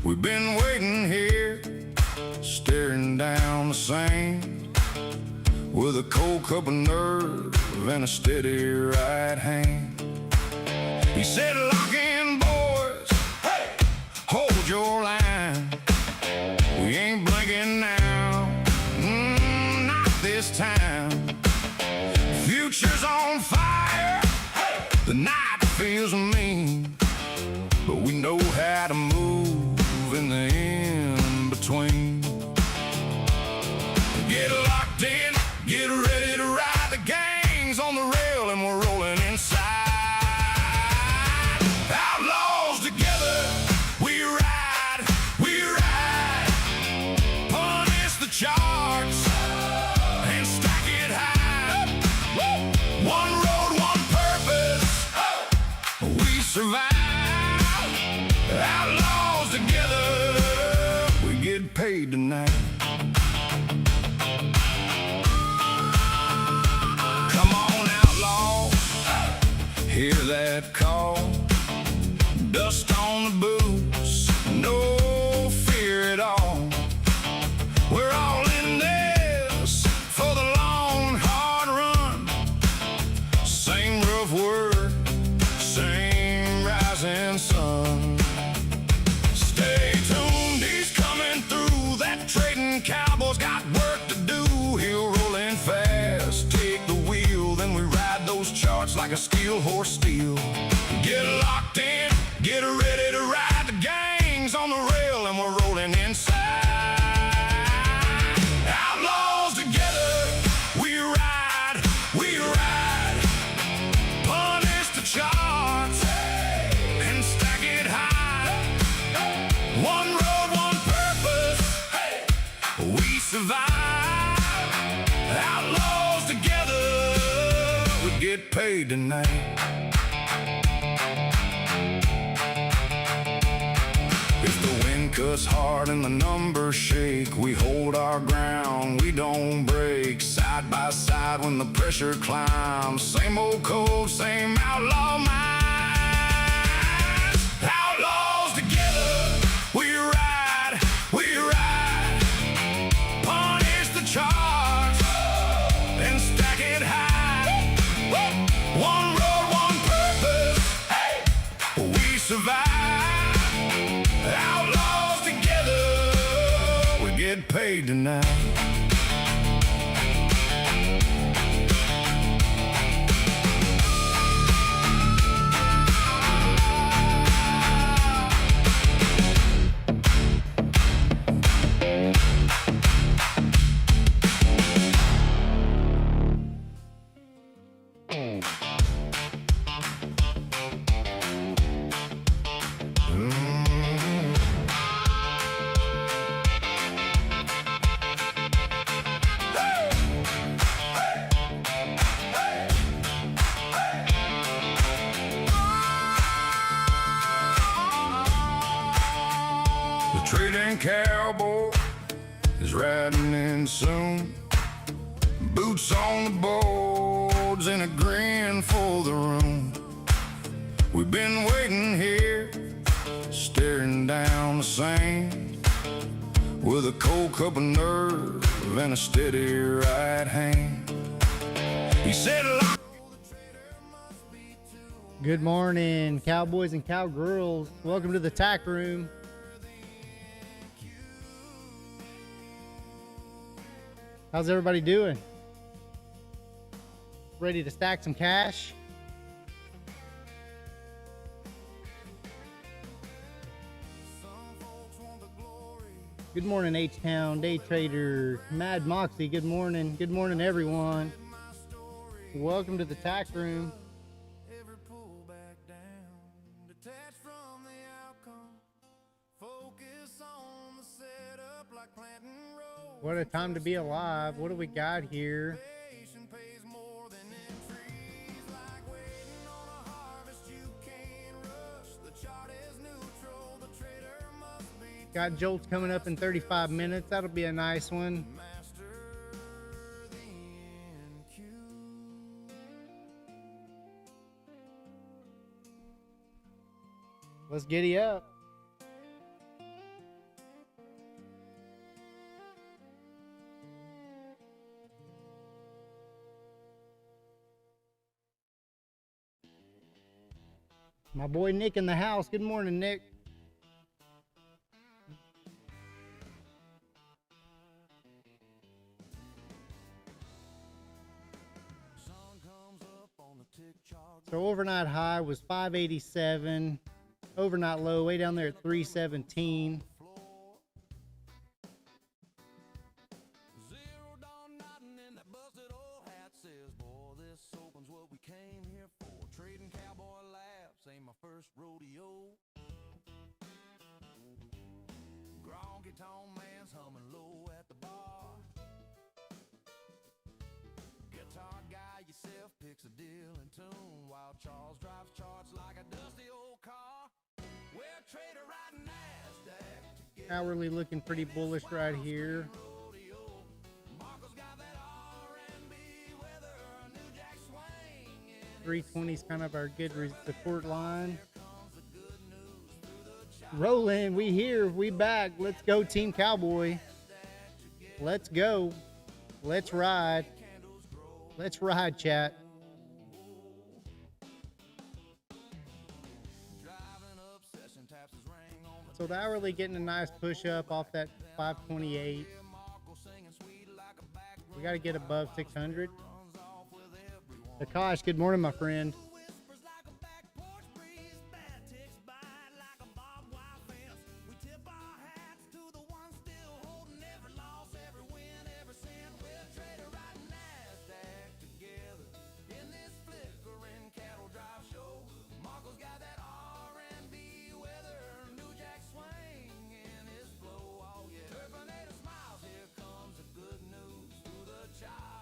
We've been waiting here, staring down the sand, with a cold cup of nerve and a steady right hand. He said, lock in, boys, hey, hold your line. We ain't blinking now, not this time. Future's on fire, hey, the night feels mean, but we know how to move in the in-between. Get locked in, get ready to ride. The gang's on the rail and we're rolling inside. Outlaws together, we ride, we ride. Punish the charts and stack it high. One road, one purpose, we survive. Outlaws together, we get paid tonight. Come on, outlaws, hear that call. Dust on the boots, no fear at all. We're all in this for the long, hard run. Same rough work, same rising sun. Stay tuned, he's coming through. That trading cowboy's got work to do. He'll roll in fast, take the wheel, then we ride those charts like a steel horse steel. Get locked in, get ready to ride. The gang's on the rail and we're rolling inside. Outlaws together, we ride, we ride. Punish the charts and stack it high. One road, one purpose, we survive. Outlaws together, we get paid tonight. If the wind cuts hard and the numbers shake, we hold our ground, we don't break. Side by side when the pressure climbs, same old code, same outlaw minds. Outlaws together, we ride, we ride. Punish the charts and stack it high. One road, one purpose, we survive. Outlaws together, we get paid tonight. The trading cowboy is riding in soon. Boots on the boards and a grin for the room. We've been waiting here, staring down the sand, with a cold cup of nerve and a steady right hand. He said, Good morning, cowboys and cowgirls. Welcome to the tack room. How's everybody doing? Ready to stack some cash? Good morning, H-Town, Day Trader, Mad Moxie. Good morning. Good morning, everyone. Welcome to the tack room. What a time to be alive. What do we got here? Got jolts coming up in 35 minutes. That'll be a nice one. Let's giddy up. My boy Nick in the house. Good morning, Nick. So overnight high was 587. Overnight low way down there at 317. Trading cowboy laughs ain't my first rodeo. Gronky tone man's humming low at the bar. Guitar guy yourself picks a deal in tune while Charles drives charts like a dusty old car. We're a trader riding NASDAQ. Hourly looking pretty bullish right here. 320 is kind of our good support line. Rolling, we here, we back. Let's go, Team Cowboy. Let's go. Let's ride. Let's ride, chat. So the hourly getting a nice push up off that 528. We got to get above 600. Akash, good morning, my friend.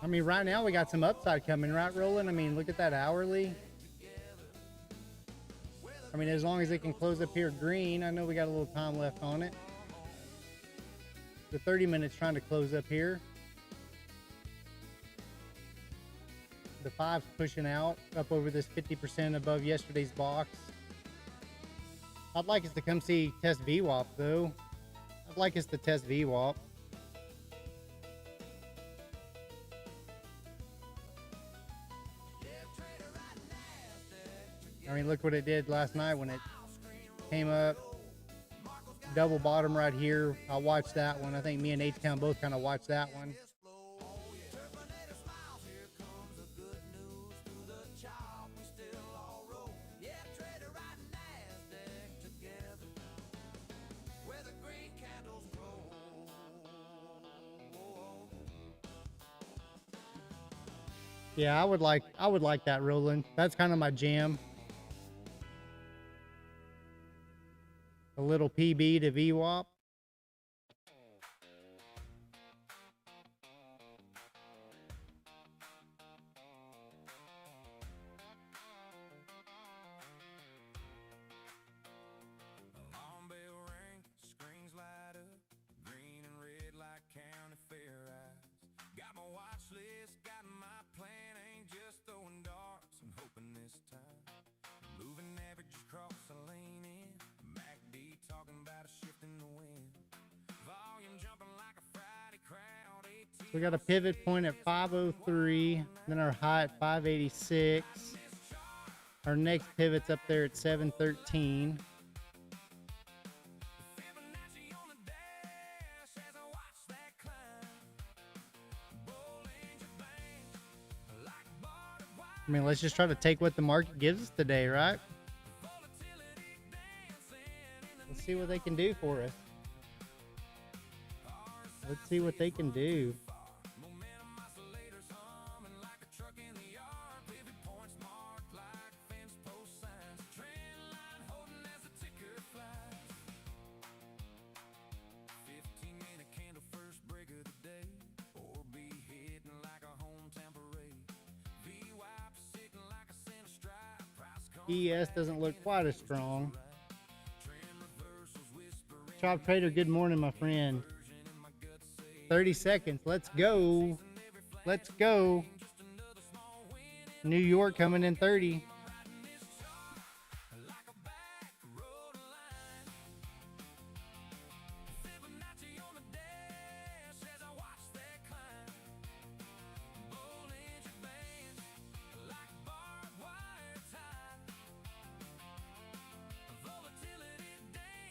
I mean, right now we got some upside coming, right, Roland? I mean, look at that hourly. I mean, as long as it can close up here green, I know we got a little time left on it. The 30 minutes trying to close up here. The 5's pushing out up over this 50% above yesterday's box. I'd like us to come see test VWAP though. I'd like us to test VWAP. I mean, look what it did last night when it came up. Double bottom right here. I watched that one. I think me and H-Town both kind of watched that one. Yeah, I would like that, Roland. That's kind of my jam. A little PB to VWAP. Alarm bell ring, screens light up, green and red like county fair eyes. Got my watch list, got my plan, ain't just throwing darts and hoping this time. Moving average across the lane in. Talking about a shift in the wind. Volume jumping like a Friday crowd. So we got a pivot point at 503, then our high at 586. Our next pivot's up there at 713. I mean, let's just try to take what the market gives us today, right? Let's see what they can do for us. Let's see what they can do. ES doesn't look quite as strong. Chop Trader, good morning, my friend. 30 seconds. Let's go. Let's go. New York coming in 30.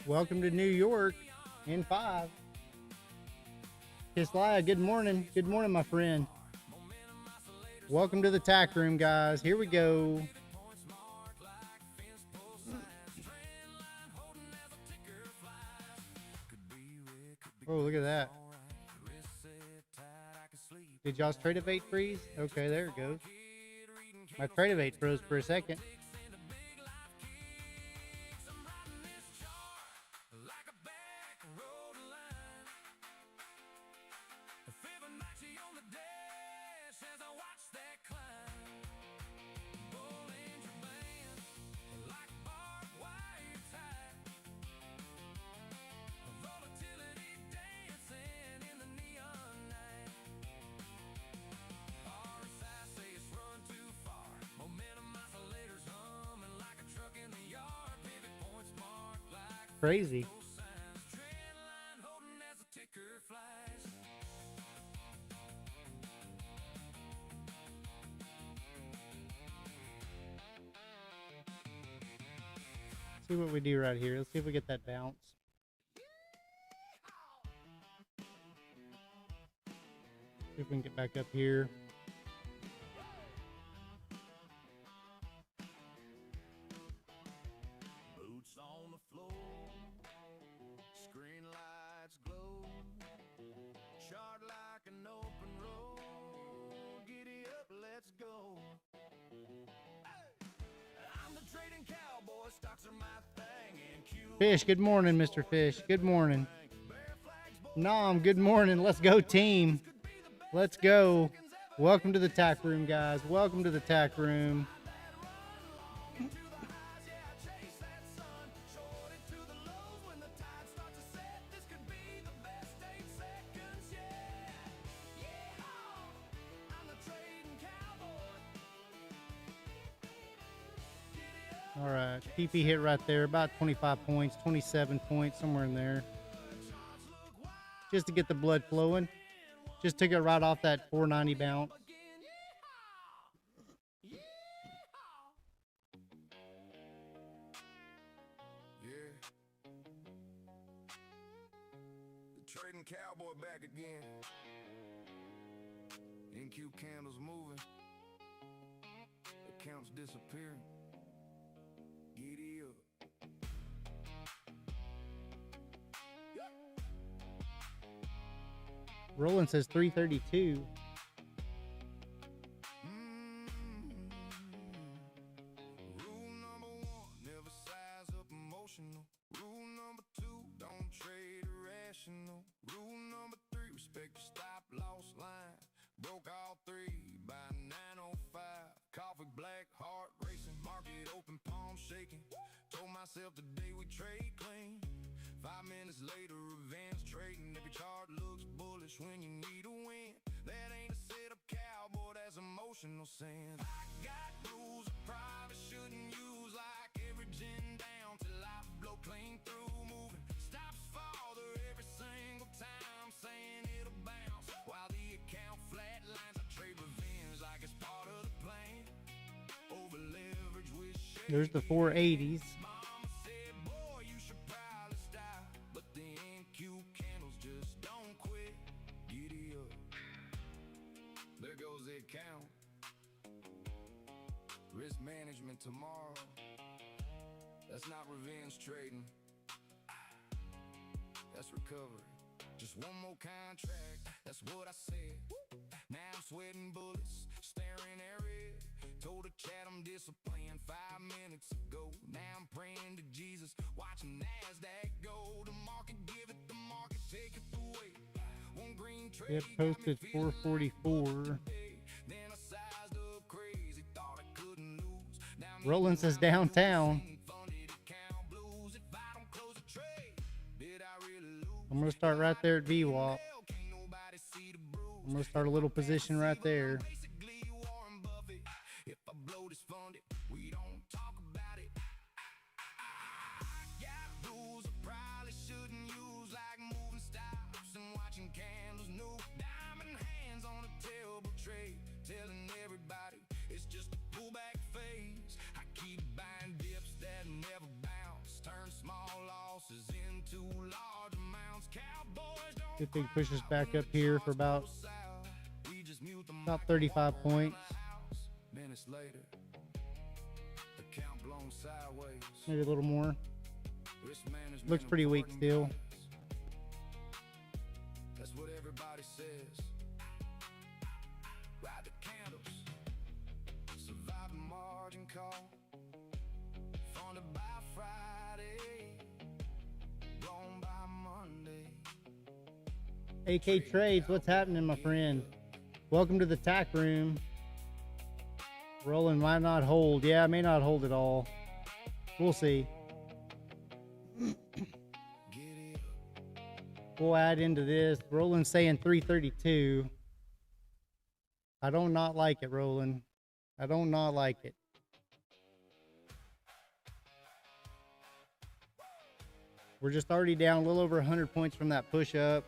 Welcome to New York in 5. Kislaya, good morning. Good morning, my friend. Welcome to the tack room, guys. Here we go. Oh, look at that. Did y'all's trade-a-bait freeze? Okay, there it goes. My trade-a-bait froze for a second. Crazy. See what we do right here. Let's see if we get that bounce. See if we can get back up here. Boots on the floor, screen lights glow, chart like an open road. Giddy up, let's go. I'm the trading cowboy, stocks are my thing. And Fish, good morning, Mr. Fish. Good morning. Nom, good morning. Let's go, team. Let's go. Welcome to the tack room, guys. Welcome to the tack room. All right, PP hit right there, about 25 points, 27 points, somewhere in there. Just to get the blood flowing. Just took it right off that 490 bounce. yeah. The trading cowboy back again. NQ candles moving. Accounts disappearing. Giddy up. Roland says 332. Rule number 1, never size up emotional. Rule number 2, don't trade irrational. Rule number 3, respect your stop loss line. Broke all 3 by 9:05. Coffee black, heart racing, market open, palm shaking. Told myself today we trade clean. 5 minutes later, revenge trading. Every chart looks bullish when you need a win. That ain't a setup cowboy, that's emotional sense. I got rules I probably shouldn't use, like averaging down till I blow clean through. Moving stops farther every single time, saying it'll bounce. While the account flatlines, I trade revenge like it's part of the plan. Over leverage with shade. There's the 480s. Mama said, boy, you should probably stop. But the NQ candles just don't quit. Giddy up. There goes the account. Risk management tomorrow. That's not revenge trading. That's recovery. Just one more contract. That's what I said. Now I'm sweating bullets, staring at red. Told a chat I'm disciplined 5 minutes ago. Now I'm praying to Jesus, watching NASDAQ go. The market give it, the market take it away. One green trade. It posted 444. Then I sized up crazy, thought I couldn't lose. Now I'm Roland says downtown. funded account blues. If I don't close a trade, did I really lose? I'm going to start right there at VWAP. Can't nobody see the bruise. I'm going to start a little position right there. Basically Warren Buffett. If I blow this funded, we don't talk about it. I got rules I probably shouldn't use, like moving stops and watching candles new. Diamond hands on a terrible trade, telling everybody it's just a pullback phase. I keep buying dips that never bounce, turn small loss losses in too large amounts. Cowboys don't See if we can push us back up here for about we just mute the 35 points. minutes later. Account blown sideways. Maybe a little more. Risk management Looks pretty weak important, still. guys. That's what everybody says. Ride the candles. Survive the margin call. Funded by Friday. Blown by Monday. AK Trades, what's happening, my friend? Welcome to the tack room. Rolling might not hold. Yeah, I may not hold at all. We'll see. We'll add into this. Roland's saying 332. I don't not like it, Roland. I don't not like it. We're just already down a little over 100 points from that push up.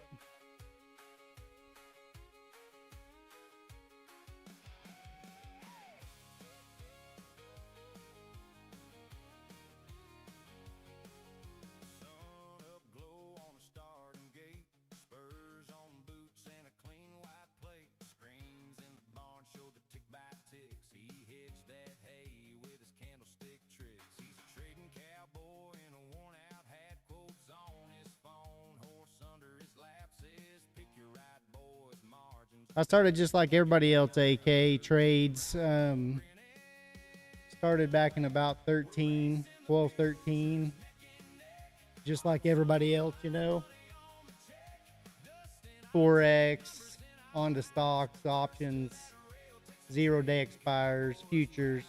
I started just like everybody else, AK Trades. Started back in about 13, 12, 13. Just like everybody else, you know. Forex, onto stocks, options, 0-day expires, futures.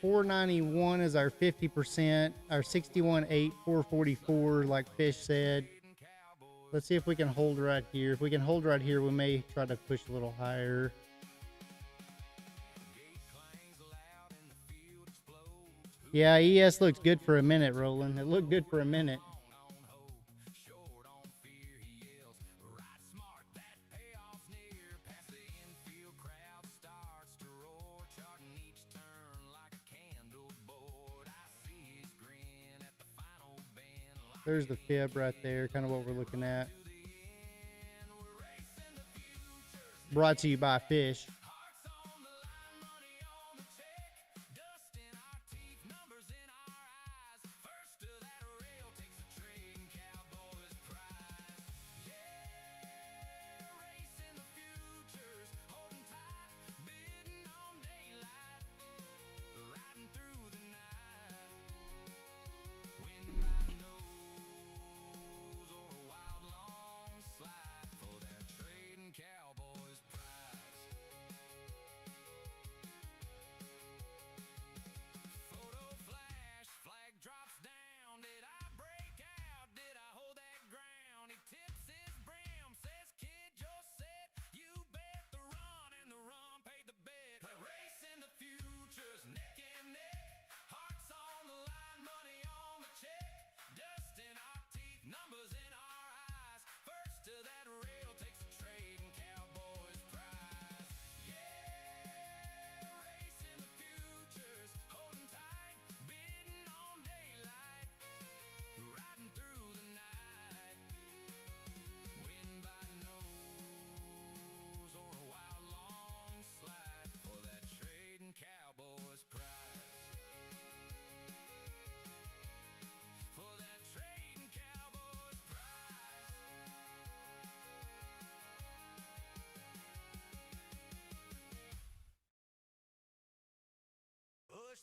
$491 is our 50%, our 61.8, 444, like Fish said. Let's see if we can hold right here. If we can hold right here, we may try to push a little higher. Yeah, ES looks good for a minute, Roland. It looked good for a minute. There's the fib right there, kind of what we're looking at. Brought to you by Fish.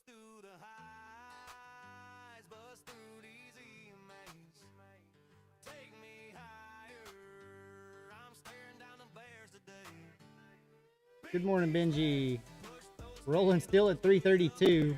Through the highs, bust through these emails. Take me higher. I'm staring down the bears today. Good morning, Benji. Rolling still at 332.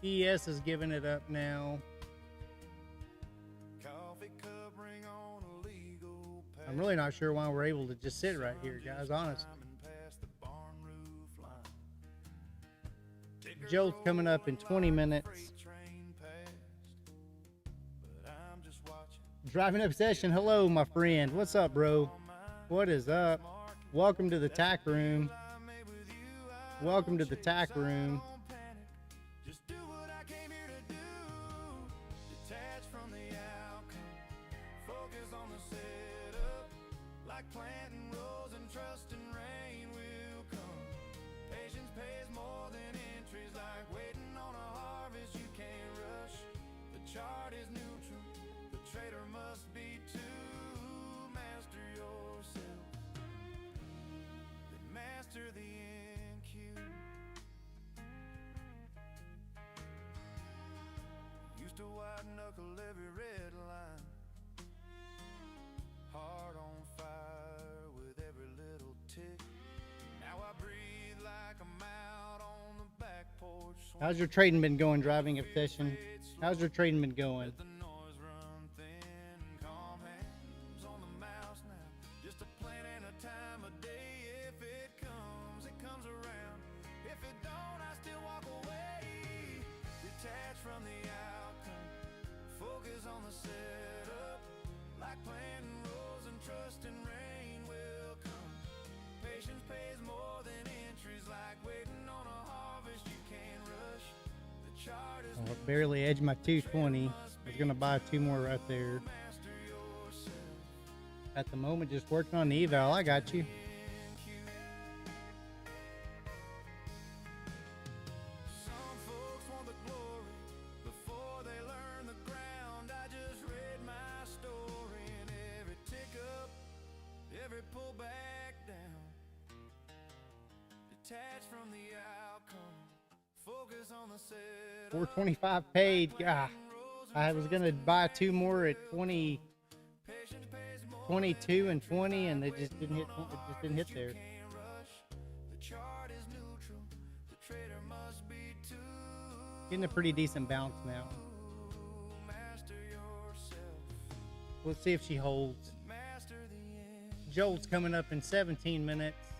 ES is giving it up now. I'm really not sure why we're able to just sit right here, guys, honestly. Joe's coming up in 20 minutes. Driving Obsession, hello, my friend. What's up, bro? What is up? Welcome to the tack room. Welcome to the tack room. Planting rows and trusting rain will come. Patience pays more than entries, like waiting on a harvest you can't rush. The chart is neutral, the trader must be too. Master yourself, then master the NQ. Used to white knuckle every red line, heart on fire with every little tick. Now I breathe like I'm out on the back porch. How's your trading been going, Driving Obsession? How's your trading been going? Let the noise run thin, calm hands on the mouse now. Just a plan and a time of day. If it comes around. If it don't, I still walk away. Detach from the outcome, focus on the setup. Like planting rows and trusting rain will come. Patience pays more than entries, like waiting on a harvest you can't rush. The chart is Oh, barely edged my 220. I was gonna buy 2 more right there. master yourself. At the moment, just working on the eval. I got you. Some folks want the glory before they learn the ground. I just read my story, and every tick up, every pull back down. Detach from the outcome, focus on the setup. 425 paid. God, I was gonna buy 2 more at 20, Patience pays more 22 and 20, and they just didn't hit. It just didn't hit there. can't rush. The chart is neutral, the trader must be too. Getting a pretty decent bounce now. Master yourself, Let's see if she holds. master the end. Joel's coming up in 17 minutes.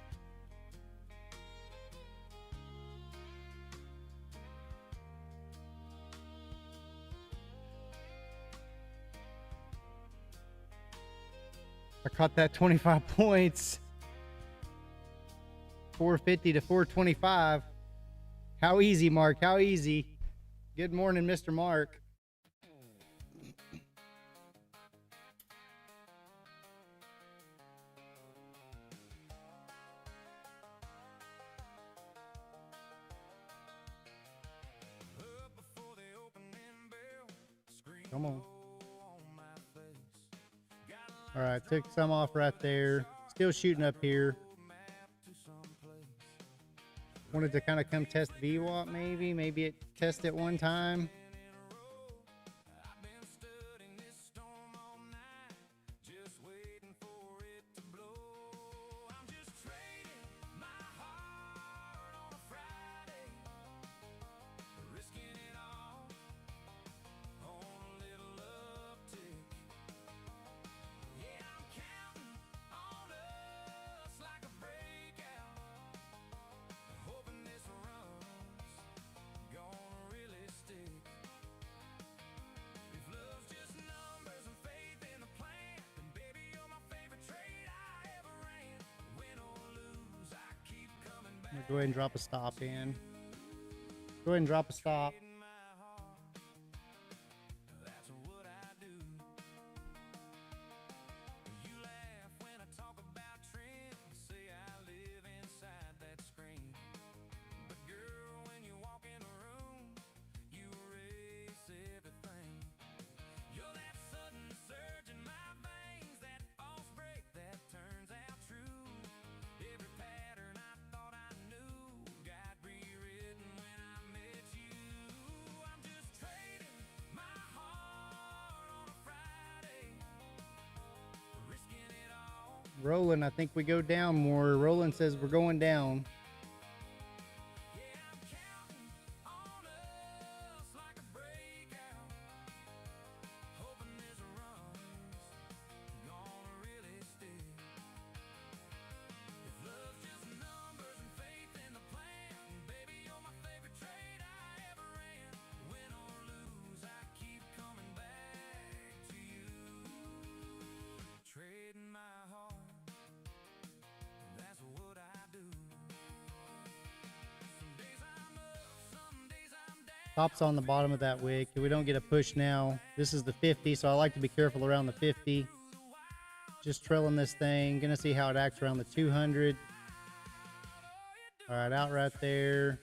I caught that 25 points. 450 to 425. How easy, Mark? How easy? Good morning, Mr. Mark. Up before the opening bell, scream Come on. on my face. Got a All right, took some off right there. Still shooting up here. map to some place. Wanted to kind of come test VWAP maybe. Maybe it test it one time. I've been studying this storm all night, just waiting for it to blow. I'm just trading my heart on a Friday, risking it all on a little uptick. Yeah, I'm counting on us like a breakout, hoping this run's gonna really stick. If love's just numbers and faith in the plan, then baby, you're my favorite trade I ever ran. Win or lose, I keep coming I'm back gonna go ahead and drop a stop in. Go ahead and drop a stop. in my heart. That's what I do. You laugh when I talk about trends, say I live inside that screen. But girl, when you walk in the room, you erase everything. You're that sudden surge in my veins, that false break that turns out true. Every pattern I thought I knew got rewritten when I met you. I'm just trading my heart on a Friday, risking it all. Roland, I think we go down more. Roland says we're going down. Yeah, I'm counting on us like a breakout, hoping this run's Top's on the bottom of that wick. We don't get a push now. This is the 50, so I like to be careful around the 50. Just trailing this thing. Gonna see how it acts around the 200. All right, out right there.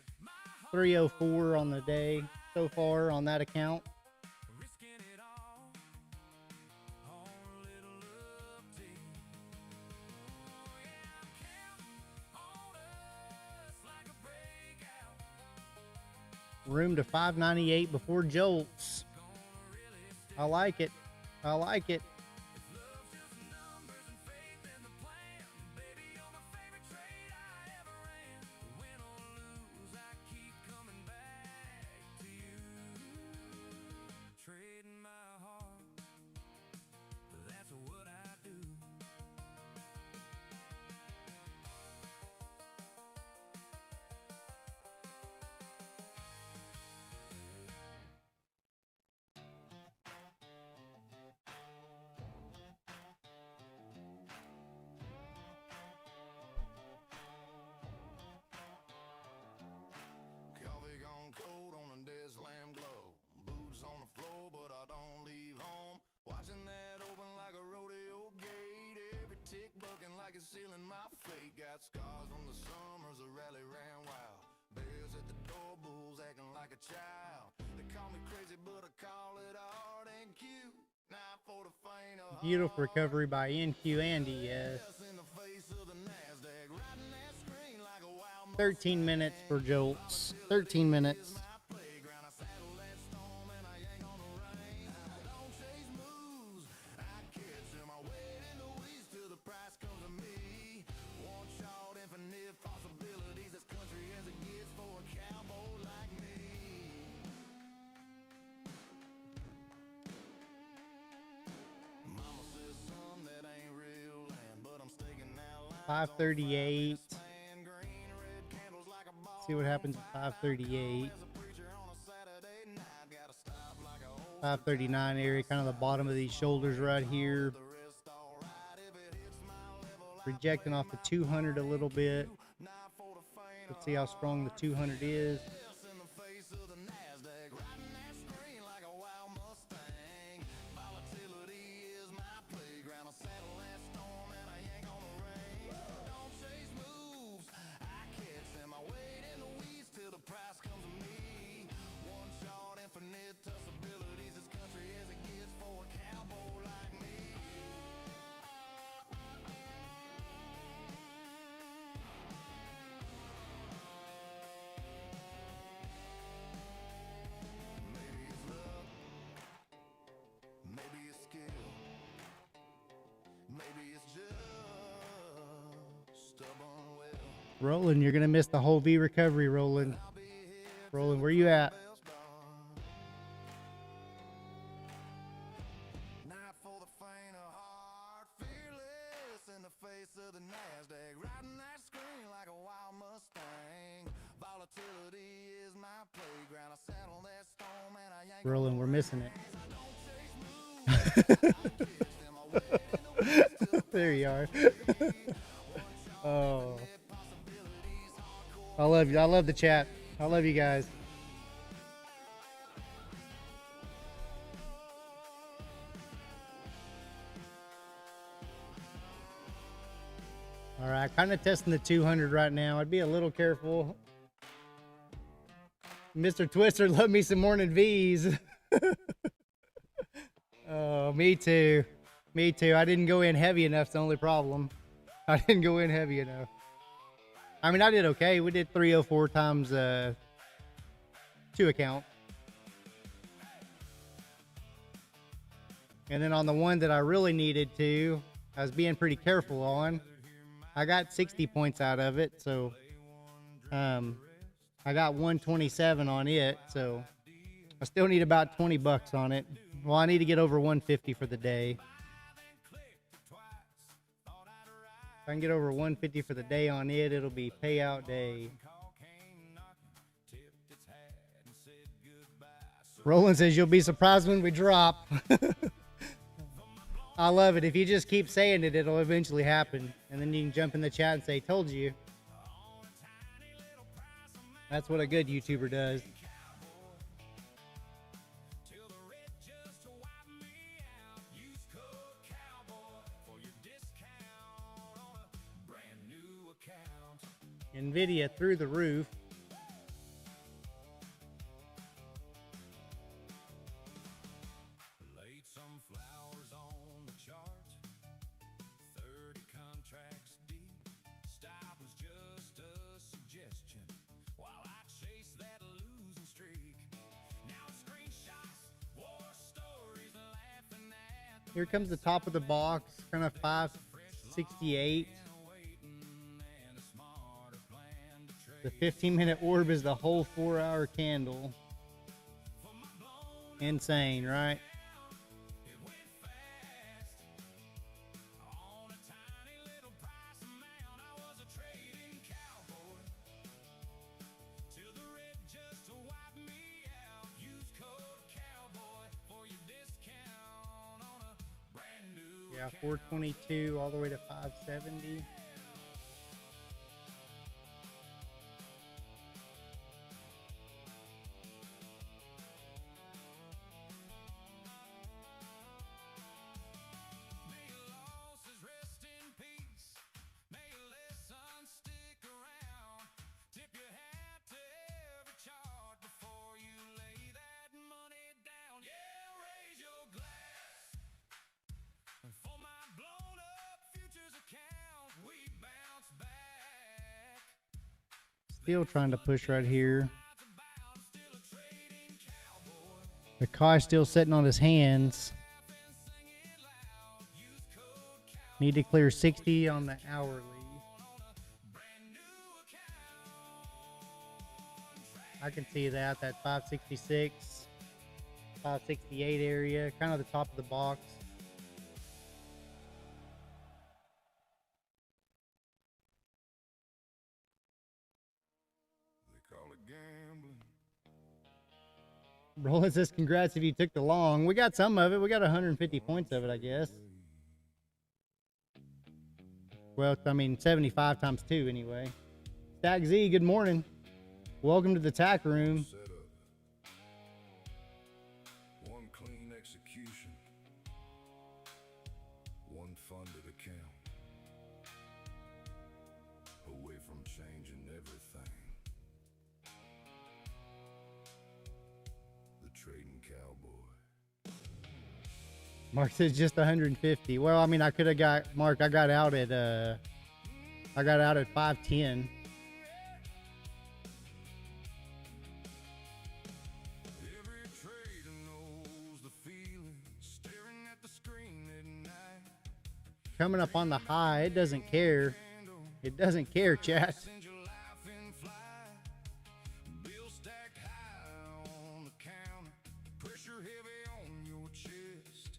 304 on the day so far on that account. Room to 598 before jolts. I like it. I like it. Sealing my fate, got scars from the summers, the rally ran wild. Bears at the door, bulls acting like a child. They call me crazy, but I call it art and cute. Not for the faint of heart. Beautiful recovery by NQ Andy, yes. 13 minutes for jolts. 13 minutes. $538. See what happens at $538. $539 area, kind of the bottom of these shoulders right here. Rejecting off the 200 a little bit. Let's see how strong the 200 is. Roland, you're gonna miss the whole V recovery, Roland. Roland, where you at? Roland, we're missing it. There you are. Oh. I love you. I love the chat. I love you guys. All right, kind of testing the 200 right now. I'd be a little careful. Mr. Twister, love me some morning V's. Oh, me too. Me too. I didn't go in heavy enough. That's the only problem. I didn't go in heavy enough. I mean, I did okay. We did 304 times 2 account. And then on the one that I really needed to, I was being pretty careful on. I got 60 points out of it, so I got 127 on it, so I still need about 20 bucks on it. Well, I need to get over 150 for the day. If I can get over 150 for the day on it, it'll be payout day. Roland says you'll be surprised when we drop. I love it. If you just keep saying it, it'll eventually happen. And then you can jump in the chat and say, told you. That's what a good YouTuber does. NVIDIA through the roof. Laid some flowers on the chart, 30 contracts deep. Stop was just a suggestion while I chase that losing streak. Now screenshots, war stories, laughing at Here comes the top of the box, kind of 568. The 15-minute orb is the whole 4-hour candle. Insane, right? it went fast. On a tiny little price amount, I was a trading cowboy. Till the red just to wipe me out. Use code cowboy for your discount on a brand new Yeah, 422 all the way to 570. May your losses rest in peace. May your lessons stick around. Tip your hat to every chart before you lay that money down. Yeah, raise your glass for my blown up futures account. We bounce back. Still trying to push right here. It's about still a trading cowboy. The Kai's still sitting on his hands. And sing it loud. Use code cowboy Need to clear 60 on the hourly. on a brand new account. I can see that 566, 568 area, kind of the top of the box. They call it gambling. Roland says, congrats if you took the long. We got some of it. We got 150 points of it, I guess. Well, I mean, 75 times 2 anyway. Stack Z, good morning. Welcome to the tack room. Set up. One clean execution. One funded account. Away from changing everything. The trading cowboy. Mark says just 150. Well, I mean, I could have got, Mark, I got out at 510. Every trader knows the feeling. Staring at the screen at night. Coming up on the high, it doesn't care. It doesn't care, chat. Send your life in flight. Bill stacked high on the counter. Pressure heavy on your chest.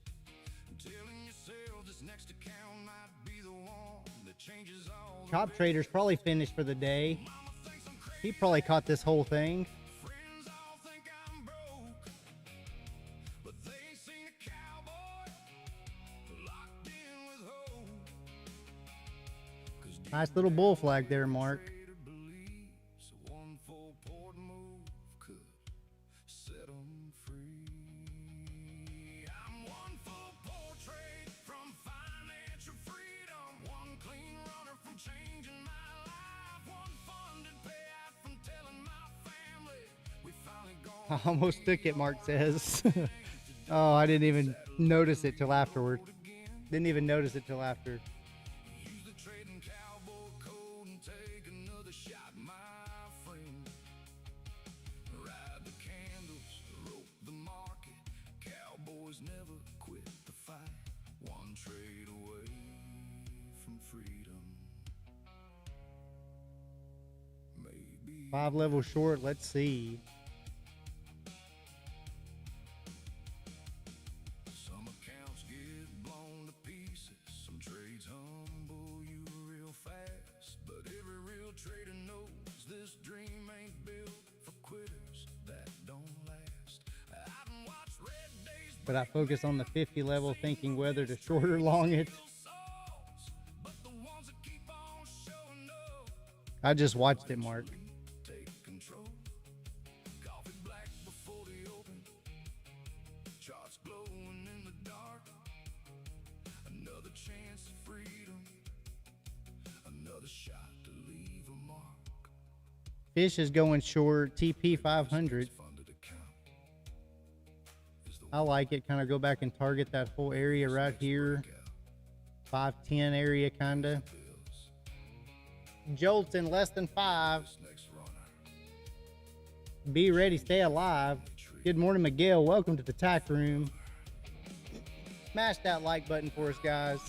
Telling yourself this next account might be the one that changes all the Top Trader's probably finished for the day. Mama thinks I'm crazy. He probably caught this whole thing. Friends all think I'm broke. But they ain't seen a cowboy locked in with hope. 'Cause Nice little bull flag there, Mark. trader believes one full port move could set 'em free. I'm one full portrait from financial freedom. One clean runner from changing my life. One funded payout from telling my family we finally gone. I almost took it, Mark says. Oh, I didn't even notice it till afterward. Didn't even notice it till after. Use the trading cowboy code and take another shot, my friend. Ride the candles, rope the market. Cowboys never quit the fight. One trade away from freedom. Maybe 5 levels short. Let's see. some accounts get blown to pieces. Some trades humble you real fast. But every real trader knows this dream ain't built for quitters that don't last. I done watched red days But I focus on the 50 level, thinking whether to short or long it. break souls. But the ones that keep on showing up I just watched it, Mark. take control. Coffee black before the open. Charts glowing in the dark. Another chance of freedom. Another shot to leave a mark. Fish is going short. TP 500. I like it. Kind of go back and target that whole area right here. 510 area, kind of. Jolts in less than 5. Be ready, stay alive. Good morning, Miguel. Welcome to the tack room. Smash that like button for us, guys.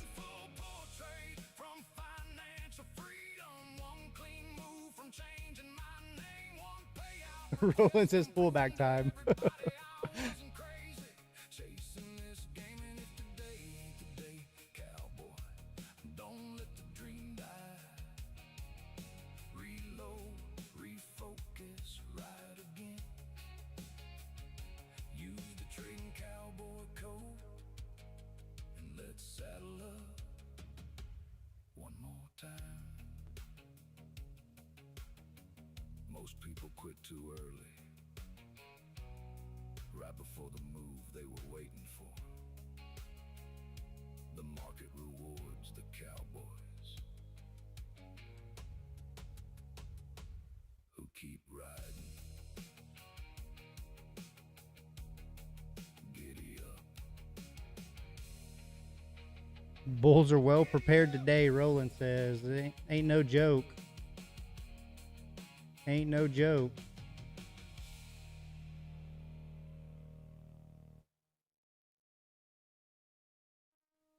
Roland says fullback time. Most people quit too early, right before the move they were waiting for. The market rewards the cowboys who keep riding. Giddy up. Bulls are well prepared today, Roland says. It ain't no joke. Ain't no joke.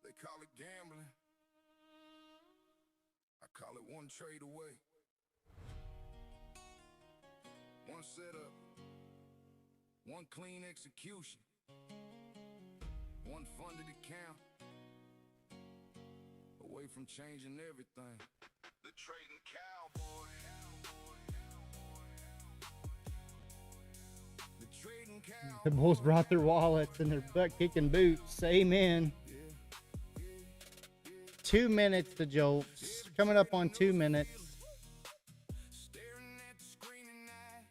They call it gambling. I call it one trade away. One setup. One clean execution. One funded account. Away from changing everything. The trading cowboy. The Bulls brought their wallets and their butt-kicking boots. Amen. 2 minutes to Jolts. Coming up on 2 minutes. Staring at the screen at night.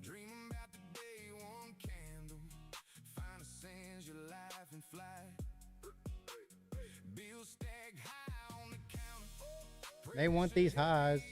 Dreaming about the day one candle. Find a sense your life in flight. Bills stack high on the counter. They want these highs.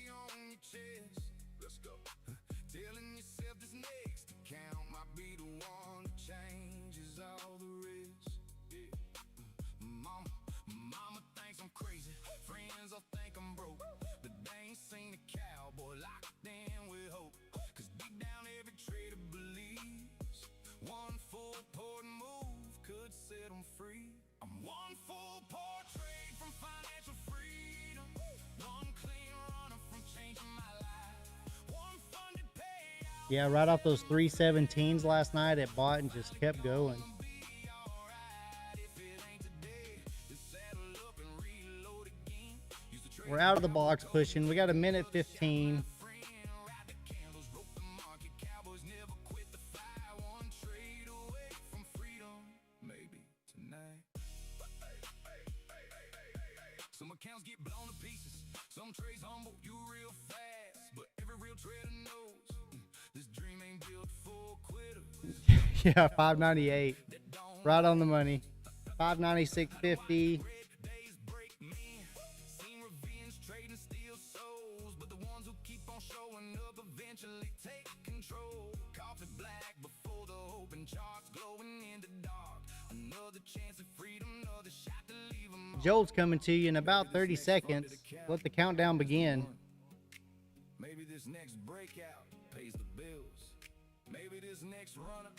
Free. I'm one full portrait from financial freedom. One clean runner from changing my life. One funded payout. Yeah, right off those 317s last night, it bought and just kept going. We're out of the box pushing. We got a minute 15. Some accounts get blown to pieces. Some trades humble you real fast, but every real trader knows this dream ain't built for quitters. Yeah, 598. Right on the money. 596.50. Joel's coming to you in about 30 seconds. Let the countdown begin. Maybe this next breakout pays the bills. Maybe this next runner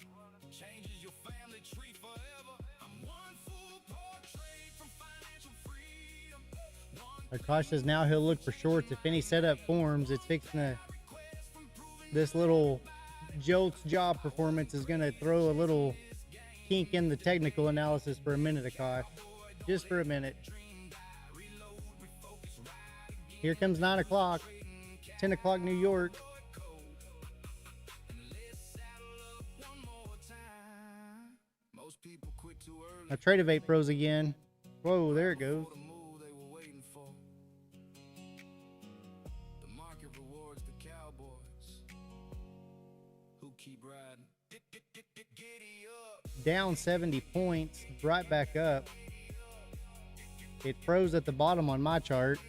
changes your family tree forever. I'm one full portrait from financial freedom. Akash says now he'll look for shorts. If any setup forms, it's fixing to. This little Jolt's job performance is going to throw a little kink in the technical analysis for a minute, Akash. Just for a minute. Here comes 9 o'clock. 10 o'clock New York. I Tradevate froze again. Whoa, there it goes. Down 70 points, right back up. It froze at the bottom on my chart.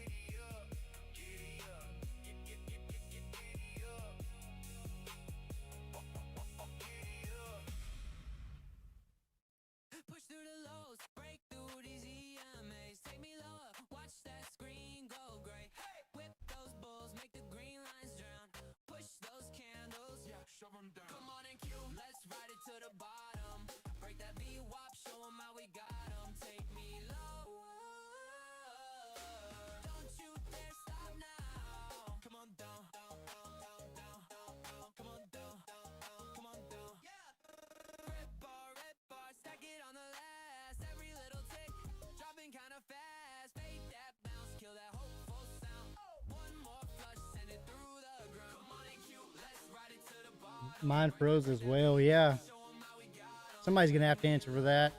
Mine froze as well. Yeah. Somebody's gonna have to answer for that.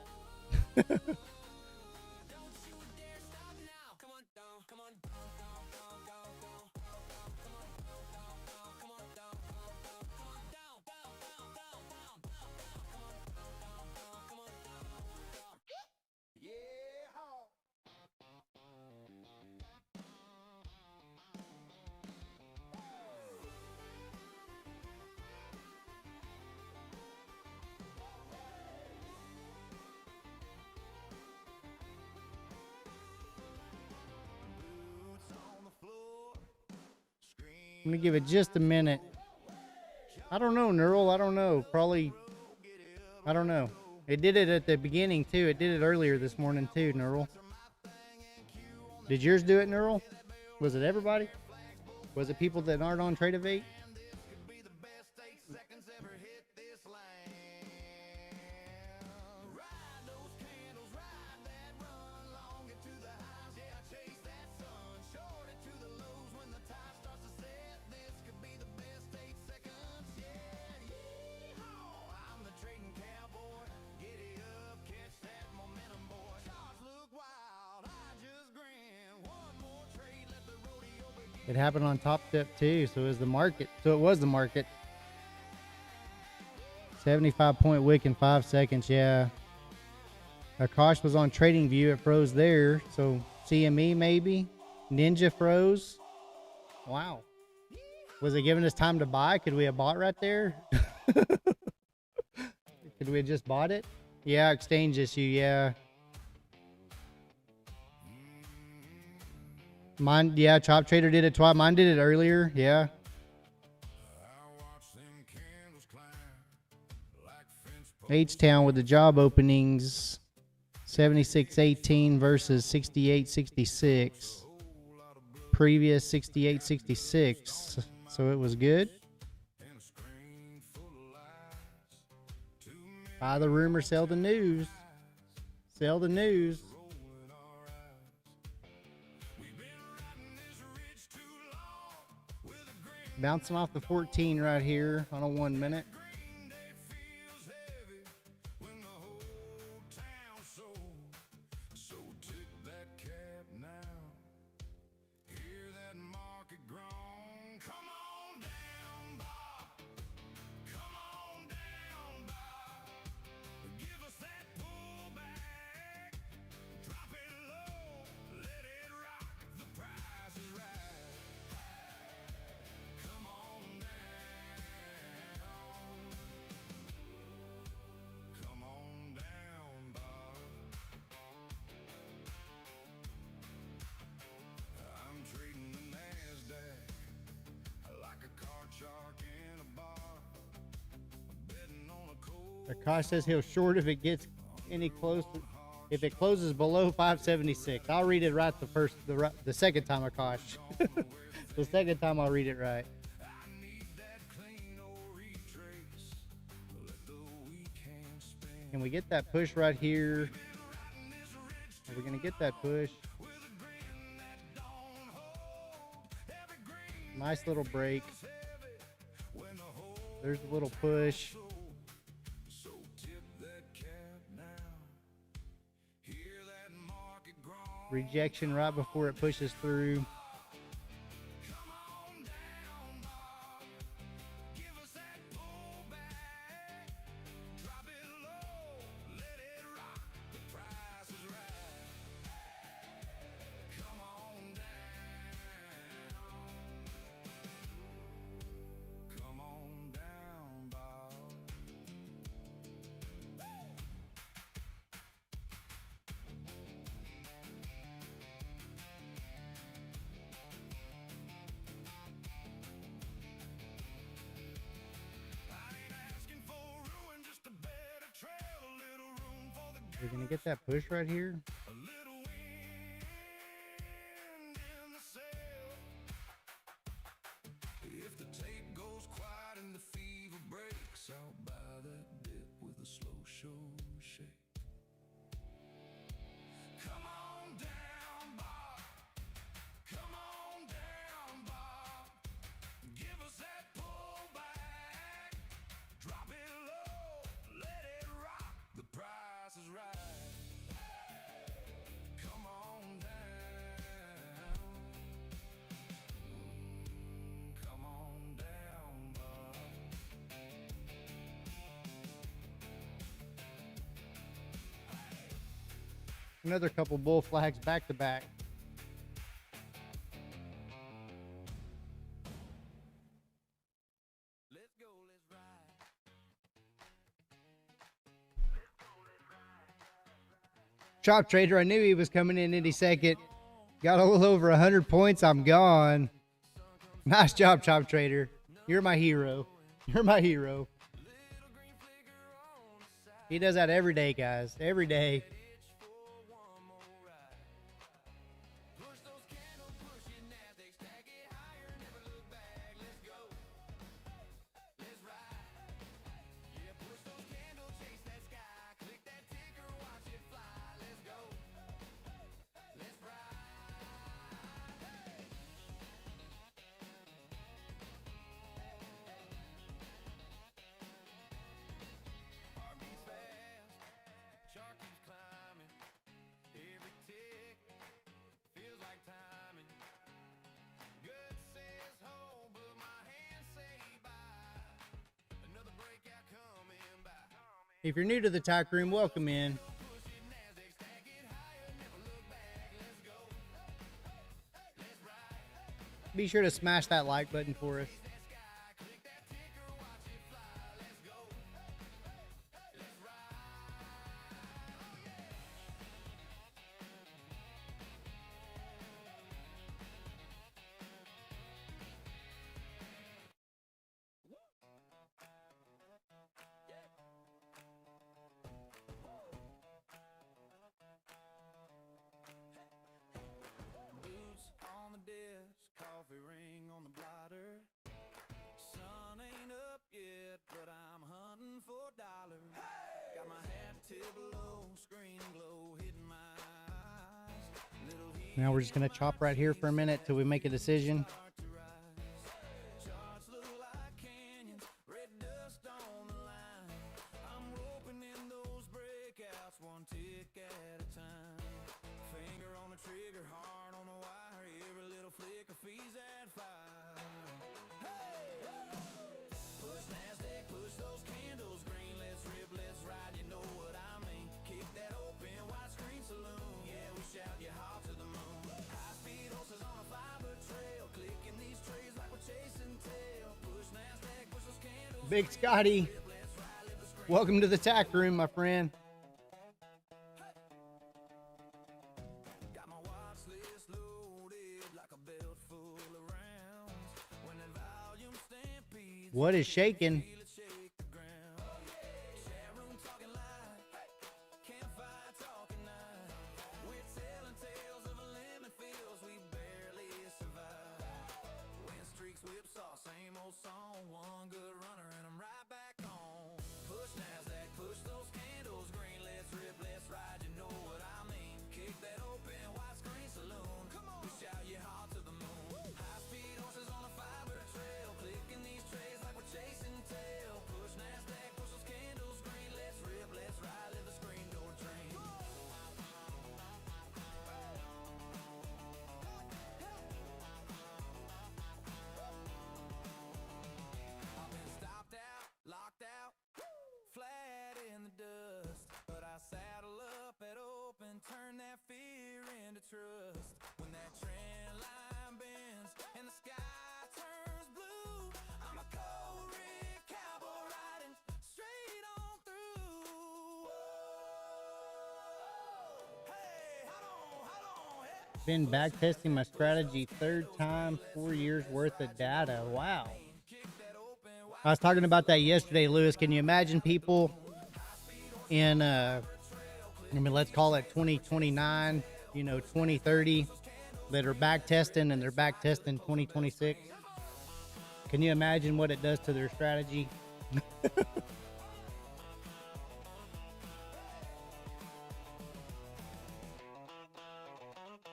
I'm gonna give it just a minute. I don't know, Neural. I don't know. Probably. I don't know. It did it at the beginning too. It did it earlier this morning too, Neural. Did yours do it, Neural? Was it everybody? Was it people that aren't on Trade-Evate? It happened on Top Step too, so it was the market. So it was the market. 75-point wick in 5 seconds, yeah. Akash was on Trading View, it froze there. So CME maybe. Ninja froze. Wow. Was it giving us time to buy? Could we have bought right there? Could we have just bought it? Yeah, exchange issue, yeah. Mine, yeah, Chop Trader did it twice. Mine did it earlier, yeah. H-Town with the job openings. 76.18 versus 68.66. Previous 68.66. So it was good. Buy the rumor, sell the news. Sell the news. Bouncing off the 14 right here on a 1 minute. Akash says he'll short if it gets any close. If it closes below 576, I'll read it right the second time, Akash. The second time I'll read it right. Can we get that push right here? Are we gonna get that push? Nice little break. There's a little push. Rejection right before it pushes through. We're gonna get that push right here. If the tape goes quiet and the fever breaks, I'll buy that dip with a slow show shake. Come on down, Bob. Come on down, Bob. Give us that pullback. Another couple bull flags back to back. Chop Trader, I knew he was coming in any second. Got a little over 100 points. I'm gone. Nice job, Chop Trader. You're my hero. You're my hero. He does that every day, guys. Every day. If you're new to the tack room, welcome in. Be sure to smash that like button for us. Ring on the blotter. Sun ain't up yet, but I'm hunting for dollars. Hey! Got my hat tipped below, screen glow hitting my eyes. Now we're just gonna chop right here for a minute till we make a decision. Charts look like canyons, red dust on the line. I'm roping in those breakouts, one tick at a time. Finger on the trigger, heart on the wire, every little flick of fees at fire. Hey! Push NASDAQ, push those candles green, let's rip, let's ride, you know what I mean. Kick that open, widescreen saloon, yeah, we shout you hard to the moon. High speed horses on a fiber trail, clicking these trays like we're chasing tail. Push NASDAQ, push those candles. Big Scotty, welcome to the tack room, my friend. What is shaking? Same old song, one good runner and I'm right back on. Push NASDAQ, push those candles green, let's rip, let's ride, you know what I mean. Kick that open, widescreen saloon, come on, we shout you hard to the moon. High speed horses on a fiber trail, clicking these trays like we're chasing tail. Push NASDAQ, push those candles green, let's rip, let's ride, let the screen door train. Locked out, flat in the dust. But I saddle up at open, turn that fear into trust. When that trend line bends and the sky turns blue, I'm a cold red cowboy riding straight on through. Hey, hold on, hey. Been back testing my strategy, third time, 4 years worth of data. Wow. I was talking about that yesterday, Lewis. Can you imagine people in, let's call it 2029, 2030, that are back testing and they're back testing 2026? Can you imagine what it does to their strategy?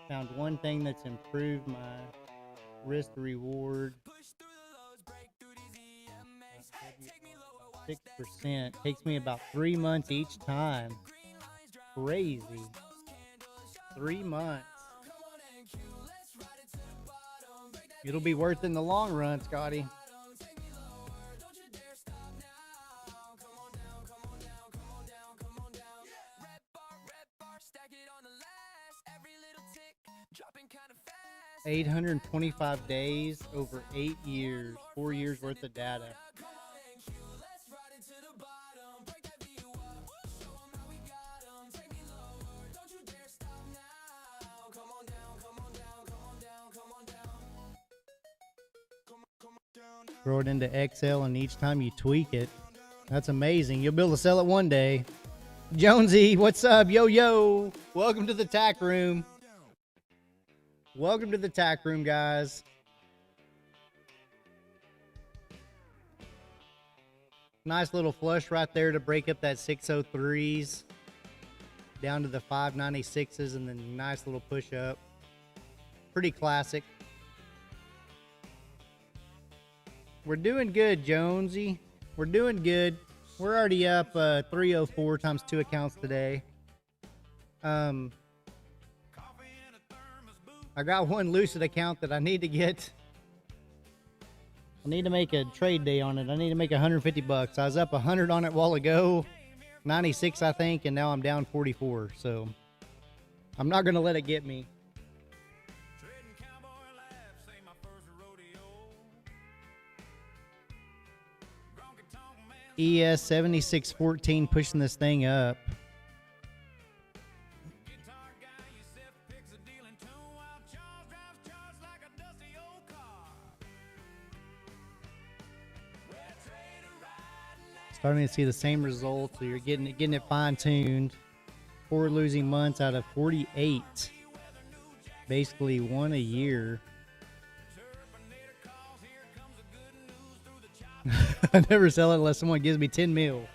Found one thing that's improved my risk reward. 6%. Takes me about 3 months each time. Crazy. 3 months. It'll be worth it in the long run, Scotty. Stack it on the 825 days over 8 years, 4 years worth of data. Throw it into Excel, and each time you tweak it, that's amazing. You'll be able to sell it one day. Jonesy, what's up? Yo, yo. Welcome to the tack room. Welcome to the tack room, guys. Nice little flush right there to break up that 603s down to the 596s, and then nice little push up. Pretty classic. We're doing good, Jonesy. We're doing good. We're already up 304 times 2 accounts today. I got one lucid account that I need to get. I need to make a trade day on it. I need to make 150 bucks. I was up 100 on it a while ago, 96 I think, and now I'm down 44. So I'm not gonna let it get me. ES 7614 pushing this thing up. Starting to see the same results, so you're getting it fine-tuned. 4 losing months out of 48. Basically 1 a year. I never sell it unless someone gives me 10 mil.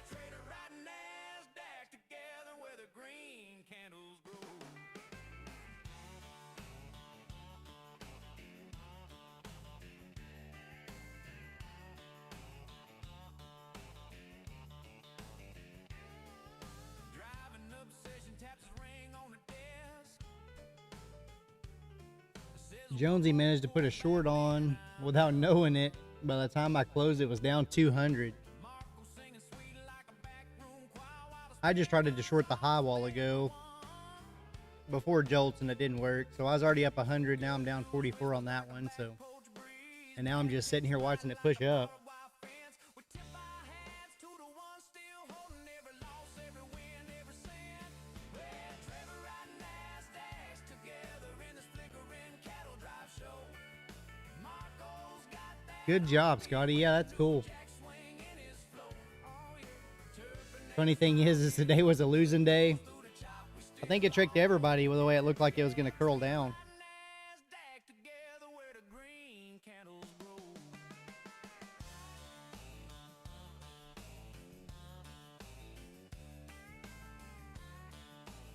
Jonesy managed to put a short on without knowing it. By the time I closed, it was down 200. I just tried to short the high while ago before jolts, and it didn't work. So I was already up 100. Now I'm down 44 on that one. So, and now I'm just sitting here watching it push up. Good job, Scotty. Yeah, that's cool. Funny thing is today was a losing day. I think it tricked everybody with the way it looked like it was going to curl down.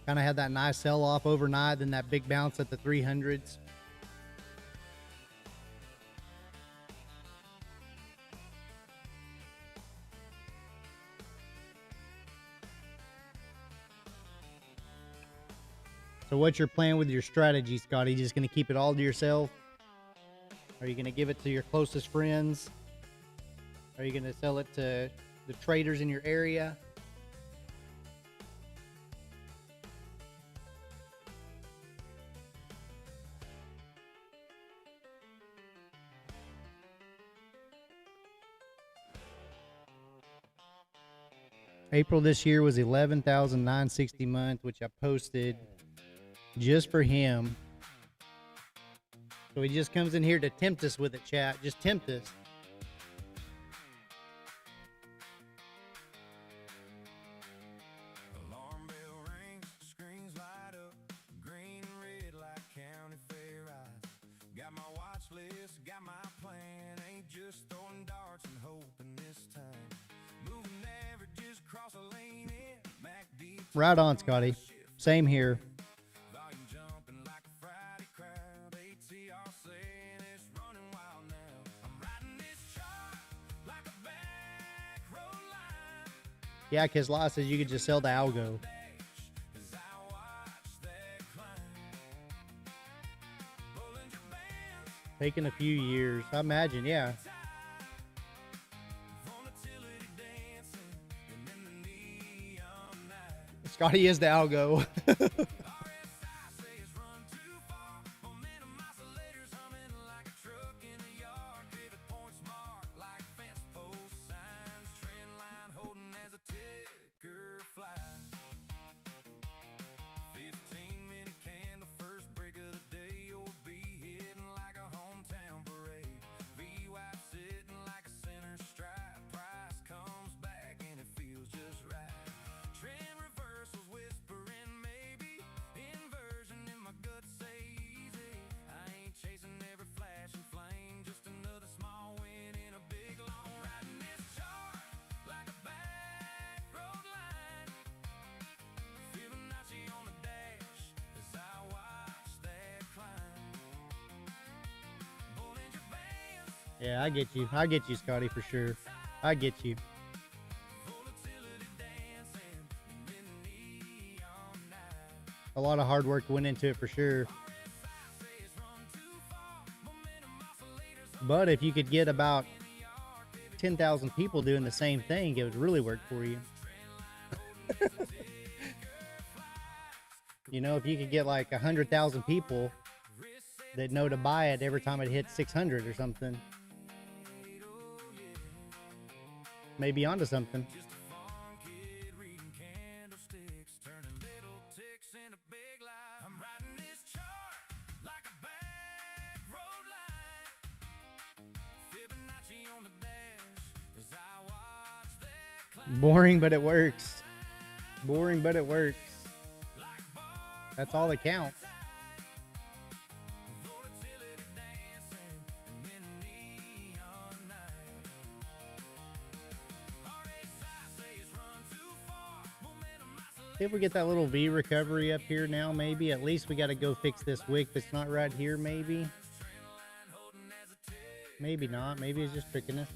Kind of had that nice sell-off overnight, then that big bounce at the 300s. So what's your plan with your strategy, Scotty? Just going to keep it all to yourself? Are you going to give it to your closest friends? Are you going to sell it to the traders in your area? April this year was 11,960 a month, which I posted just for him. So he just comes in here to tempt us with it, chat. Just tempt us. Alarm bell rings, screens light up, green and red like county fair eyes. Got my watch list, got my plan. Ain't just throwing darts and hoping this time. Moving averages across a lane in MACD. Right on, Scotty. Same here. Yeah, because Law says you could just sell the algo. Taking a few years, I imagine, yeah. Scotty is the algo. Yeah, I get you. I get you, Scotty, for sure. I get you. A lot of hard work went into it for sure. But if you could get about 10,000 people doing the same thing, it would really work for you. You know, if you could get like 100,000 people that know to buy it every time it hits 600 or something, maybe onto something. Boring, but it works. Boring, but it works. That's all that counts. See if we get that little V recovery up here now, maybe. At least we got to go fix this wick that's not right here, maybe. Maybe not. Maybe it's just tricking us.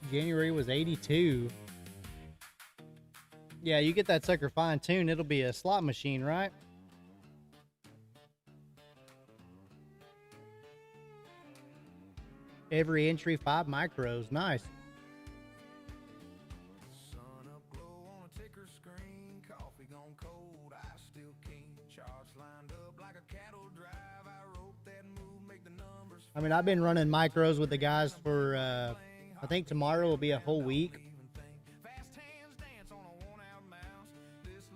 January was 82. Yeah, you get that sucker fine-tuned, it'll be a slot machine, right? Every entry, 5 micros. Nice. I mean, I've been running micros with the guys for, I think tomorrow will be a whole week.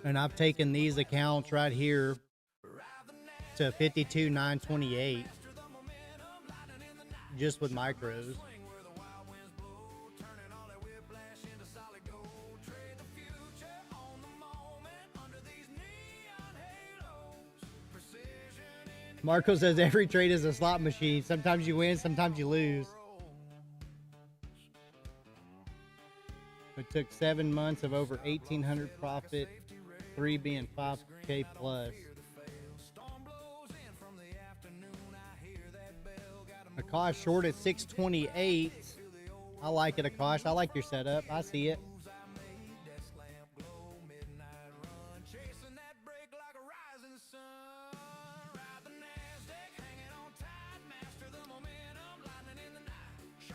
And I've taken these accounts right here to 52,928 just with micros. Marco says every trade is a slot machine. Sometimes you win, sometimes you lose. It took 7 months of over 1,800 profit, 3 being 5K plus. Akash short at 628. I like it, Akash. I like your setup. I see it.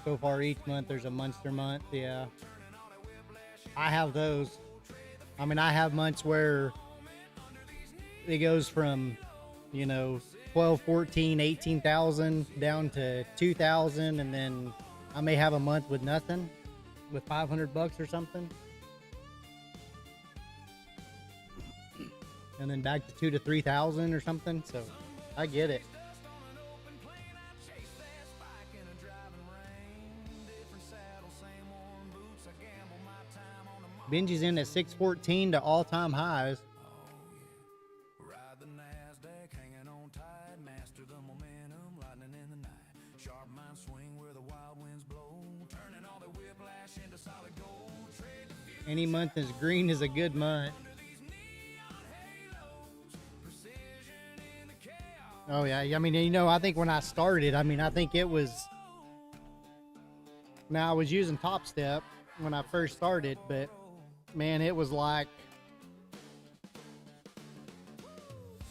So far each month there's a monster month. Yeah, I have those. I mean, I have months where it goes from, you know, 12, 14, 18,000 down to 2,000, and then I may have a month with nothing, with 500 bucks or something, and then back to 2,000 to 3,000 or something. So I get it. Benji's in at 614 to all-time highs. Any month is green is a good month. Oh yeah, I mean, you know, I think when I started, I mean, I think it was, now I was using Top Step when I first started, but man, it was like,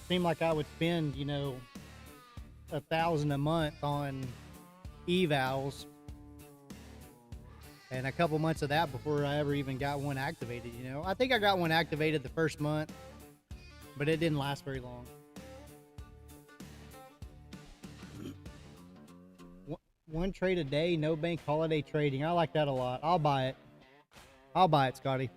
seemed like I would spend, you know, 1,000 a month on evals, and a couple months of that before I ever even got one activated. You know, I think I got one activated the first month, but it didn't last very long. One trade a day, no bank holiday trading. I like that a lot. I'll buy it. I'll buy it, Scotty.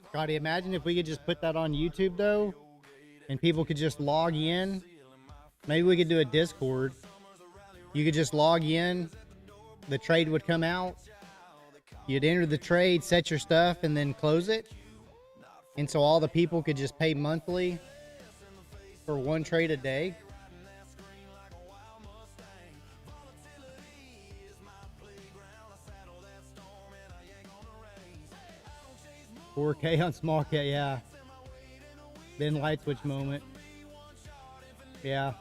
Scotty, imagine if we could just put that on YouTube though, and people could just log in. Maybe we could do a Discord. You could just log in, the trade would come out, you'd enter the trade, set your stuff, and then close it. And so all the people could just pay monthly for one trade a day. 4K on small cat, yeah. Then light switch moment. Yeah.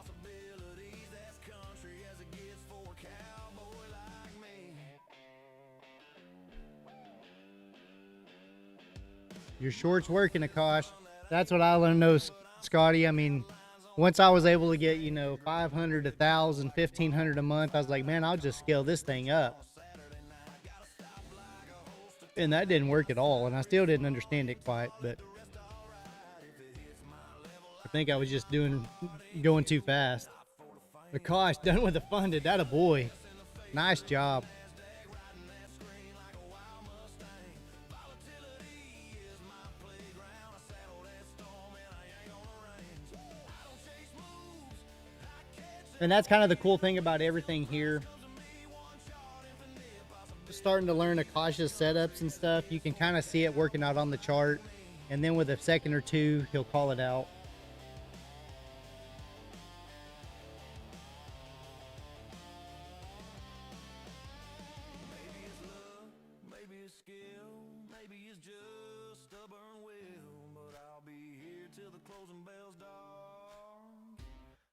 Your short's working, Akash. That's what I learned, though, Scotty. I mean, once I was able to get, you know, 500, 1,000, 1,500 a month, I was like, man, I'll just scale this thing up. And that didn't work at all, and I still didn't understand it quite, but I think I was just going too fast. Akash, done with the funded. That a boy. Nice job. And that's kind of the cool thing about everything here. Just starting to learn Akash's setups and stuff. You can kind of see it working out on the chart. And then with a second or two, he'll call it out.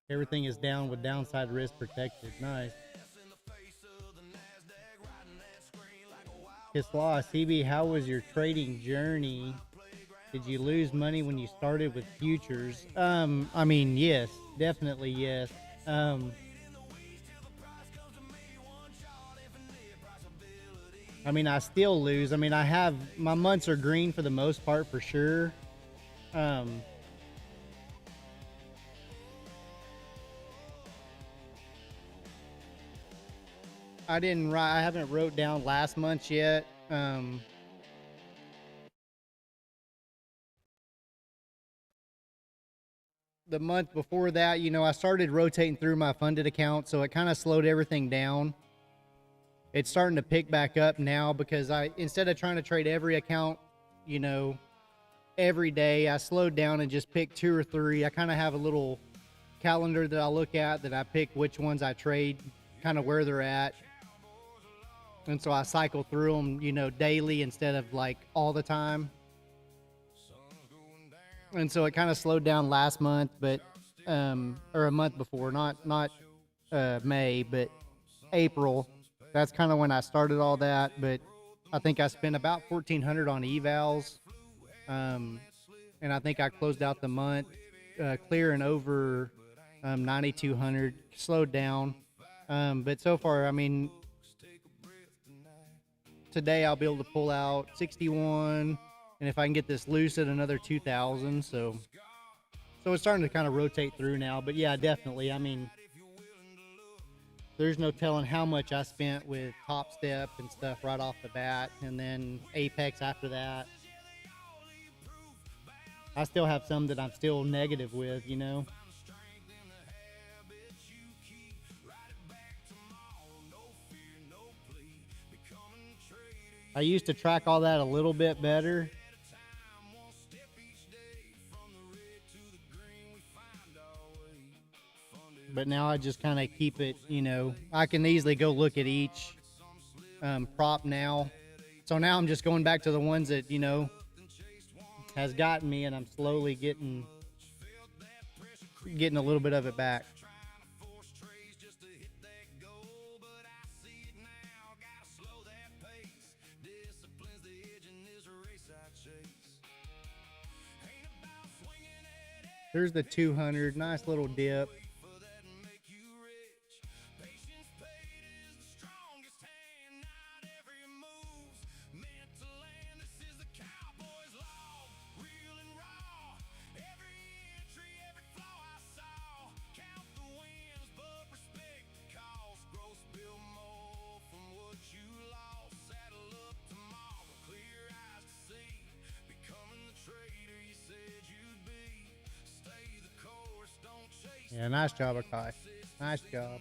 Everything is down with downside risk protected. Nice. Kisla, CB, how was your trading journey? Did you lose money when you started with futures? I mean, yes, definitely yes. I mean, I still lose. I mean, my months are green for the most part, for sure. I haven't wrote down last month's yet. The month before that, you know, I started rotating through my funded account, so it kind of slowed everything down. It's starting to pick back up now because instead of trying to trade every account, you know, every day, I slowed down and just picked 2 or 3. I kind of have a little calendar that I look at that I pick which ones I trade, kind of where they're at. And so I cycle through them, you know, daily instead of like all the time. And so it kind of slowed down last month, but or a month before, not May, but April. That's kind of when I started all that. But I think I spent about 1,400 on evals, and I think I closed out the month clearing over 9,200. Slowed down, but so far, I mean, today I'll be able to pull out 61, and if I can get this loose at another 2,000, so it's starting to kind of rotate through now. But yeah, definitely, I mean, there's no telling how much I spent with Top Step and stuff right off the bat, and then Apex after that. I still have some that I'm still negative with, you know. I used to track all that a little bit better. But now I just kind of keep it, you know, I can easily go look at each prop now. So now I'm just going back to the ones that, you know, has gotten me, and I'm slowly getting a little bit of it back. There's the 200, nice little dip. Yeah, nice job, Akai. Nice job.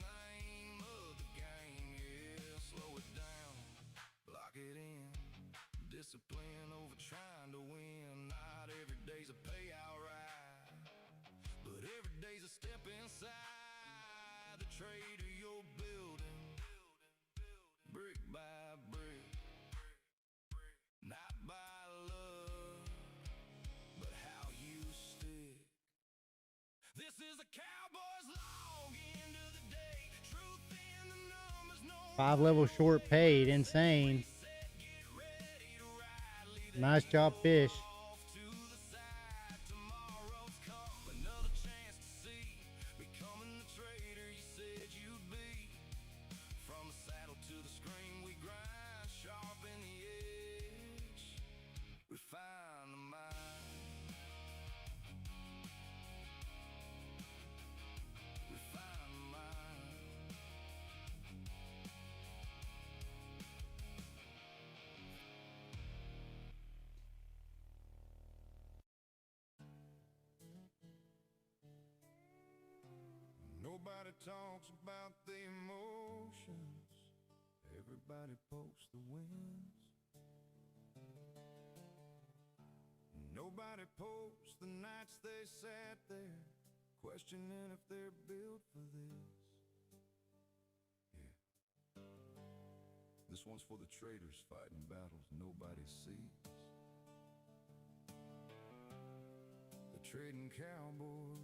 5 level short paid. Insane. Nice job, fish. Nobody talks about the emotions. Everybody posts the wins. Nobody posts the nights they sat there, questioning if they're built for this. Yeah. This one's for the traitors fighting battles nobody sees. The trading cowboy.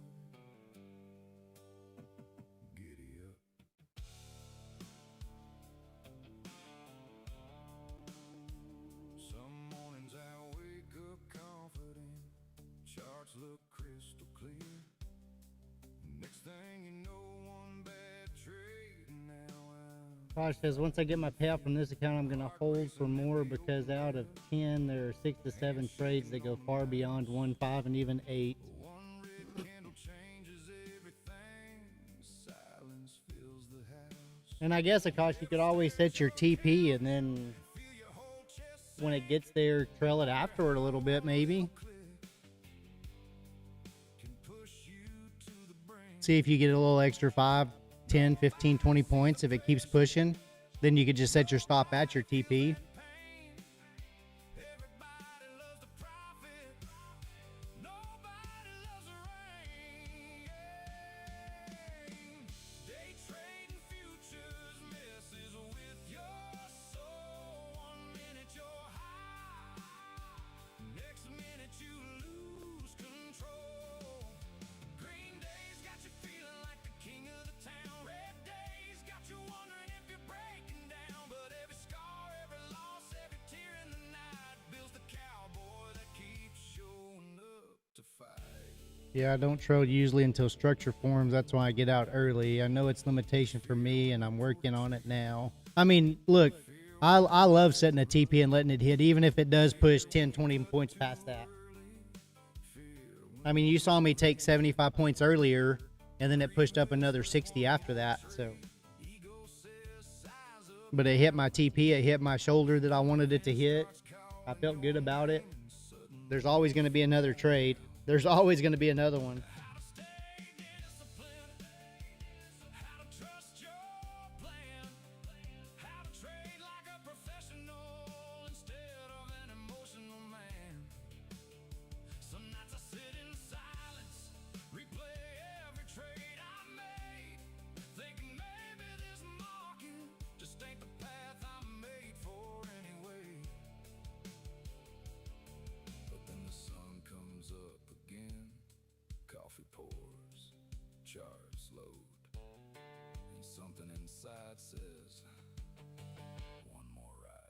Look crystal clear. Next thing you know, one bad trade now. Josh says once I get my payout from this account, I'm going to hold for more because out of 10, there are 6 to 7 trades that go far beyond 1, 5, and even 8. And I guess, Akash, you could always set your TP and then when it gets there, trail it afterward a little bit, maybe. See if you get a little extra 5, 10, 15, 20 points. If it keeps pushing, then you could just set your stop at your TP. Yeah, I don't trade usually until structure forms. That's why I get out early. I know it's limitation for me, and I'm working on it now. I mean, look, I love setting a TP and letting it hit, even if it does push 10, 20 points past that. I mean, you saw me take 75 points earlier, and then it pushed up another 60 after that. So, but it hit my TP. It hit my shoulder that I wanted it to hit. I felt good about it. There's always going to be another trade. There's always going to be another one.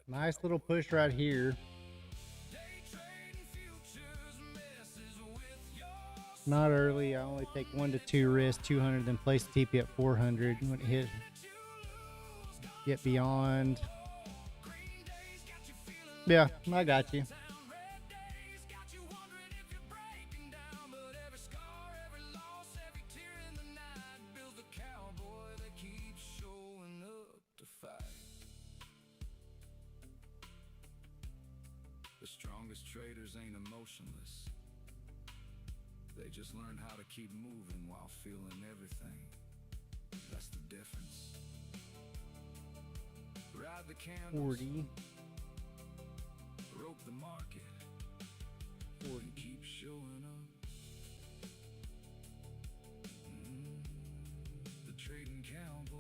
Nice little push right here. Not early. I only take 1 to 2 risks, 200, then place the TP at 400. When it hit, get beyond. Yeah, I got you. The strongest traders ain't emotionless. They just learn how to keep moving while feeling everything. That's the difference. Ride the candles. 40. Rope the market. 40. Keep showing up. The trading cowboy.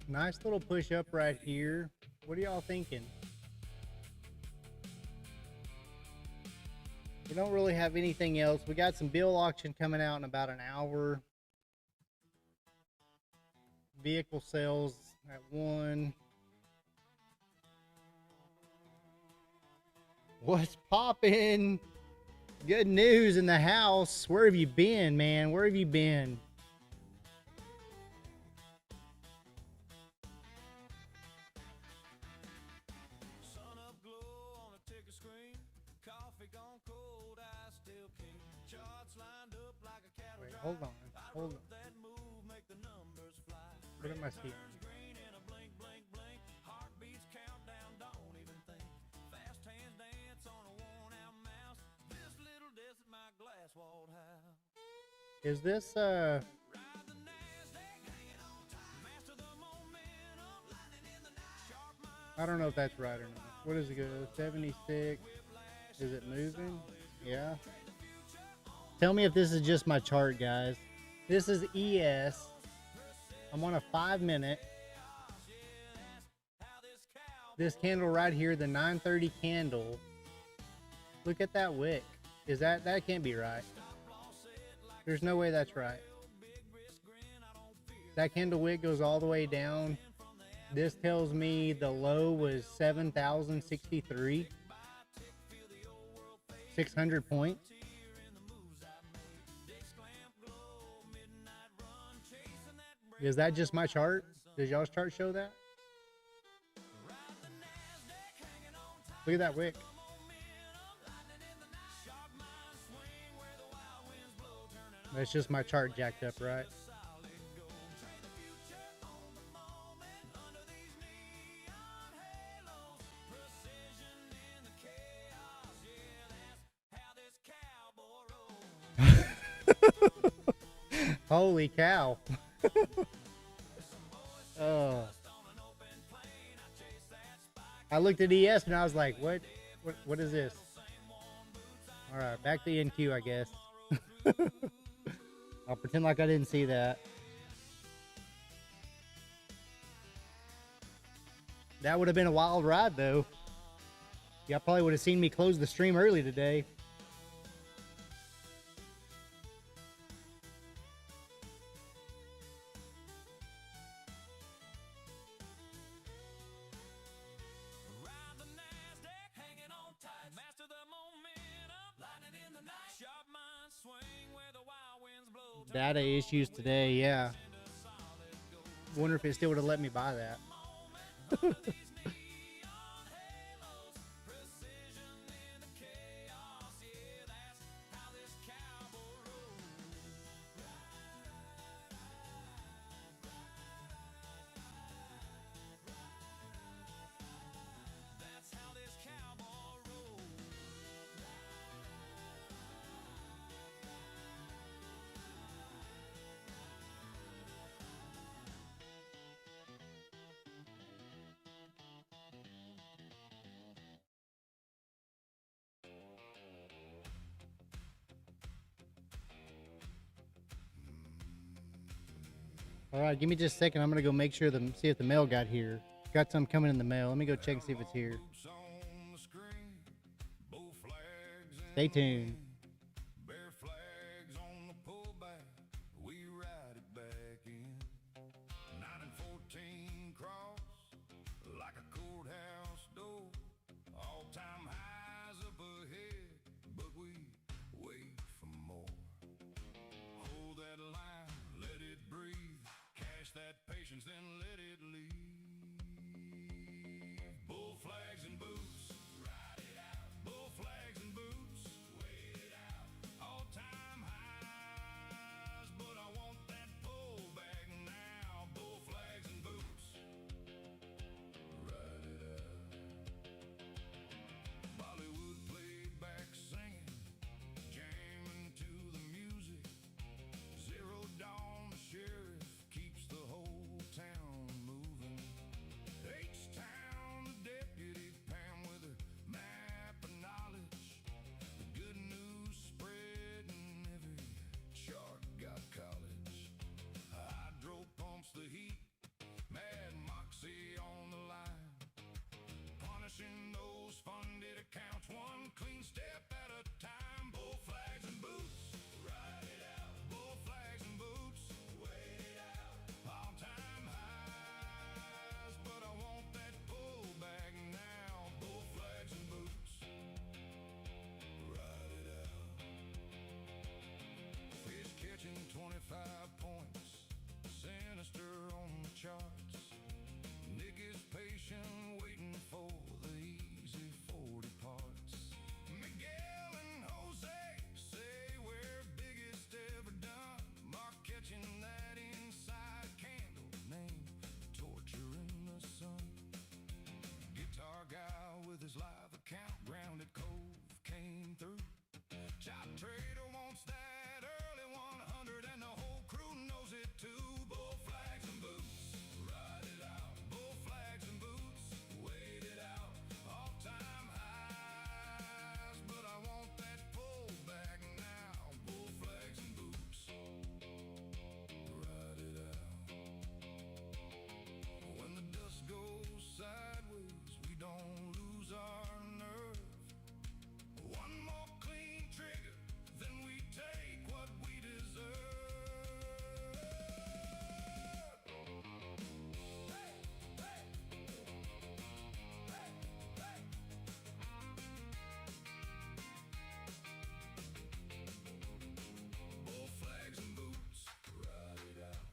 Nice little push up right here. What are y'all thinking? We don't really have anything else. We got some bill auction coming out in about an hour. Vehicle sales At 1. What's poppin'? Good news in the house. Where have you been, man? Where have you been? Sun up glow on a ticker screen. Coffee gone cold, I still king. Charts lined up like a cattle Wait, drive. hold on. Hold on. That move make the numbers fly. What am I seeing? Green in a blink, blink, blink. Heartbeats countdown, don't even think. Fast hands dance on a worn out mouse. This little desk at my glass walled house. Is this Ride the NASDAQ, hanging on tight. Master the momentum, lightning in the night. Sharp mind. I don't know if that's right or not. What does it go? 76. Is it moving? Yeah. Tell me if this is just my chart, guys. This is ES. I'm on a 5-minute. This candle right here, the 930 candle. Look at that wick. Is that can't be right. There's no way that's right. That candle wick goes all the way down. This tells me the low was 7,063. 600 points. Is that just my chart? Does y'all's chart show that? Look at that wick. That's just my chart jacked up, right? Holy cow. I looked at ES and I was like, what is this? All right, back to NQ, I guess. I'll pretend like I didn't see that. That would have been a wild ride, though. Y'all probably would have seen me close the stream early today. Data issues today, yeah. Wonder if it still would have let me buy that. All right, give me just a second. I'm gonna go make sure see if the mail got here. Got some coming in the mail. Let me go check and see if it's here. Stay tuned. Bear flags on the pullback, we ride it back in. 9 and 14 cross like a courthouse door. All-time highs up ahead, but we wait for more. Hold that line, let it breathe. Cash that patience, then let it leave. Bull flags and boots, ride it out. Bull flags and boots, wait it out. All-time highs, but I want that pullback now. Bull flags and boots, ride it out. Bollywood played back singing, jamming to the music. Zero Dawn, the sheriff keeps the whole town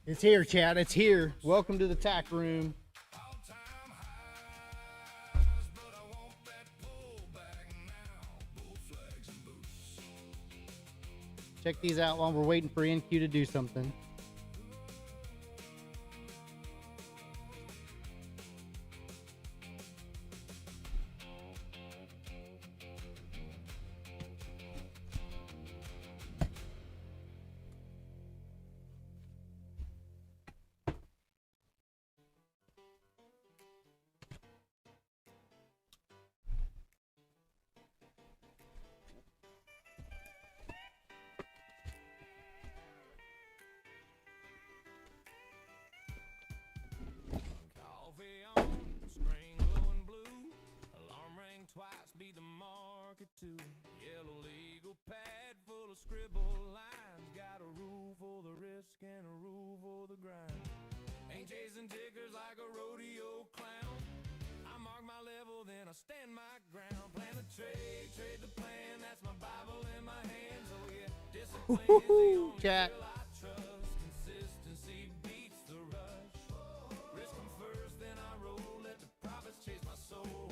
It's here, Chad. It's here. Welcome to the tack room. But I want that pullback now. Bull flags and boots. Check these out while we're waiting for NQ to do something. Coffee on, screen glowing blue. Alarm rang twice, beat the market too. Yellow legal pad full of scribble lines. Got a rule for the risk and a rule for the grind. Ain't chasing tickers like a rodeo clown. I mark my level, then I stand my ground. Plan a trade, trade the plan. That's my Bible in my hands. Oh yeah, discipline is the only Chat. skill I trust. Consistency beats the rush. Risk 'em first, then I roll. Let the profits chase my soul.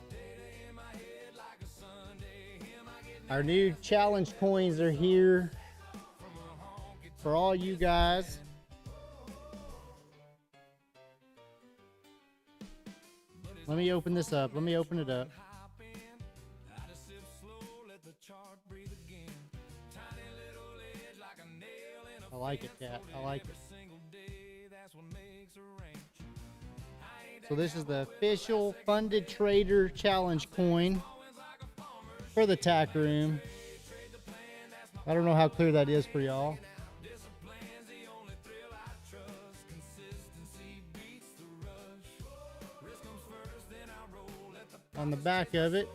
Data in my head like a Sunday hymn. I get Our new challenge coins are here for all you guys. Let me open this up. Let me open it up. hop in. I just sip slow, let the chart breathe again. Tiny little edge like a nail in a I like it, Cat. I like it. every single day. That's what makes a ranch. I ain't So this is the official funded trader challenge coin for the tack room. I don't know how clear that is for y'all. discipline's the only thrill I trust. Consistency beats the rush. Risk 'em first, then I roll. Let the On the back of it,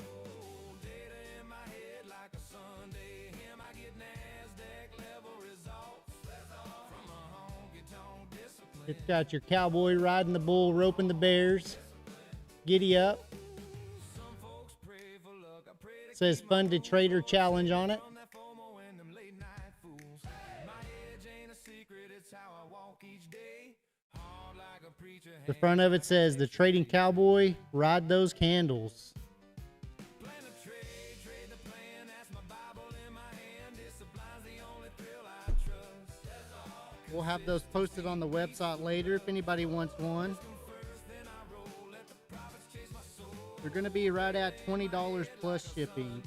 data in my head like a Sunday hymn. I get NASDAQ level results from a honky-tonk discipline. it's got your cowboy riding the bull, roping the bears. Giddy up. Some folks pray for luck. I pray to Says funded trader challenge on it. on that FOMO and them late night fools. My edge ain't a secret, it's how I walk each day. Hard like a preacher. The front of it says the trading cowboy, ride those candles. Plan a trade, trade the plan. That's my Bible in my hand. Discipline's the only thrill I trust. We'll have those posted on the website later if anybody wants one. First, then I roll. Let the profits chase my soul. They're going to be right at $20 plus shipping.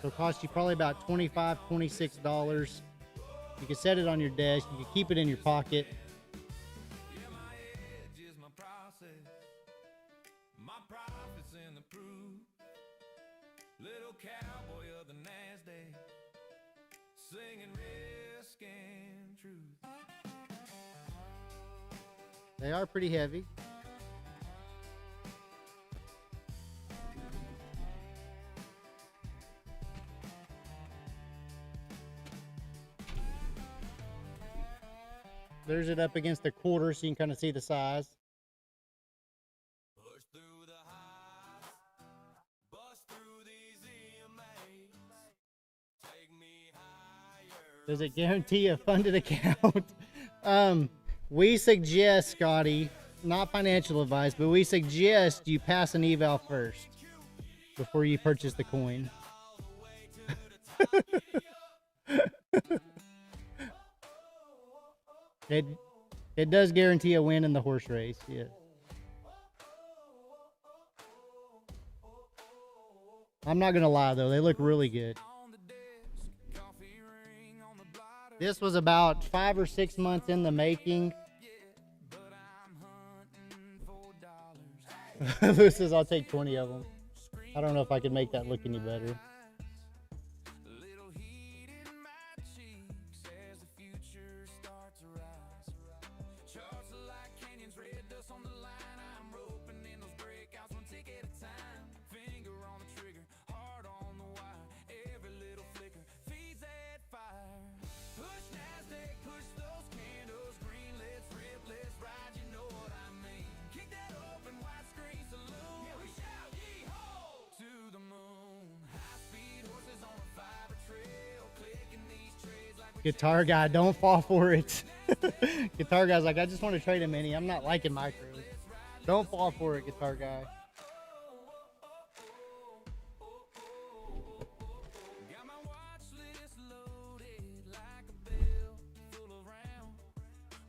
So it costs you probably about $25, $26. You can set it on your desk. You can keep it in your pocket. Yeah, my edge is my process. My profits in the proof. Little cowboy of the NASDAQ. Singing risk and truth. They are pretty heavy. There's it up against the quarter so you can kind of see the size. Push through the highs. Bust through these EMAs. Take me higher. Does it guarantee a funded account? We suggest, Scotty, not financial advice, but we suggest you pass an eval first before you purchase the coin. It does guarantee a win in the horse race, yeah. I'm not gonna lie though, they look really good. On the desk, coffee ring on the blotter. This was about 5 or 6 months in the making. But I'm hunting for dollars. Lou says I'll take 20 of them. I don't know if I can make that look any better. Little heat in my cheeks as the future starts to rise. Charts are like canyons, red dust on the line. I'm roping in those breakouts one tick at a time. Finger on the trigger, heart on the wire. Every little flicker feeds that fire. Push NASDAQ, push those candles. Green, let's rip, let's ride. You know what I mean. Kick that open, widescreen saloon. Yeah, we shout yee-ho to the moon. High Guitar guy, don't fall for it. Guitar guy's like, I just want to trade a mini. I'm not liking micros. Don't fall for it, guitar guy. Got my watch list loaded like a bill full of rounds.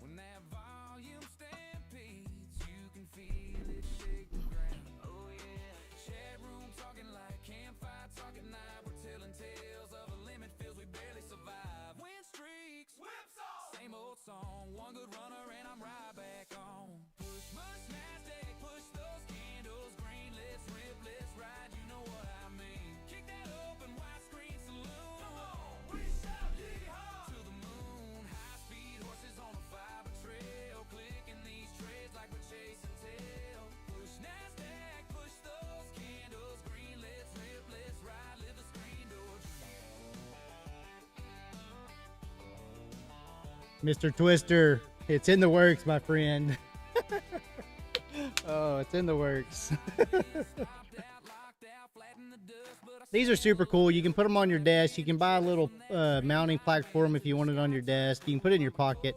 When that volume stampedes, you can feel it shake the ground. Oh yeah, chat room talking like campfire talking night. We're telling tales of a limit feels we barely survive. Win streaks, whips on. Same old song, one good runner and I'm right back on. Push much Nasdaq, push those candles green. Let's rip, let's ride. You know what I mean? Kick that open widescreen saloon. Come on, we shout yeehaw to the moon. High speed horses on a fiber trail, clicking these trades like we're chasing tail. Push Nasdaq, push those candles green. Let's rip, let's ride. Live the screen door. Mr. Twister, it's in the works, my friend. Oh, it's in the works. These are super cool. You can put them on your desk. You can buy a little mounting plaque for them if you want it on your desk. You can put it in your pocket.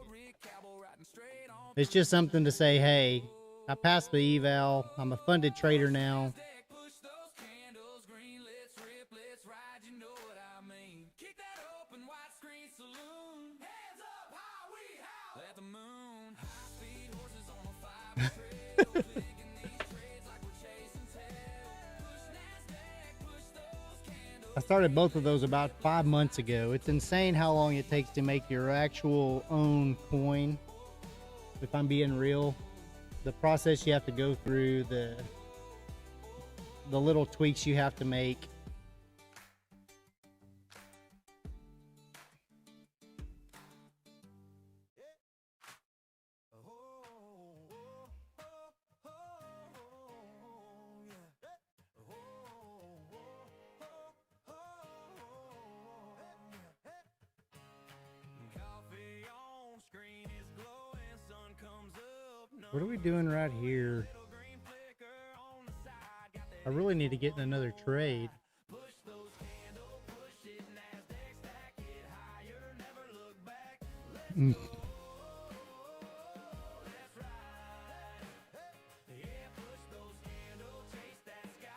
It's just something to say, hey, I passed the eval. I'm a funded trader now. Push those candles green. Let's rip, let's ride. You know what I mean? Kick that open widescreen saloon. Hands up high, we howl at the moon. High speed horses on a fiber trail, clicking these trades like we're chasing tail. Push Nasdaq, push those candles. I started both of those about 5 months ago. It's insane how long it takes to make your actual own coin. If I'm being real, the process you have to go through, the little tweaks you have to make. Coffee on screen is glowing, sun comes up. No What are we doing right here? green flicker on the side. Got that I really need to get in another trade. push those candles, push it, Nasdaq, stack it higher, never look back. Mm. Let's ride. Yeah, push those candles, chase that sky,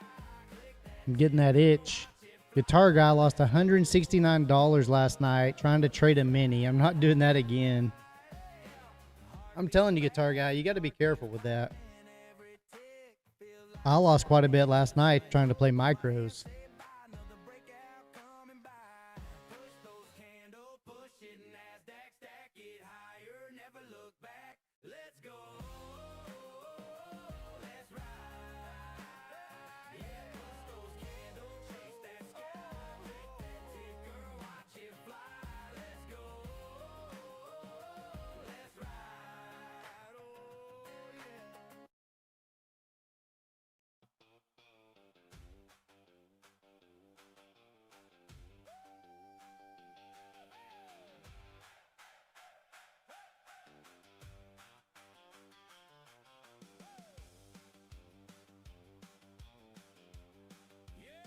click that. I'm getting that itch. Guitar guy lost $169 last night trying to trade a mini. I'm not doing that again. I'm telling you, guitar guy, you got to be careful with that. I lost quite a bit last night trying to play micros. Another breakout coming by. Push those candles, push it, Nasdaq, stack it higher, never look back. Let's go. Let's ride. Yeah, push those candles, chase that sky, click that ticker, watch it fly. Let's go. Let's ride. Oh yeah.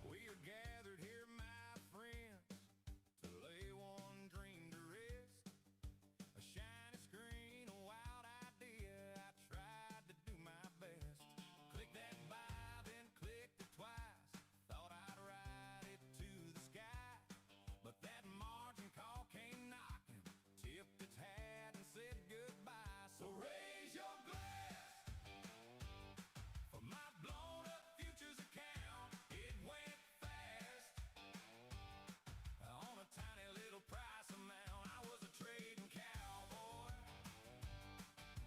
We are gathered here, my friends, to lay one dream to rest. A shiny screen, a wild idea. I tried to do my best. Click that buy, then clicked it twice. Thought I'd ride it to the sky, but that margin call came knocking, tipped its hat and said goodbye. So raise your glass for my blown up futures account. It went fast on a tiny little price amount. I was a trading cowboy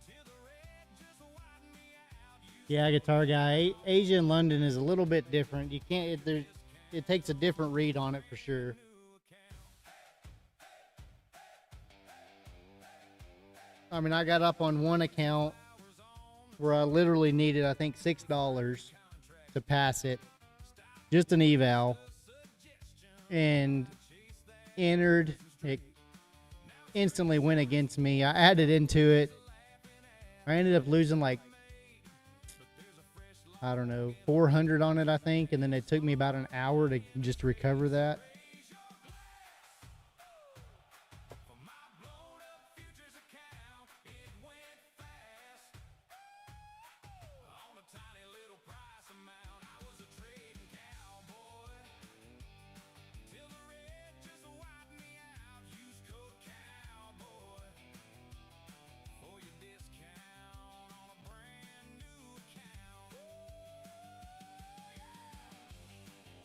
till the red just widened me out. Yeah, guitar guy. Asia and London is a little bit different. You can't. It takes a different read on it for sure. I mean, I got up on one account where I literally needed, I think, $6 to pass it, just an eval, and entered. It instantly went against me. I added into it. I ended up losing like I don't know, 400 on it, I think. And then it took me about an hour to just recover that.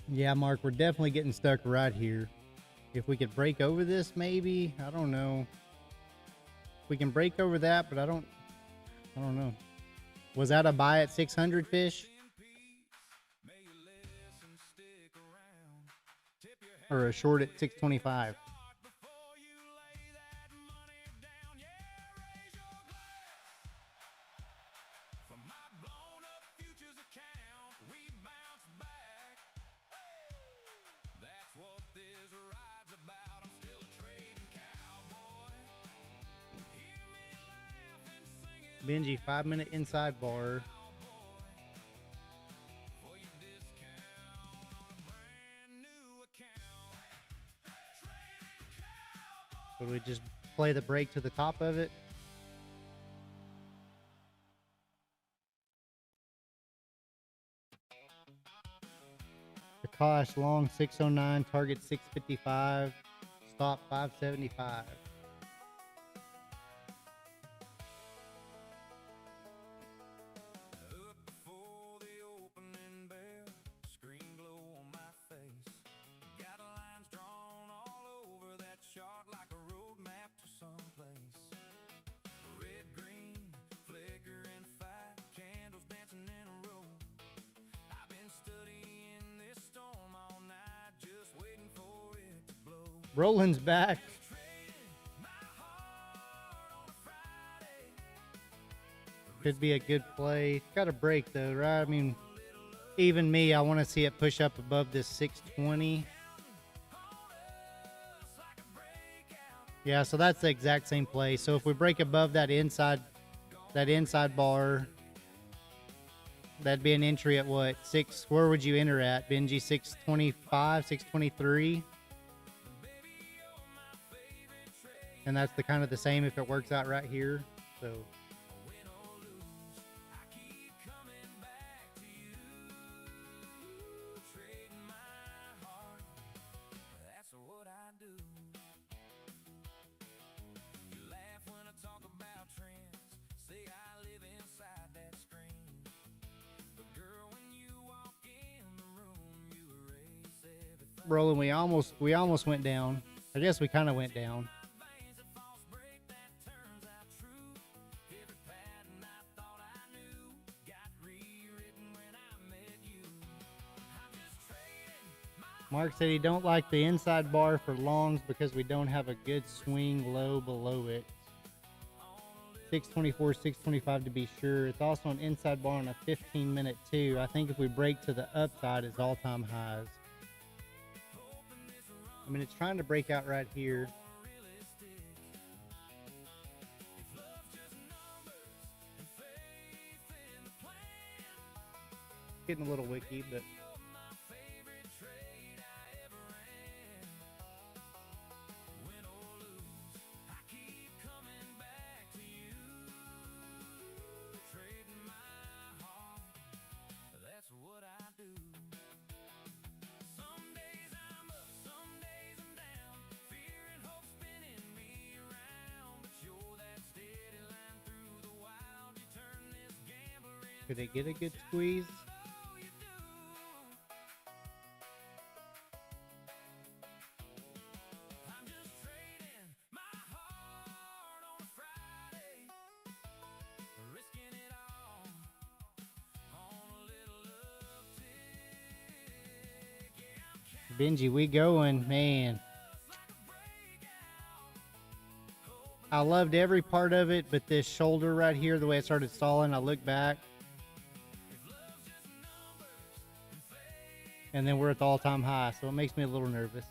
Yeah, Mark, we're definitely getting stuck right here. If we could break over this, maybe, I don't know. We can break over that, but I don't know. Was that a buy at 600 fish? Or a short at 625? Benji, 5-minute inside bar. Would we just play the break to the top of it? Akash, long 609, target 655, stop 575. Roland's back. Could be a good play. Got a break though, right? I mean, even me, I want to see it push up above this 620. Yeah, so that's the exact same play. So if we break above that inside bar, that'd be an entry at what? Where would you enter at, Benji? 625, 623? And that's the kind of the same if it works out right here. So Roland, we almost went down. I guess we kind of went down. Mark said he don't like the inside bar for longs because we don't have a good swing low below it. 624, 625 to be sure. It's also an inside bar on a 15-minute too. I think if we break to the upside, it's all-time highs. I mean, it's trying to break out right here. Getting a little wicky, but could it get a good squeeze? Benji, we going, man. I loved every part of it, but this shoulder right here, the way it started stalling, I looked back. And then we're at the all-time high, so it makes me a little nervous.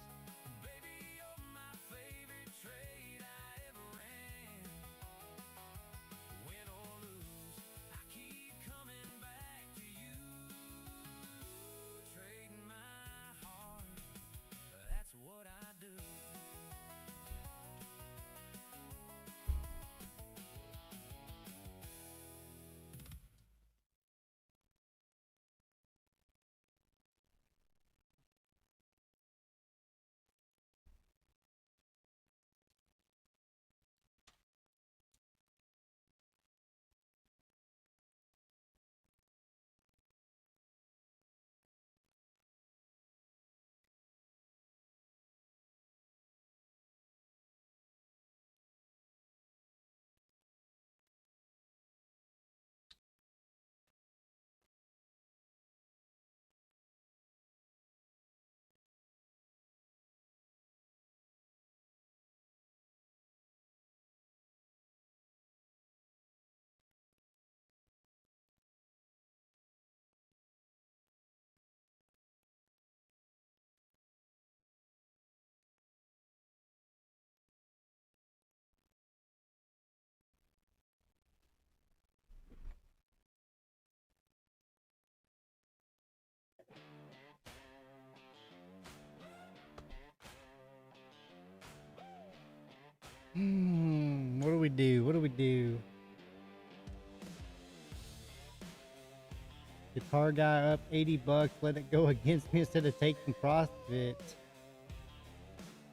What do we do? What do we do? Guitar guy up 80 bucks. Let it go against me instead of taking profit.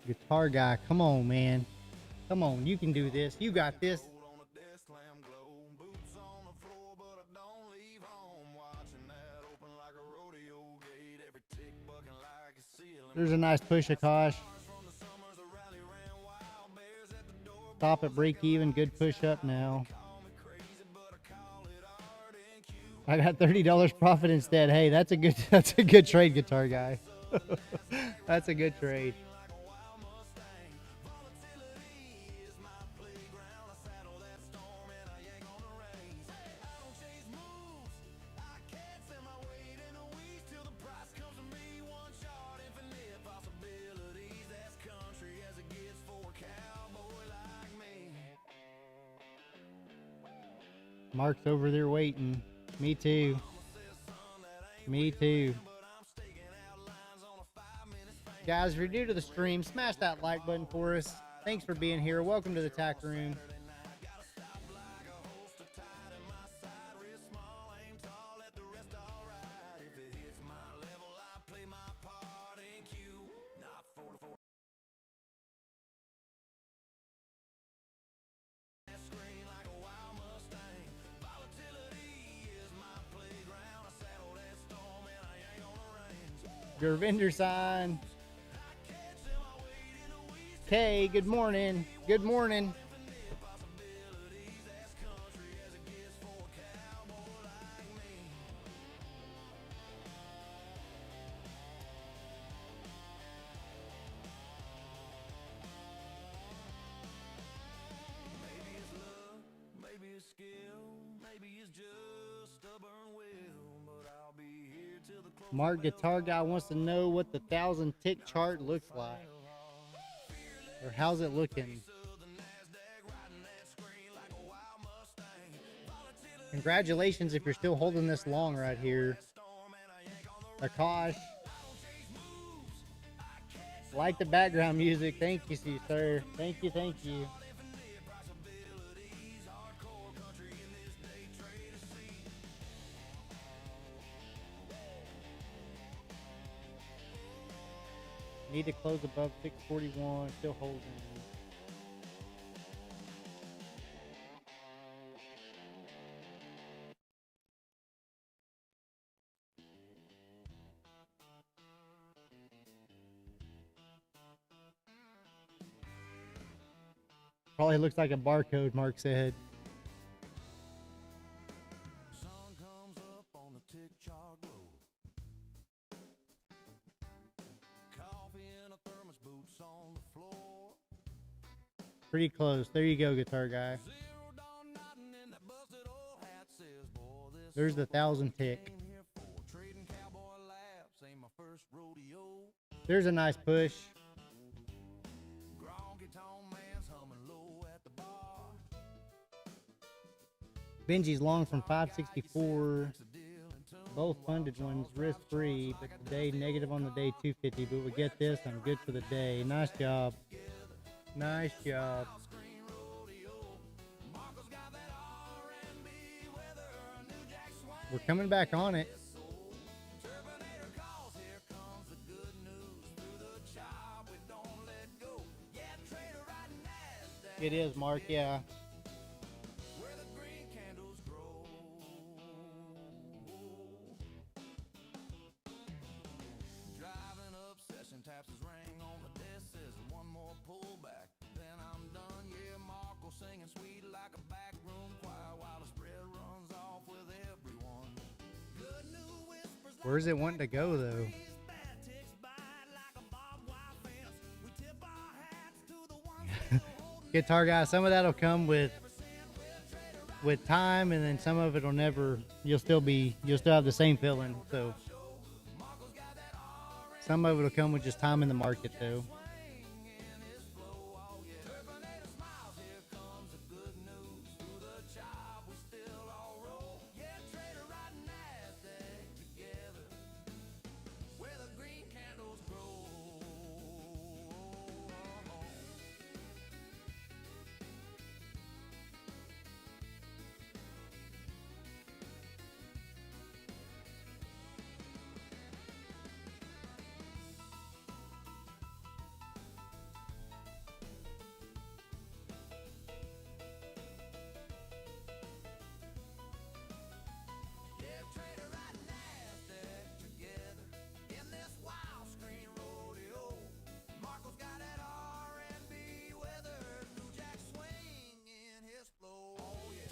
Guitar guy, come on, man. Come on, you can do this. You got this. There's a nice push, Akash. Stop at break even. Good push up now. I got $30 profit instead. Hey, that's a good trade, guitar guy. That's a good trade. Mark's over there waiting. Me too. Me too. Guys, if you're new to the stream, smash that like button for us. Thanks for being here. Welcome to the Tack Room. Your vendor sign. Kay, good morning. Good morning. Mark Guitar Guy wants to know what the 1,000 tick chart looks like. Or how's it looking? Congratulations if you're still holding this long right here. Akash. Like the background music. Thank you, sir. Thank you, thank you. Need to close above 641. Still holding. Probably looks like a barcode, Mark said. Pretty close. There you go, guitar guy. There's the 1,000 tick. There's a nice push. Benji's long from 564. Both funded ones risk free, but today negative on the day 250. But we get this, I'm good for the day. Nice job. Nice job. We're coming back on it. It is, Mark, yeah. Where's it wanting to go, though? Guitar guy, some of that'll come with time, and then some of it'll never. You'll still have the same feeling. So some of it'll come with just time in the market, though.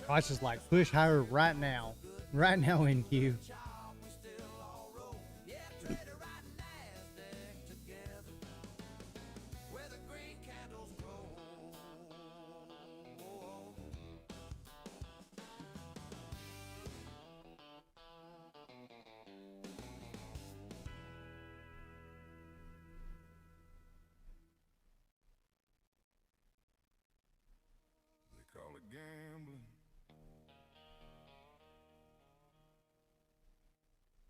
Watch is like push higher right now in queue. They call it gambling.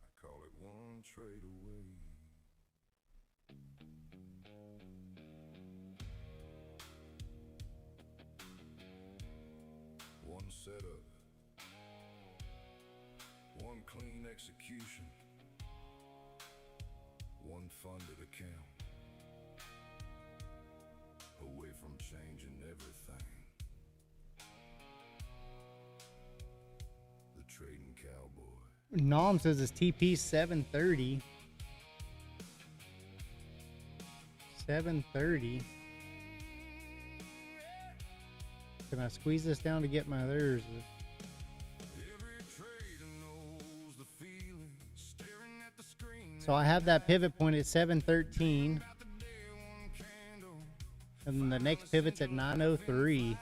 I call it one trade away. One setup, one clean execution, one funded account, away from changing everything. The trading cowboy. Nom says it's TP 730. 730. Can I squeeze this down to get my others? So I have that pivot point at 713. And then the next pivot's at 903.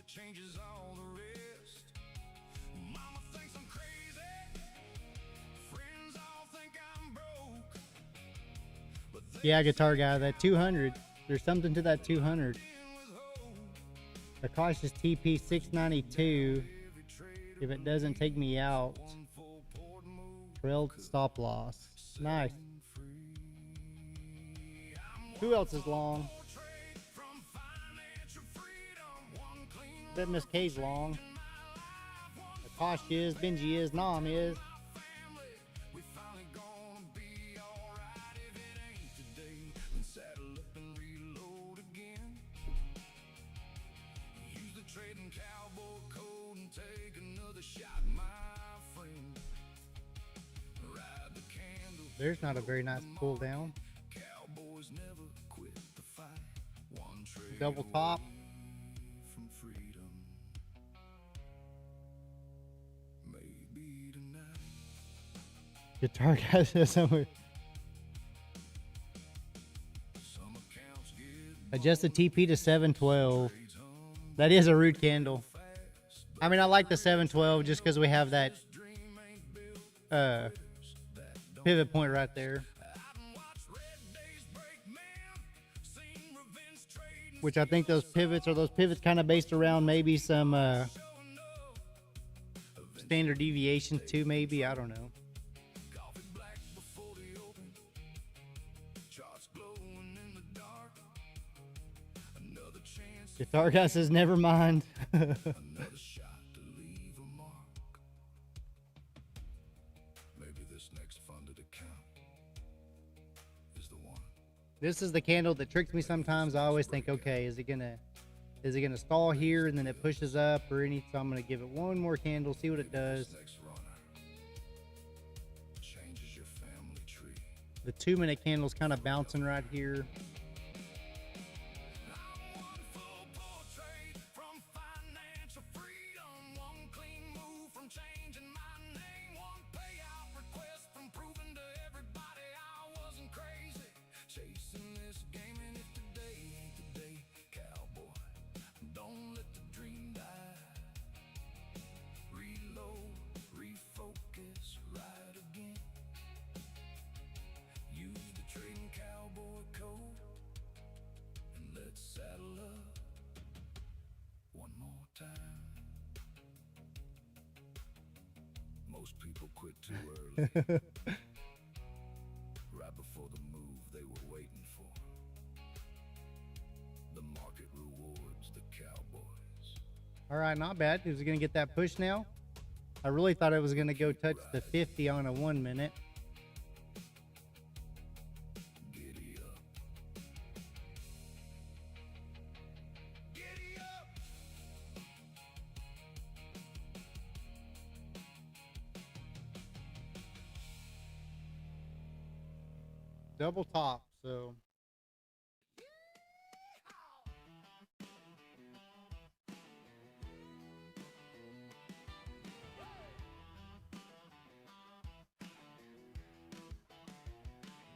Changes all the rest. Mama thinks I'm crazy. Friends all think I'm broke. But Yeah, guitar guy, that 200. There's something to that 200. The cautious TP 692. If it doesn't take me out, trail stop loss. Nice. Who else is long? Bet Miss K's long. Akash is, Benji is, Nam is. There's not a very nice pull down. Double top. Guitar guy says somewhere. Adjust the TP to 712. That is a rude candle. I mean, I like the 712 just because we have that pivot point right there. Which I think those pivots kind of based around maybe some standard deviations too, maybe. I don't know. Guitar guy says, never mind. This is the candle that tricks me sometimes. I always think, okay, is it gonna stall here and then it pushes up or anything? So I'm gonna give it one more candle, see what it does. The 2-minute candle's kind of bouncing right here. Most people quit too early. Right before the move they were waiting for. The market rewards the cowboys. All right, not bad. Is it going to get that push now? I really thought it was going to go touch the 50 on a 1 minute. Giddy up. Giddy up. double top, so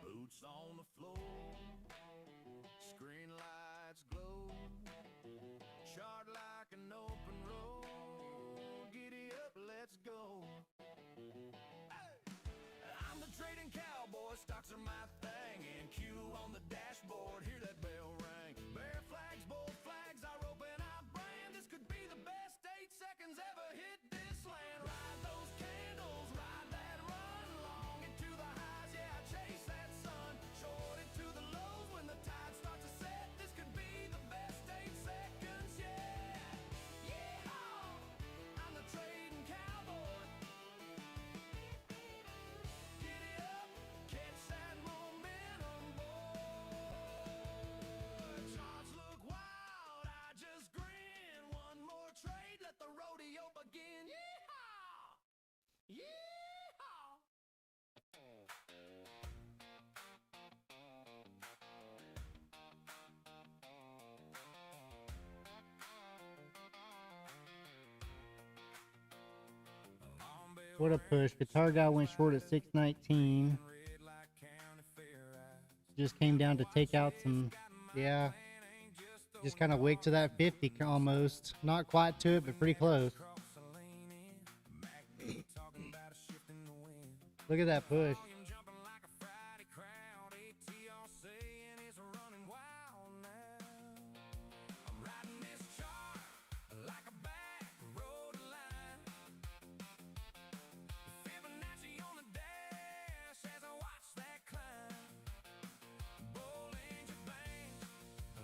Boots on the floor, screen lights glow, chart like an open road. Giddy up, let's go. Hey! I'm the trading cowboy, stocks are my thing, and Q on the dashboard, hear that bell ring. Bear flags, bold flags, I rope and I brand. This could be the best 8 seconds ever hit this land. Ride those candles, ride that run, long into the highs, yeah, chase that sun. Short into the lows when the tide starts to set. This could be the best 8 seconds yet. Yeehaw! I'm the trading cowboy. Giddy up, catch that momentum, boy. Charts look wild, I just grin. One more trade, let the rodeo begin. Yeehaw! Yeehaw! what a push. Guitar guy went short at 619. Red like county fair eyes. Just came down to take out some, yeah, just kind of wick to that 50 almost. Not quite to it, but pretty close. Cross the lane in. Mac talking about a shift in the wind. Look at that push. Volume jumping like a Friday crowd. ATR saying it's running wild now. I'm riding this chart like a back road line. Fibonacci on the dash as I watch that climb. Bollinger Bands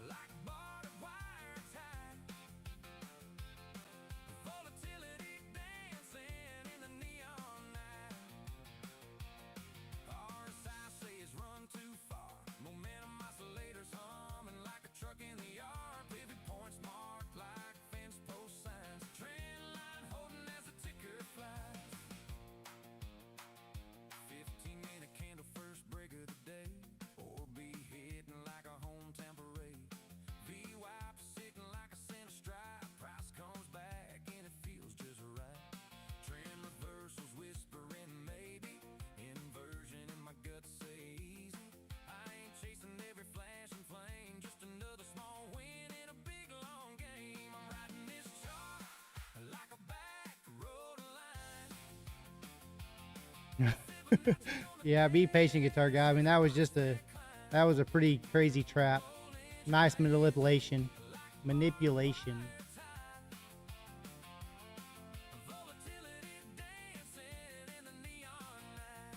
like barbed wire tie. Volatility dancing in the neon night. RSI says run too far. Momentum oscillators humming like a truck in the yard. Pivot points marked like fence post signs. Trend line holding as the ticker flies. 15-minute candle, first break of the day. Or be hitting like a hometown parade. VWAP sitting like a center stripe. Price comes back and it feels just right. Trend reversals whispering maybe. Inversion in my guts say easy. I ain't chasing every flashing flame. Just another small win in a big long game. I'm riding this chart like a back road line. Yeah, be patient, guitar guy. I mean, that was just that was a pretty crazy trap. Nice manipulation. Manipulation. Volatility dancing in the neon night.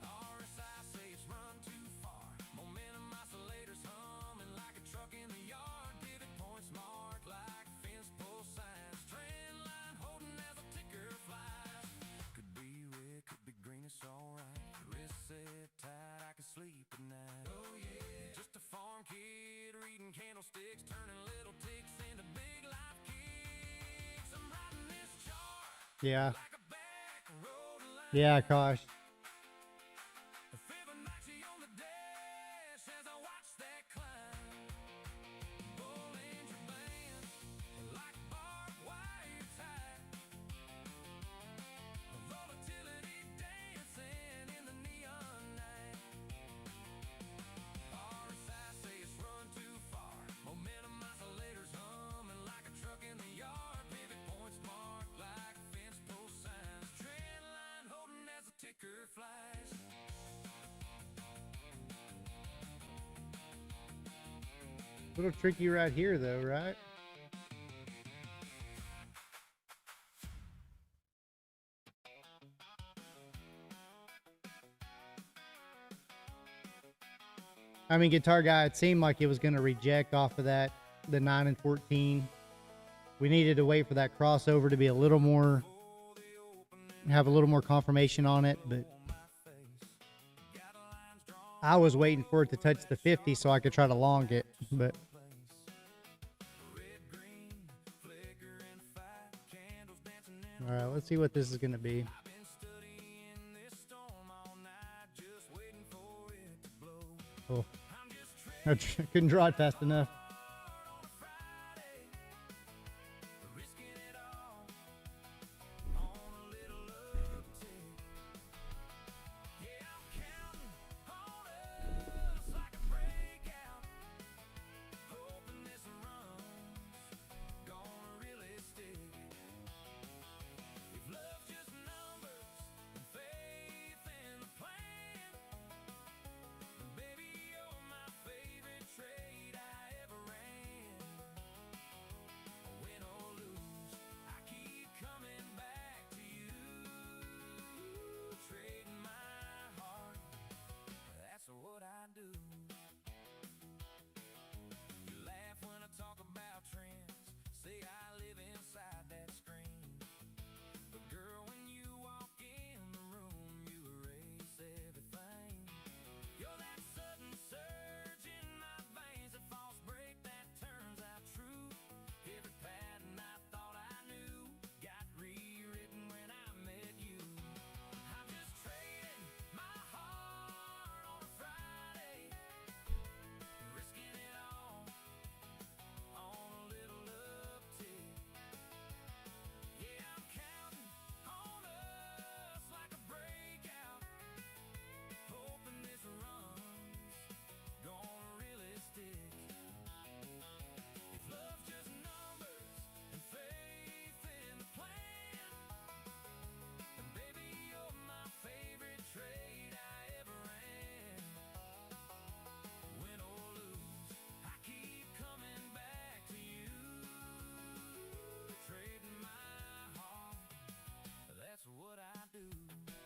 RSI say it's run too far. Momentum oscillators humming like a truck in the yard. Pivot points marked like fence post signs. Trend line holding as a ticker flies. Could be red, could be green, it's alright. Wrist set tight, I can sleep at night. Oh yeah, just a farm kid reading candlesticks, turning little ticks into big life kicks. I'm riding this chart Yeah. like a back road line. Yeah, gosh. Fibonacci on the dash as I watch that climb. Bollinger Bands like barbed wire tie. Volatility dancing in the neon night. RSI say it's run too far. Momentum oscillators humming like a truck in the yard. Pivot points marked like fence post signs. Trend line holding as the ticker flies. Little tricky right here, though, right? I mean, guitar guy, it seemed like it was going to reject off of that, the 9 and 14. We needed to wait for that crossover to be a little more, have a little more confirmation on it, but I was waiting for it to touch the 50 so I could try to long it, but all right, let's see what this is going to be. I've been studying this storm all night, just waiting I couldn't draw it fast enough.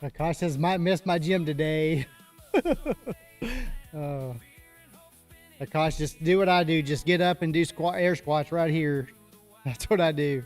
Akash says, might miss my gym today. Akash, just do what I do. Just get up and do air squats right here. That's what I do.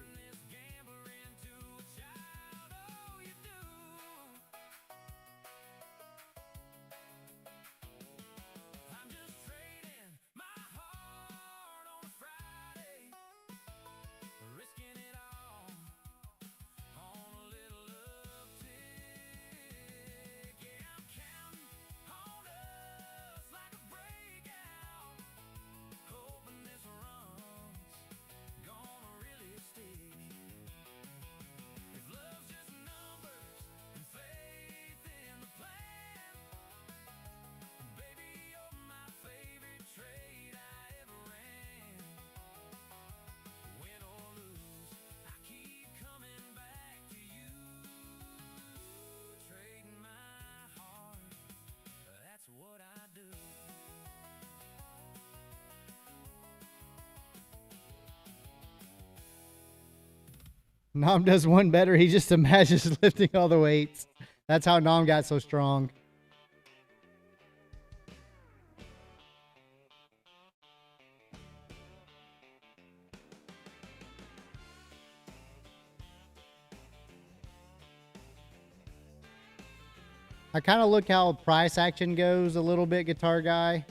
Nom does one better. He just imagines lifting all the weights. That's how Nom got so strong. I kind of look how price action goes a little bit, guitar guy.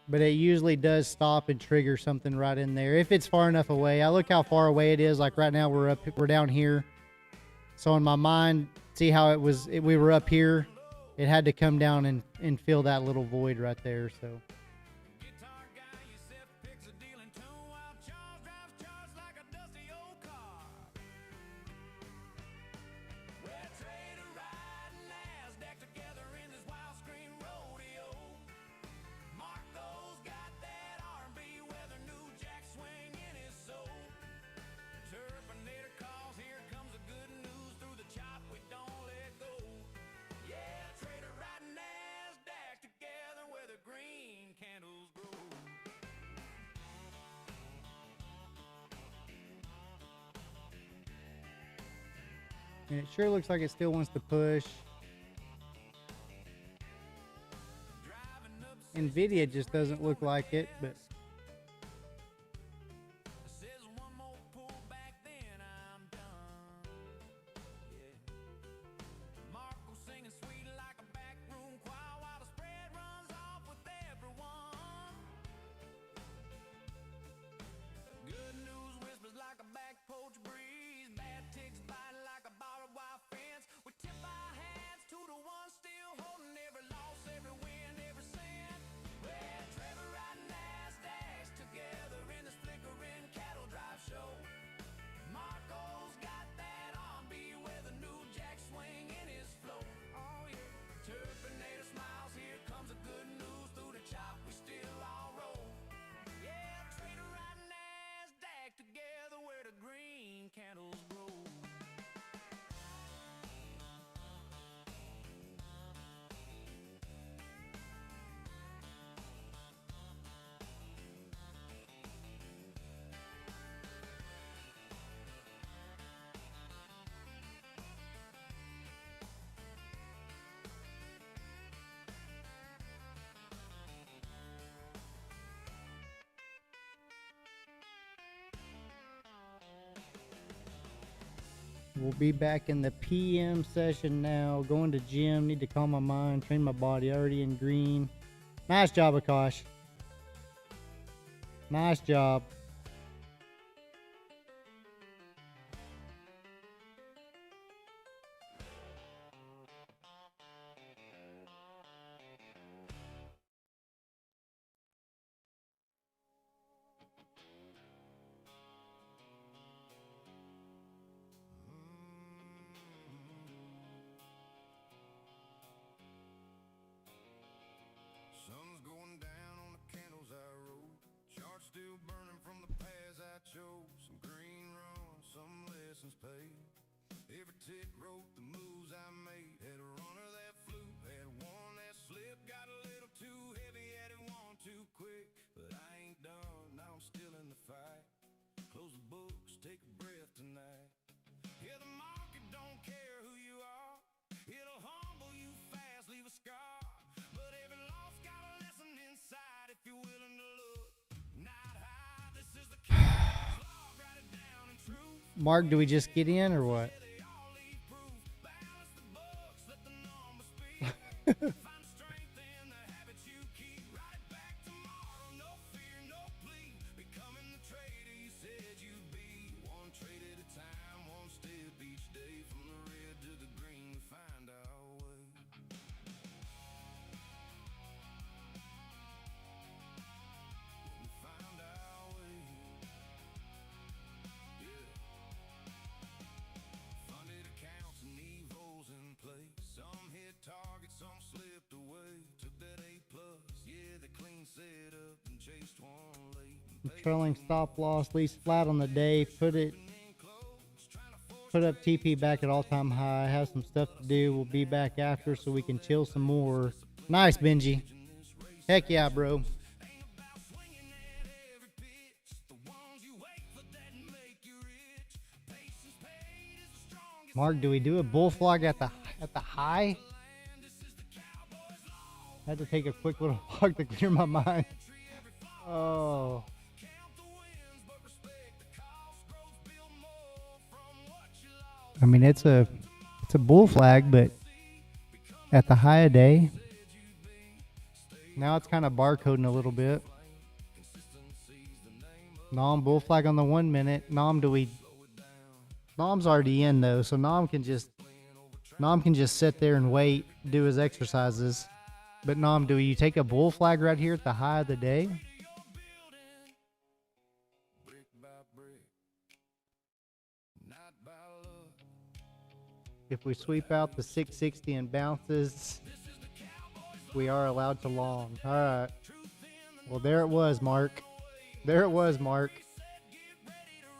But it usually does stop and trigger something right in there if it's far enough away. I look how far away it is. Like right now we're down here. So in my mind, see how we were up here. It had to come down and fill that little void right there. So and it sure looks like it still wants to push. NVIDIA just doesn't look like it, but We'll be back in the PM session now. Going to gym. Need to calm my mind, train my body. Already in green. Nice job, Akash. Nice job. Sun's going down on the candles I rolled. Charts still burning from the paths I chose. Some green runs, some lessons paid. Every tick wrote the moves I made. Had a runner that flew, had one that slipped. Got a little too heavy, had it one too quick. But I ain't done, now I'm still in the fight. Close the books, take a breath tonight. Yeah, the market don't care who you are. It'll humble you fast, leave a scar. But every loss got a lesson inside if you're willing to look. Not high, this is the Cowboy law. Write it down in truth. Mark, do we just get in or what? They all leave proof. Balance the books, let the numbers speak. Find strength in the habits you keep. Write it back tomorrow, no fear, no plea. Becoming the trader you said you'd be. One trade at a time, one step each day. From the red to the green, we find our way. We found our way. Yeah. Funded accounts and evos in place. Some hit targets, some slipped away. Took that A+, yeah, the clean set up and chased one late. Trailing stop loss, least flat on the day. Put up TP back at all-time high. Have some stuff to do. We'll be back after so we can chill some more. Nice, Benji. Heck yeah, bro. Mark, do we do a bull flog at the high? I had to take a quick little walk to clear my mind. Oh. I mean, it's a bull flag, but at the high of day. Now it's kind of barcoding a little bit. Nom bull flag on the 1 minute. Nom's already in though, so Nom can just sit there and wait, do his exercises. But Nom, do you take a bull flag right here at the high of the day? If we sweep out the 660 and bounces, we are allowed to long. All right. Well, there it was, Mark. There it was, Mark.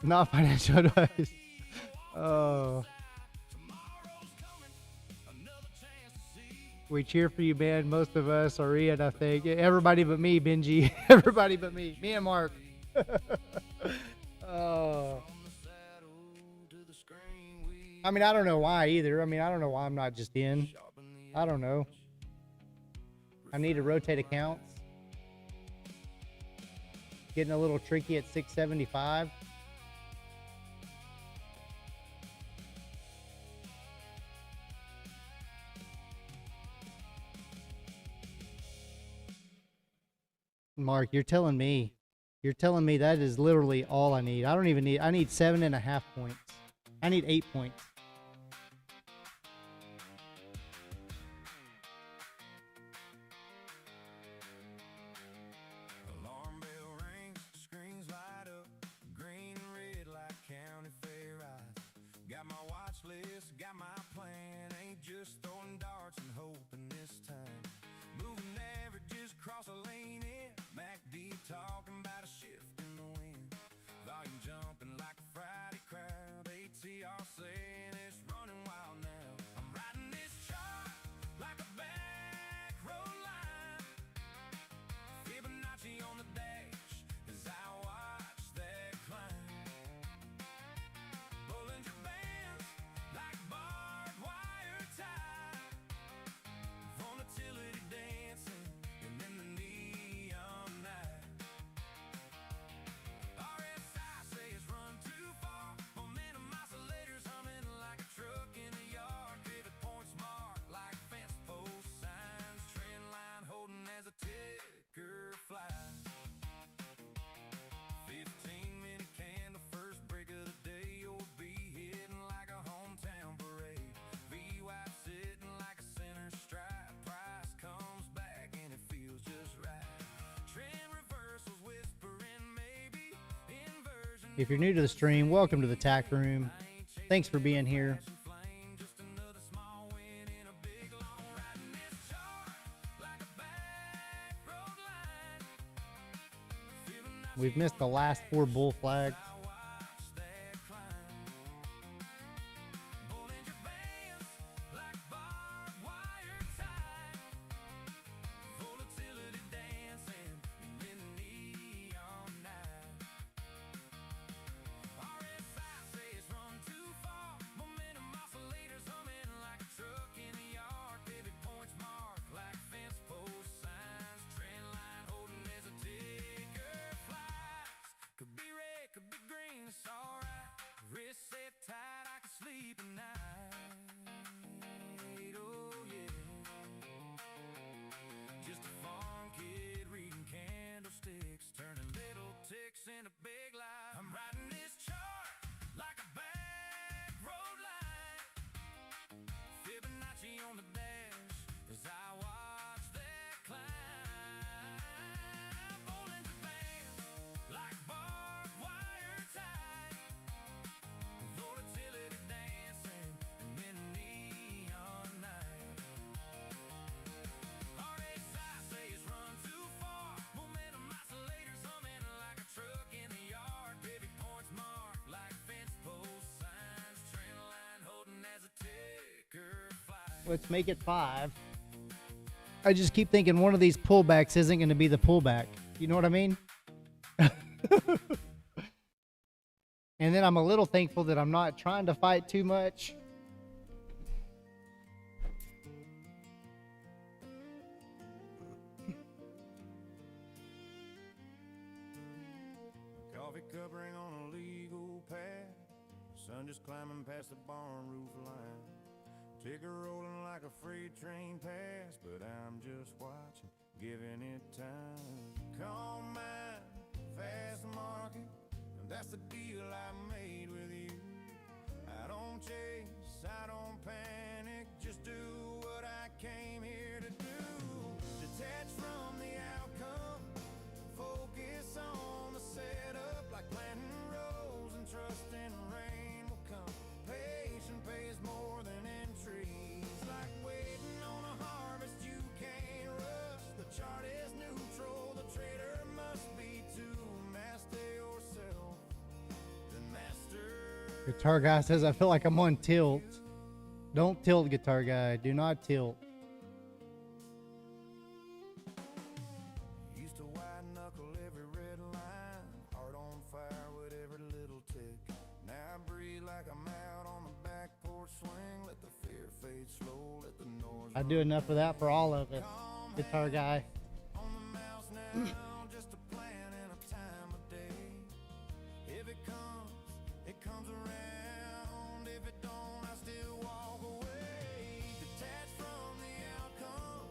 Not financial advice. Oh. We cheer for you, man. Most of us are in, I think. Everybody but me, Benji. Everybody but me. Me and Mark. Oh. I mean, I don't know why either. I mean, I don't know why I'm not just in. I don't know. I need to rotate accounts. Getting a little tricky at 675. Mark, you're telling me that is literally all I need. I need 7.5 points. I need 8 points. Alarm bell rings, screens light up, green and red like county fair eyes. Got my watch list, got my plan, ain't just throwing darts and hoping this time. Moving averages across a lane in, MACD talking about a shift in the wind. Volume jumping like a Friday crowd, ATR saying If you're new to the stream, welcome to the Tack Room. Thanks for being here. We've missed the last 4 bull flags. Let's make it 5. I just keep thinking one of these pullbacks isn't going to be the pullback. You know what I mean? And then I'm a little thankful that I'm not trying to fight too much. Coffee covering on a legal path. Sun just climbing past the barn roof line. Ticker rolling like a freight train past, but I'm just watching, giving it time. Calm mind, fast market, and that's the deal I made with you. I don't chase, I don't panic, just do what I came here to do. Detach from the outcome, focus on the setup, like planting rows and trusting rain will come. Patience pays more than entries, like waiting on a harvest you can't rush. The chart is neutral, the trader must be to master yourself, then master. Guitar guy says, I feel like I'm on tilt. Don't tilt, guitar guy. Do not tilt. Used to white knuckle every red line, heart on fire with every little tick. Now I breathe like I'm out on the back porch swing. Let the fear fade slow, let the noise. I do enough of that for all of us. Guitar guy. On the mouse now, just a plan and a time of day. If it comes around. If it don't, I still walk away. Detached from the outcome,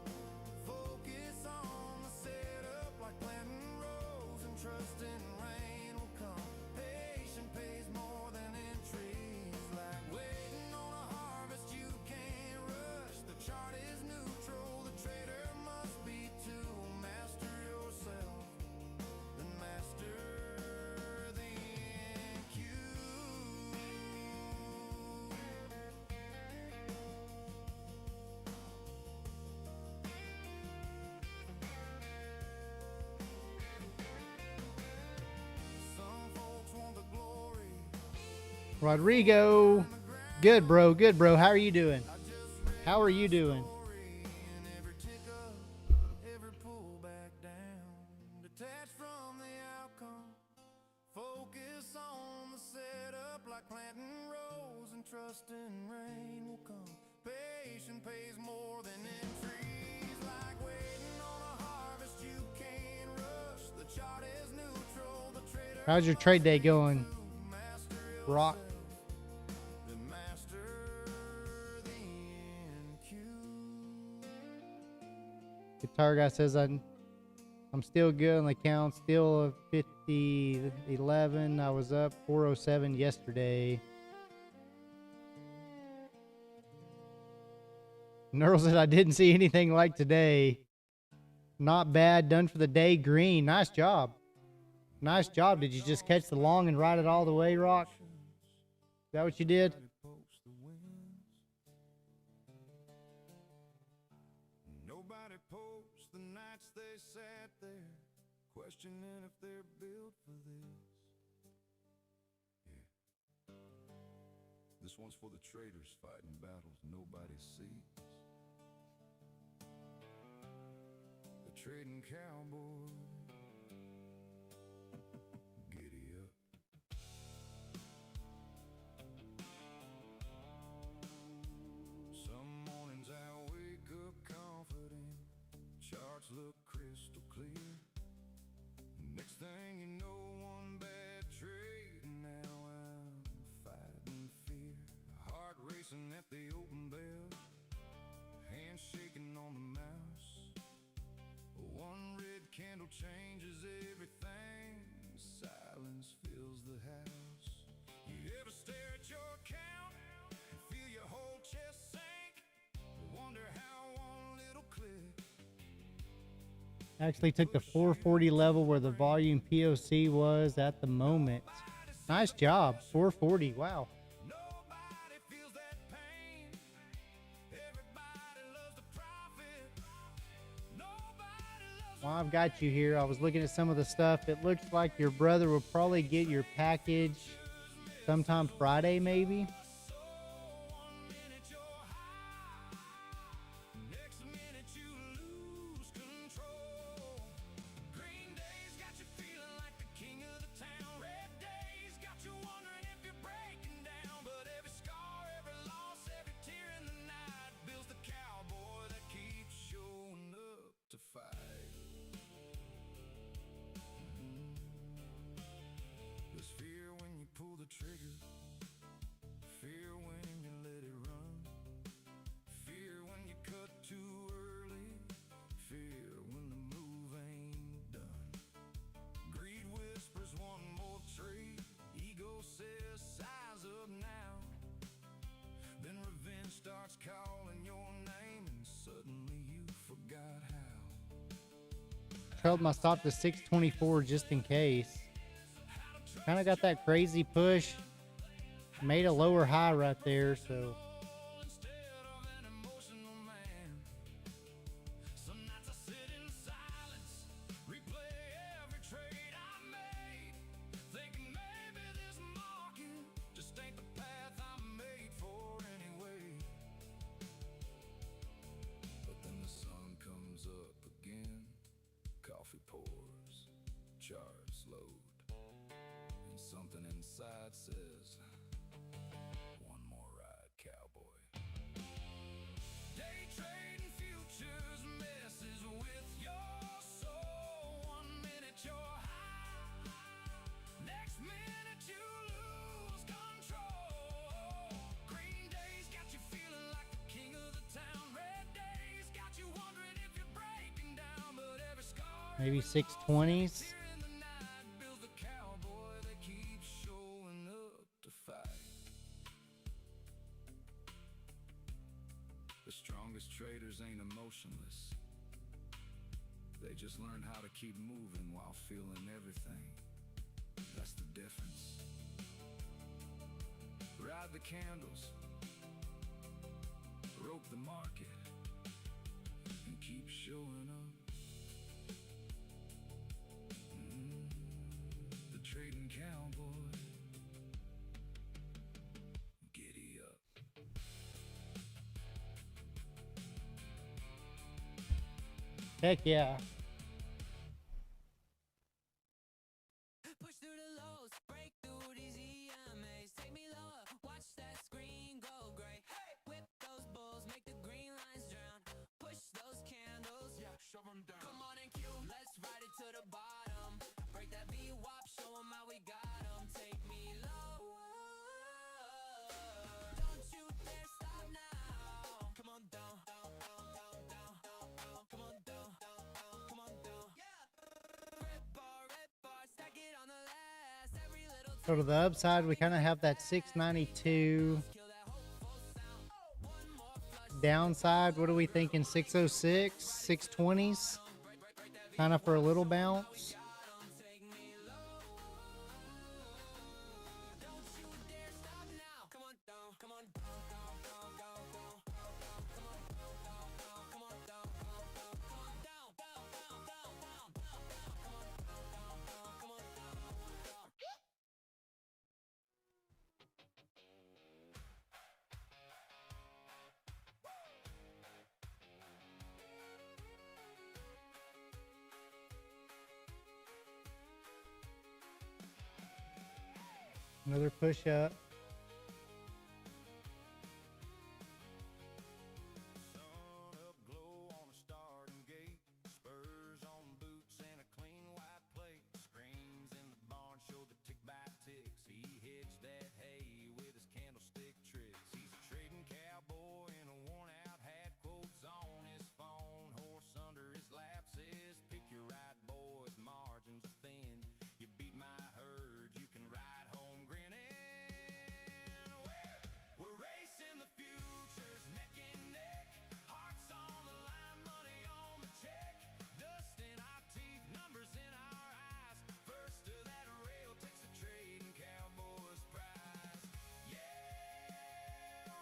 focus on the setup, like planting rows and trusting rain will come. Patience pays more than entries, like waiting on a harvest you can't rush. The chart is neutral, the trader must be to master yourself, then master the NQ. Some folks want the glory. Rodrigo. Good, bro. Good, bro. How are you doing? How are you doing? And every tick up, every pull back down. Detached from the outcome, focus on the setup, like planting rows and trusting rain will come. Patience pays more than entries, like waiting on a harvest you can't rush. The chart is neutral, the trader How's your trade day going, master Rock? the master the NQ. Guitar guy says I'm still good on the count. Still 50-11. I was up 407 yesterday. Nerl said I didn't see anything like today. Not bad. Done for the day. Green. Nice job. Nice job. Did you just catch the long and ride it all the way, Rock? Is that what you did? Nobody posts the nights they sat there, questioning if they're built for this. Yeah. This one's for the traitors fighting battles nobody sees. The trading cowboy. Giddy up. Some mornings I wake up confident, charts look crystal clear. Next thing you know, one bad trade, and now I'm fighting fear. Heart racing at the open bell, hands shaking on the mouse. One red candle changes everything, silence fills the house. You ever stare at your account and feel your whole chest sink? Wonder how one little click. Actually took the 440 level where the volume POC was at the moment. Nice job. 440. Wow. Nobody feels that pain. Everybody loves the profit. Nobody loves While I've got you here, I was looking at some of the stuff. It looks like your brother will probably get your package sometime Friday, maybe. so. 1 minute you're high, next minute you lose control. Green days got you feeling like the king of the town. Red days got you wondering if you're breaking down. But every scar, every loss, every tear in the night builds the cowboy that keeps showing up to fight. There's fear when you pull the trigger, fear when you let it run, fear when you cut too early, fear when the move ain't done. Greed whispers one more trade, ego says size up now. Then revenge starts calling your name, and suddenly you forgot how. Trailed my stop to 624 just in case. Kind of got that crazy push. Made a lower high right there, so Instead of an emotional man, some nights I sit in silence, replay every trade I made, thinking maybe this market just ain't the path I'm made for anyway. But then the sun comes up again, coffee pours, charts load, and something inside says, one more ride, cowboy. Day trading futures messes with your soul. 1 minute you're high, next minute you lose control. Green days got you feeling like the king of the town. Red days got you wondering if you're breaking down. But every scar, maybe 620s. fear in the night builds the cowboy that keeps showing up to fight. The strongest traders ain't emotionless. They just learn how to keep moving while feeling everything. That's the difference. Ride the candles, rope the market, and keep showing up. The trading cowboy. Giddy up. Heck yeah. Push through the lows, break through these EMAs. Take me lower, watch that screen go gray. Whip those bulls, make the green lines drown. Push those candles, yeah, shove them down. Come on and cue, let's ride it to the bottom. Break that V-wop, show them how we got them. Take me lower, don't you dare stop now. Come on down, down, down, down, down, down, down. Come on down, down, down, come on down. Yeah. Red bar, stack it on the last. Every little So to the upside, we kind of have that 692. Downside, what are we thinking? 606, 620s? Kind of for a little bounce. Another push up. Sun up glow on a starting gate. Spurs on boots and a clean white plate. Screams in the barn show the tick by ticks. He hitched that hay with his candlestick tricks. He's a trading cowboy in a worn out hat. Quotes on his phone. Horse under his lap says, pick your right, boys. Margins are thin. You beat my herd. You can ride home grinning. We're racing the futures, neck and neck. Hearts on the line, money on the check. Dust in our teeth, numbers in our eyes. First to that rail takes a trade and Cowboys prize. Yeah,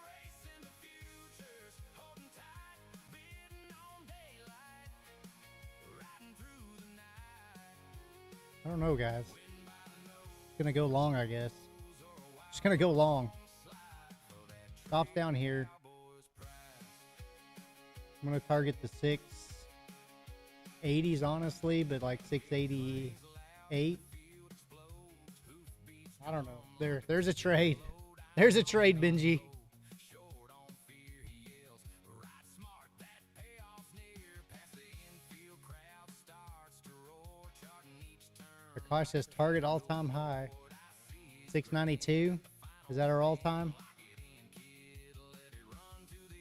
racing the futures, holding tight, bidding on daylight, riding through the night. I don't know, guys. It's gonna go long, I guess. Just gonna go long. Stops down here. I'm gonna target the 680s, honestly, but like 688. I don't know. There's a trade. There's a trade, Benji. Short on fear, he yells, ride smart, that payoff's near. Past the infield, crowd starts to roar, charting each turn. Akash says target all-time high. 692. Is that our all-time?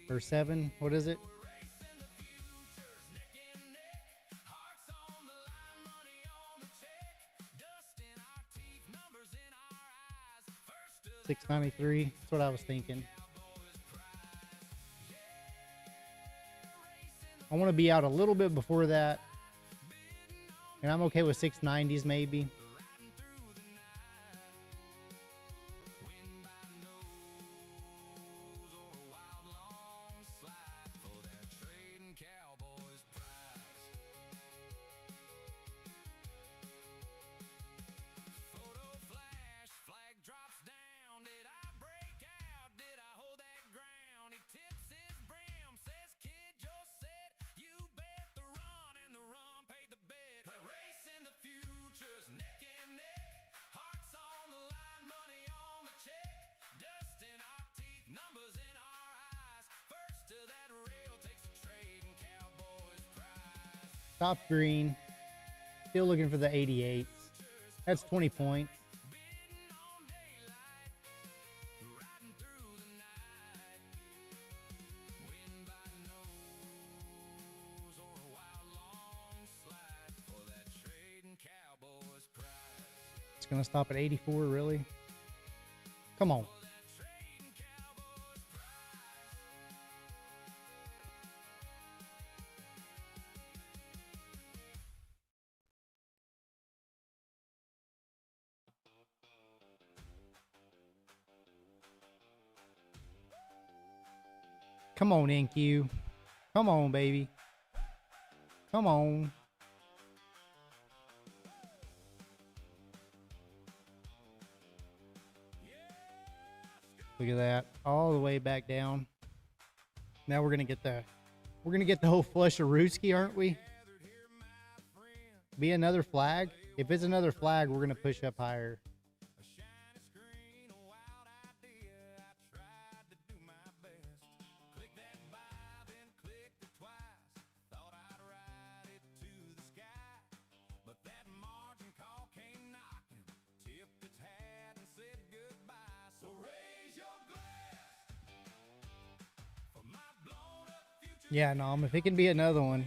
Or 7? What is it? Racing the futures, neck and neck. Hearts on the line, money on the check. Dust in our teeth, numbers in our eyes. First to 693. That's what I was thinking. I want to be out a little bit before that. And I'm okay with 690s maybe. riding through the night. Win by nose or a wild long slide for that trading Cowboys prize. Photo flash, flag drops down. Did I break out? Did I hold that ground? He tips his brim, says, kid, you're set. You bet the run, and the run paid the bet. Racing the futures, neck and neck. Hearts on the line, money on the check. Dust in our teeth, numbers in our eyes. First to that rail takes a trade and Cowboys prize. Top green. Still looking for the 88s. That's 20 points. Bidding on daylight, riding through the night. Win by nose or a wild long slide for that trading Cowboys prize. It's going to stop at 84, really? Come on. Trading Cowboys prize. Come on, NQ. Come on, baby. Come on. Look at that. All the way back down. Now we're gonna get the whole flush of Ruski, aren't we? Be another flag? If it's another flag, we're gonna push up higher. A shiny screen, a wild idea. I tried to do my best. Click that buy, then clicked it twice. Thought I'd ride it to the sky. But that margin call came knocking. Tipped its hat and said goodbye. So raise your glass for my blown up future. Yeah, Nom, if it can be another one.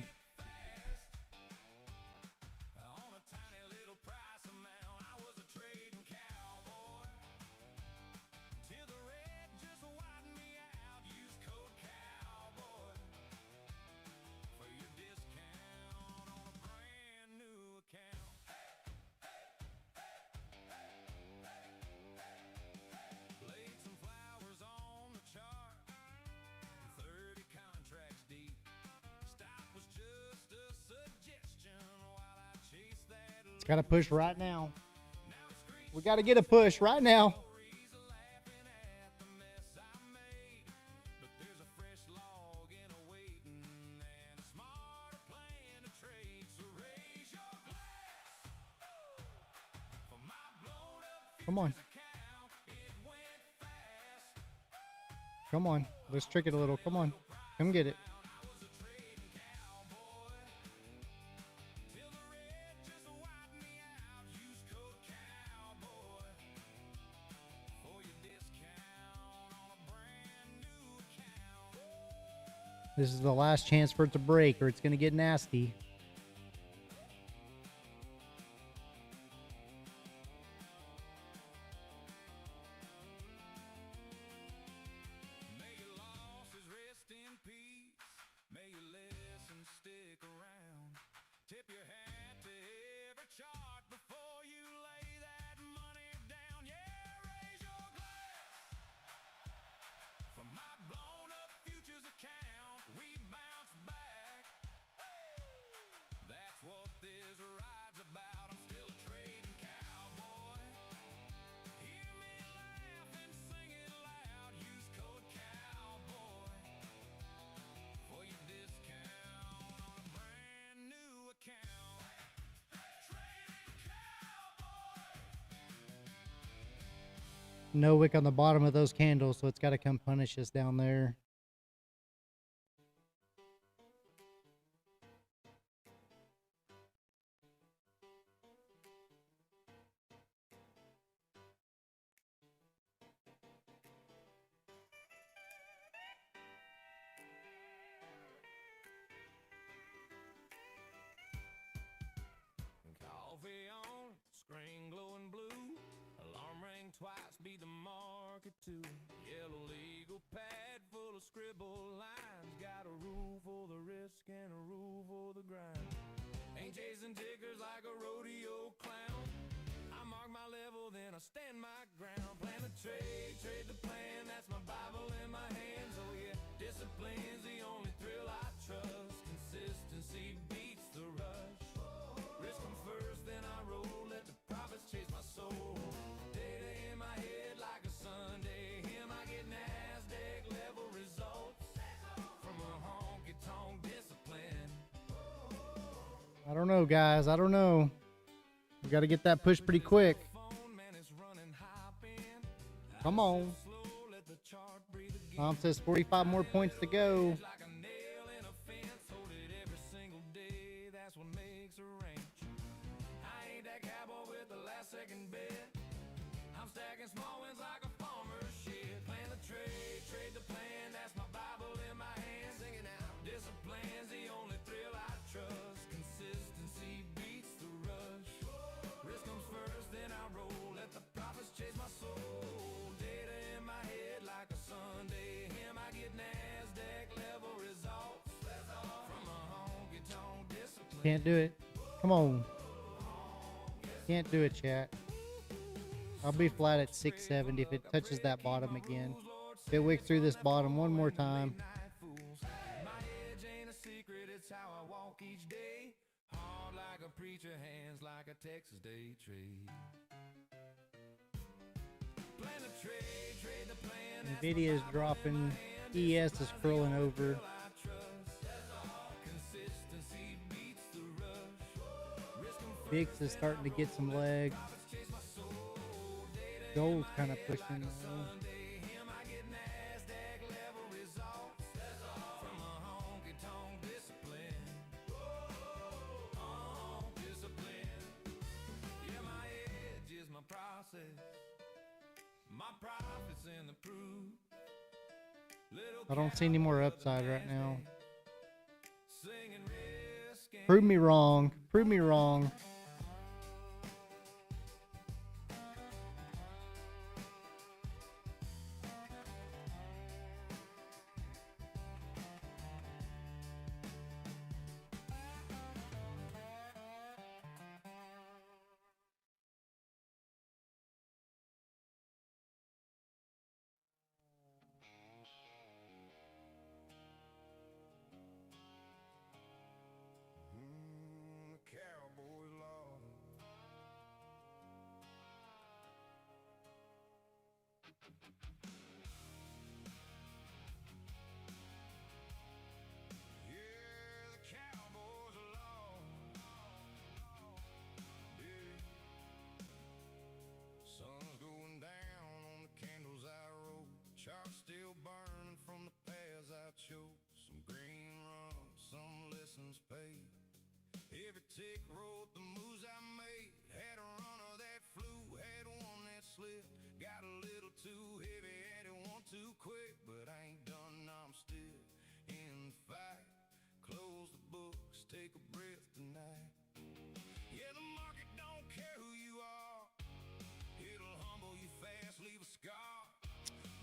On a tiny little price amount, I was a trading cowboy. Till the red just widened me out. Use code cowboy for your discount on a brand new account. Laid some flowers on the chart, 30 contracts deep. Stop was just a suggestion while I chase that It's gotta push right now. We gotta get a push right now. stories laughing at the mess I made. But there's a fresh log in a waiting and a smarter plan to trade. So raise your glass for my blown up Come on. account. Come on. Let's trick it a little. Come on. Come get it. Feel the red just wipe me out. Use code Cowboy for your discount on a brand new account. This is the last chance for it to break or it's going to get nasty. May your losses rest in peace. May your lessons stick around. Tip your hat to every chart before you lay that money down. Yeah, raise your glass for my blown up futures account. We bounce back. That's what this ride's about. I'm still a trading cowboy. Hear me laugh and sing it loud. Use code Cowboy for your discount on a brand new account. Trading Cowboy. No wick on the bottom of those candles, so it's got to come punish us down there. Coffee on, screen glowing blue. Alarm rang twice, beat the market too. Yellow legal pad full of scribble lines. Got a rule for the risk and a rule for the grind. Ain't chasing tickers like a rodeo clown. I mark my level, then I stand my ground. Plan the trade, trade the plan. That's my Bible in my hands. Oh yeah, discipline's the only thrill I trust. Consistency beats the rush. Risk 'em first, then I roll. Let the profits chase my soul. Data in my head like a Sunday. Him I get NASDAQ level results from a honky tonk discipline. I don't know, guys. I don't know. We got to get that push pretty quick. Phone, man, it's running hop in. Come on. Slow, let the chart breathe again. Tom says 45 more points to go. Like a nail in a fence, hold it every single day. That's what makes a ranch. I ain't that cowboy with the last second bet. I'm stacking small wins like a farmer's shit. Plan the trade, trade the plan. That's my Bible in my hand. Sing it out. Discipline's the only thrill I trust. Consistency beats the rush. Risk comes first, then I roll. Let the profits chase my soul. Data in my head like a Sunday. Him I get NASDAQ level results from a honky tonk discipline. Can't do it. Come on. Can't do it, chat. I'll be flat at 670 if it touches that bottom again. If it wicks through this bottom one more time. Night fools. My edge ain't a secret, it's how I walk each day. Hard like a preacher, hands like a Texas day trade. Plan the trade, trade the plan. That's Nvidia is dropping. ES is scrolling over. I trust. Consistency beats the rush. Risk 'em first, VIX is starting to get some legs. chase my soul. Data Gold's kind of pushing. Sunday. Him I get NASDAQ level results from a honky tonk discipline. Discipline. Yeah, my edge is my process. My profits in the proof. Little I don't see any more upside right now. singing risk and Prove me wrong. Prove me wrong. Cowboy tick wrote the moves I made. Had a runner that flew, had one that slipped. Got a little too heavy, had it one too quick. But I ain't done, I'm still in the fight. Close the books, take a breath tonight. Yeah, the market don't care who you are. It'll humble you fast, leave a scar.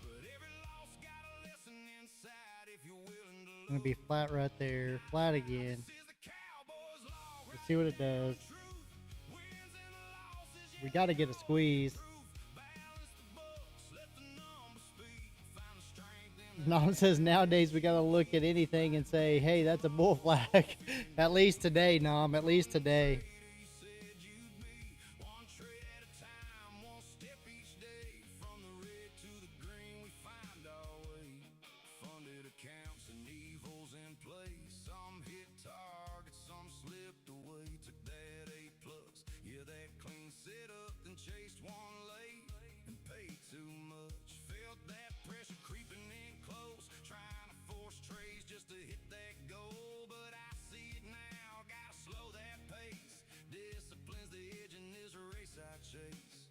But every loss got a lesson inside if you're willing to Gonna be flat right there, flat again. Let's see what it does. We got to get a squeeze. Nom says nowadays we got to look at anything and say, hey, that's a bull flag. At least today, Nom, at least today. Chased one late and paid too much. Felt that pressure creeping in close, trying to force trays just to hit that goal. But I see it now, gotta slow that pace. Discipline's the edge in this race I chase.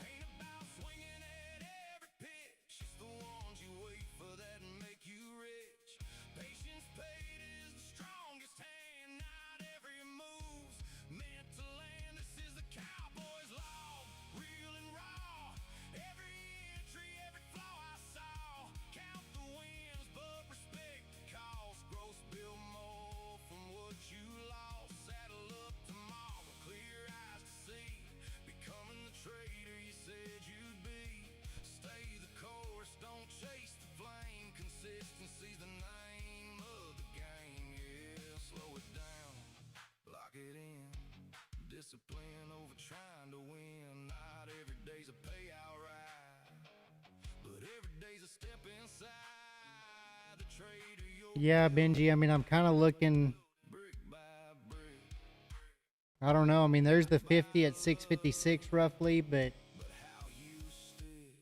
Ain't about swinging at every pitch, it's the ones you wait for that make you rich. Patience paid is the strongest hand, not every move's meant to land. This is the Cowboy's law, real and raw. Every entry, every flaw I saw. Count the wins, but respect the cost. Gross build more from what you lost. Saddle up tomorrow, clear eyes to see. Becoming the trader you said you'd be. Stay the course, don't chase the flame. Consistency's the name of the game. Yeah, slow it down, lock it in. Discipline over trying to win. Not every day's a payout ride, but every day's a step inside the trader. Yeah, Benji, I mean, I'm kind of looking, Brick by brick, I don't know. I mean, there's the 50 at 656 roughly, but how you stick.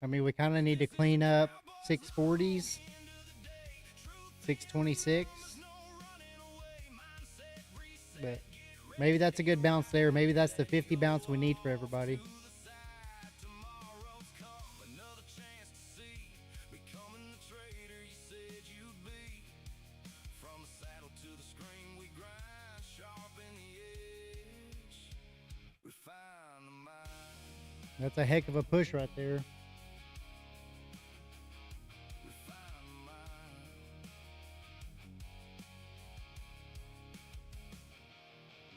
I mean, we kind of need to clean up 640s, 626. But maybe that's a good bounce there. Maybe that's the 50 bounce we need for everybody. Tomorrow's come, another chance to see. Becoming the trader you said you'd be. From the saddle to the screen we grind, sharpen the edge, refine the mind, That's a heck of a push right there. refine the mind.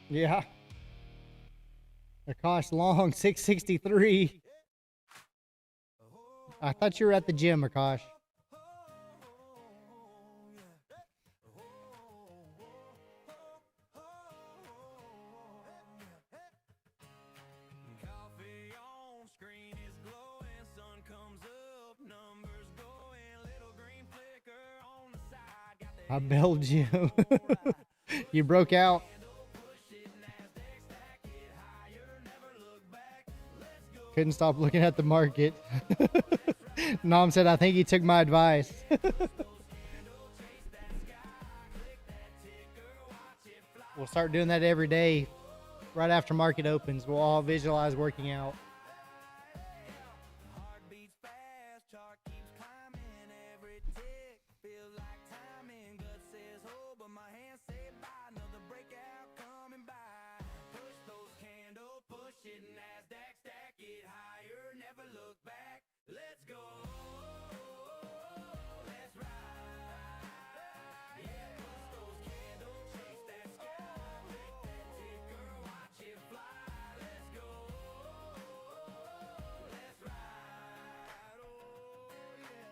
Yeah. Akash Long, 663. I thought you were at the gym, Akash. Coffee on screen is glowing, sun comes up, numbers going, little green flicker on the side. Got the I bailed you. You broke out. Couldn't stop looking at the market. Nom said, I think he took my advice. We'll start doing that every day. Right after market opens, we'll all visualize working out. heart beats fast, chart keeps climbing, every tick feels like timing. Gut says hold, but my hands say bye. Another breakout coming by. Push those candles, push it, NASDAQ, stack it higher, never look back. Let's go. Let's ride. Yeah, push those candles, chase that sky. Click that ticker, watch it fly. Let's go. Let's ride. Oh, yeah.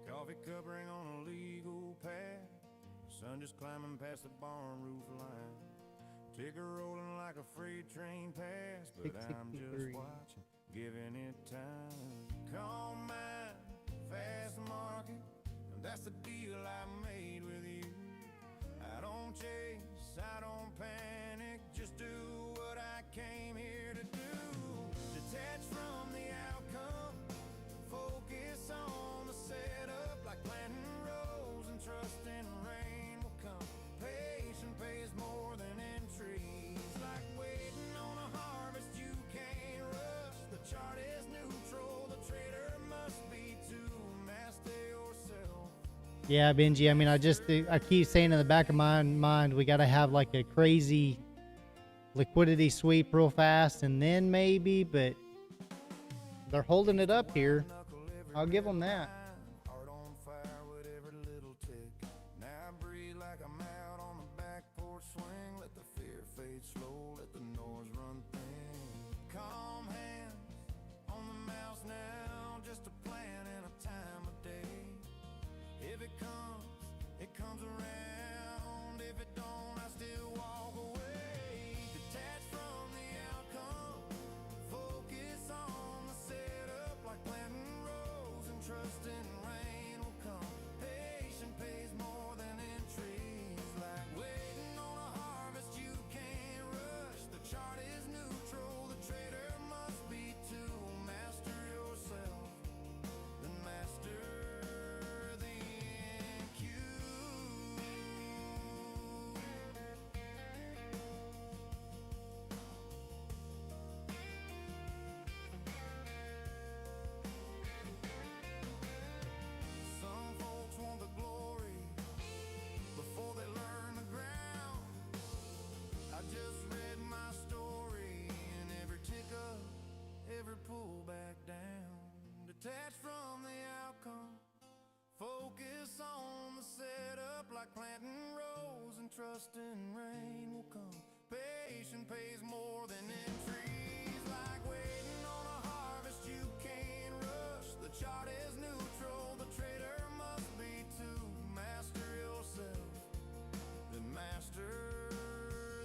Coffee cup ring on a legal path. Sun just climbing past the barn roof line. Ticker rolling like a freight train past, but I'm just 663. watching, giving it time. Calm mind, fast market, and that's the deal I made with you. I don't chase, I don't panic, just Yeah, Benji. I mean, I keep saying in the back of my mind, we got to have like a crazy liquidity sweep real fast, and then maybe. But they're holding it up here. I'll give them that. Heart on fire with every little tick. Now I breathe like I'm out on the back porch swing. Let the fear fade slow, let the noise run thin. Calm hands on the mouse now, just a plan and a time of day. If it comes around. If it don't, I still walk away. Detached from the outcome, focus on the setup, like planting rows and trusting rain will come. Patience pays more than entries, like waiting on a harvest you can't rush. The chart is neutral, the trader must be to master yourself, then master the NQ. Some folks want the glory before they learn the ground. I just read my story, and every tick up, every pull back down. Detached from the outcome, focus on the setup, like planting rows and trusting rain will come. Patience pays more than entries, like waiting on a harvest you can't rush. The chart is neutral, the trader must be to master yourself, then master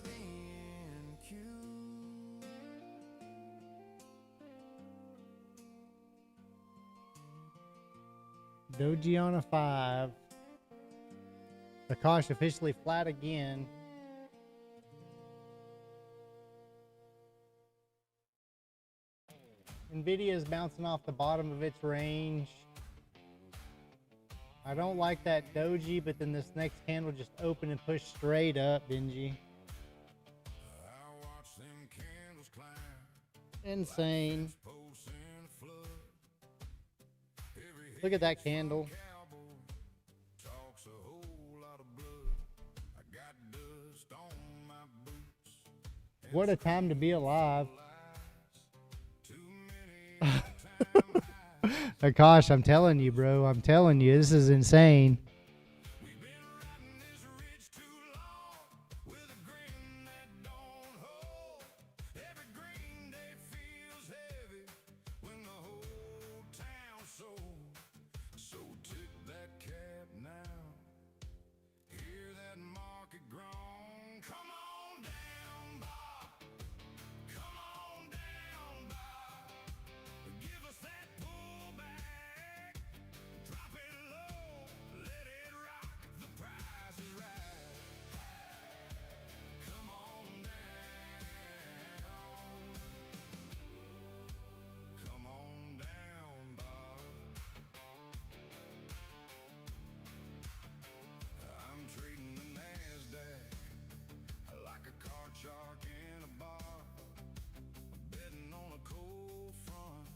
the NQ. Doji on a 5. Akash officially flat again. Nvidia is bouncing off the bottom of its range. I don't like that doji, but then this next candle just opened and pushed straight up, Benji. I watch them candles climb, Insane. posts in a flood. Every Look at that candle. cowboy talks a whole lot of blood. I got dust on my boots. What a time to be alive. Too many all-time highs. Akash, I'm telling you, bro. I'm telling you, this is insane. We've been riding this ridge too long with a grin that don't hold. Every green day feels heavy when the whole town's sold. So tip that cap now. Hear that market groan. Come on down, Bob. Come on down, Bob. Give us that pullback. Drop it low. Let it rock. The price is right. Come on down. Come on down, Bob. I'm trading the NASDAQ like a card shark in a bar. Betting on a cold front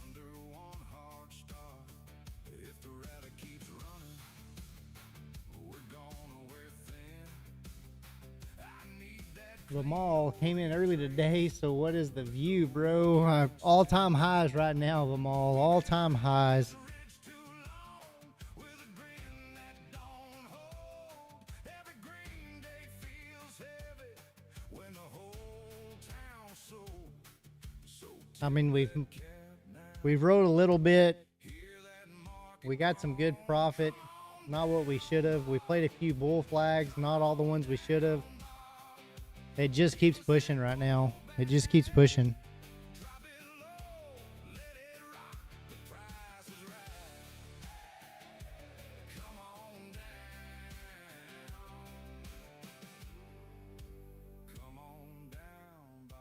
under one hard star. If the rally keeps running, we're gonna wear thin. I need that The mall came in early today, so what is the view, bro? All-time highs right now, the mall. All-time highs. ridge too long with a grin that don't hold. Every green day feels heavy when the whole town's sold. So I mean, cap now. we've rode a little bit. Hear that market We got some good profit. Not what we should have. We played a few bull flags, not all the ones we should have. It just keeps pushing right now. It just keeps pushing. drop it low, let it rock. The price is right. Come on down. Come on down, Bob.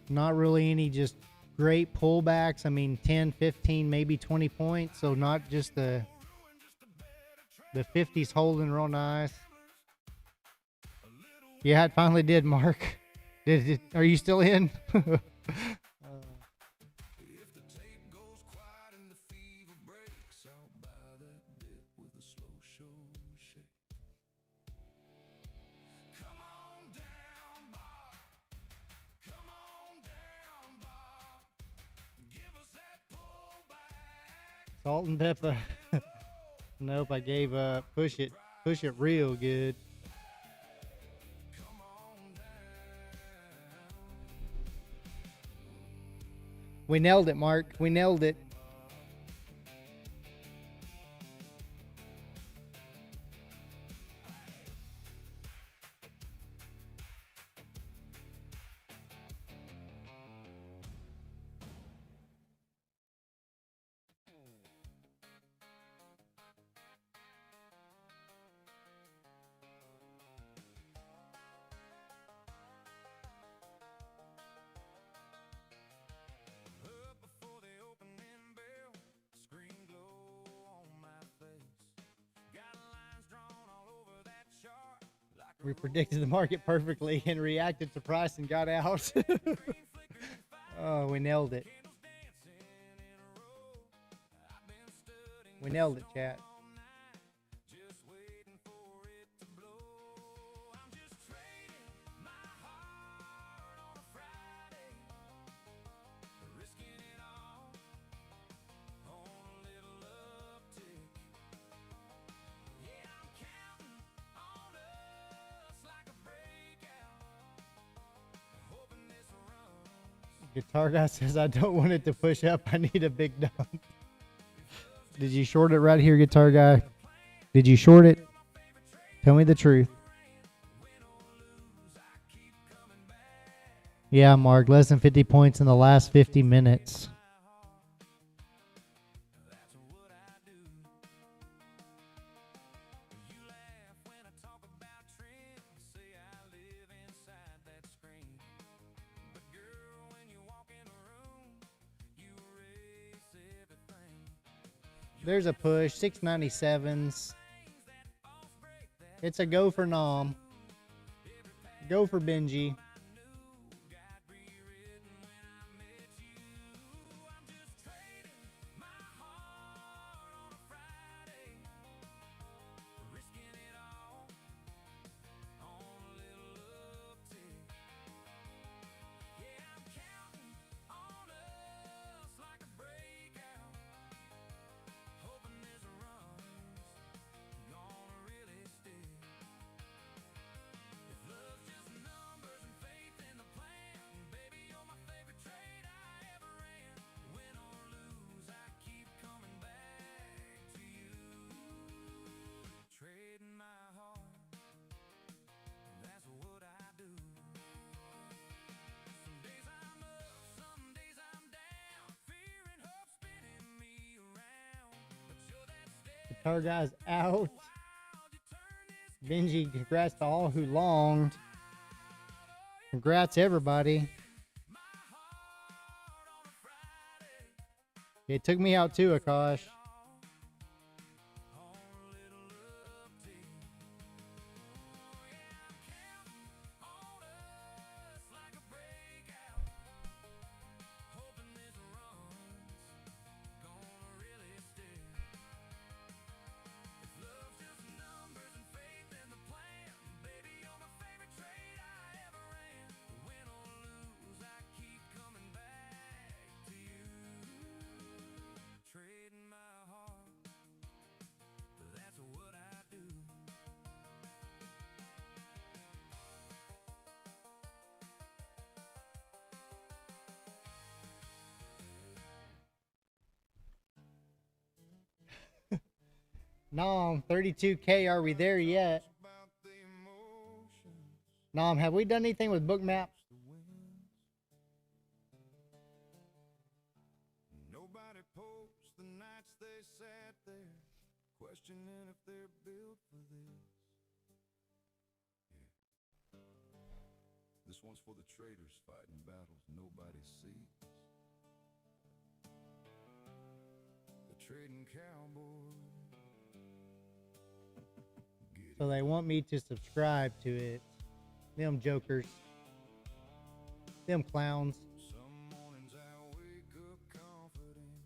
Not really any just great pullbacks. I mean, 10, 15, maybe 20 points. So not just the 50s holding real nice. Yeah, it finally did, Mark. Are you still in? If the tape goes quiet and the fever breaks, I'll buy that dip with a slow show shake. Come on down, Bob. Come on down, Bob. Give us that pullback. Salt and pepper. Nope, I gave up. Push it real good. Come on down. We nailed it, Mark. We nailed it. Up before the opening bell, screen glow on my face. Got lines drawn all over that chart. Like We predicted the market perfectly and reacted to price and got out. Oh, we nailed it. candles dancing in a row. I've been studying We nailed it, chat. all night, just waiting for it to blow. I'm just trading my heart on a Friday, risking it all on a little uptick. Yeah, I'm counting on us like a breakout, hoping this runs. Guitar guy says, I don't want it to push up. I need a big dump. Did you short it right here, guitar guy? Did you short it? Tell me the truth. Yeah, Mark, less than 50 points in the last 50 minutes. That's what I do. You laugh when I talk about trends, say I live inside that screen. But girl, when you walk in the room, you erase everything. There's a push, 697s. It's a go for Nom. Go for Benji. Got rewritten when I met you. I'm just trading my heart on a Friday, risking it all on a little uptick. Yeah, I'm counting on us like a breakout, hoping this runs gonna really stick. If love's just numbers and faith in the plan, baby, you're my favorite trade I ever ran. Win or lose, I keep coming back to you. Trading my heart, that's what I do. Some days I'm up, some days I'm down. Fear and hope spinning me around. But you're that steady Guitar guy's out. wild, you turn this Benji, congrats to all who longed. Congrats, everybody. It took me out too, Akash. Trading my heart, that's what I do. Nom, 32K, are we there yet? About the emotions, Nom, have we done anything with Bookmap? the winds. Nobody posts the nights they sat there, questioning if they're built for this. Yeah. This one's for the traitors fighting battles nobody sees. The trading cowboy. So they want me to subscribe to it. Them jokers. Them clowns. Some mornings I wake up confident,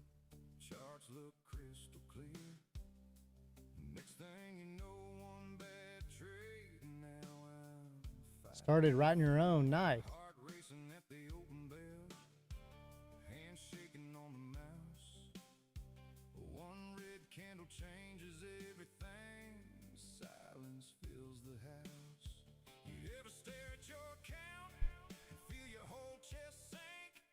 charts look crystal clear. Next thing you know, one bad trade, and now I'm fighting. Started writing your own. Nice. Heart racing at the open bell, hands shaking on the mouse. One red candle changes everything, silence fills the house. You ever stare at your account and feel your whole chest sink?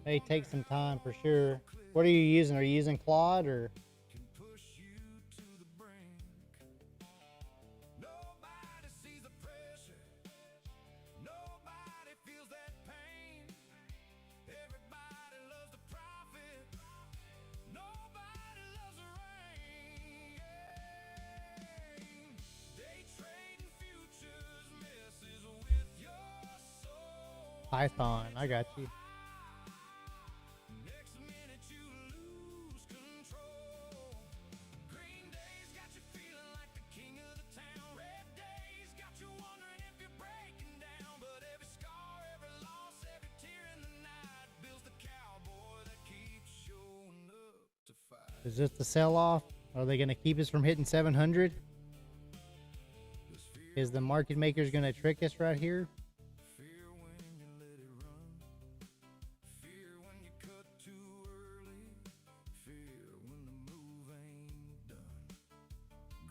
May take some time for sure. What are you using? Are you using Claude or? Can push you to the brink. Nobody sees the pressure, nobody feels that pain. Everybody loves the profit, nobody loves the rain. Day trading futures messes with your soul. Python, I got you. Next minute you lose control. Green days got you feeling like the king of the town. Red days got you wondering if you're breaking down. But every scar, every loss, every tear in the night builds the cowboy that keeps showing up to fight. Is this the sell-off? Are they going to keep us from hitting 700? This fear, Is the market makers going to trick us right here? fear when you let it run. Fear when you cut too early. Fear when the move ain't done.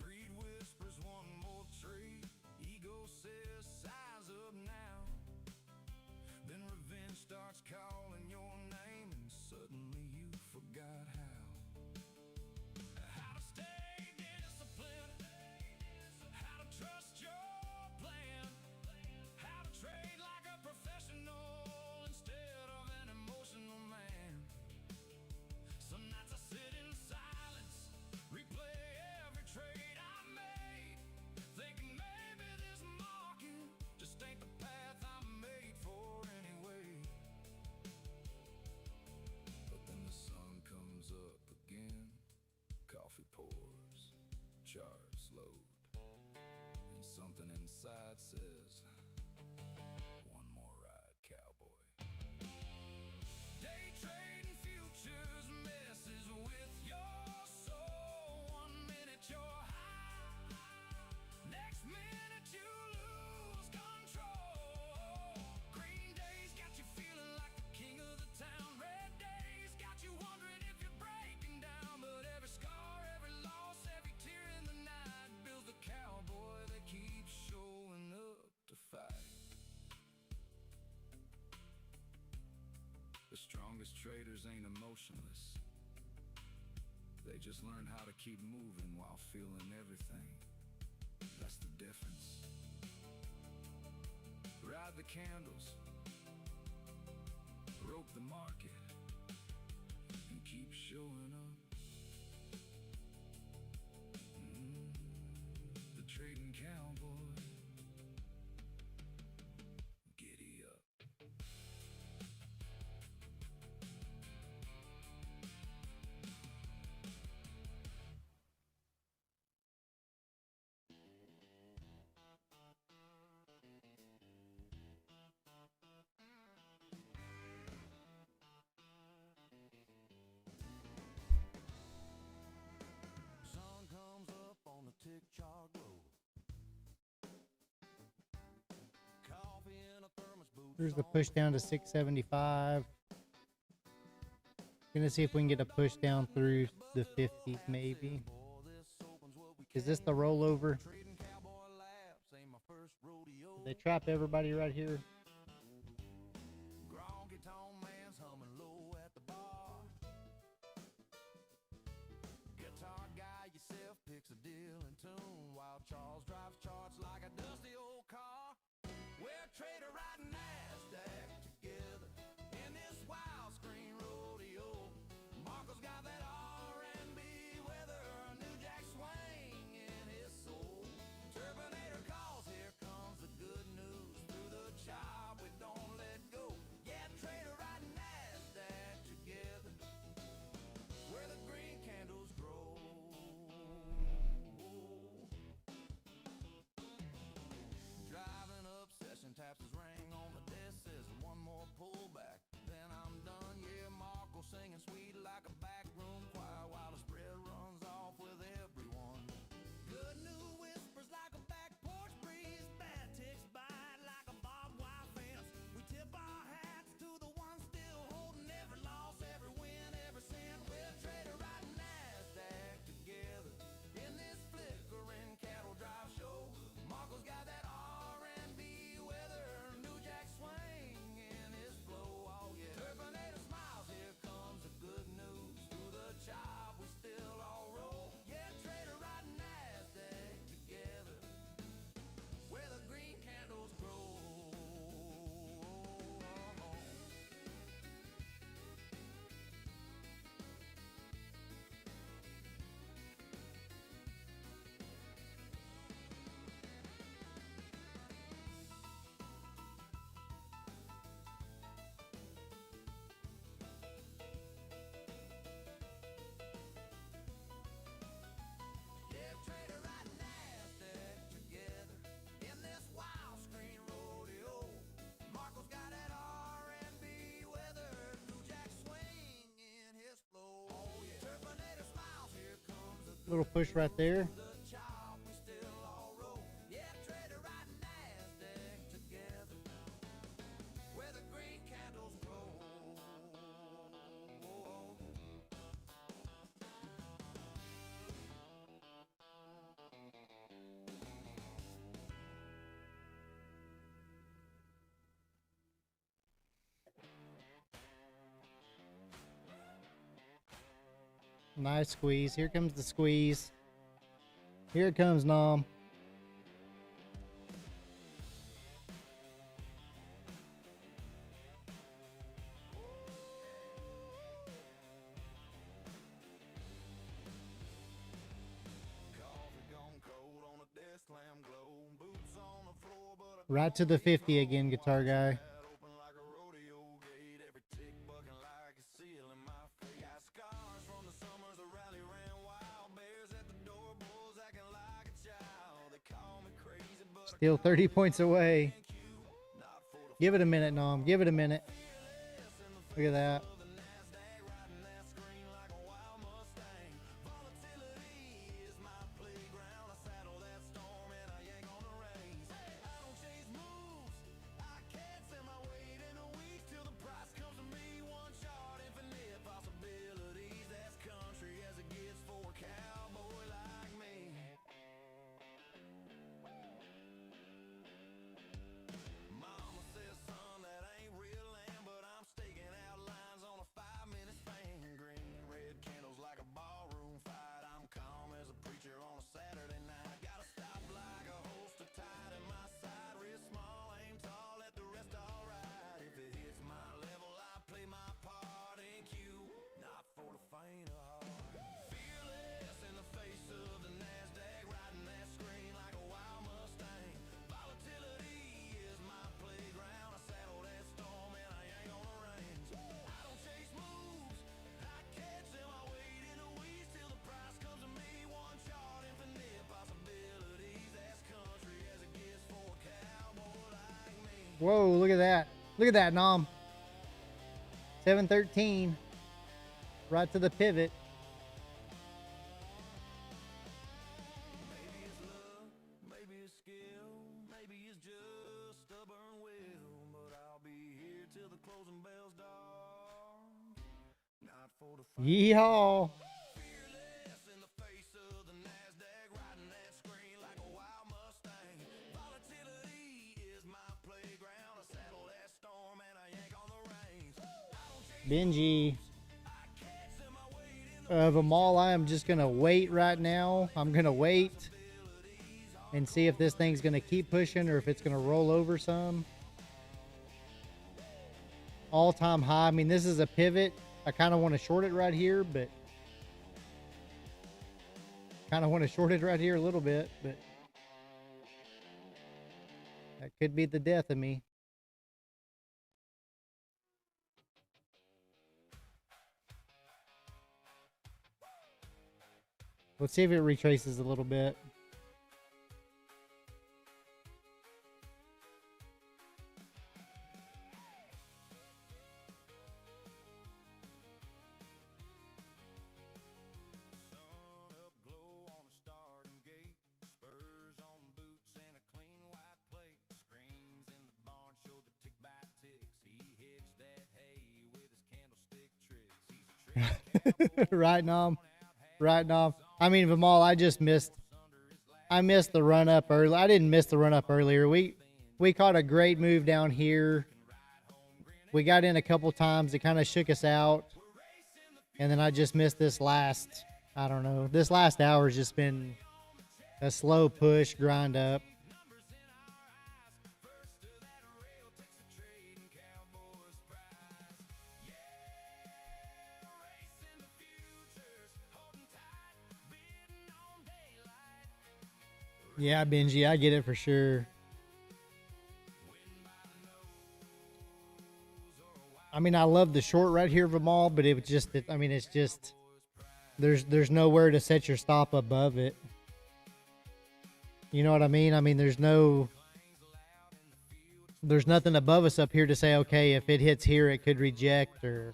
Greed whispers one more trade. Ego says size up now. Then revenge starts calling your name, and suddenly you forgot how. How to stay disciplined. How to trust your plan. How to trade like a professional instead of an emotional man. Some nights I sit in silence, replay every trade I made, thinking maybe this market just ain't the path I'm made for anyway. But then the sun comes up again, coffee pours, charts load, and something inside says, one more ride, cowboy. Day trading futures messes with your soul. One minute you're high, next minute you lose control. Green days got you feeling like the king of the town. Red days got you wondering if you're breaking down. But every scar, every loss, every tear in the night builds the cowboy that keeps showing up to fight. The strongest traders ain't emotionless. They just learn how to keep moving while feeling everything. That's the difference. Ride the candles, rope the market, and keep showing up. The trading cowboy. Giddy up. Sun comes up on the tick-tock road. Coffee in a thermos, boots Here's the on push down to 675. Gonna see if we can get a push down through the 50s maybe. for this opens what we Is this the rollover? trading cowboy laughs. Ain't my first rodeo. They trap everybody right here. Gronky tone man's humming low at the bar. Guitar guy yourself picks a deal in tune while Charles drives charts like a dusty old car. We're trader riding NASDAQ together in this wild screen rodeo. Marco's got that R&B weather, a new jack swing in his soul. Turbinator calls, here comes the good news. Through the chop, we don't let go. Yeah, trader riding NASDAQ together, where the green candles grow. Little push right there. Nice squeeze. Here comes the squeeze. Here it comes, Nom. Right to the 50 again, guitar guy. Still 30 points away. Give it a minute, Nom. Give it a minute. Look at that. Whoa, look at that. Look at that, Nom. 713. Right to the pivot. Yeehaw. Benji. Of them all, I am just going to wait right now. I'm going to wait and see if this thing's going to keep pushing or if it's going to roll over some. All-time high. I mean, this is a pivot. I kind of want to short it right here, but kind of want to short it right here a little bit, but that could be the death of me. Let's see if it retraces a little bit. Right, Nom. Right, Nom. I mean, Vimal, I missed the run up early. I didn't miss the run up earlier. We caught a great move down here. We got in a couple times. It kind of shook us out. And then I just missed this last, I don't know. This last hour has just been a slow push, grind up. Yeah, Benji, I get it for sure. I mean, I love the short right here of them all, but it was just, I mean, it's just, there's nowhere to set your stop above it. You know what I mean? I mean, there's nothing above us up here to say, okay, if it hits here, it could reject or.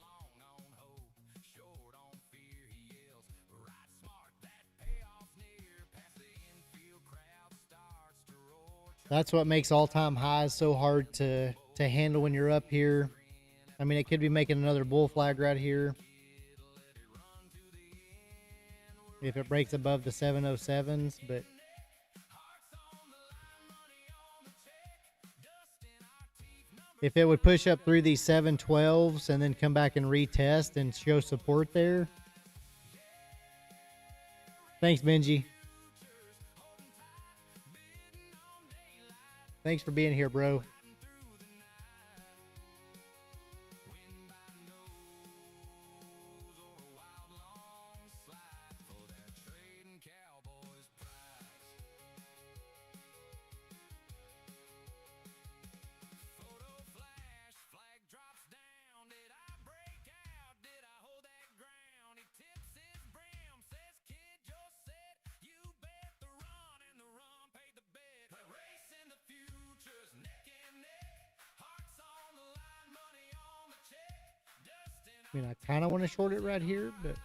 That's what makes all-time highs so hard to handle when you're up here. I mean, it could be making another bull flag right here. If it breaks above the 707s, but if it would push up through these 712s and then come back and retest and show support there. Thanks, Benji. Thanks for being here, bro. I mean, I kind of want to short it right here, but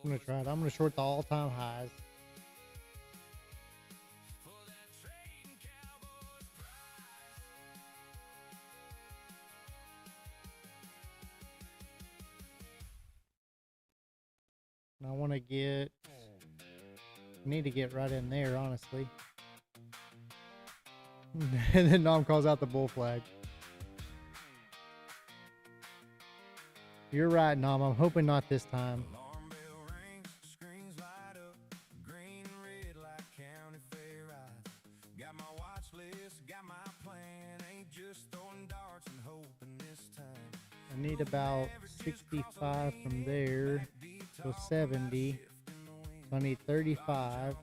I'm going to try it. I'm going to short the all-time highs. And I want to need to get right in there, honestly. And then Nom calls out the bull flag. You're right, Nom. I'm hoping not this time. Alarm bell rings, screens light up, green and red like county fair eyes. Got my watch list, got my plan, ain't just throwing darts and hoping this time. I need about 65 from there, so 70. So I need 35.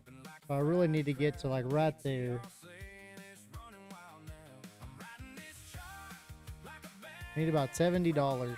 So I really need to get to like right there. I need about $70.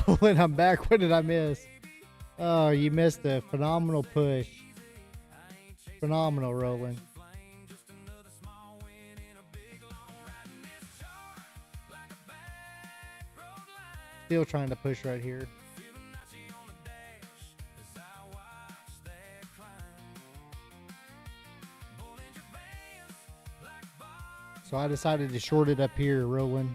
Rolling, I'm back. What did I miss? Oh, you missed a phenomenal push. Phenomenal, Rolling. Still trying to push right here. So I decided to short it up here, Rolling.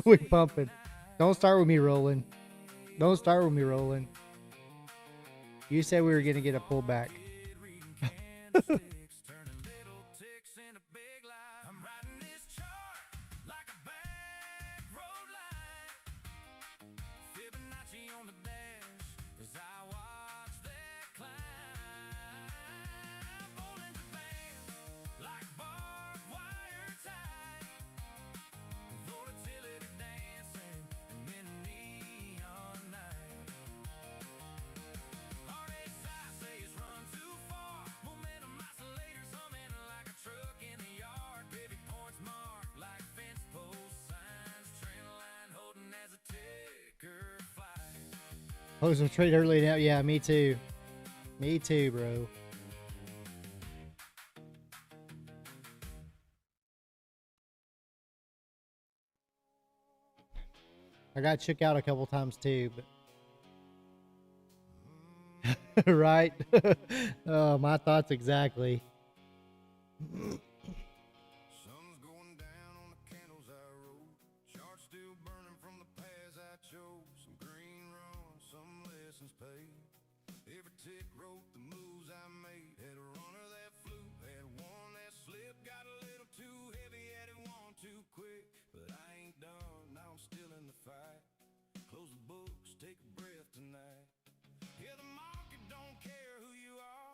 We pumping. Don't start with me, Rolling. Don't start with me, Rolling. You said we were going to get a pullback. Close some trade early now. Yeah, me too. Me too, bro. I got shook out a couple times too, but right. Oh, my thoughts exactly. Sun's going down on the candles I wrote. Charts still burning from the paths I chose. Some green runs, some lessons paid. Every tick wrote the moves I made. Had a runner that flew, had one that slipped. Got a little too heavy, had it one too quick. But I ain't done, now I'm still in the fight. Close the books, take a breath tonight. Yeah, the market don't care who you are.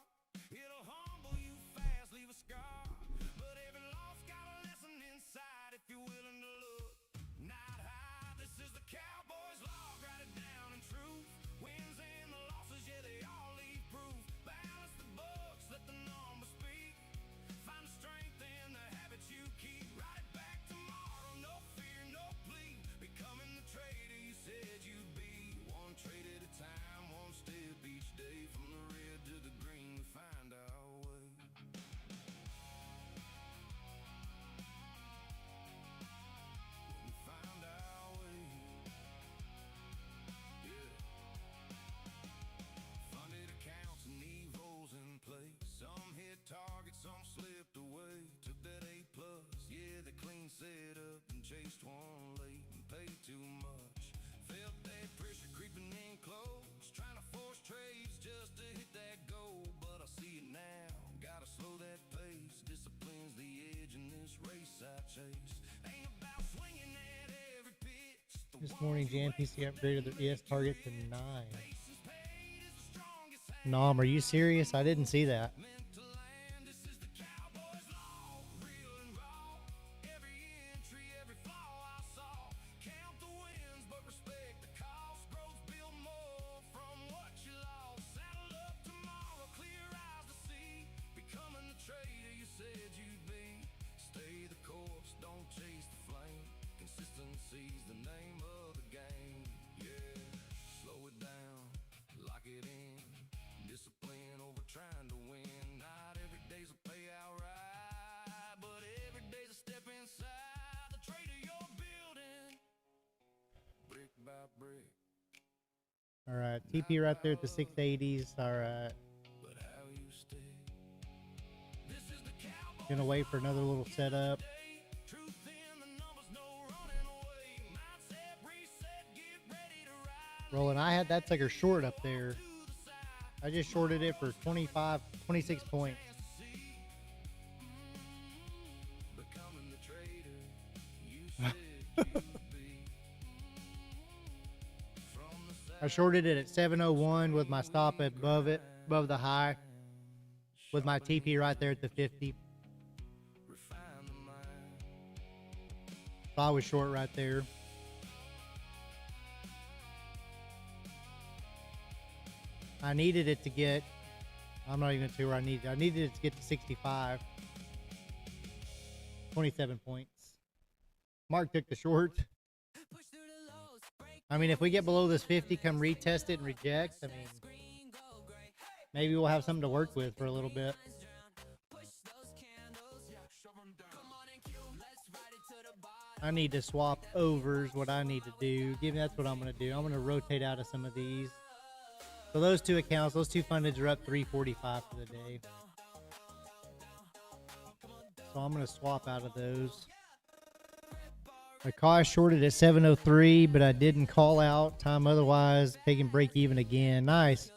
It'll humble you fast, leave a scar. But every loss got a lesson inside if you're willing to look. Not high, this is the Cowboy's law. Write it down in truth. Wins and the losses, yeah, they all leave proof. Balance the books, let the numbers speak. Find the strength in the habits you keep. Write it back tomorrow, no fear, no plea. Becoming the trader you said you'd be. One trade at a time, one step each day. From the red to the green, we find our way. We found our way. Yeah. Funded accounts and evos in place. Some hit targets, some slipped away. Took that A plus, yeah, the clean set up and chased one late and paid too much. Felt that pressure creeping in close, trying to force trades just to hit that goal. But I see it now, gotta slow that pace. Discipline's the edge in this race I chase. Ain't about swinging at every pitch. This morning, JMPC upgraded their ES target to 9. Nom, are you serious? I didn't see that. Mental land, this is the Cowboy's law. Real and raw. Every entry, every flaw I saw. Count the wins, but respect the cost. Growth build more from what you lost. Saddle up tomorrow, clear eyes to see. Becoming the trader you said you'd be. Stay the course, don't chase the flame. Consistency's the name of the game. Yeah, slow it down, lock it in. Discipline over trying to win. Not every day's a payout ride, but every day's a step inside the trader you're building, brick by brick. All right, TP right there at the 680s. All right, But how you stick? This is the Cowboy gonna wait for another little setup. day. Truth in the numbers, no running away. Mindset reset, get ready to ride. Rolling, I had that sucker short up there. I just shorted it for 25, 26 points. Becoming the trader you said you'd be. From the I shorted it at 701 with my stop above it, above the high, with my TP right there at the 50. refine the mind. So I was short right there. I needed it to get, I'm not even sure where I needed it to get to 65. 27 points. Mark took the short. Push through the lows, break I mean, if we get below this 50, come retest it and reject. I mean, screen, go gray. maybe we'll have something to work with for a little bit. Lines drown. Push those candles, yeah, shove 'em down. Come on and cue, let's ride it to the bottom. I need to swap overs, what I need to do. That's what I'm going to do. I'm going to rotate out of some of these. So those two accounts, those two fundeds are up 345 for the day. So I'm going to swap out of those. My cost shorted at 703, but I didn't call out time otherwise. Taking break even again. Nice.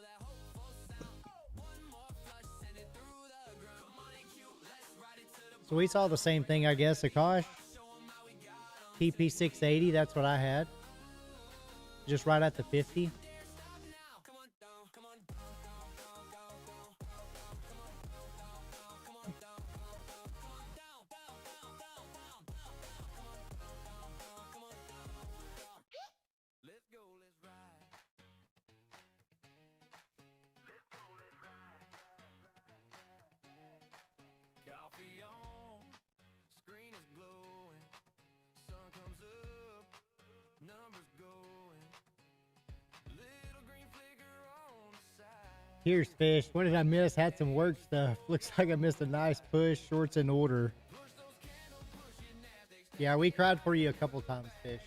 So we saw the same thing, I guess. Akash. TP 680, that's what I had. Just right at the 50. Let's go, let's ride. Coffee on, screen is glowing. Sun comes up, numbers going. Little green flicker on the side. Here's fish. What did I miss? Had some work stuff. Looks like I missed a nice push. Shorts in order. Yeah, we cried for you a couple times, fish.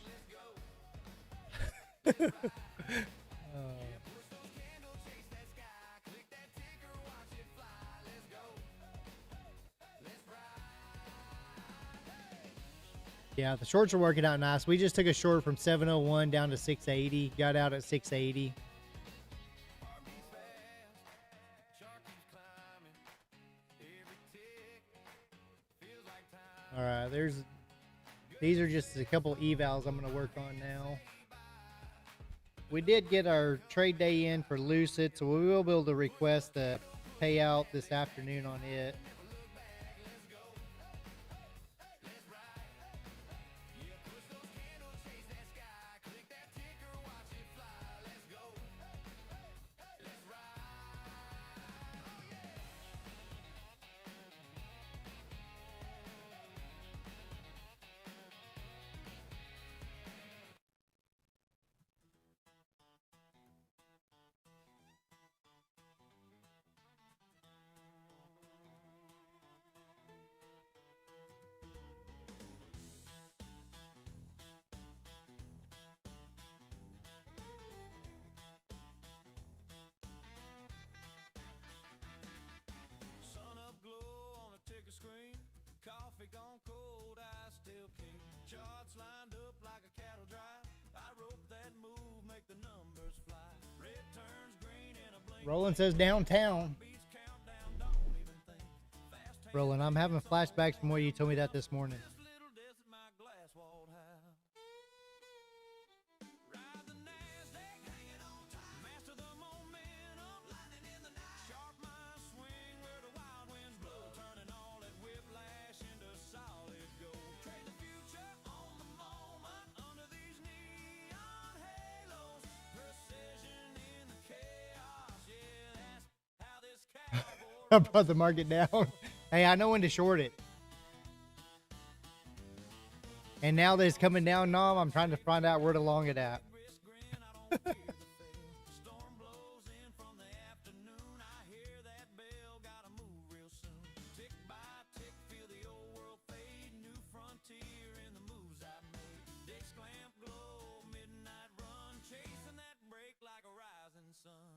Yeah, the shorts are working out nice. We just took a short from 701 down to 680. Got out at 680. All right, these are just a couple evals I'm going to work on now. We did get our trade day in for Lucid, so we will be able to request a payout this afternoon on it. Sun up glow on a ticker screen. Coffee gone cold, I still king. Charts lined up like a cattle drive. I wrote that move, make the numbers fly. Red turns green in a blink. Roland says downtown. Beats countdown, don't even think. Fast Roland, I'm having flashbacks from where you told me that this morning. this little death at my glass walled house. Ride the NASDAQ, hanging on tight. Master the momentum, lightning in the night. Sharp mind swing where the wild winds blow. Turning all that whiplash into solid gold. Trade the future on the moment under these neon halos. Precision in the chaos, yeah, that's how this cowboy I brought the market down. Hey, I know when to short it. And now that it's coming down, Nom, I'm trying to find out where to long it at. risk grin, I don't fear the fail. Storm blows in from the afternoon. I hear that bell, gotta move real soon. Tick by tick, feel the old world fade. New frontier in the moves I made. Dick's clamp glow, midnight run, chasing that break like a rising sun.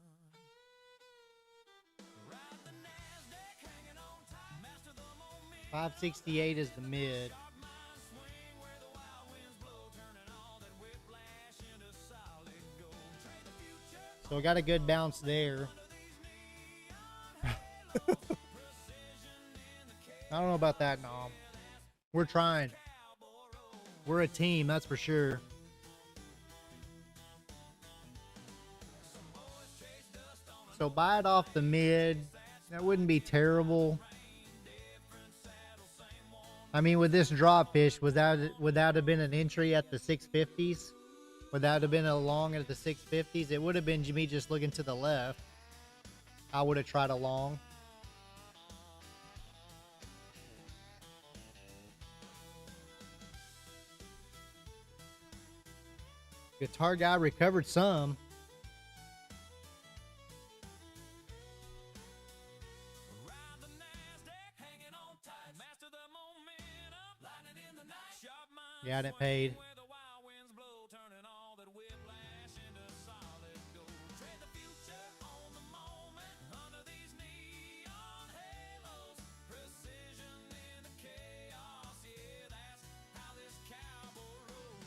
Ride the NASDAQ, hanging on tight. Master the momentum. 568 is the mid. Mind swing where the wild winds blow, turning all that whiplash into solid gold. Trade the future So I got a good bounce there. I don't know about that, Nom. We're trying. We're a team, that's for sure. So buy it off the mid. That wouldn't be terrible. I mean, with this drop fish, would that have been an entry at the 650s? Would that have been a long at the 650s? It would have been me just looking to the left. I would have tried a long. Guitar guy recovered some. Ride the NASDAQ, hanging on tight. Master the momentum, lightning in the night. Sharp mind Yeah, it paid. where the wild winds blow, turning all that whiplash into solid gold. Trade the future on the moment under these neon halos. Precision in the chaos, yeah, that's how this cowboy rolls.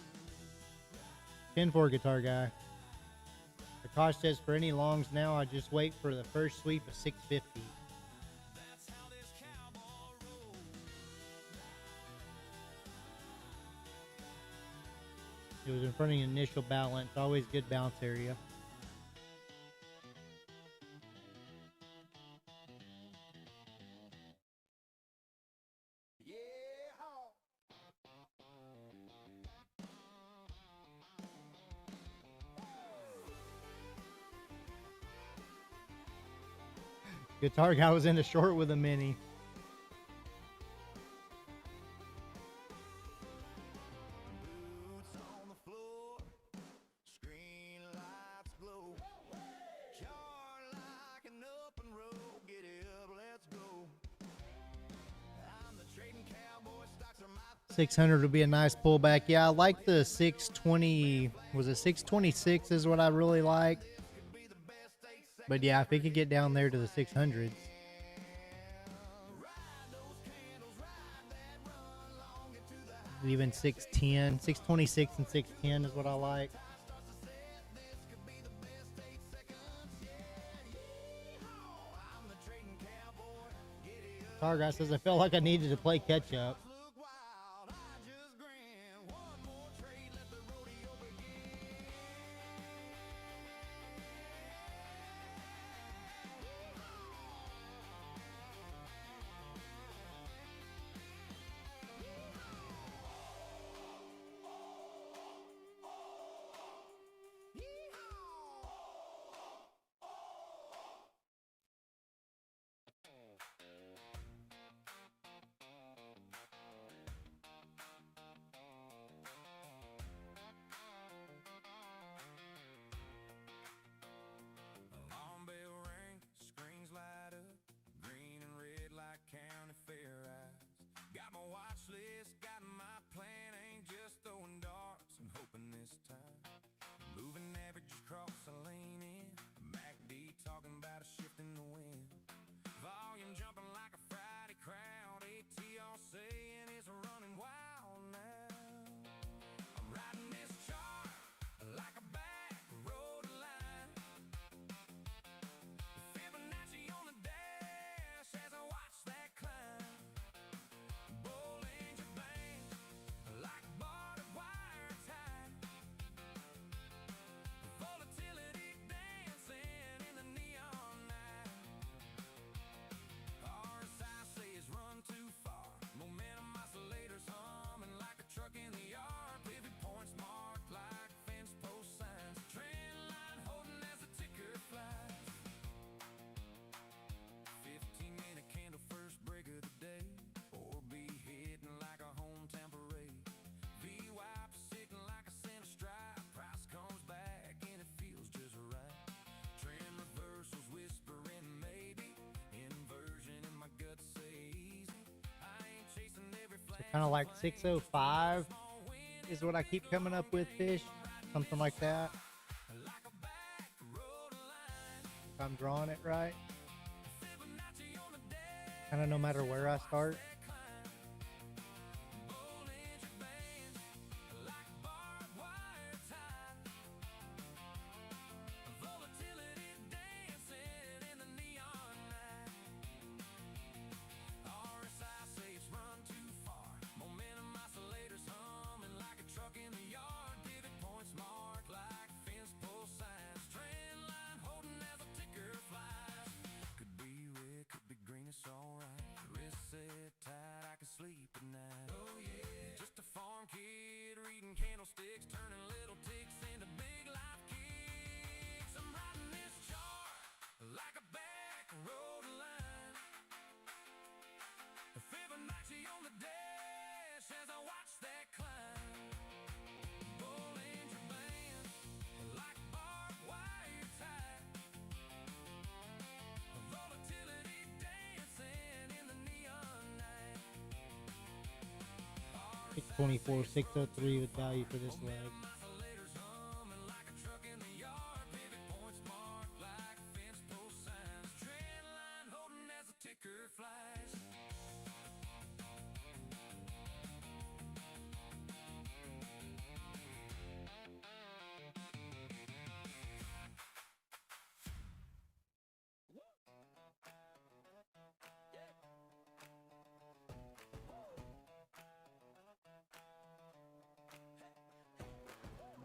10-4 guitar guy. The cost says for any longs now, I just wait for the first sweep of 650. That's how this cowboy rolls. It was in front of the initial balance. Always good bounce area. Guitar guy was in the short with a mini. Boots on the floor, screen lights glow. Chart like an up and roll, get it up, let's go. I'm the trading cowboy, stocks are my 600 would be a nice pullback. Yeah, I like the 620. Was it 626 is what I really like. But yeah, if it could get down there to the 600s. Even 610, 626 and 610 is what I like. Car guy says I felt like I needed to play catch up. Alarm bell ring, screens light up, green and red like county fair eyes. Got my watch list, got my plan, ain't just throwing darts and hoping this time. Moving average across the lane in, MACD talking about a shift in the wind. Volume jumping like a Friday crowd, ATR saying it's running wild now. I'm riding this chart like a back road line. Fibonacci on the dash as I watch that climb. Bollinger Bands like barbed wire tie. Volatility dancing in the neon night. RSI says run too far. Momentum oscillators humming like a truck in the yard. Pivot points marked like fence post signs. Trend line holding as the ticker flies. 15-minute candle first break of the day. Or be hitting like a hometown parade. VWAP sitting like a center stripe. Price comes back and it feels just right. Trend reversals whispering maybe. Inversion in my gut say easy. I ain't chasing every flag. Kind of like 605 is what I keep coming up with, fish. Something like that. Like a back road line. If I'm drawing it right. Fibonacci on the dash. Kind of no matter where I start. Bollinger Bands like barbed wire tie. Volatility dancing in the neon night. RSI say it's run too far. Momentum oscillators humming like a truck in the yard. Pivot points marked like fence post signs. Trend line holding as a ticker flies. Could be red, could be green, it's alright. Wrist set tight, I can sleep at night. Oh yeah, just a farm kid reading candlesticks, turning little ticks into big life kicks. I'm riding this chart like a back road line. Fibonacci on the dash as I watch that climb. Bollinger Bands like barbed wire tie. Volatility dancing in the neon night. 624, 603 with value for this leg. Oscillators humming like a truck in the yard. Pivot points marked like fence post signs. Trend line holding as the ticker flies.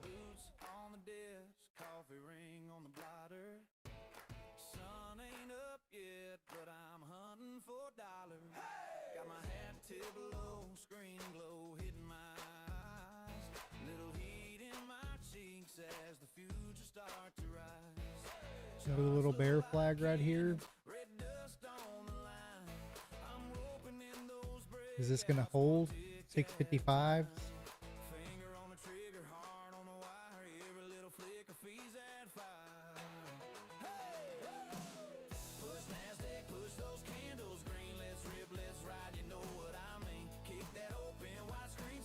Boots on the desk, coffee ring on the blotter. Sun ain't up yet, but I'm hunting for dollars. Got my hat tipped low, screen glow hitting my eyes. Little heat in my cheeks as the future starts to rise. Another little bear flag right here. Red dust on the line. I'm roping in those braids. Is this going to hold? 655s. Finger on the trigger, heart on the wire. Every little flicker feeds that fire. Hey! Push Nasdaq, push those candles green. Let's rip, let's ride. You know what I mean? Kick that open, wide screen.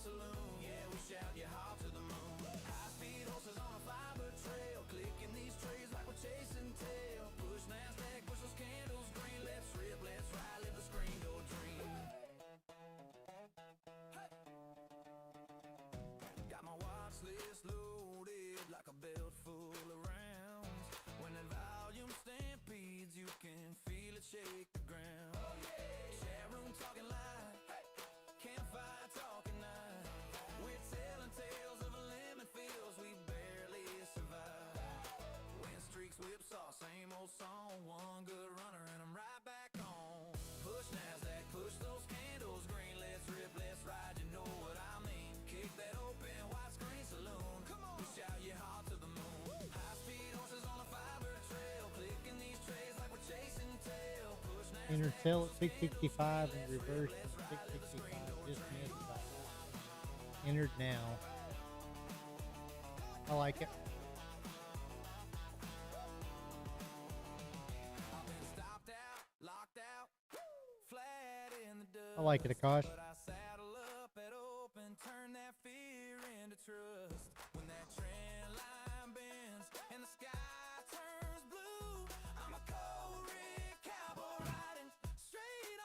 Entered sell at 665 and reversed at 665. Just missed by that. Entered now. I like it. I like it, Akash.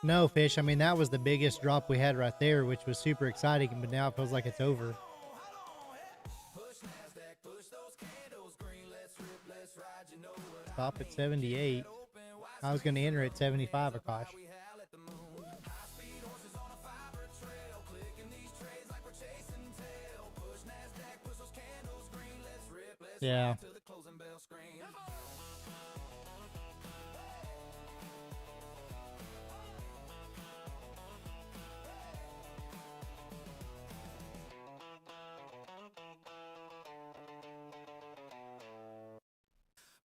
No, Fish. I mean, that was the biggest drop we had right there, which was super exciting, but now it feels like it's over. Stop at 78. I was going to enter at 75, Akash. Yeah.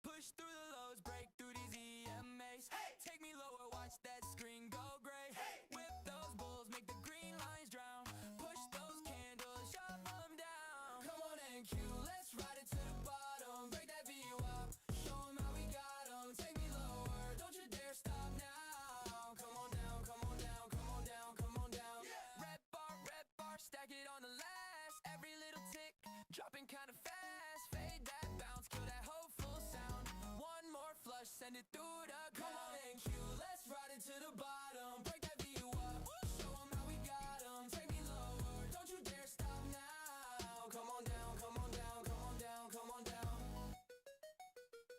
Push through the lows, break through these EMAs. Hey, take me lower, watch that screen go gray. Hey, whip those bulls, make the green lines drown. Push those candles, shove them down. Come on and Q, let's ride it to the bottom. Break that view up, show them how we got them. Take me lower, don't you dare stop now. Come on down, come on down, come on down, come on down. Yeah. Red bar, stack it on the last. Every little tick, dropping kinda fast. Fade that bounce, kill that hopeful sound. One more flush, send it through the ground. Come on and Q, let's ride it to the bottom. Break that view up, show them how we got them. Take me lower, don't you dare stop now. Come on down, come on down, come on down, come on down.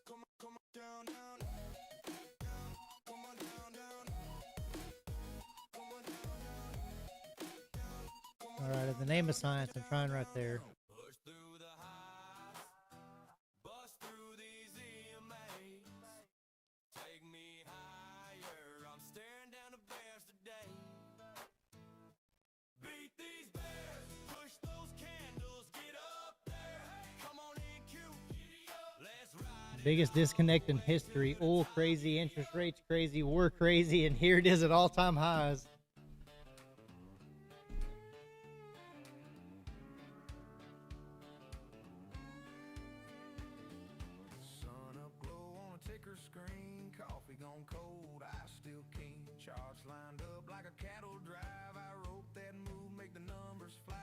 Come on down, down. Come on down, down. Come on down, down. All right, in the name of science, I'm trying right there. Push through the highs, bust through these EMAs. Take me higher, I'm staring down the bears today. Beat these bears, push those candles, get up there. Come on in, Q, let's ride it. Biggest disconnect in history. Oil crazy, interest rates crazy, war crazy, and here it is at all-time highs. Sun up glow on a ticker screen, coffee gone cold, I still keen. Charts lined up like a cattle drive. I wrote that move, make the numbers fly.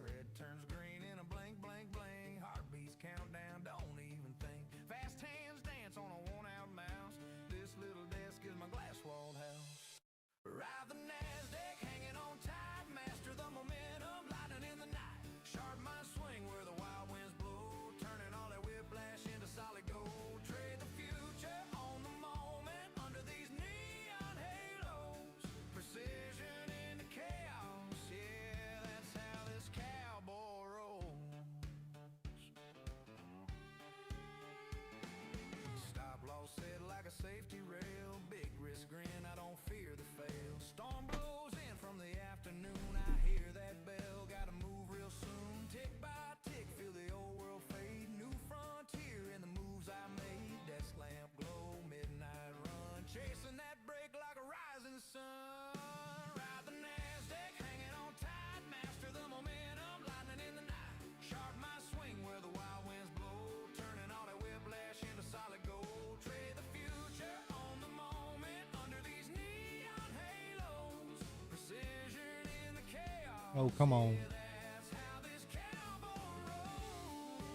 Red turns green in a blank, blank, blank. Heartbeats countdown, don't even think. Fast hands dance on a worn-out mouse. This little desk is my glass-walled house. Ride the NASDAQ, hanging on tight. Master the momentum, lightning in the night. Sharp mind swing where the wild winds blow. Turning all that whiplash into solid gold. Trade the future on the moment under these neon halos. Precision in the chaos, yeah, that's how this cowboy rolls. Stop loss set like a safety rail. Big risk grin, I don't fear the fail. Storm blows in from the afternoon. I hear that bell, gotta move real soon. Tick by tick, feel the old world fade. New frontier in the moves I made. Desk lamp glow, midnight run. Chasing that break like a rising sun. Ride the NASDAQ, hanging on tight. Master the momentum, lightning in the night. Sharp my swing where the wild winds blow. Turning all that whiplash into solid gold. Trade the future on the moment under these neon halos. Precision in the chaos. Oh, come on. That's how this cowboy rolls.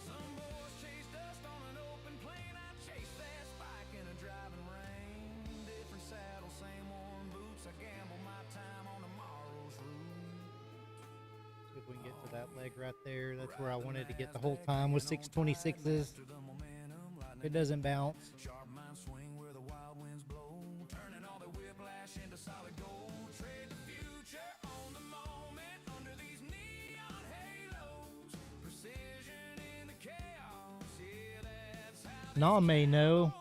Some boys chase dust on an open plane. I chase that spike in a driving rain. Different saddle, same worn boots. I gamble my time on tomorrow's route. See if we can get to that leg right there. That's where I wanted to get the whole time with 626s. To the momentum, lightning It doesn't bounce. sharp mind swing where the wild winds blow. Turning all the whiplash into solid gold. Trade the future on the moment under these neon halos. Precision in the chaos, yeah, that's how Nom may know.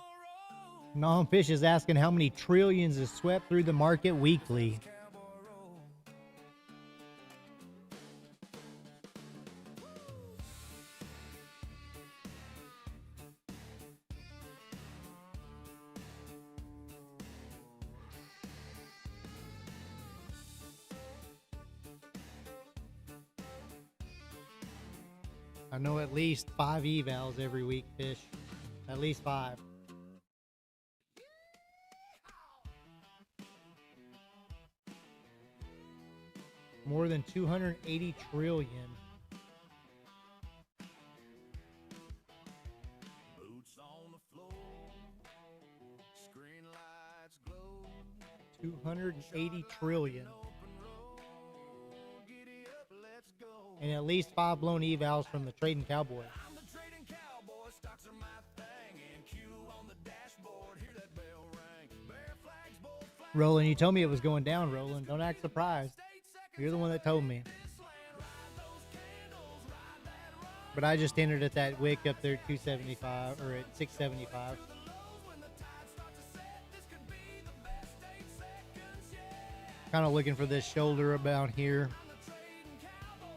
Nom Fish is asking how many trillions is swept through the market weekly. cowboy rolls. I know at least 5 evals every week, Fish. At least 5. More than 280 trillion. Boots on the floor, screen lights glow. 280 trillion. Open road, giddy up, let's go. And at least 5 blown evals from the trading Cowboy. I'm the trading cowboy, stocks are my thing. And Q on the dashboard, hear that bell ring. Bear flags, bold flags. Roland, you told me it was going down, Roland. Don't act surprised. You're the one that told me. But I just entered at that wick up there at 275 or at 675. Kind of looking for this shoulder about here.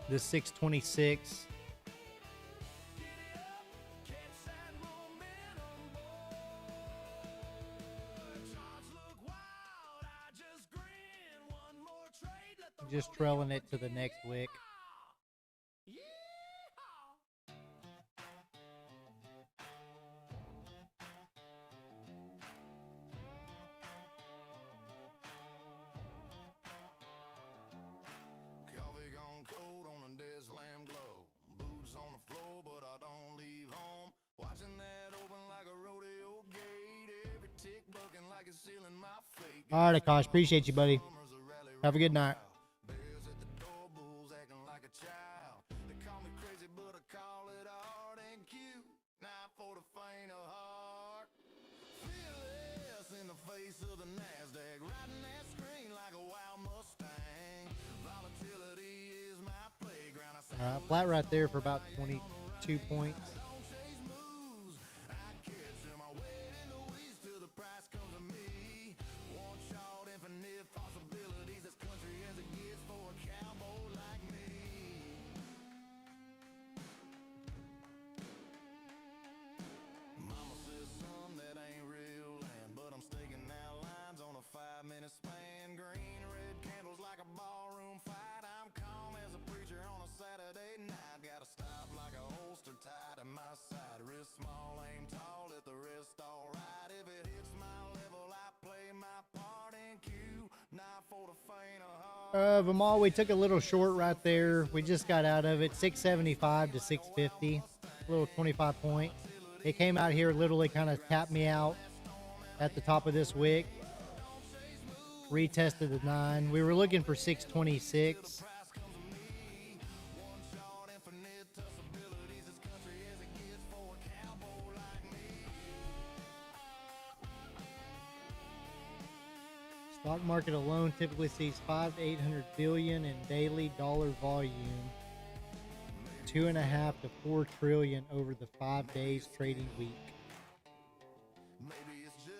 This 626. Just trailing it to the next wick. Coffee gone cold on a dead slam glow. Boots on the floor, but I don't leave home. Watching that open like a rodeo gate. Every tick bucking like it's sealing my fate. All right, Akash. Appreciate you, buddy. Have a good night. Bears at the door, bulls acting like a child. They call me crazy, but I call it art and cute. Not for the faint of heart. Fearless in the face of the NASDAQ. Riding that screen like a wild Mustang. Volatility is my playground. All right, flat right there for about 22 points. Don't chase moves. I catch them. I wait in the weeds till the price comes to me. One shot, infinite possibilities. This country as it gets for a cowboy like me. Mama says, son, that ain't real land, but I'm staking out lines on a 5-minute span. Green, red candles like a ballroom fight. I'm calm as a preacher on a Saturday night. Gotta stop like a holster tied to my side. Wrist small, aim tall, let the wrist all right. If it hits my level, I play my part in Q. Not for the faint of heart. Vimal, we took a little short right there. We just got out of it, 675 to 650, a little 25 point. It came out here, literally kind of tapped me out at the top of this wick. Retested the 9. We were looking for 626. Stock market alone typically sees 5 to 800 billion in daily dollar volume, 2.5 to 4 trillion over the 5 days trading week. Maybe it's just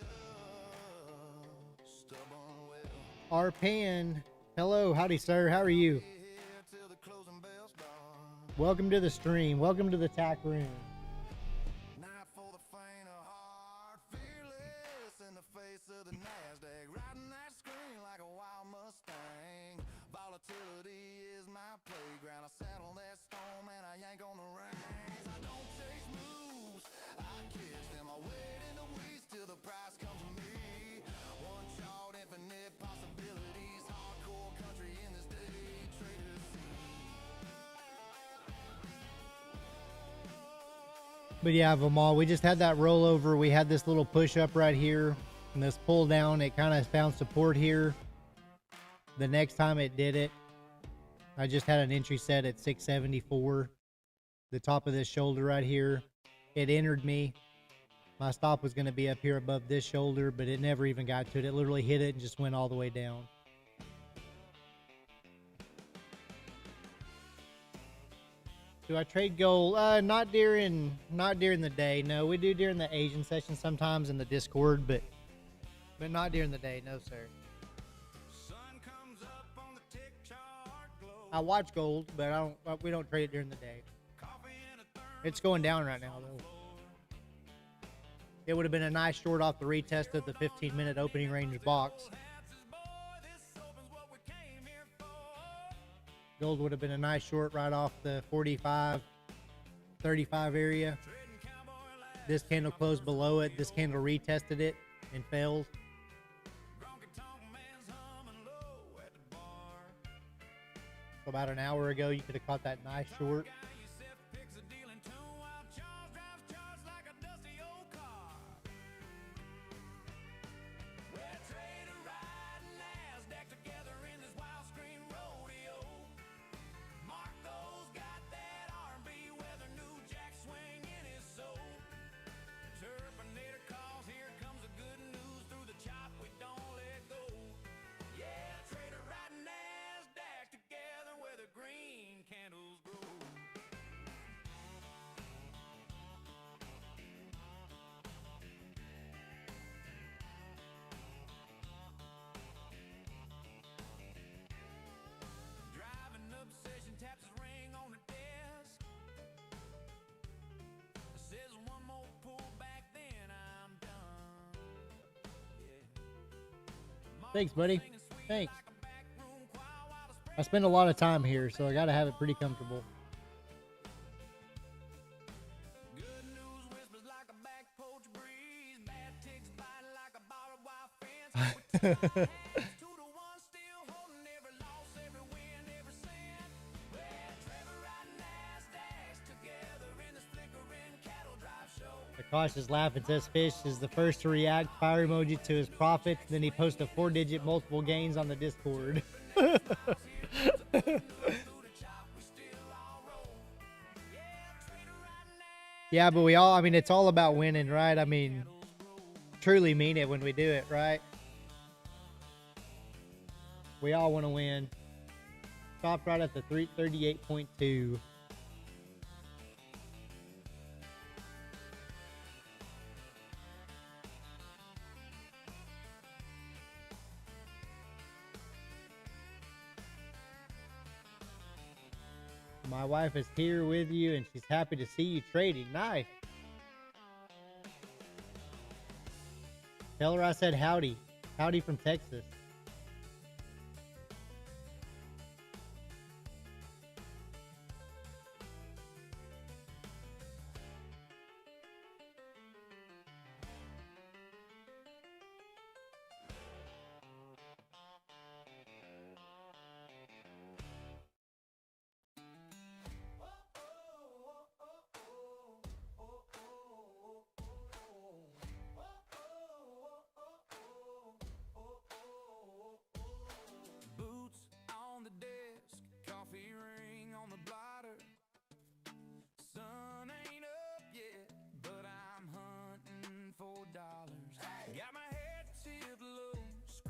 stubborn will. Arpan, hello, howdy sir, how are you? Here till the closing bell's done. Welcome to the stream, welcome to the tack room. Not for the faint of heart. Fearless in the face of the NASDAQ. Riding that screen like a wild Mustang. Volatility is my playground. I saddle that storm and I yank on the reins. I don't chase moves, I catch them. I wait in the weeds till the price comes to me. One shot, infinite possibilities. Hardcore country in this day trader scene. But yeah, Vimal, we just had that rollover. We had this little push up right here and this pull down. It kind of found support here. The next time it did it, I just had an entry set at 674. The top of this shoulder right here. It entered me. My stop was going to be up here above this shoulder, but it never even got to it. It literally hit it and just went all the way down. Do I trade gold? Not during the day. No, we do during the Asian session sometimes in the Discord, but not during the day. No, sir. Sun comes up on the tick chart glow. I watch gold, but we don't trade it during the day. Coffee in a thermos. It's going down right now, though. It would have been a nice short off the retest of the 15-minute opening range box. Gold would have been a nice short right off the 45 35 area. This candle closed below it. This candle retested it and failed. So about an hour ago, you could have caught that nice short. Thanks, buddy. Thanks. I spend a lot of time here, so I gotta have it pretty comfortable. Akash is laughing, says Fish is the first to react, fire emoji to his profits, then he posts a 4-digit multiple gains on the Discord. Yeah, but we all, I mean, it's all about winning, right? I mean, truly mean it when we do it, right? We all want to win. Stopped right at the 338.2. My wife is here with you and she's happy to see you trading. Nice. Tell her I said howdy. Howdy from Texas.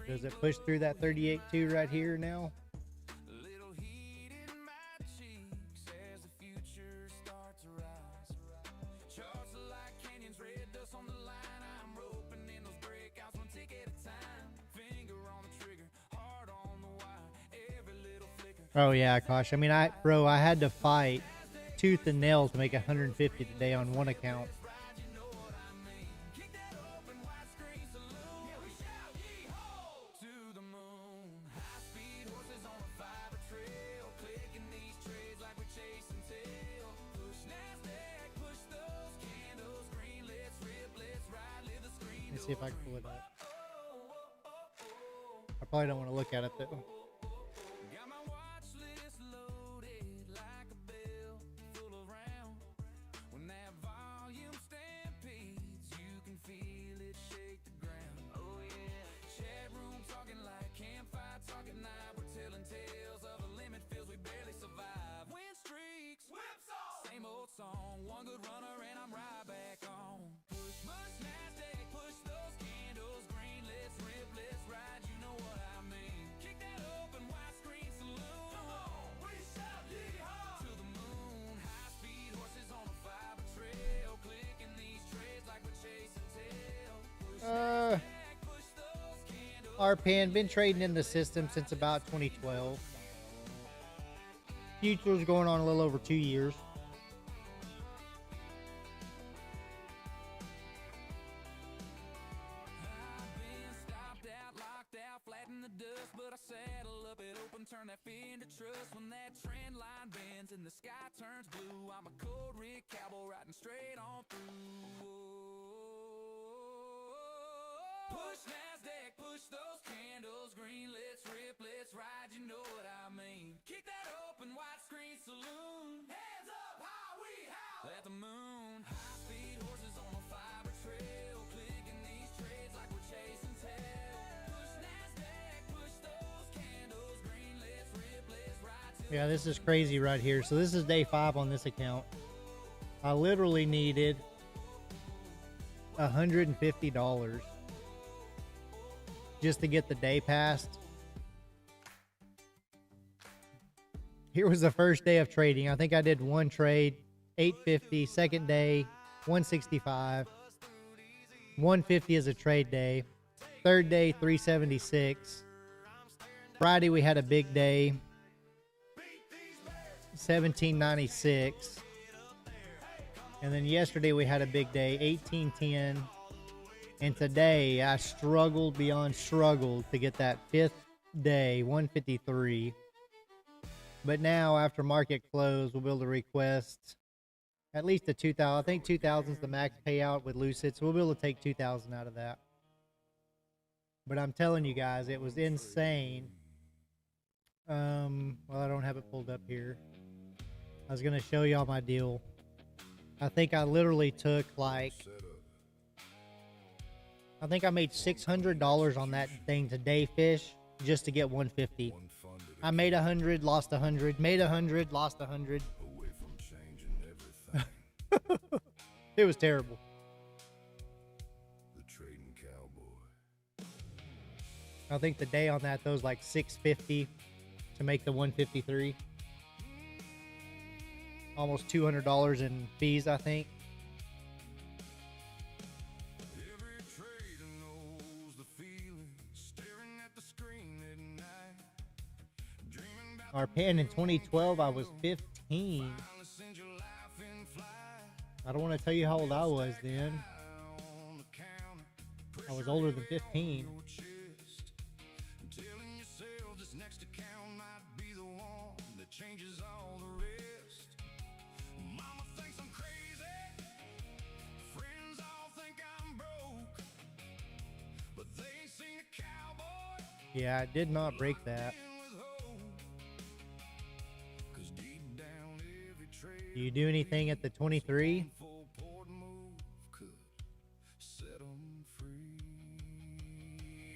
Does it push through that 38.2 right here now? Oh yeah, gosh. I mean, I had to fight tooth and nail to make 150 today on one account. See if I can pull it up. I probably don't want to look at it though. RPN, been trading in the system since about 2012. Futures going on a little over 2 years. and the sky turns blue. I'm a cold rig cowboy riding straight on through. Push NASDAQ, push those candles green. Let's rip, let's ride, you know what I mean. Kick that open widescreen saloon. Hands up, high, we howl at the moon. High speed horses on a fiber trail, clicking these trades like we're chasing tail. Push NASDAQ, push those candles green. Let's rip, let's ride till Yeah, this is crazy right here. So this is day 5 on this account. I literally needed $150 just to get the day passed. Here was the first day of trading. I think I did one trade, 850. Second day, 165. 150 is a trade day. Third day, 376. Friday we had a big day, 1796. And then yesterday we had a big day, 1810. And today I struggled beyond struggled to get that 5th day, 153. But now after market close, we'll be able to request at least a 2,000. I think 2,000 is the max payout with Lucid, so we'll be able to take 2,000 out of that. But I'm telling you guys, it was insane. Well, I don't have it pulled up here. I was going to show y'all my deal. I think I literally took like, I think I made $600 on that thing today, fish, just to get 150. I made 100, lost 100, made 100, lost 100. Away from changing everything. It was terrible. The trading cowboy. I think the day on that though was like 650 to make the 153. Almost $200 in fees, I think. Every trader knows the feeling, staring at the screen at night, dreaming about Our pen in 2012, I was 15. finally send your life in flight. I don't want to tell you how old I was then. On the counter, I was older than 15. your chest, telling yourself this next account might be the one that changes all the rest. Mama thinks I'm crazy, friends all think I'm broke, but they ain't seen a cowboy Yeah, I did not break that. with hope. 'Cause deep down every Do you do anything at the 23? full port move could set 'em free.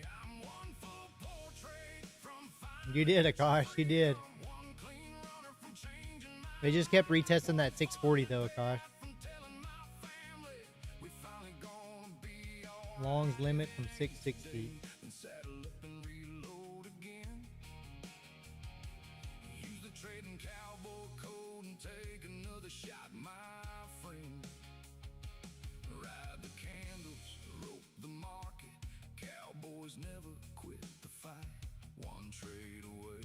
I'm one full portrait from You did, Akash. You did. one clean runner from changing my They just kept retesting that 640 though, Akash. from telling my family we finally gonna be all Long's limit from 660. and saddle up and reload again. Use the trading cowboy code and take another shot, my friend. Ride the candles, rope the market. Cowboys never quit the fight. One trade away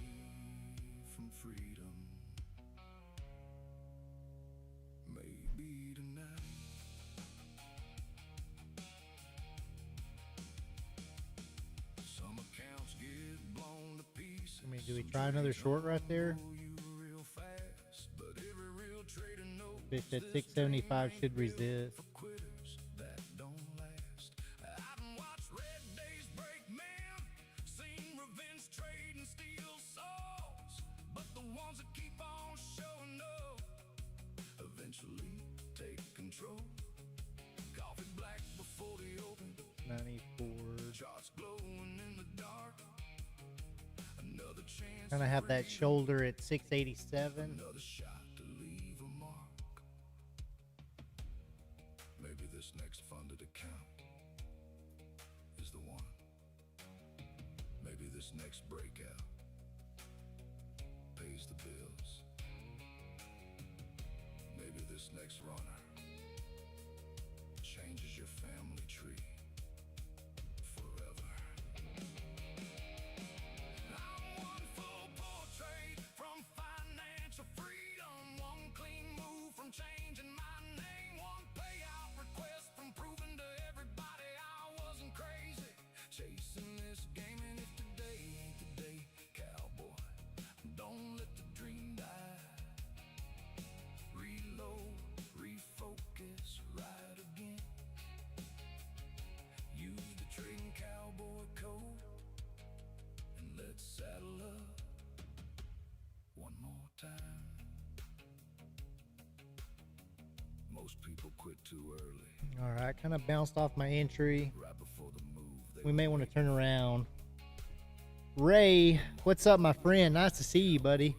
from freedom. Maybe tonight. Some accounts get blown to pieces. I mean, do we try another short right there? You real fast, but every real trader knows Fish at 675 should resist. for quitters that don't last. I done watched red days break men, seen revenge trade and steal souls, but the ones that keep on showing up eventually take control. Coffee black before the open, 94. charts glowing in the dark. Another chance, Kind of have that shoulder at 687. another shot to leave a mark. Maybe this next funded account is the one. Maybe this next breakout pays the bills. Maybe this next runner changes your family tree forever. I'm one full portrait from financial freedom, one clean move from changing my name, one payout request from proving to everybody I wasn't crazy, chasing this game. And if today ain't the day, cowboy, don't let the dream die. Most people quit too early. All right, kind of bounced off my entry. Right before the move, We may want to turn around. Ray, what's up, my friend? Nice to see you, buddy.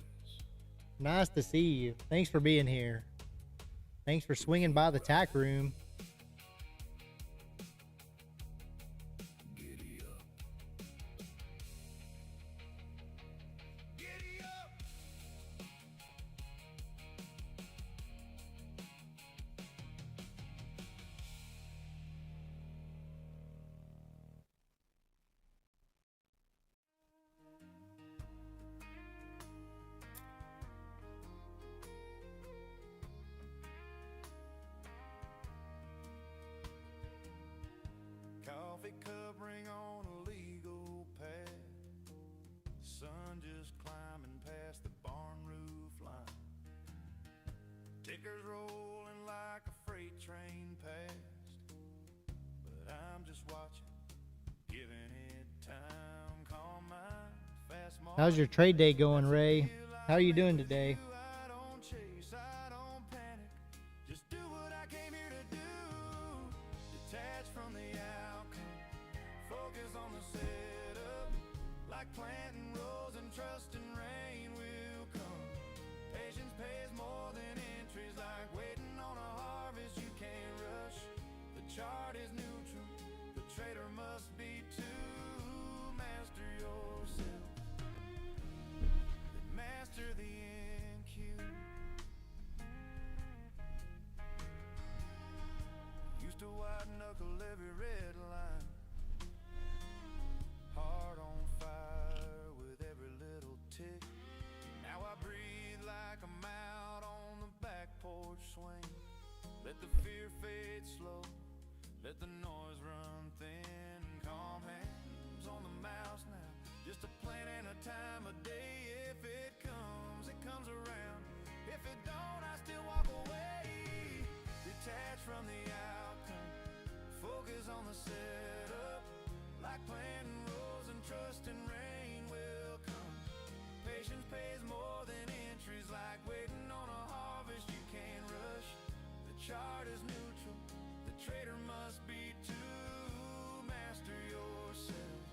Nice to see you. Thanks for being here. Thanks for swinging by the tack room. Giddy up. Giddy up. Coffee cup ring on a legal pad. Sun just climbing past the barn roof line. Tickers rolling like a freight train past. But I'm just watching, giving it time. Calm mind, fast march. How's your trade day going, Ray? How are you doing today? I don't chase, I don't panic. Just do what I came here to do. Detach from the outcome. Focus on the setup. Like planting rows and trusting rain will come. Patience pays more than entries. Like waiting on a harvest you can't rush. The chart is neutral. The trader must be too. Master yourself. Master the NQ. Used to white knuckle every red line. Heart on fire with every little tick. Now I breathe like I'm out on the back porch swing. Let the fear fade slow. Let the noise run thin. Calm hands on the mouse now. Just a plan and a time of day. If it comes around. If it don't, I still walk away. Detach from the outcome. Focus on the setup. Like planting rows and trusting rain will come. Patience pays more than entries. Like waiting on a harvest you can't rush. The chart is neutral. The trader must be too. Master yourself.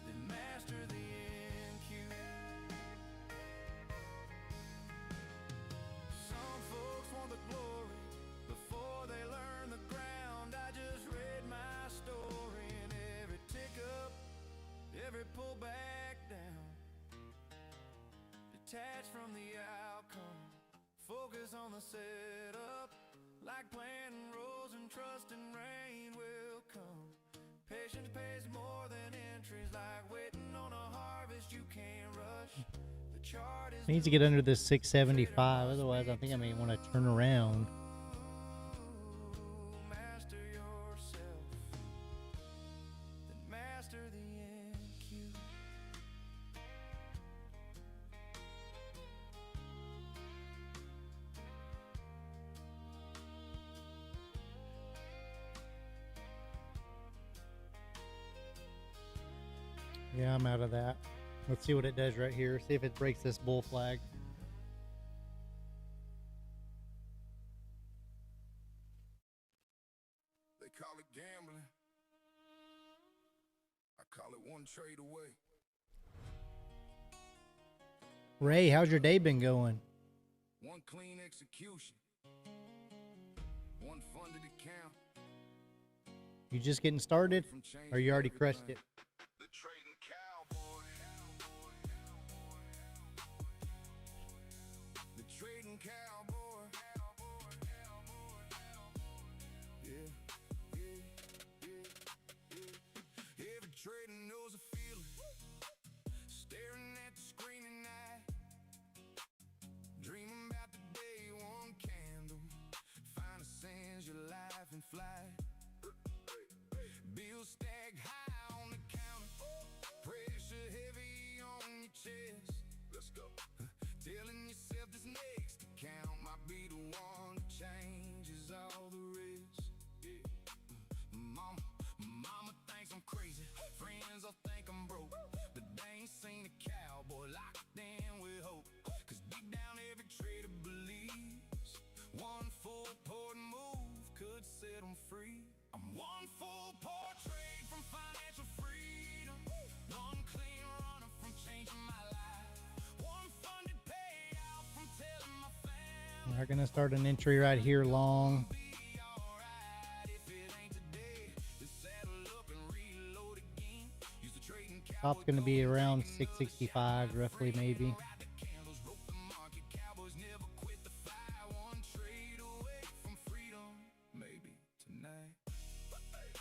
Then master the NQ. Some folks want the glory before they learn the ground. I just read my story and every tick up, every pull back down. Detach from the outcome. Focus on the setup. Like planting rows and trusting rain will come. Patience pays more than entries. Like waiting on a harvest you can't rush. The chart is I need to get under this 675, otherwise I think I may want to turn around. master yourself. Then master the NQ. Yeah, I'm out of that. Let's see what it does right here. See if it breaks this bull flag. They call it gambling. I call it one trade away. Ray, how's your day been going? One clean execution. One funded account. You just getting started, or you already crushed it? The trading cowboy. The trading cowboy. Yeah, yeah, yeah, yeah. Every trader knows a feeling. Staring at the screen at night. Dreaming about the day one candle. Finally sends your life in flight. Bills stacked high on the counter. Pressure heavy on your chest. Let's go. Telling yourself this next account might be the one that changes all the rest. Yeah. Mama thinks I'm crazy. Friends all think I'm broke. But they ain't seen a cowboy locked in with hope. Cause deep down every trader believes one We're gonna start an entry right here long. Top's gonna be around 665 roughly, maybe.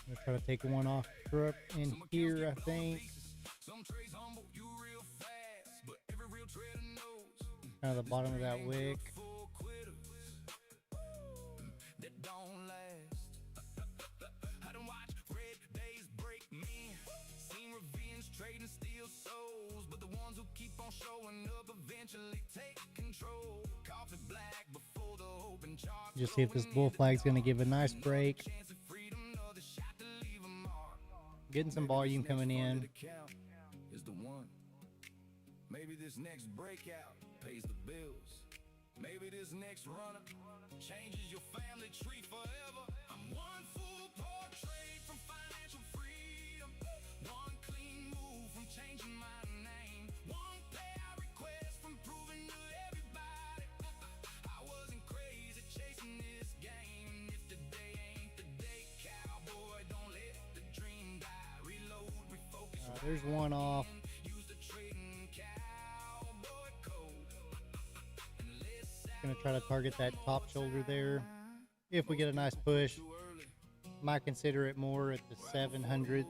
I'm gonna try to take one off up in here, I think. Kind of the bottom of that wick. Just see if this bull flag's gonna give a nice break. Getting some volume coming in. Maybe this next breakout pays the bills. Maybe this next runner changes your family tree forever. I'm one full portrait from financial freedom. One clean move from changing my name. One payout request from proving to everybody I wasn't crazy chasing this game. If today ain't the day, cowboy, don't let the dream die. Reload, refocus. There's one off. Gonna try to target that top shoulder there. If we get a nice push, might consider it more at the 700s.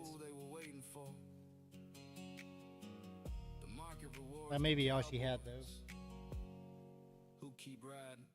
That may be all she had though. Who keep riding?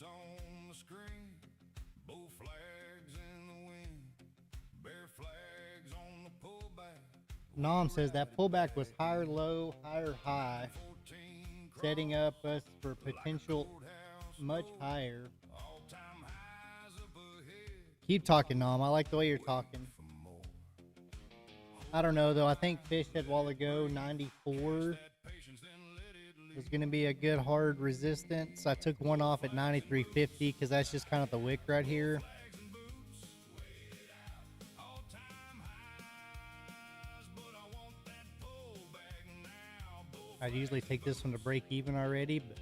On the screen, bull flags in the wind, bear flags on the pullback. Nom says that pullback was higher low, higher high, setting up us for potential much higher. Keep talking, Nom. I like the way you're talking. I don't know though. I think Fish said a while ago 94 was going to be a good hard resistance. I took one off at 93.50 because that's just kind of the wick right here. I'd usually take this one to break even already, but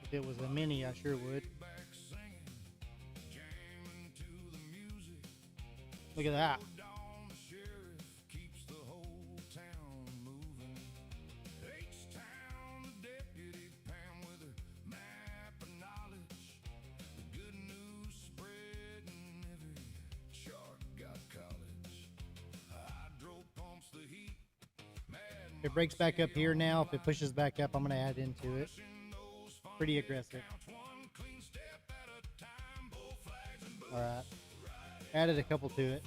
if it was a mini, I sure would. Look at that. If it breaks back up here now, if it pushes back up, I'm going to add into it. Pretty aggressive. Alright. Added a couple to it.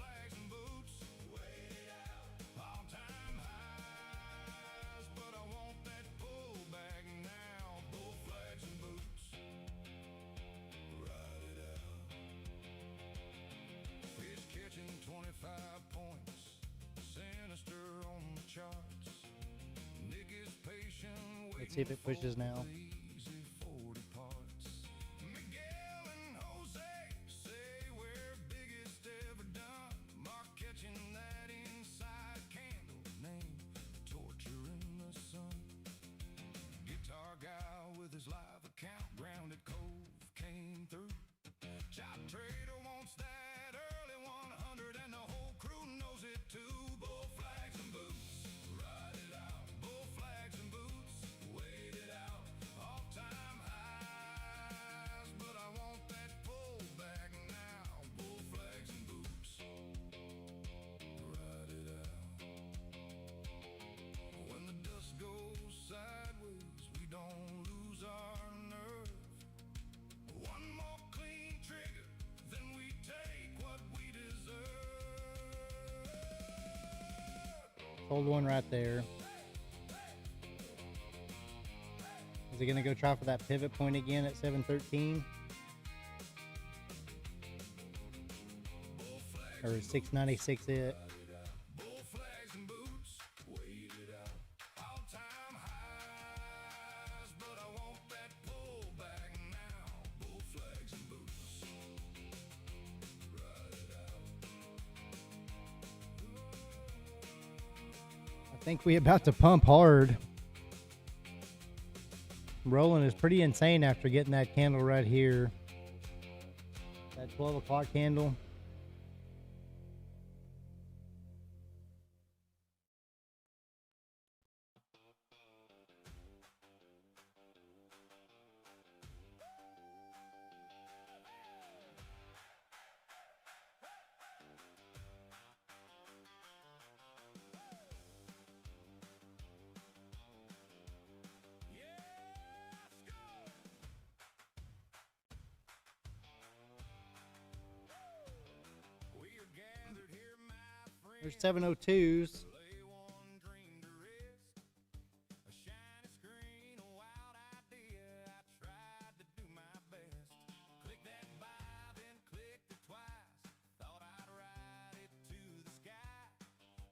Let's see if it pushes now. Hold one right there. Is it gonna go try for that pivot point again at 713? Or is 696 it? Bull flags and boots, wait it out. All time highs, but I want that pullback now. Bull flags and boots, ride it out. I think we about to pump hard. Rolling is pretty insane after getting that candle right here. That 12 o'clock candle. There's 702s. Lay one dream to rest, a shiny screen, a wild idea. I tried to do my best. Click that buy, then clicked it twice. Thought I'd ride it to the sky,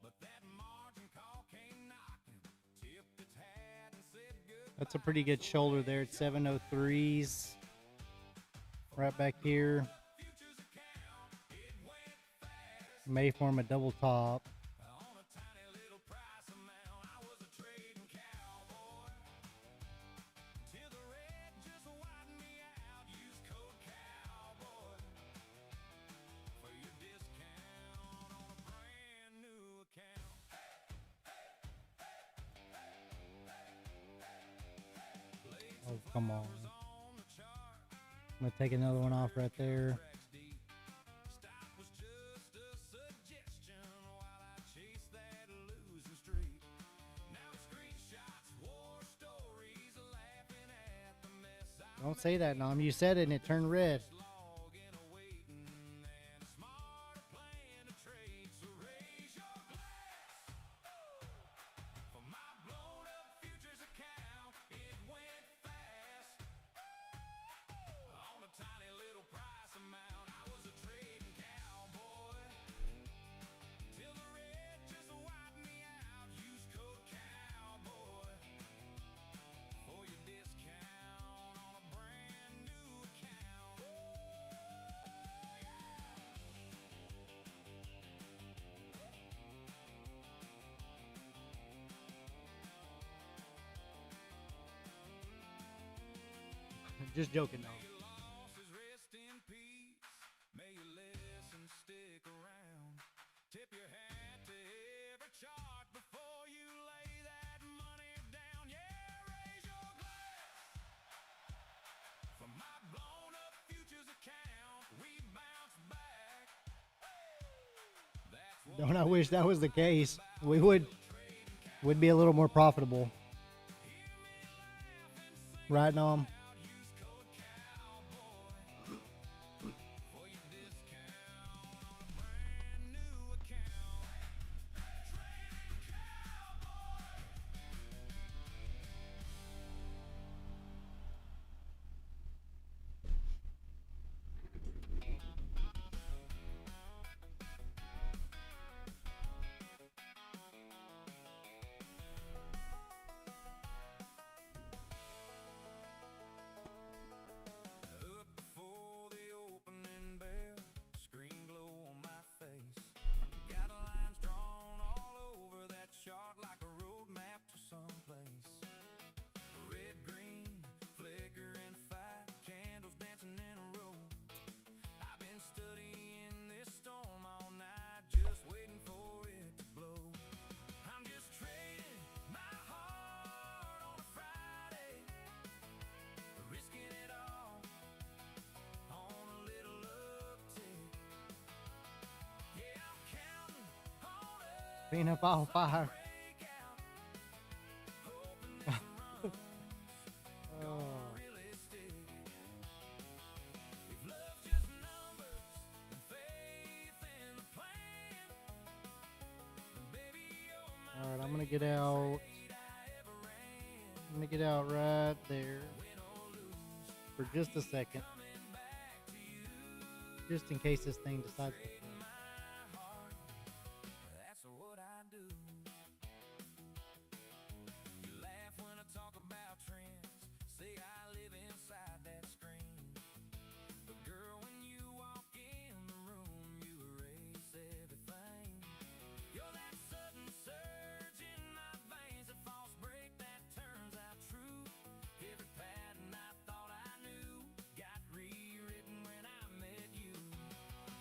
but that margin call came knocking. Tipped its hat and said goodbye. That's a pretty good shoulder there at 703s. Right back here. May form a double top. On a tiny little price amount, I was a trading cowboy. Till the red just widened me out. Use code cowboy for your discount on a brand new account. Oh, come on. On the chart, I'm going to take another one off right there. tracks deep. Stop was just a suggestion while I chased that losing streak. Now screenshots, war stories, laughing at the mess I Don't say that, Nom. You said it and it turned red. logging a waiting and a smarter plan to trade. So raise your glass for my blown up futures account. It went fast on a tiny little price amount. I was a trading cowboy till the red just wiped me out. Use code cowboy for your discount on a brand new account. Just joking, Nom. Losses rest in peace. May your lessons stick around. Tip your hat to every chart before you lay that money down. Yeah, raise your glass for my blown up futures account. We bounce back. That's what Don't I wish that was the case? We would be a little more profitable. Right, Nom? use code cowboy for your discount on a brand new account. Trading cowboy. Up before the opening bell, screen glow on my face. Got lines drawn all over that chart like a road map to someplace. Red, green, flicker and fight, candles dancing in a row. I've been studying this storm all night, just waiting for it to blow. I'm just trading my heart on a Friday, risking it all on a little uptick. Yeah, I'm counting on us Clean up all fire. break out, hoping this run's Oh. really stick. If love's just numbers and faith in the plan, then baby, you're my All right, I'm going to get out. fate I ever ran. gonna get out right there for just a second, just in case this thing decides to. That's what I do. You laugh when I talk about trends. Say I live inside that screen. But girl, when you walk in the room, you erase everything. You're that sudden surge in my veins, a false break that turns out true. Every pattern I thought I knew got rewritten when I met you.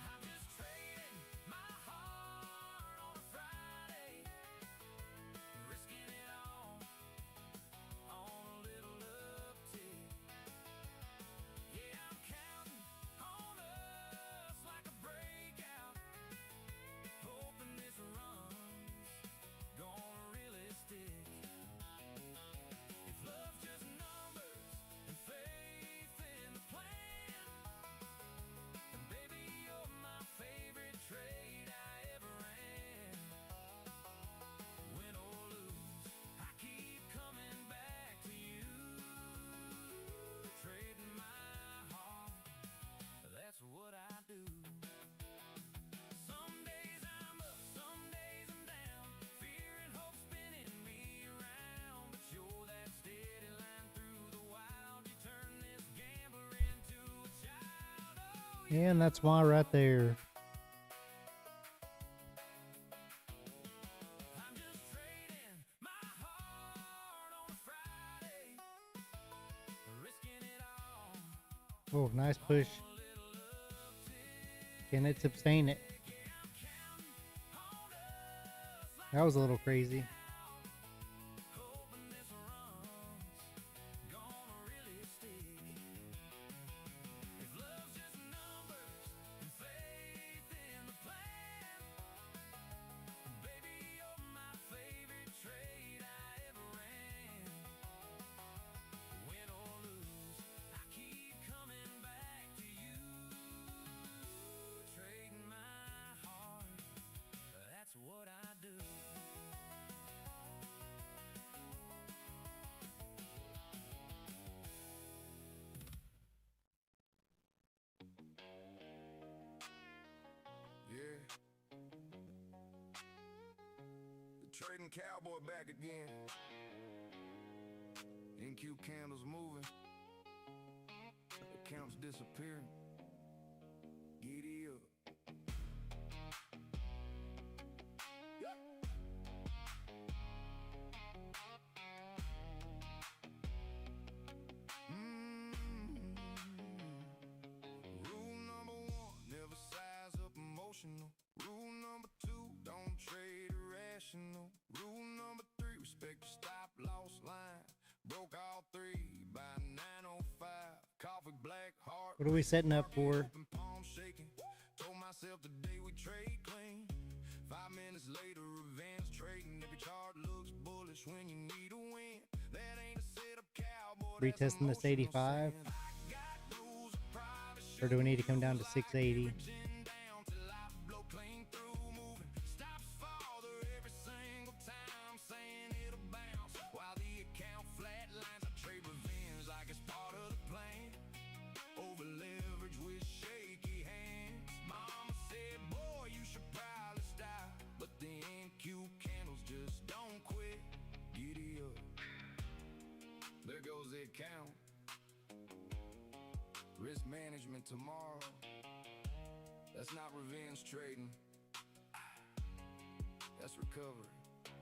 I'm just trading my heart on a Friday, risking it all on a little uptick. Yeah, I'm counting on us like a breakout, hoping this run's gonna really stick. If love's just numbers and faith in the plan, then baby, you're my favorite trade I ever ran. Win or lose, I keep coming back to you, trading my heart. That's what I do. Some days I'm up, some days I'm down, fear and hope spinning me around. But you're that steady line through the wild. You turn this gambler into a child. Oh, And that's why right there. I'm just trading my heart on a Friday, risking it all. Oh, nice push. Can it sustain it? That was a little crazy. Hoping this run's gonna really stick. If love's just numbers and faith in the plan, baby, you're my favorite trade I ever ran. Win or lose, I keep coming back to you, trading my heart. That's what I do. Yeah. The trading Cowboy back again. NQ candles moving. Accounts disappearing. Giddy up. Rule number one, never size up emotional. Rule number two, don't trade irrational. Rule number three, respect your stop loss line. Broke all three by 9:05. Coffee black heart. What are we setting up for? Open palm shaking. Told myself today we trade clean. 5 minutes later, revenge trading. Every chart looks bullish when you need a win. That ain't a setup, Cowboy. That's Retesting this emotional 85. sin. I got rules of private Or do we need to come down to 680? down till I blow clean through moving. Stops farther every single time, saying it'll bounce. While the account flatlines, I trade revenge like it's part of the plan. Over leverage with shaky hands. Mama said, boy, you should probably stop. But the NQ candles just don't quit. Giddy up. There goes the account. Risk management tomorrow. That's not revenge trading. That's recovery.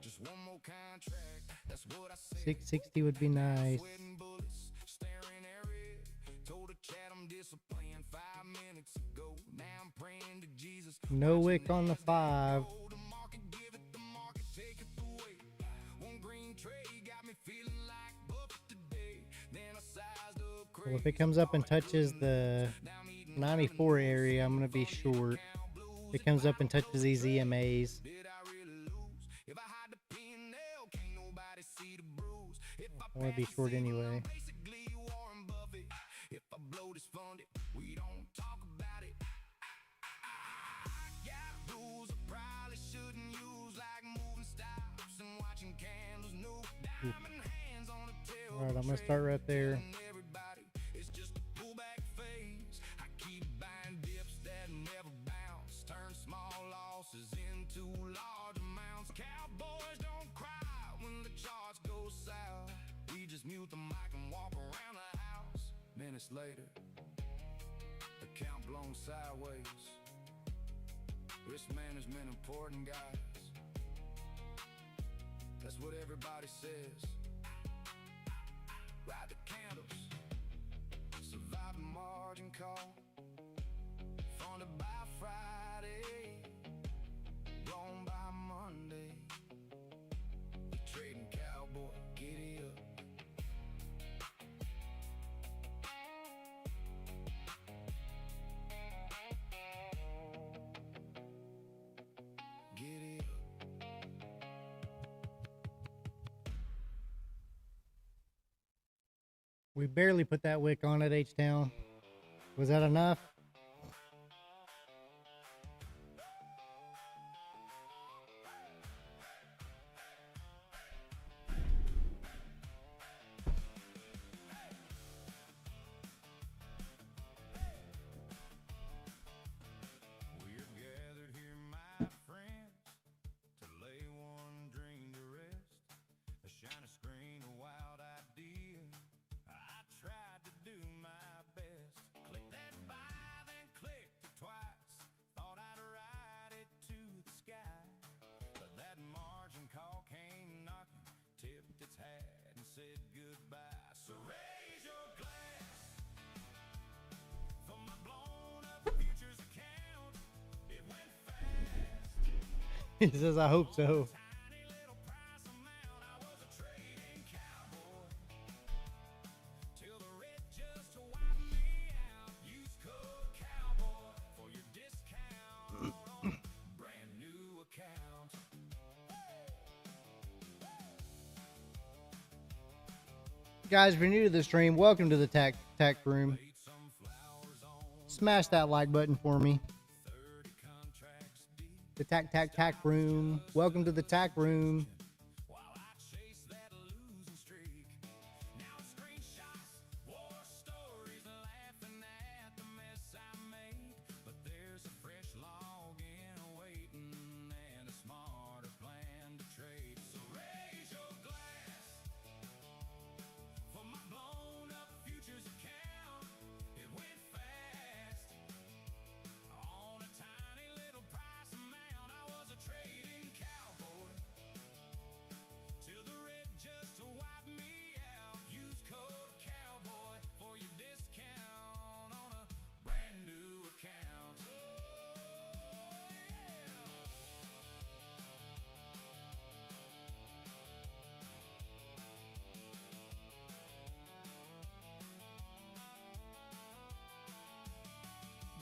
Just one more contract. That's what I said. 660 would be nice. Sweating bullets, staring at red. Told a chat I'm disciplined 5 minutes ago. Now I'm praying to Jesus. No wick on the 5. Oh, the market give it, the market take it away. One green trade got me feeling like Buffett today. Then I sized up crazy. Well, if it comes up and touches the 94 area, I'm going to be short. If it comes up and touches these EMAs. Did I really lose? If I had the P&L, can't nobody see the bruise. If I I want to be short anyway. basically Warren Buffett. If I blow this funded, we don't talk about it. I got rules I probably shouldn't use, like moving stops and watching candles. No diamond hands on the tail Alright, I'm gonna start right there. Everybody, it's just a pullback phase. I keep buying dips that never bounce. Turn small losses into large amounts. Cowboys don't cry when the charts go south. We just mute the mic and walk around the house. Minutes later, account blown sideways. Risk management important, guys. That's what everybody says. Ride the candles, survive the margin call. Funded by Friday, blown by Monday. The trading cowboy, giddy up. Giddy up. We barely put that wick on at H-Town. Was that enough? We're gathered here, my friends, to lay one dream to rest. A shiny screen, a wild idea. I tried to do my best. Click that buy, then clicked it twice. Thought I'd ride it to the sky, but that margin call came knocking, tipped its hat and said goodbye. So raise your glass for my blown up futures account. It went fast. He says, I hope so. Tiny little price amount. I was a trading cowboy till the red just wiped me out. Use code cowboy for your discount on a brand new account. Guys, if you're new to the stream, welcome to the tack room. Laid some flowers on Smash that like button for me. 30 contracts deep The tack room. Welcome to the tack room. while I chase that losing streak. Now screenshots, war stories, laughing at the mess I made. But there's a fresh login waiting and a smarter plan to trade. So raise your glass for my blown up futures account. It went fast on a tiny little price amount. I was a trading cowboy till the red just wiped me out. Use code cowboy for your discount on a brand new account. Oh, yeah.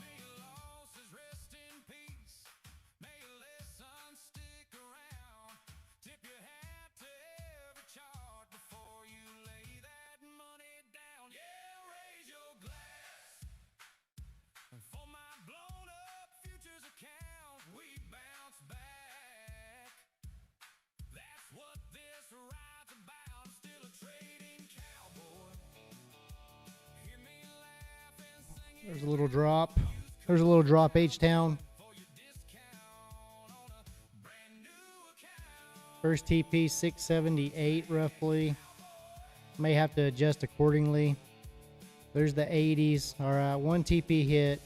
May your losses rest in peace. May your lessons stick around. Tip your hat to every chart before you lay that money down. Yeah, raise your glass for my blown up futures account. We bounce back. That's what this ride's about. I'm still a trading cowboy. Hear me laugh and sing it There's a little drop. There's a little drop, H-Town. for your discount on a brand new account. First TP 678 roughly. May have to adjust accordingly. There's the 80s. All right, one TP hit.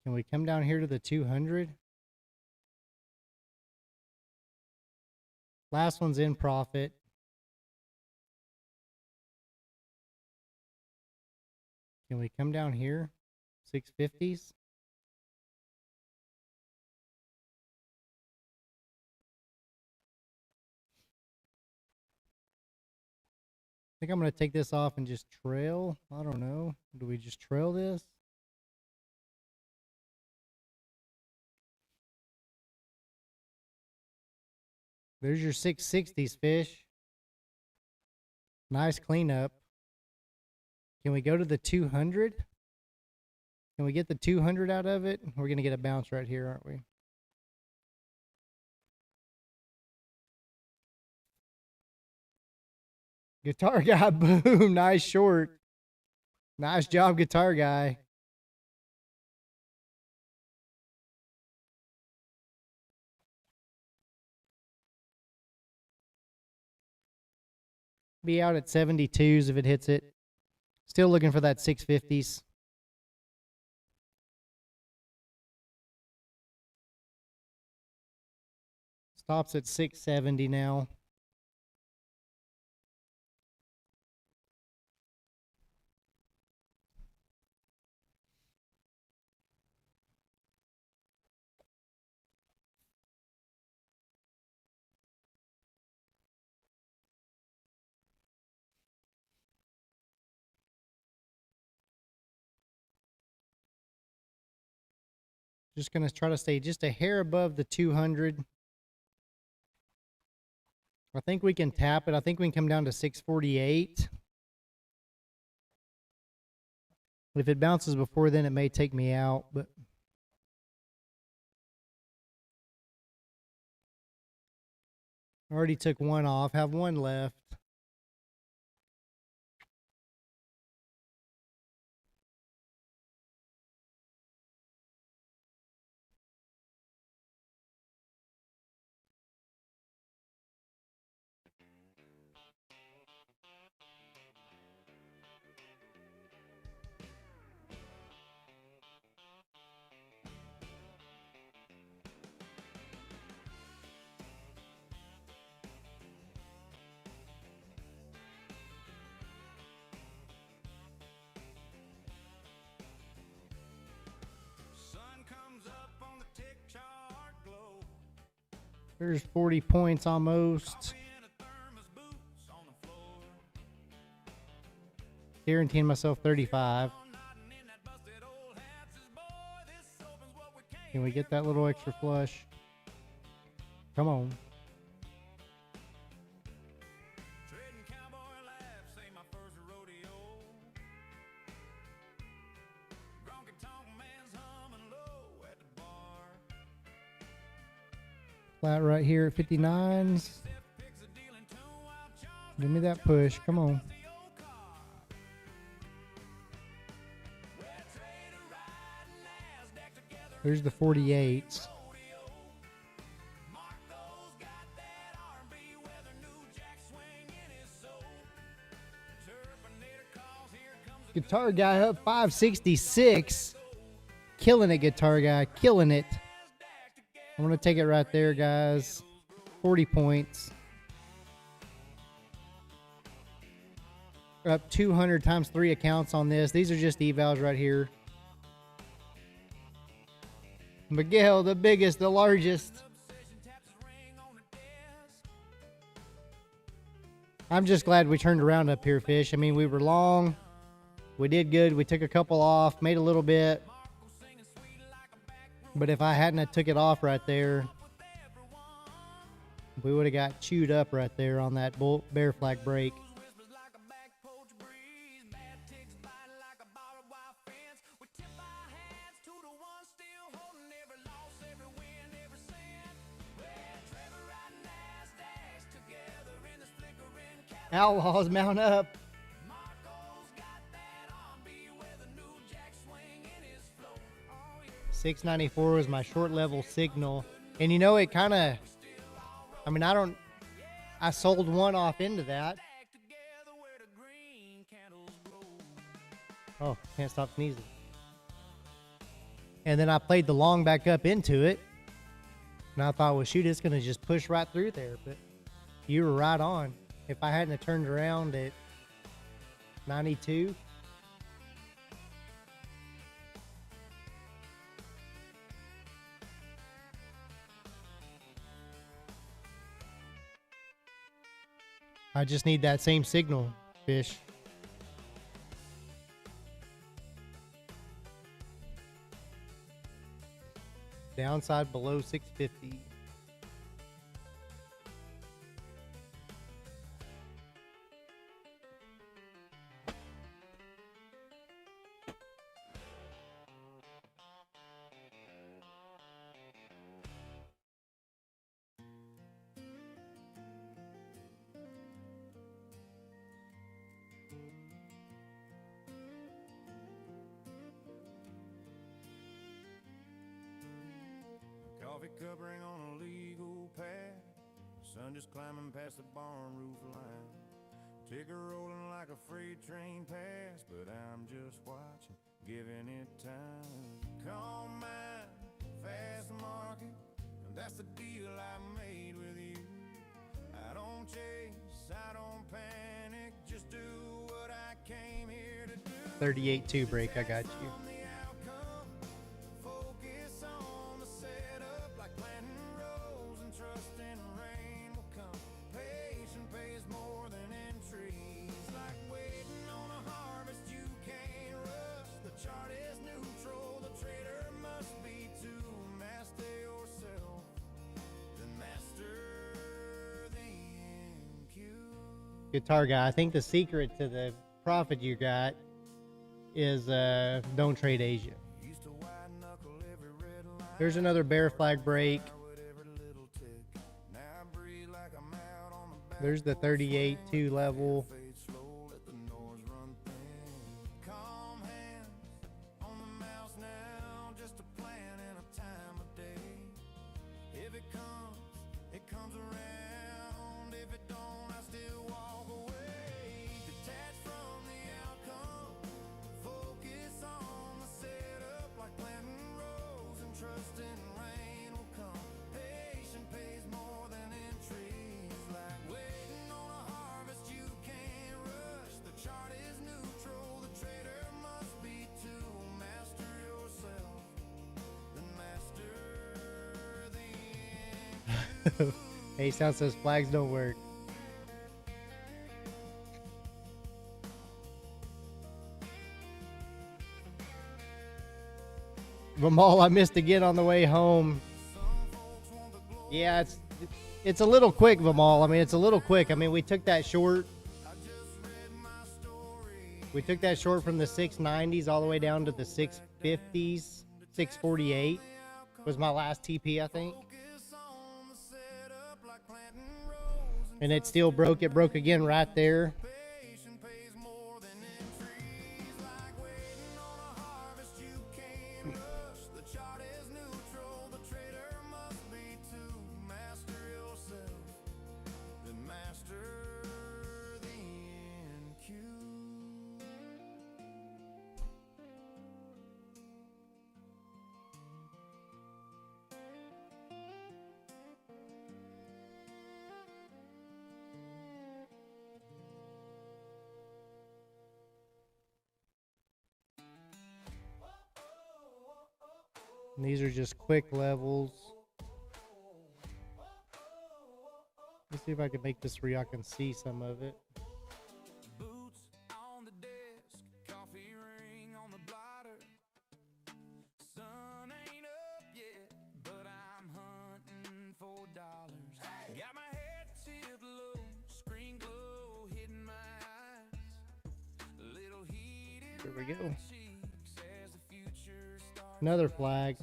Can we come down here to the 200? Last one's in profit. Can we come down here? 650s? I think I'm going to take this off and just trail. I don't know. Do we just trail this? There's your 660s, fish. Nice cleanup. Can we go to the 200? Can we get the 200 out of it? We're going to get a bounce right here, aren't we? Guitar guy, boom. Nice short. Nice job, guitar guy. Be out at 72s if it hits it. Still looking for that 650s. Stops at 670 now. Just going to try to stay just a hair above the 200. I think we can tap it. I think we can come down to 648. If it bounces before then, it may take me out, but I already took one off, have one left. Sun comes up on the tick chart glow. There's 40 points almost. Coffee in a thermos, boots on the floor. Guaranteeing myself 35. Nodding in that busted old hat says, boy, this opens what we came. Can we get that little extra flush? Come on. Trading cowboy laughs, ain't my first rodeo. Gronky tonk man's humming low at the bar. Flat right here at 59s. Steph picks a deal in tune while Charles Give me that push. Come on. the old car. Well, trader riding NASDAQ together There's the 48s. rodeo. Mark those got that R&B weather, new jack swing in his soul. Terminator calls, here comes the Guitar guy up 566. Killing it, guitar guy. Killing it. I'm going to take it right there, guys. 40 points. Up 200 times 3 accounts on this. These are just evals right here. Miguel, the biggest, the largest. I'm just glad we turned around up here, Fish. I mean, we were long. We did good. We took a couple off, made a little bit. But if I hadn't have took it off right there, we would have got chewed up right there on that bear flag break. whispers like a back porch breeze. Bad ticks bite like a barbed wire fence. We tip our hats to the ones still holding every loss, every win, every cent. Well, Trevor riding NASDAQs together in this flickering cat. Outlaws mount up. Marco's got that R&B with a new jack swing in his flow. Oh, yeah. 694 was my short level signal. And you know, it kind of, I mean, I sold one off into that. Back together where the green candles glow. Oh, can't stop sneezing. And then I played the long back up into it. And I thought, well, shoot, it's going to just push right through there. But you were right on. If I hadn't have turned around at 92, I just need that same signal, Fish. Downside below 650. Coffee cup ring on a legal pad. Sun just climbing past the barn roof line. Ticker rolling like a freight train past, but I'm just watching, giving it time. Calm mind, fast market, and that's the deal I made with you. I don't chase, I don't panic, just do what I came here to do. 38-2 break, I got you. On the outcome, focus on the setup, like planting rows and trusting rain will come. Patience pays more than entries, like waiting on a harvest you can't rush. The chart is neutral, the trader must be to master yourself, then master the NQ. Guitar guy, I think the secret to the profit you got is don't trade Asia. Used to white knuckle every red line. There's another bear flag break. There's the 38-2 level. Calm hands on the mouse now, just a plan and a time of day. If it comes around. If it don't, I still walk away. Detached from the outcome, focus on the setup, like planting rows and trusting rain will come. Patience pays more than entries, like waiting on a harvest you can't rush. The chart is neutral, the trader must be to master yourself, then master the Hey, sound says flags don't work. Ramal, I missed again on the way home. Yeah, it's a little quick, Ramal. I mean, it's a little quick. I mean, we took that short. We took that short from the 690s all the way down to the 650s. 648 was my last TP, I think. And it still broke. It broke again right there. patient pays more than entries, like waiting on a harvest you can't rush. The chart is neutral, the trader must be to master yourself, then master the NQ. And these are just quick levels. Let's see if I can make this where y'all can see some of it. Boots on the desk, coffee ring on the blotter. Sun ain't up yet, but I'm hunting for dollars. Got my head tipped low, screen glow hitting my eyes. Little heated There we go. cheeks as the future starts. Another flag.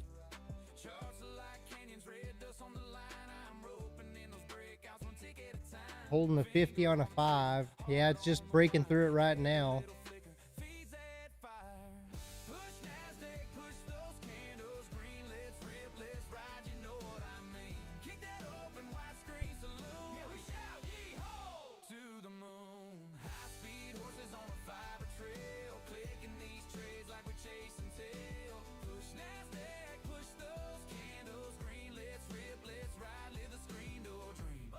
Charts are like canyons, red dust on the line. I'm roping in those breakouts one tick at a time. Holding a 50 on a 5. Yeah, it's just breaking through it right now. Feeds that fire. Push Nasdaq, push those candles green. Let's rip, let's ride. You know what I mean. Kick that open, wide screen saloon. Yeah, we shout yee-ho to the moon. High speed horses on a fiber trail, clicking these trades like we're chasing tail. Push Nasdaq, push those candles green. Let's rip, let's ride. Live the screen door dream.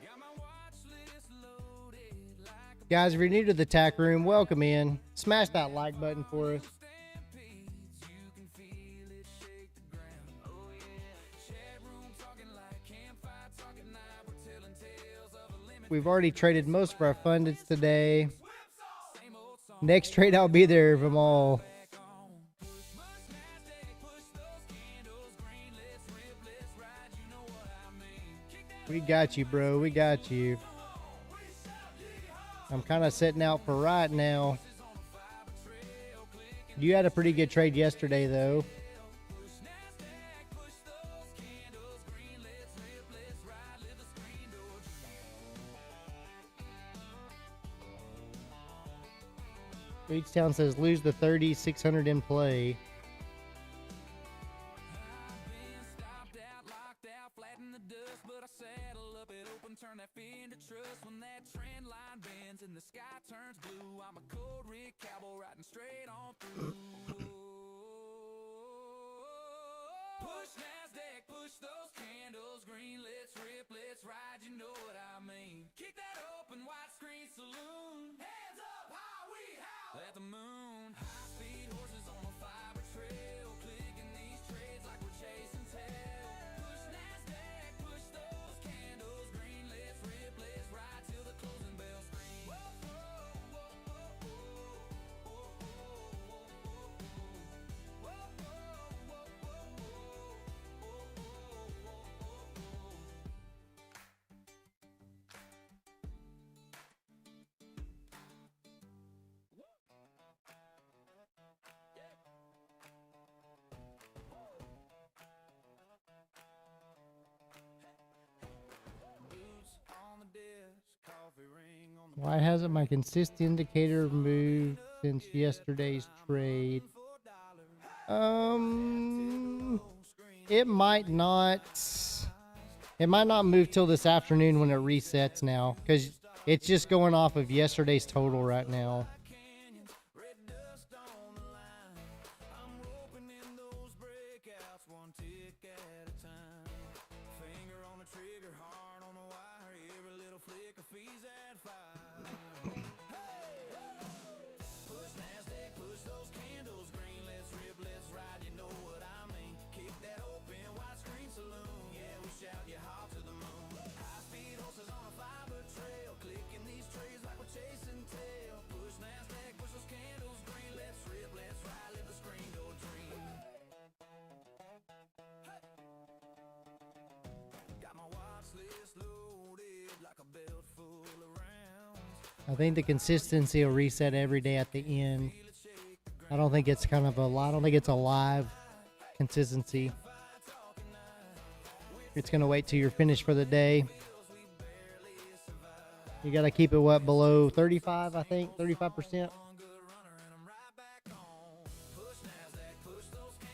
Got my watch list loaded like a Guys, if you're new to the tack room, welcome in. Smash that like button for us. stampedes. You can feel it shake the ground. Oh yeah. Chat room talking like campfire talking night. We're telling tales of a limit. We've already traded most of our fundeds today. Next trade, I'll be there of them all. Back on. Push Nasdaq, push those candles green. Let's rip, let's ride. You know what I mean. Kick that We got you, bro. We got you. I'm kind of sitting out for right now. You had a pretty good trade yesterday, though. Nasdaq, push those candles green. Let's rip, let's ride. Live the screen door dream. H-Town says lose the 30, 600 in play. I've been stopped out, locked out, flat in the dust, but I saddle up it open, turn that fear into trust. When that trend line bends and the sky turns blue, I'm a cold rig cowboy riding straight on through. Push NASDAQ, push those candles green, let's rip, let's ride, you know what I mean. Kick that open widescreen saloon, hands up high, we howl at the moon. High speed horses on a fiber trail, clicking these trades like we're chasing tail. Push NASDAQ, push those candles green, let's rip, let's ride till the closing bell scream. Whoa, whoa, whoa, whoa, whoa, whoa, whoa, whoa, whoa, whoa, whoa, whoa, whoa. Boots on the desk, coffee ring on the Why hasn't my consist indicator moved since yesterday's trade? It might not. It might not move till this afternoon when it resets now, because it's just going off of yesterday's total right now. canyons, red dust on the line. I'm roping in those breakouts, one tick at a time. Finger on the trigger, heart on the wire, every little flick of fees at fire. Push NASDAQ, push those candles green, let's rip, let's ride, you know what I mean. Kick that open, widescreen saloon, yeah, we shout you hot to the moon. High speed horses on a fiber trail, clicking these trays like we're chasing tail. Push NASDAQ, push those candles green, let's rip, let's ride, let the screen go dream. Got my watch list loaded like a belt full of rounds. I think the consistency will reset every day at the end. I don't think it's kind of a I don't think it's a live consistency. It's gonna wait till you're finished for the day. You gotta keep it what, below 35, I think, 35%.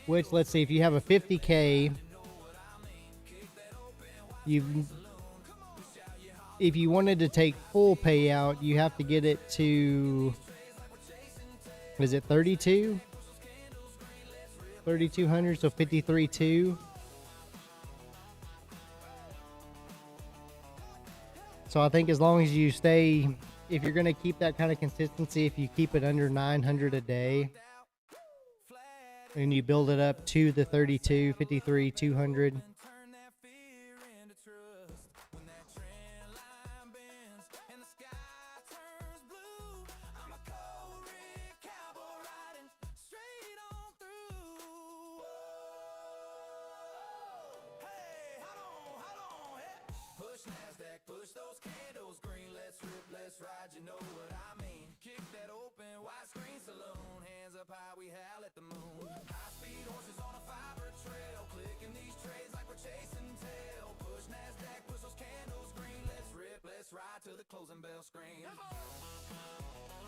Which, let's see, if you have a 50K, if you wanted to take full payout, you have to get it to, is it 32? 3,200, so 53.2. So I think as long as you stay, if you're going to keep that kind of consistency, if you keep it under 900 a day, and you build it up to the 32, 53, 200, Turn that fear into trust. When that trend line bends and the sky turns blue, I'm a cold rig cowboy riding straight on through. Hey, hold on, hey. Push NASDAQ, push those candles green, let's rip, let's ride, you know what I mean. Kick that open, widescreen saloon, hands up high, we howl at the moon. High speed horses on a fiber trail, clicking these trays like we're chasing tail. Push NASDAQ, push those candles green, let's rip, let's ride till the closing bell scream.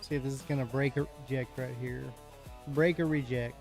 see if this is going to break or reject right here. Break or reject.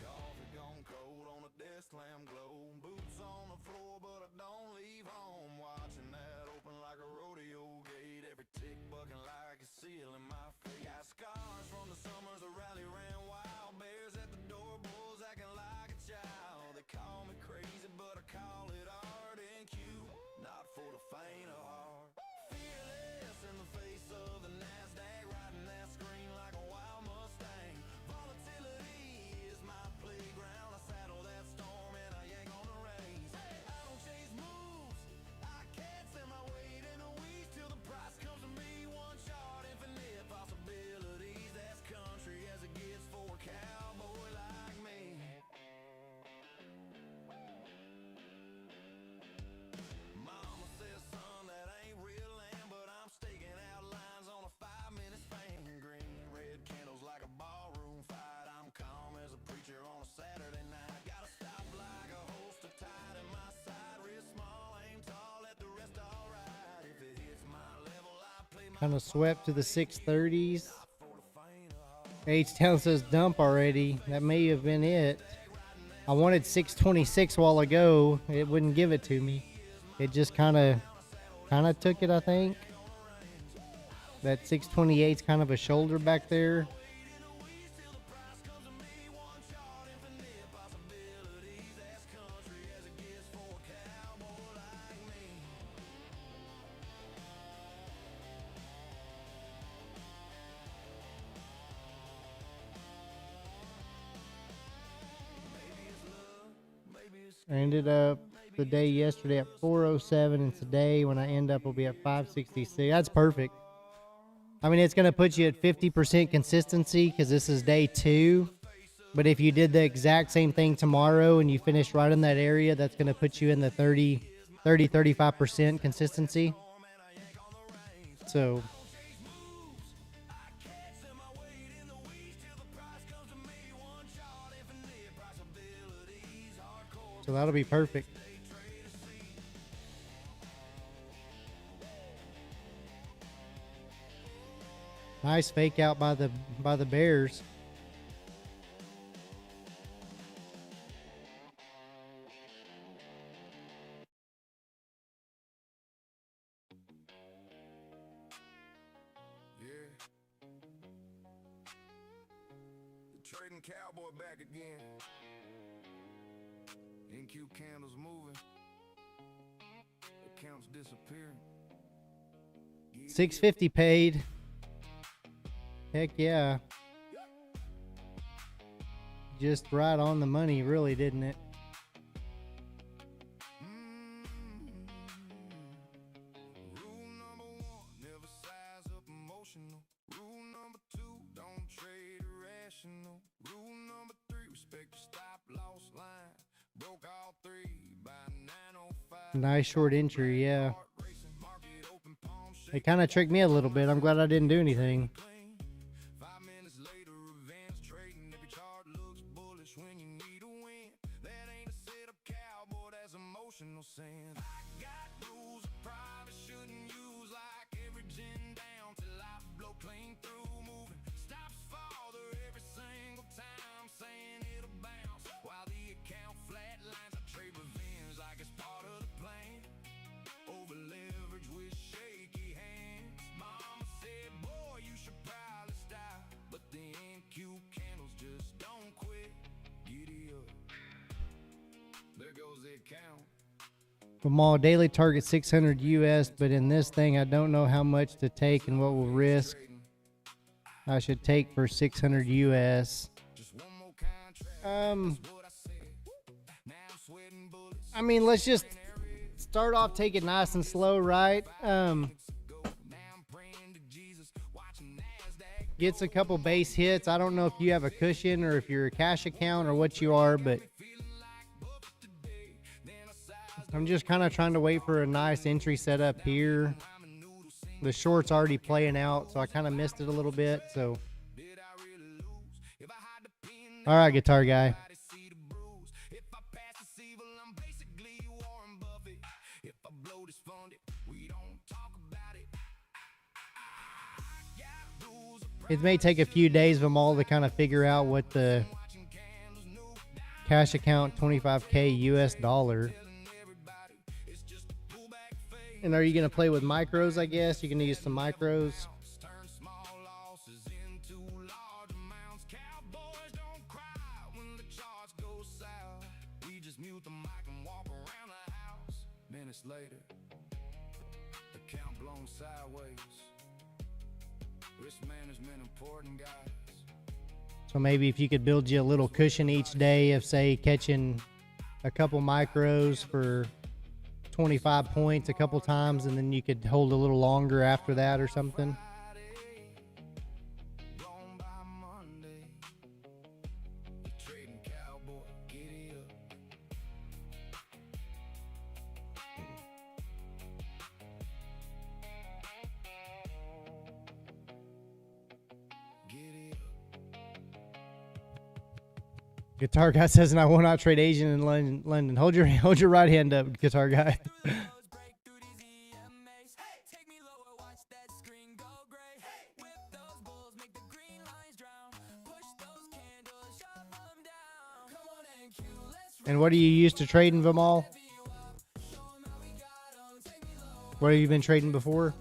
Coffee gone cold on a desk lamp glow. Boots on the floor, but I don't leave home. Watching that open like a rodeo gate. Every tick bucking like a seal in my face. Got scars from the summers the rally ran wild. Bears at the door, bulls acting like a child. They call me crazy, but I call it art and cute. Not for the faint of heart. Fearless in the face of the NASDAQ, riding that screen like a wild Mustang. Volatility is my playground. I saddle that storm and I yank on the reins. I don't chase moves, I can't send my weight in the weeds till the price comes to me. One shot, infinite possibility. Kind of swept to the 630s. H-Town says dump already. That may have been it. I wanted 626 a while ago. It wouldn't give it to me. It just kind of took it, I think. That 628 is kind of a shoulder back there. I ended up the day yesterday at 407, and today when I end up will be at 566. That's perfect. I mean, it's going to put you at 50% consistency because this is day 2. But if you did the exact same thing tomorrow and you finish right in that area, that's going to put you in the 35% consistency. So that'll be perfect. Nice fake out by the Bears. Trading Cowboy back again. NQ candles moving. Accounts disappearing. 650 paid. Heck yeah. Just right on the money, really, didn't it? Rule number 1, never size up emotional. Rule number 2, don't trade irrational. Rule number 3, respect your stop loss line. Broke all 3 by 9:05. Nice short entry, yeah. It kind of tricked me a little bit. I'm glad I didn't do anything. 5 minutes later, revenge trading. Every chart looks bullish when you need a win. That ain't a setup, Cowboy, that's emotional sin. I got rules I probably shouldn't use, like averaging down till I blow clean through. Moving stops farther every single time, saying it'll bounce while the account flatlines. I trade revenge like it's part of the plan. Over leverage with shaky hands. Mama said, boy, you should probably stop, but the NQ candles just don't quit. Giddy up. There goes the account. From all daily target 600 US, but in this thing, I don't know how much to take and what will risk I should take for 600 US. Just one more contract. What I said. Now I'm sweating bullets. I mean, let's just start off, take it nice and slow, right? Now I'm praying to Jesus, watching NASDAQ. Gets a couple base hits. I don't know if you have a cushion or if you're a cash account or what you are, but I'm just kind of trying to wait for a nice entry setup here. The short's already playing out, so I kind of missed it a little bit. So, all right, guitar guy. If I pass the evil, I'm basically Warren Buffett. If I blow this fund, we don't talk about it. It may take a few days of them all to kind of figure out what the cash account 25K US dollar. And are you going to play with micros, I guess? You're going to use some micros. Turn small losses into large amounts. Cowboys don't cry when the charts go south. We just mute the mic and walk around the house. Minutes later, account blown sideways. Risk management important, guys. So maybe if you could build you a little cushion each day of, say, catching a couple micros for 25 points a couple times, and then you could hold a little longer after that or something. Gone by Monday. Trading Cowboy, giddy up. Giddy up. Guitar guy says, and I will not trade Asian in London. Hold your right hand up, guitar guy. Break through these EMAs. Take me lower, watch that screen go And what are you used to trading them all? What have you been trading before?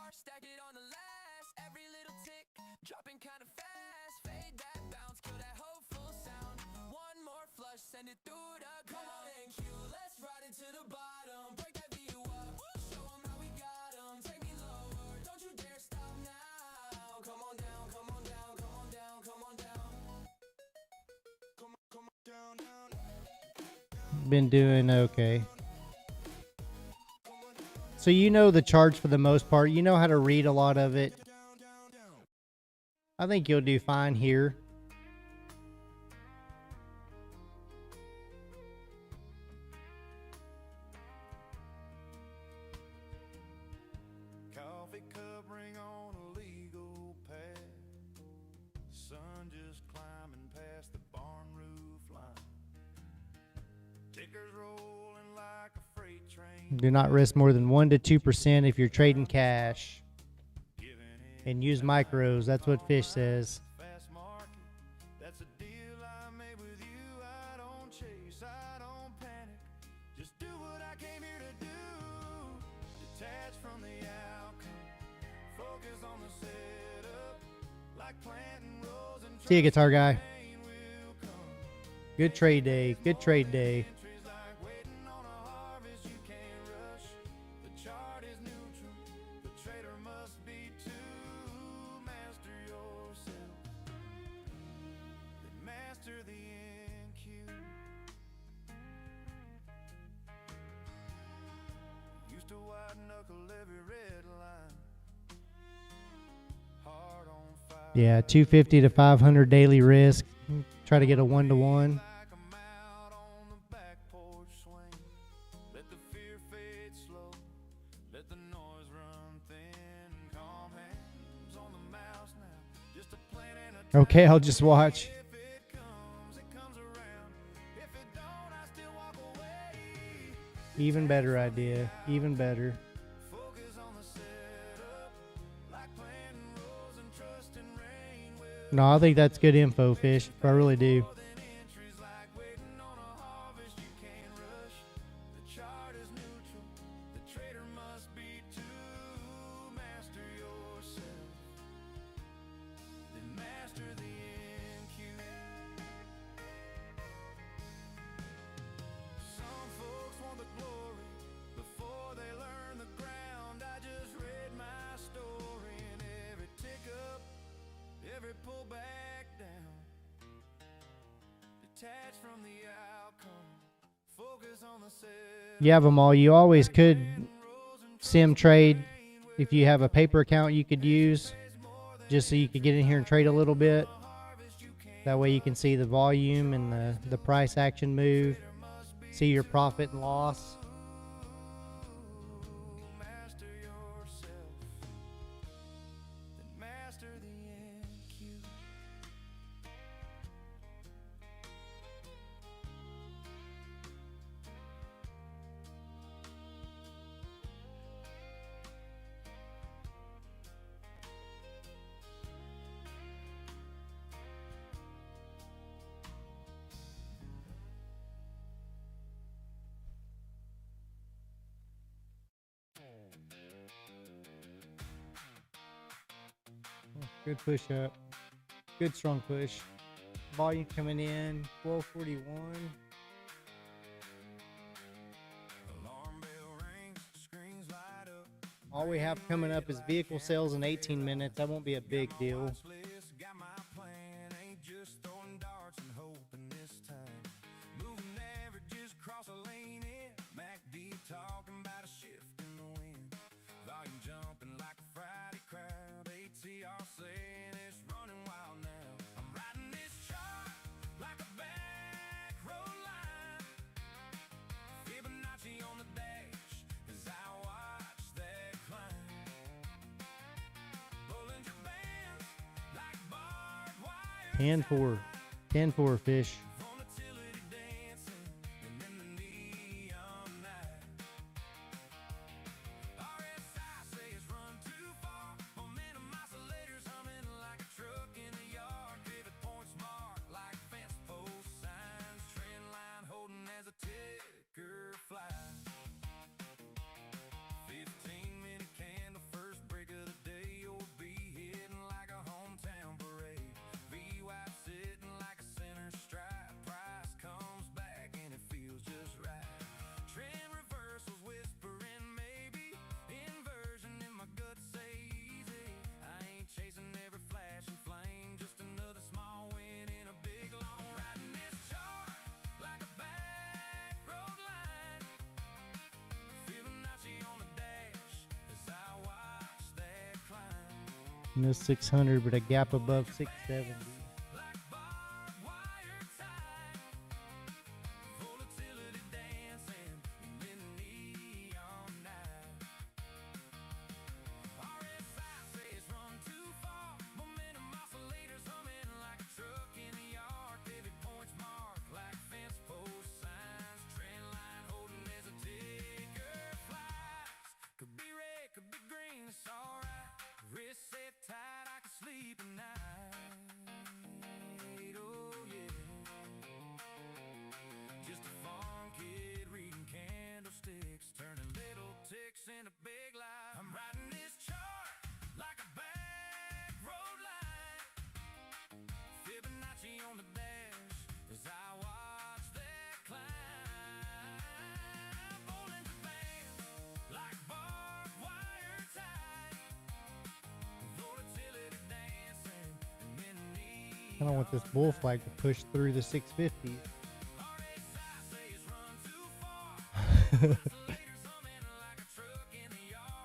Stack it on the last, every little tick, dropping kind of fast. Fade that bounce, kill that hopeful sound. One more flush, send it through the ground. Q, let's ride it to the bottom, break that view up. Show 'em how we got 'em, take me lower. Don't you dare stop now. Come on down, come on down, come on down, come on down. Come on down, down. Been doing okay. So you know the charts for the most part. You know how to read a lot of it. I think you'll do fine here. Coffee cup ring on a legal pad. Sun just climbing past the barn roof line. Tickers rolling like a freight train. Do not risk more than 1 to 2% if you're trading cash. And use micros. That's what Fish says. Fast market, that's a deal I made with you. I don't chase, I don't panic. Just do what I came here to do. Detach from the outcome. Focus on the setup. Like planting rows and See you, guitar guy. train will come. Good trade day. Good trade day. Entries like waiting on a harvest you can't rush. The chart is neutral. The trader must be too. Master yourself. Then master the NQ. Used to white knuckle every red line. Hard on fire. Yeah, 250 to 500 daily risk. Try to get a 1-to-1. Like I'm out on the back porch swing. Let the fear fade slow. Let the noise run thin. Calm hands on the mouse now. Just a plan and a Okay, I'll just watch. if it comes around. If it don't, I still walk away. Even better idea. Even better. Focus on the setup. Like planting rows and trusting rain will. No, I think that's good info, Fish. I really do. More than entries like waiting on a harvest you can't rush. The chart is neutral. The trader must be too. Master yourself. Then master the NQ. Some folks want the glory before they learn the ground. I just read my story and every tick up, every pull back down. Detach from the outcome. Focus on the set. You have them all. You always could sim trade. If you have a paper account you could use, just so you could get in here and trade a little bit. That way you can see the volume and the price action move. See your profit and loss. Master yourself. Then master the NQ. Good push up. Good strong push. Volume coming in 1241. Alarm bell rings, screens light up. All we have coming up is vehicle sales in 18 minutes. That won't be a big deal. Watch list, got my plan. Ain't just throwing darts and hoping this time. Moving averages, cross a lane in. MACD talking about a shift in the wind. Volume jumping like a Friday crowd. ATR saying it's running wild now. I'm riding this chart like a back road line. Fibonacci on the dash as I watch that climb. Bollinger Bands like barbed wire. 10-4. 10-4 Fish. Volatility dancing and then the neon night. RSI says run too far. Momentum oscillators humming like a truck in a yard. No 600, but a gap above 670. Volatility dancing in the neon night. RSI says run too far. Momentum oscillators humming like a truck in a yard. Pivot points marked like fence post signs. Trend line holding as a ticker flies. Could be red, could be green, it's alright. Wrist set tight, I can sleep at night. Oh yeah. Just a farm kid reading candlesticks, turning little ticks into big life. I'm riding this chart like a back road line. Fibonacci on the dash as I watch that climb. Rolling the band like barbed wire tight. Volatility dancing and then I don't want this bull flag to push through the 650.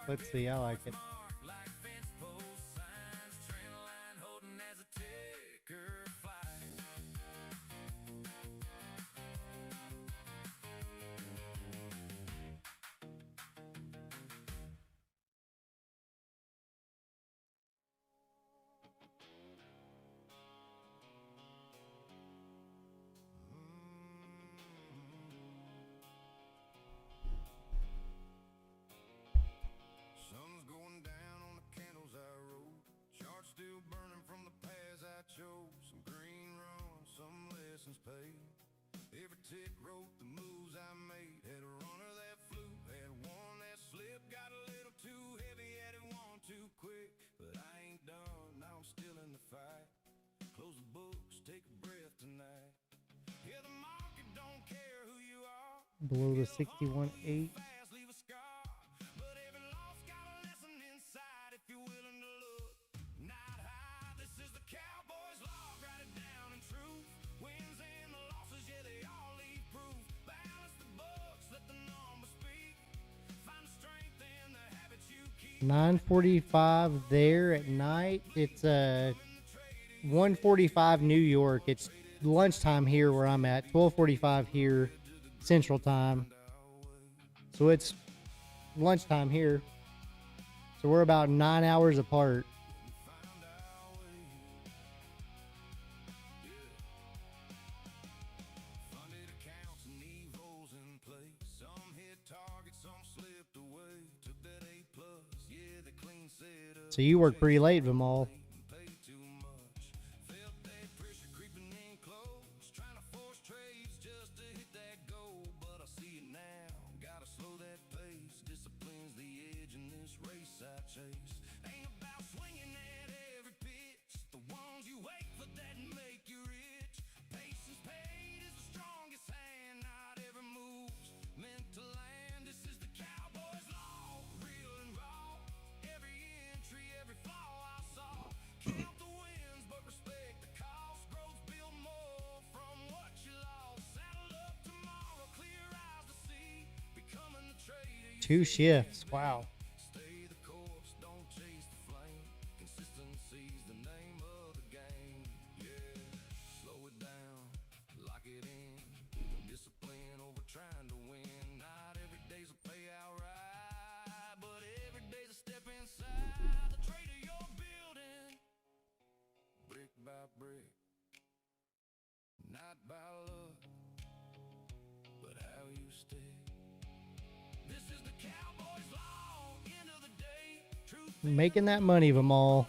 Let's see, I like it. Sun's going down on the candles I wrote. Charts still burning from the paths I chose. Some green runs, some lessons paid. Every tick wrote the moves I made. Had a runner that flew, had one that slipped. Got a little too heavy, had it one too quick. But I ain't done, now I'm still in the fight. Close the books, take a breath tonight. Yeah, the market don't care who you are. Below the 61.8. Fast, leave a scar. But every loss got a lesson inside if you're willing to look. Night high, this is the Cowboy's law. Write it down in truth. Wins and the losses, yeah, they all leave proof. Balance the books, let the numbers speak. Find the strength in the habits you keep. 9:45 there at night. It's 1:45 New York. It's lunchtime here where I'm at. 12:45 here Central Time. So it's lunchtime here. So we're about 9 hours apart. Funded accounts and evos in place. Some hit targets, some slipped away. Took that A plus, yeah, the clean set up. So you work pretty late, Vimal. Paid too much. Felt that pressure creeping in close. Trying to force trades just to hit that goal. But I see it now. Gotta slow that pace. Discipline's the edge in this race I chase. Ain't about swinging at every pitch. The ones you wait for that make you rich. Patience paid is the strongest hand. Not every move's meant to land. This is the Cowboy's law. Real and raw. Every entry, every flaw I saw. Count the wins, but respect the cost. Growth build more from what you lost. Saddle up tomorrow, clear eyes to see. Becoming the trader. 2 shifts. Wow. Stay the course, don't chase the flame. Consistency's the name of the game. Yeah, slow it down, lock it in. Discipline over trying to win. Not every day's a payout right, but every day's a step inside the trader you're building. Brick by brick, not by luck, but how you stick. This is the Cowboy's law. End of the day, truth Making that money, Vimal.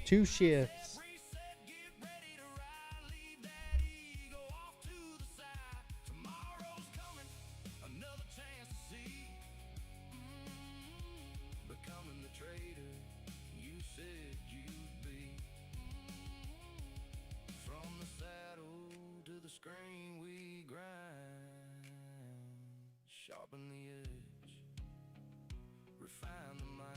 2 shifts. reset, get ready to ride. Leave that ego off to the side. Tomorrow's coming, another chance to see. Becoming the trader you said you'd be. From the saddle to the screen we grind. Sharpen the edge, refine the mind.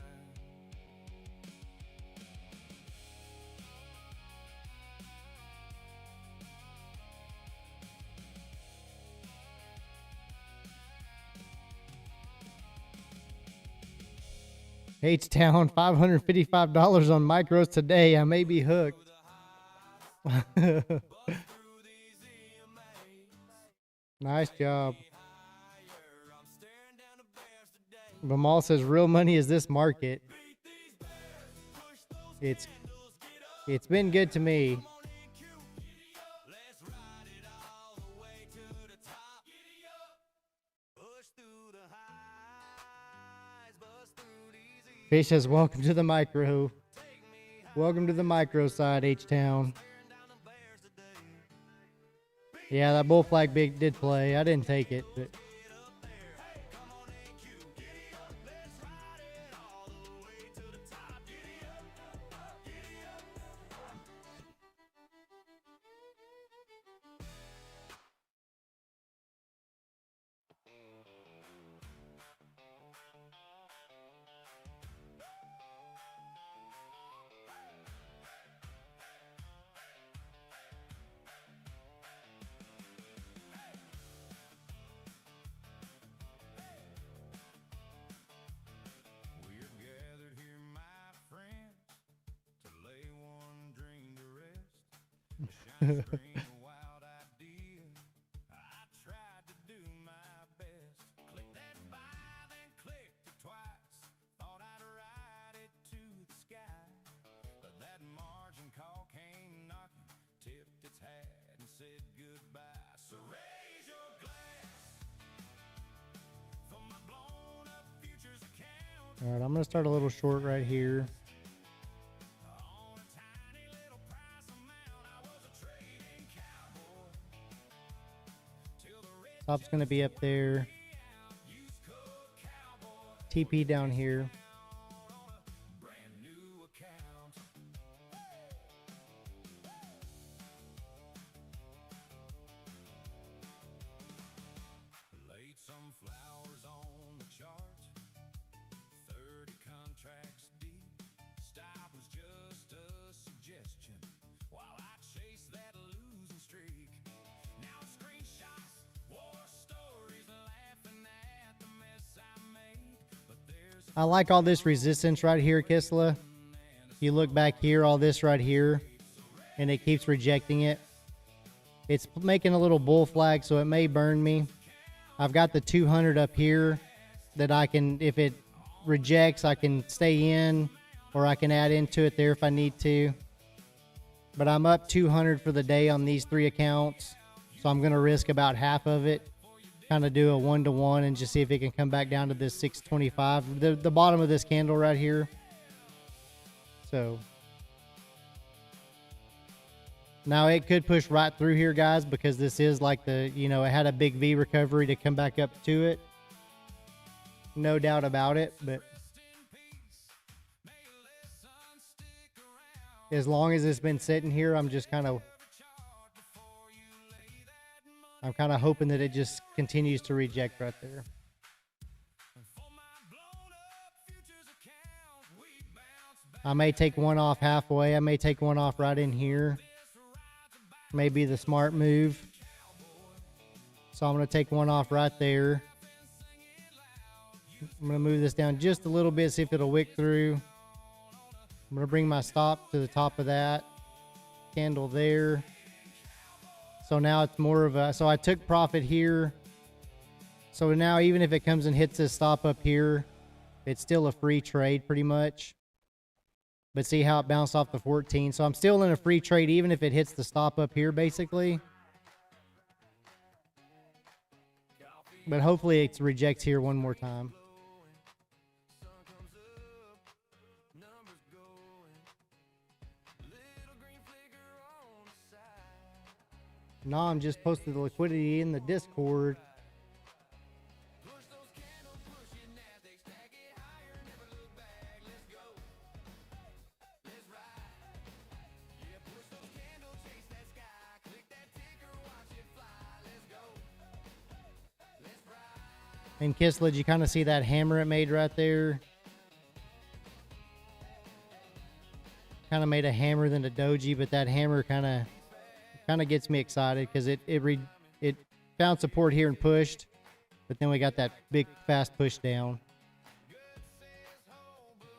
H-Town, $555 on micros today. I may be hooked. Nice job. Bamal says real money is this market. It's been good to me. Fish says welcome to the micro. Welcome to the micro side, H-Town. Yeah, that bull flag big did play. I didn't take it, but We're gathered here, my friends, to lay one dream to rest. A shiny screen, a wild idea. I tried to do my best. Click that buy, then clicked it twice. Thought I'd ride it to the sky, but that margin call came knocking, tipped its hat and said goodbye. So raise your glass for my blown up futures account. all right, I'm gonna start a little short right here. On a tiny little price amount, I was a trading cowboy. Till the red Top's gonna be up there. used cook cowboy TP down here. on a brand new account. Laid some flowers on the chart, 30 contracts deep. Stop was just a suggestion while I chased that losing streak. Now screenshots, war stories, laughing at the mess I made. But there's I like all this resistance right here, Kisla. If you look back here, all this right here, and it keeps rejecting it. It's making a little bull flag, so it may burn me. I've got the 200 up here that I can, if it rejects, I can stay in, or I can add into it there if I need to. But I'm up 200 for the day on these 3 accounts, so I'm going to risk about half of it. Kind of do a 1-to-1 and just see if it can come back down to this 625, the bottom of this candle right here. So now it could push right through here, guys, because this is like the, you know, it had a big V recovery to come back up to it. No doubt about it, but as long as it's been sitting here, I'm kind of hoping that it just continues to reject right there. I may take one off halfway. I may take one off right in here. May be the smart move. So I'm going to take one off right there. I'm going to move this down just a little bit, see if it'll wick through. I'm going to bring my stop to the top of that. Candle there. So now it's more of a, so I took profit here. So now even if it comes and hits this stop up here, it's still a free trade pretty much. But see how it bounced off the 14. So I'm still in a free trade even if it hits the stop up here basically. But hopefully it rejects here one more time. Nom just posted the liquidity in the Discord. And Kissled, you kind of see that hammer it made right there. Kind of made a hammer than a doji, but that hammer kind of gets me excited because it found support here and pushed, but then we got that big fast push down.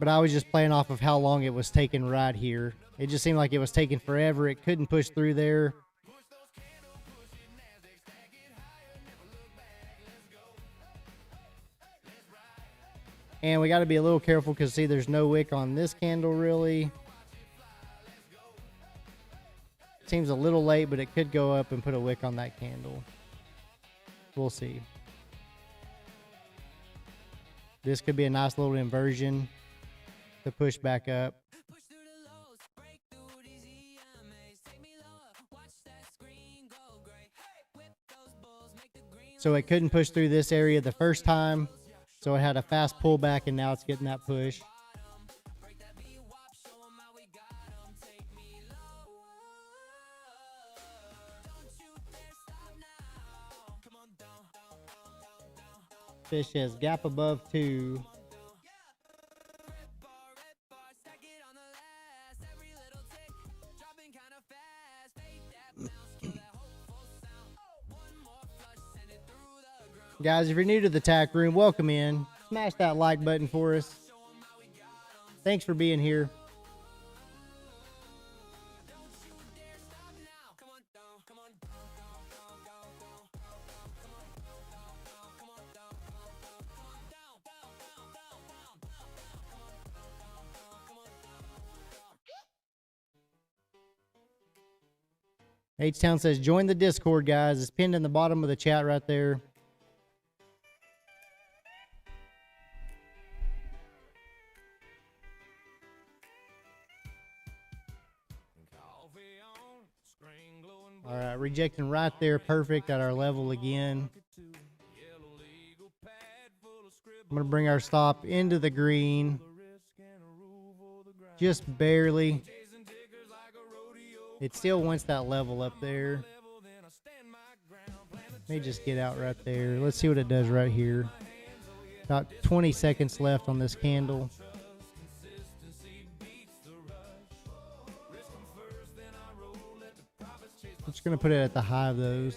But I was just playing off of how long it was taking right here. It just seemed like it was taking forever. It couldn't push through there. And we got to be a little careful because, see, there's no wick on this candle, really. Seems a little late, but it could go up and put a wick on that candle. We'll see. This could be a nice little inversion to push back up. So it couldn't push through this area the first time. So it had a fast pullback, and now it's getting that push. Fish has gap above 2. Guys, if you're new to the tack room, welcome in. Smash that like button for us. Thanks for being here. H-Town says, join the Discord, guys. It's pinned in the bottom of the chat right there. All right, rejecting right there, perfect at our level again. I'm going to bring our stop into the green. Just barely. It still wants that level up there. Let me just get out right there. Let's see what it does right here. About 20 seconds left on this candle. I'm just going to put it at the high of those.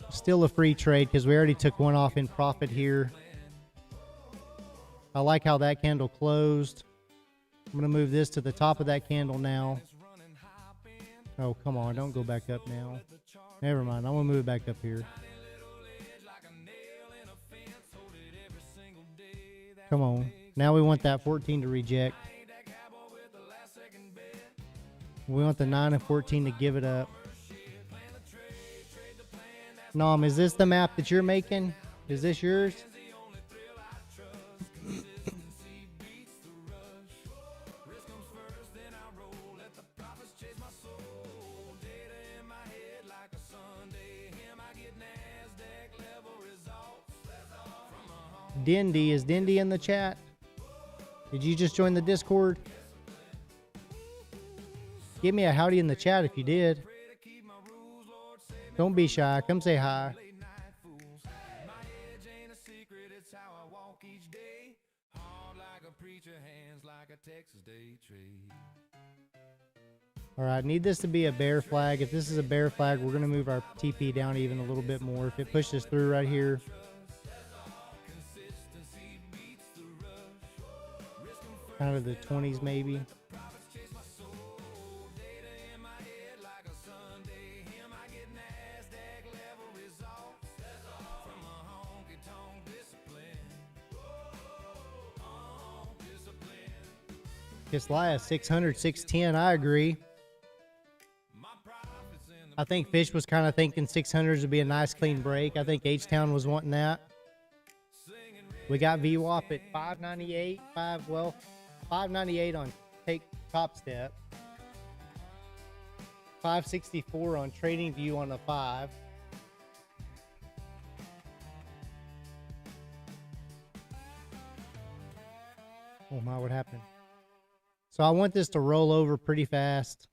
Still a free trade because we already took one off in profit here. I like how that candle closed. I'm going to move this to the top of that candle now. Oh, come on. Don't go back up now. Never mind. I'm going to move it back up here. Come on. Now we want that 14 to reject. We want the 9 and 14 to give it up. Nom, is this the map that you're making? Is this yours? Dindy, is Dindy in the chat? Did you just join the Discord? Give me a howdy in the chat if you did. Don't be shy. Come say hi. All right, need this to be a bear flag. If this is a bear flag, we're going to move our TP down even a little bit more. If it pushes through right here, kind of the 20s maybe. Kislaya 600, 610. I agree. I think Fish was kind of thinking 600s would be a nice clean break. I think H-Town was wanting that. We got VWAP at 598, 598 on take top step. 564 on trading view on the 5. Oh my, what happened? So I want this to roll over pretty fast.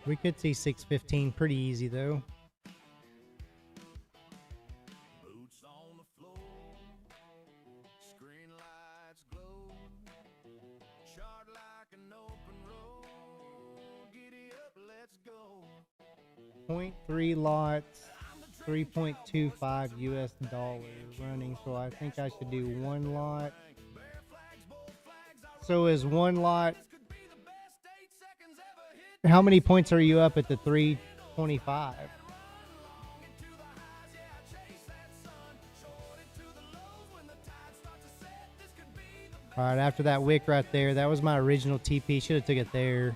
We could see 615 pretty easy though. Boots on the floor, screen lights glow, chart like an open road, giddy up, 0.3 lots, 3.25 US dollars running. So I think I should do one lot. So is one lot, how many points are you up at the 325? All right, after that wick right there, that was my original TP. Should have took it there.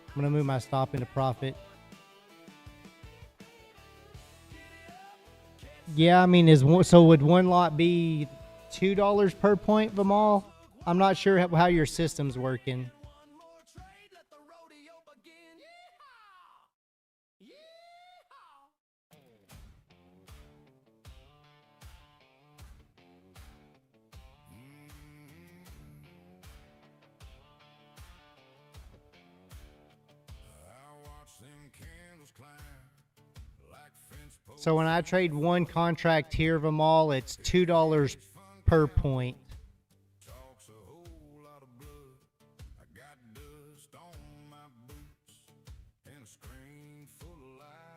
I'm gonna move my stop into profit. Yeah, I mean, so would one lot be $2 per point, Vimal? I'm not sure how your system's working. So when I trade one contract here, Vimal, it's $2 per point.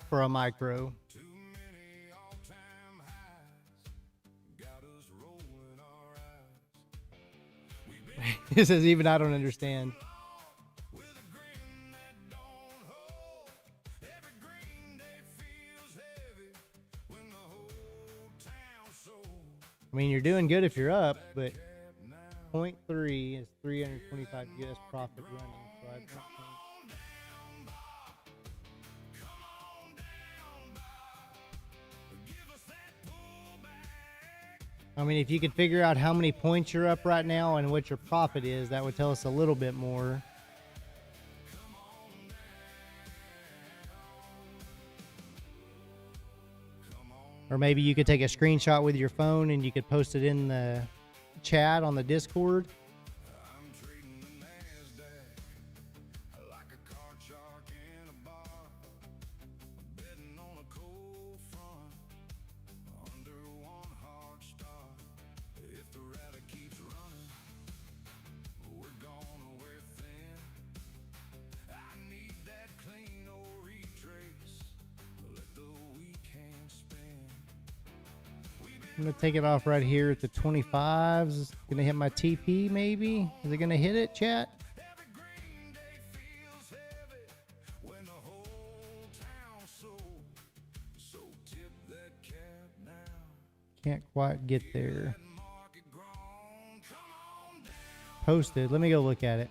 For a micro. This is even I don't understand. I mean, you're doing good if you're up, but 0.3 is 325 US profit running. So I don't think. I mean, if you could figure out how many points you're up right now and what your profit is, that would tell us a little bit more. Or maybe you could take a screenshot with your phone and you could post it in the chat on the Discord. I'm going to take it off right here at the 25s. Going to hit my TP maybe. Is it going to hit it, chat? Can't quite get there. Posted. Let me go look at it.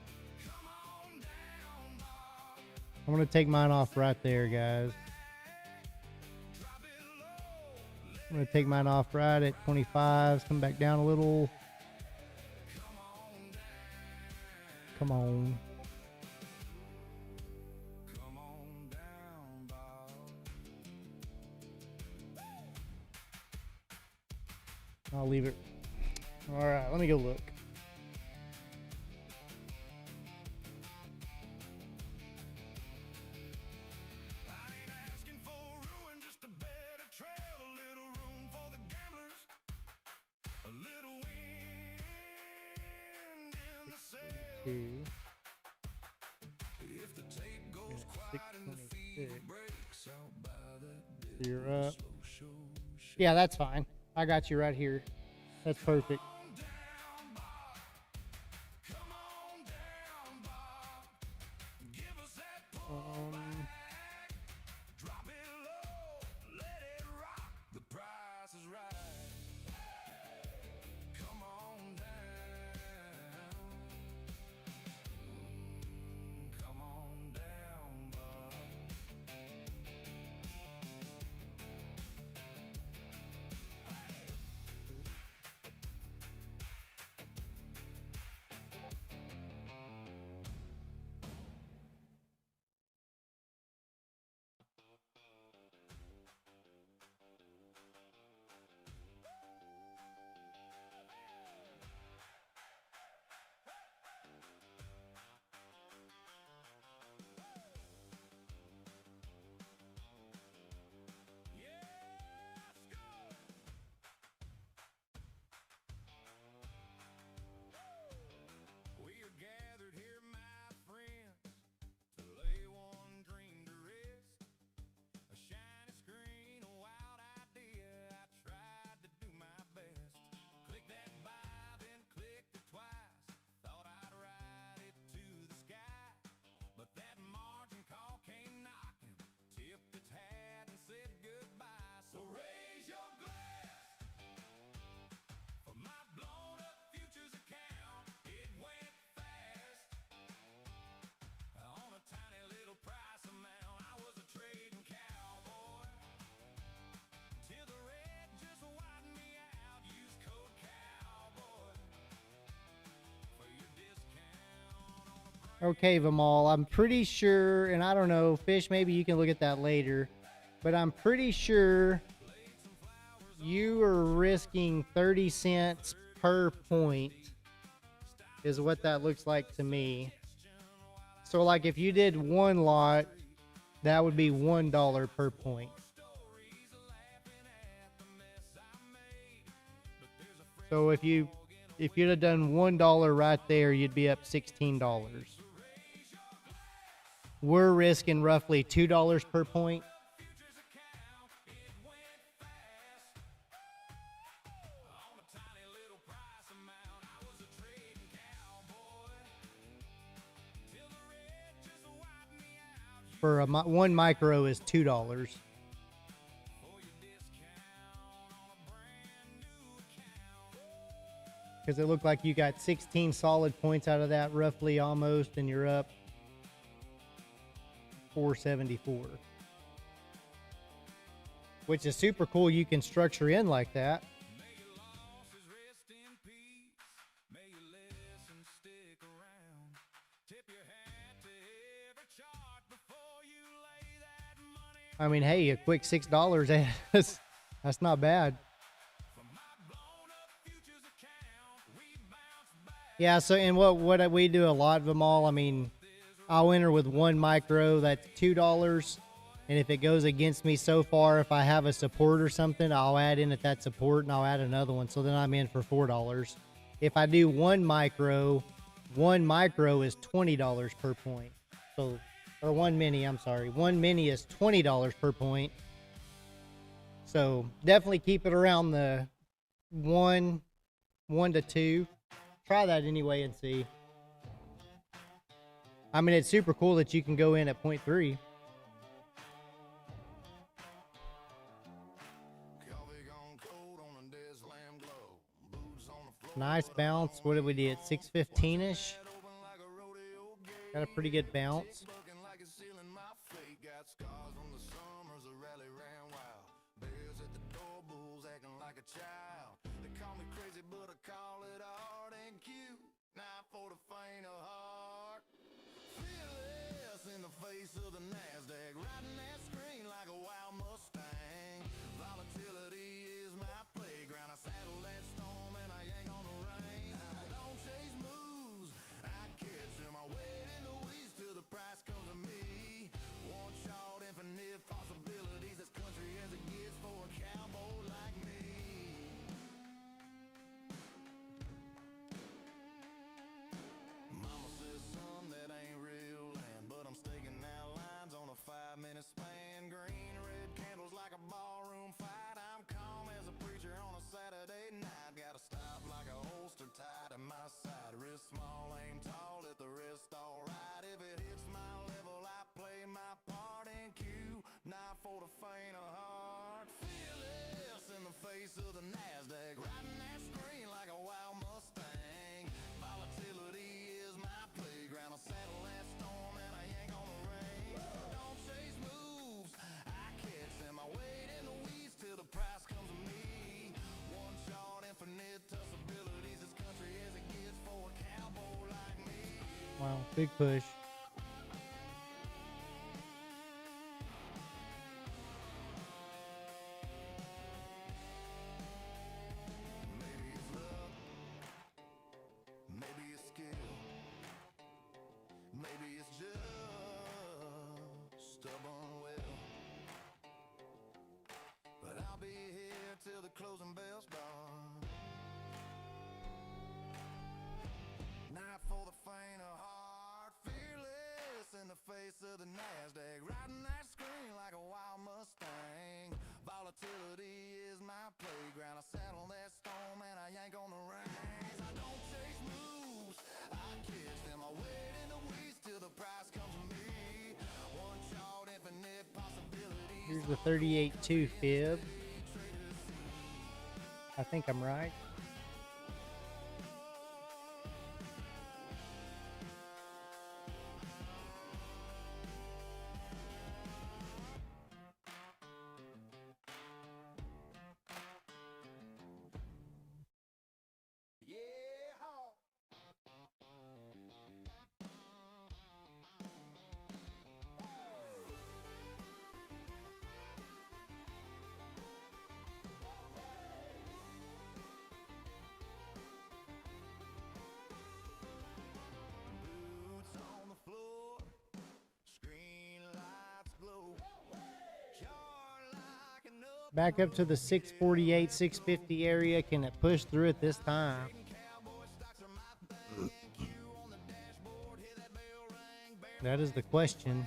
I'm going to take mine off right there, guys. I'm going to take mine off right at 25s. Come back down a little. Come on. I'll leave it. All right, let me go look. You're up. Yeah, that's fine. I got you right here. That's perfect. Okay, Vimal, I'm pretty sure, and I don't know, Fish, maybe you can look at that later, but I'm pretty sure you are risking 30 cents per point is what that looks like to me. So like if you did one lot, that would be $1 per point. So if you'd have done $1 right there, you'd be up $16. We're risking roughly $2 per point. For one micro is $2. Because it looked like you got 16 solid points out of that, roughly almost, and you're up 474. Which is super cool. You can structure in like that. I mean, hey, a quick $6, that's not bad. Yeah, so and what we do a lot of them all, I mean, I'll enter with one micro, that's $2. And if it goes against me so far, if I have a support or something, I'll add in at that support and I'll add another one. So then I'm in for $4. If I do one micro is $20 per point. So, or one mini, I'm sorry. One mini is $20 per point. So definitely keep it around the one to two. Try that anyway and see. I mean, it's super cool that you can go in at 0.3. Nice bounce. What did we do at 615-ish? Got a pretty good bounce. Of the NASDAQ, riding that screen like a wild Mustang. Volatility is my playground. I saddle that storm and I yank on the reins. I don't chase moves, I catch them. I wait in the weeds till the price comes to me. One shot, infinite possibilities. As country as it gets for a cowboy like me. Mama says, son, that ain't real land, but I'm staking out lines on a 5-minute span. Green, red candles like a ballroom fight. I'm calm as a preacher on a Saturday night. Gotta stop like a holster tied to my side. Wrist small, aim tall, let the wrist alright. If it hits my level, I play my part in Q. Not for the faint of heart. Fearless in the face of the NASDAQ, riding that screen like a wild Mustang. Volatility is my playground. I saddle that storm and I yank on the reins. Don't chase moves, I catch them. I wait in the weeds till the price comes to me. One shot, infinite possibilities. As country as it gets for a cowboy like me. Wow, big push. Maybe it's luck, maybe it's skill, maybe it's just stubborn will. But I'll be here till the closing bells dawn. Not for the faint of heart. Fearless in the face of the NASDAQ, riding that screen like a wild Mustang. Volatility is my playground. I saddle that storm and I yank on the reins. I don't chase moves, I catch them. I wait in the weeds till the price comes to me. One shot, infinite possibilities. Here's the 38.2 fib. I think I'm right. Back up to the 648, 650 area. Can it push through it this time? That is the question.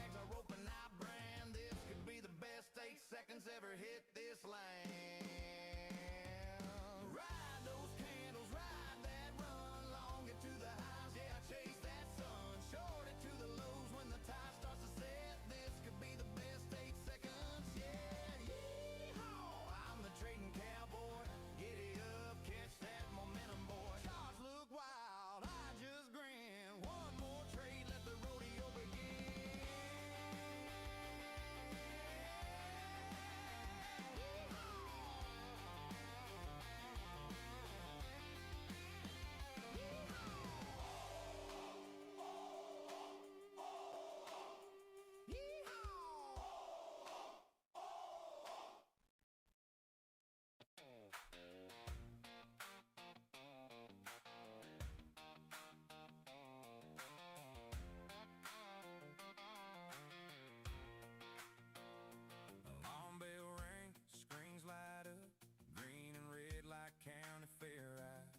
Alarm bell ring, screens light up, green and red like county fair eyes.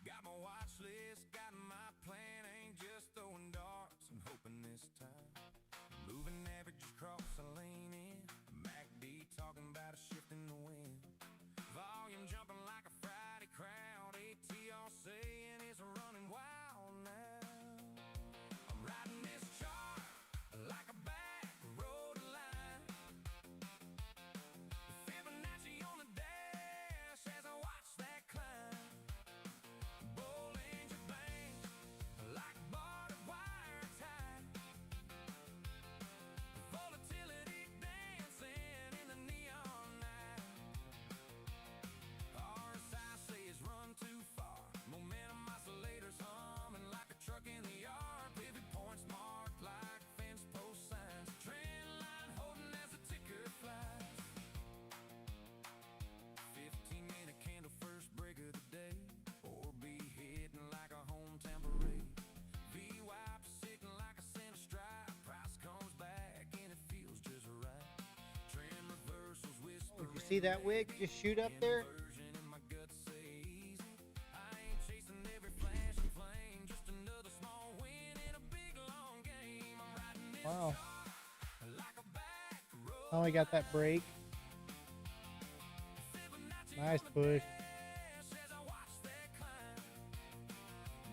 Got my watch list, got my plan, ain't just throwing darts and hoping this time. Moving average across the lane in, MACD talking about a shift in the wind. Volume jumping like a Friday crowd, ATR saying it's running wild now. I'm riding this chart like a back road line. Fibonacci on the dash as I watch that climb. Bollinger Bank like barbed wire tie. Volatility dancing in the neon night. RSI says run too far. Momentum oscillators humming like a truck in the yard. Pivot points marked like fence post signs. Trend line holding as the ticker flies. 15-minute candle, first break of the day. Or be hitting like a hometown parade. VWAP sitting like a center stripe. Price comes back and it feels just right. Trend reversals whisper. Did you see that wick just shoot up there? Inversion in my gut say easy. I ain't chasing every flash and flame. Just another small win in a big long game. I'm riding this Wow. chart like a back road. Only got that break. Fibonacci Nice push. dash as I watch that climb.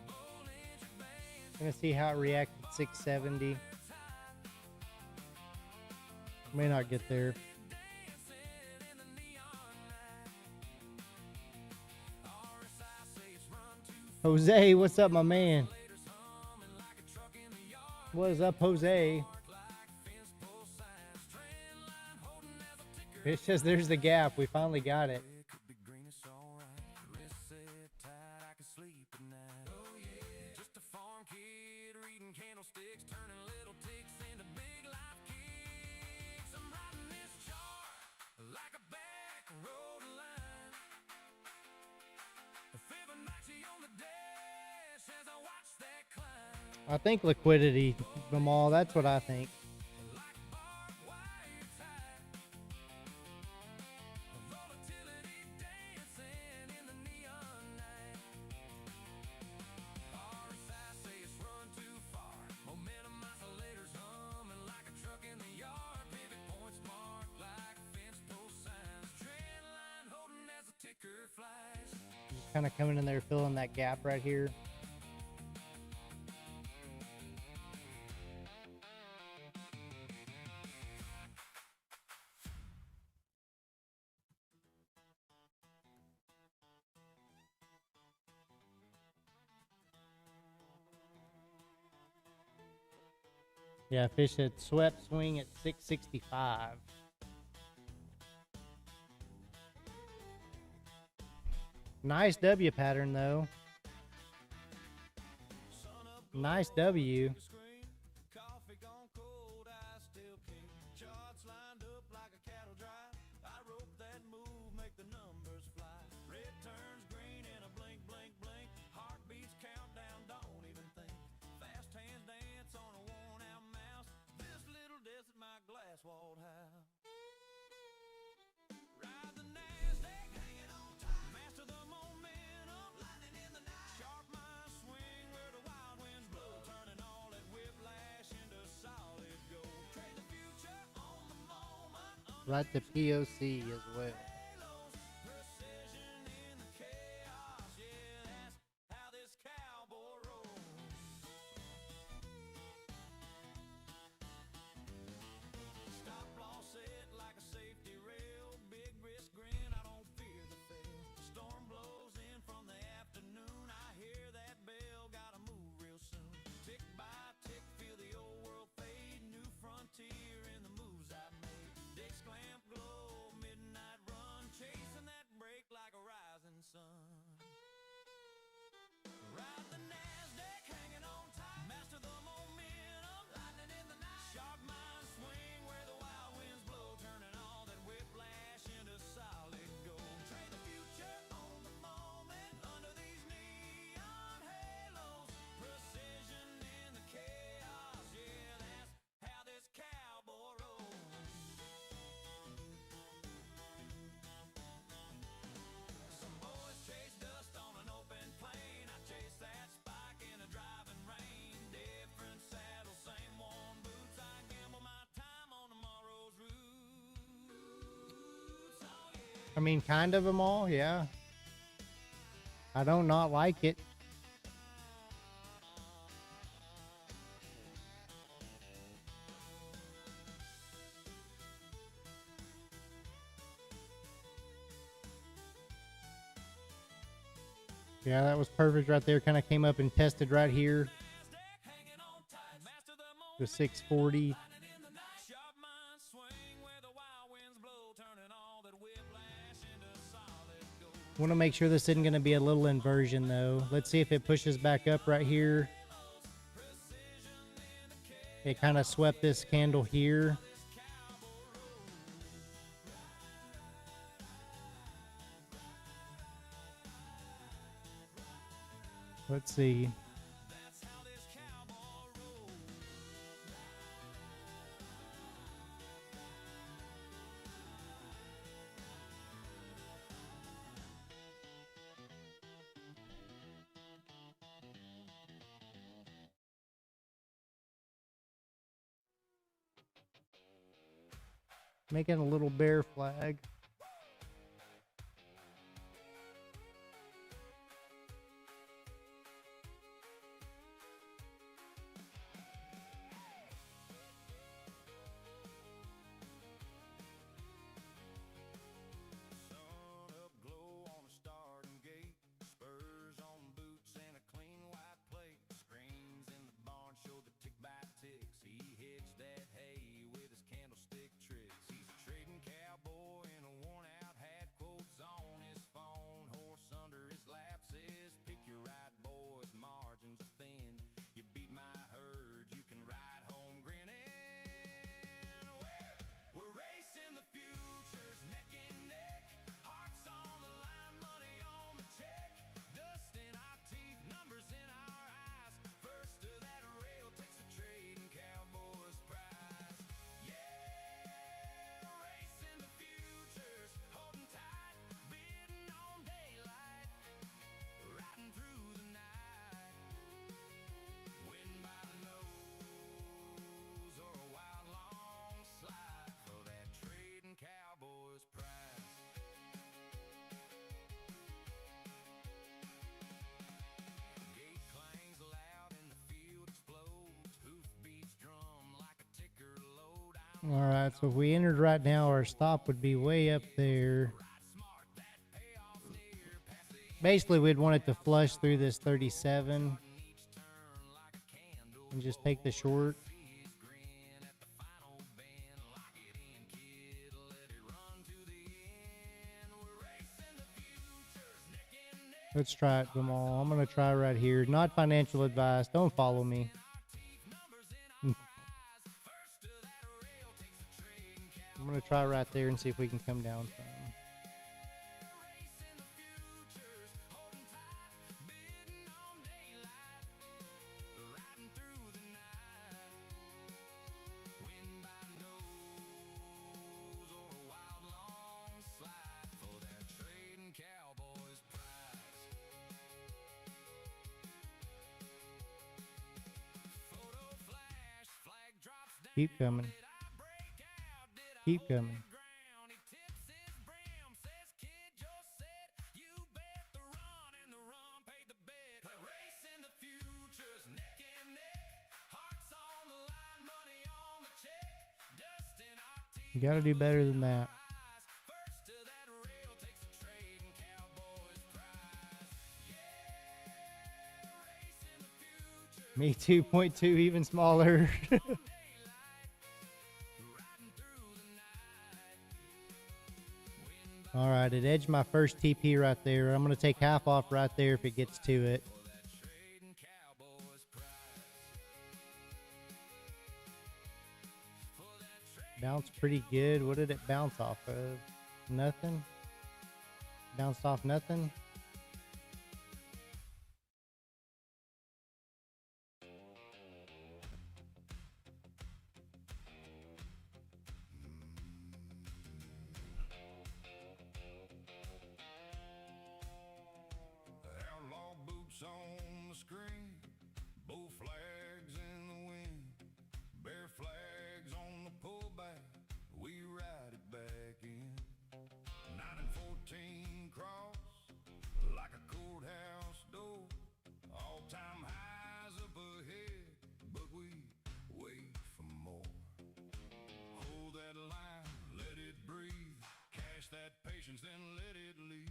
Bollinger Band Gonna see how it reacts at 670. May not get there. dancing in the neon night. RSI says run too far. Jose, what's up, my man? Laters humming like a truck in the yard. What is up, Jose? Like fence post signs. Trend line holding as a ticker. It says there's the gap. We finally got it. It could be green, it's alright. Wrist set tight, I can sleep at night. Oh yeah, just a farm kid reading candlesticks, turning little ticks into big life kicks. I'm riding this chart like a back road line. Fibonacci on the dash as I watch that climb. I think liquidity, Jamal. That's what I think. Like barbed wire tie. Volatility dancing in the neon night. RSI says run too far. Momentum oscillators humming like a truck in the yard. Pivot points marked like fence post signs. Trend line holding as the ticker flies. Kind of coming in there, filling that gap right here. Yeah, fish had swept swing at 665. Nice W pattern though. Nice W. Coffee gone cold, I still king. Charts lined up like a cattle drive. I rope that move, make the numbers fly. Red turns green in a blink, blink, blink. Heartbeats countdown, don't even think. Fast hands dance on a worn out mouse. This little desk at my glass walled house. Ride the Right to POC as well. Precision in the chaos, yeah, that's how this cowboy rolls. Stop loss set like a safety rail, big wrist grin, I don't fear the fail. Storm blows in from the afternoon, I hear that bell, gotta move real soon. Tick by tick, feel the old world fade, new frontier in the moves I made. Dicks clamp glow, midnight run, chasing that break like a rising sun. Ride the NASDAQ, hanging on tight, master the momentum, lightning in the night. Sharp mind swing where the wild winds blow, turning all that whiplash into solid gold. Trade the future on the moment, under these neon halos. Precision in the chaos, yeah, that's how this cowboy rolls. Some boys chase dust on an open plain, I chase that spike in a driving rain. Different saddle, same worn boots, I gamble my time on tomorrow's routes. Oh yeah. I mean, kind of them all, yeah. I don't not like it. Yeah, that was perfect right there. Kind of came up and tested right here. Hanging on tight, master the moment, The 640. lightning in the night. Sharp mind swing where the wild winds blow, turning all that whiplash into solid gold. Want to make sure this isn't going to be a little inversion though. Let's see if it pushes back up right here. It kind of swept this candle here. Let's see. That's how this cowboy rolls. Making a little bear flag. Sun up glow on a starting gate, spurs on boots and a clean white plate. Screens in the barn show the tick by ticks. He hitched that hay with his candlestick tricks. He's a trading cowboy in a worn out hat, quotes on his phone, horse under his lap says, pick your right boys, margins are thin. You beat my herd, you can ride home grinning. We're racing the futures, neck and neck, hearts on the line, money on the check. Dust in our teeth, numbers in our eyes. First to that rail takes a trading cowboy's prize. Yeah, racing the futures, holding tight, bidding on daylight, riding through the night. Win by the nose or a wild long slide for that trading cowboy's prize. Gate clangs loud and the field explodes. Hoof beats drum like a ticker load. I'm All right, so if we entered right now, our stop would be way up there. smart, that payoff's near. Past the Basically, we'd want it to flush through this 37 each turn like a candle. and just take the short. His grin at the final bend. Lock it in, kid. Let it run to the end. We're racing the futures, neck and neck. Let's try it them all. I'm going to try right here. Not financial advice. Don't follow me. Numbers in our eyes. First to that rail takes a trading cowboy. I'm going to try right there and see if we can come down some. Racing the futures, holding tight, bidding on daylight, riding through the night. Win by nose or a wild long slide for that trading cowboy's prize. Photo flash, flag drops down. Keep coming. Did I break out? Did I Keep hold coming. it grand? You gotta do better than that. First to that rail takes a trading cowboy's prize. Yeah, racing the future. Me 2.2 even smaller. Riding through the night. All right, it edged my first TP right there. I'm gonna take half off right there if it gets to it. That trading cowboy's prize. For that trading Bounced pretty good. What did it bounce off of? Nothing. Bounced off nothing. outlaw boots on the screen, bull flags in the wind, bear flags on the pullback, we ride it back in. 9 and 14 cross like a courthouse door, all-time highs up ahead, but we wait for more. Hold that line, let it breathe, cash that patience, then let it leave.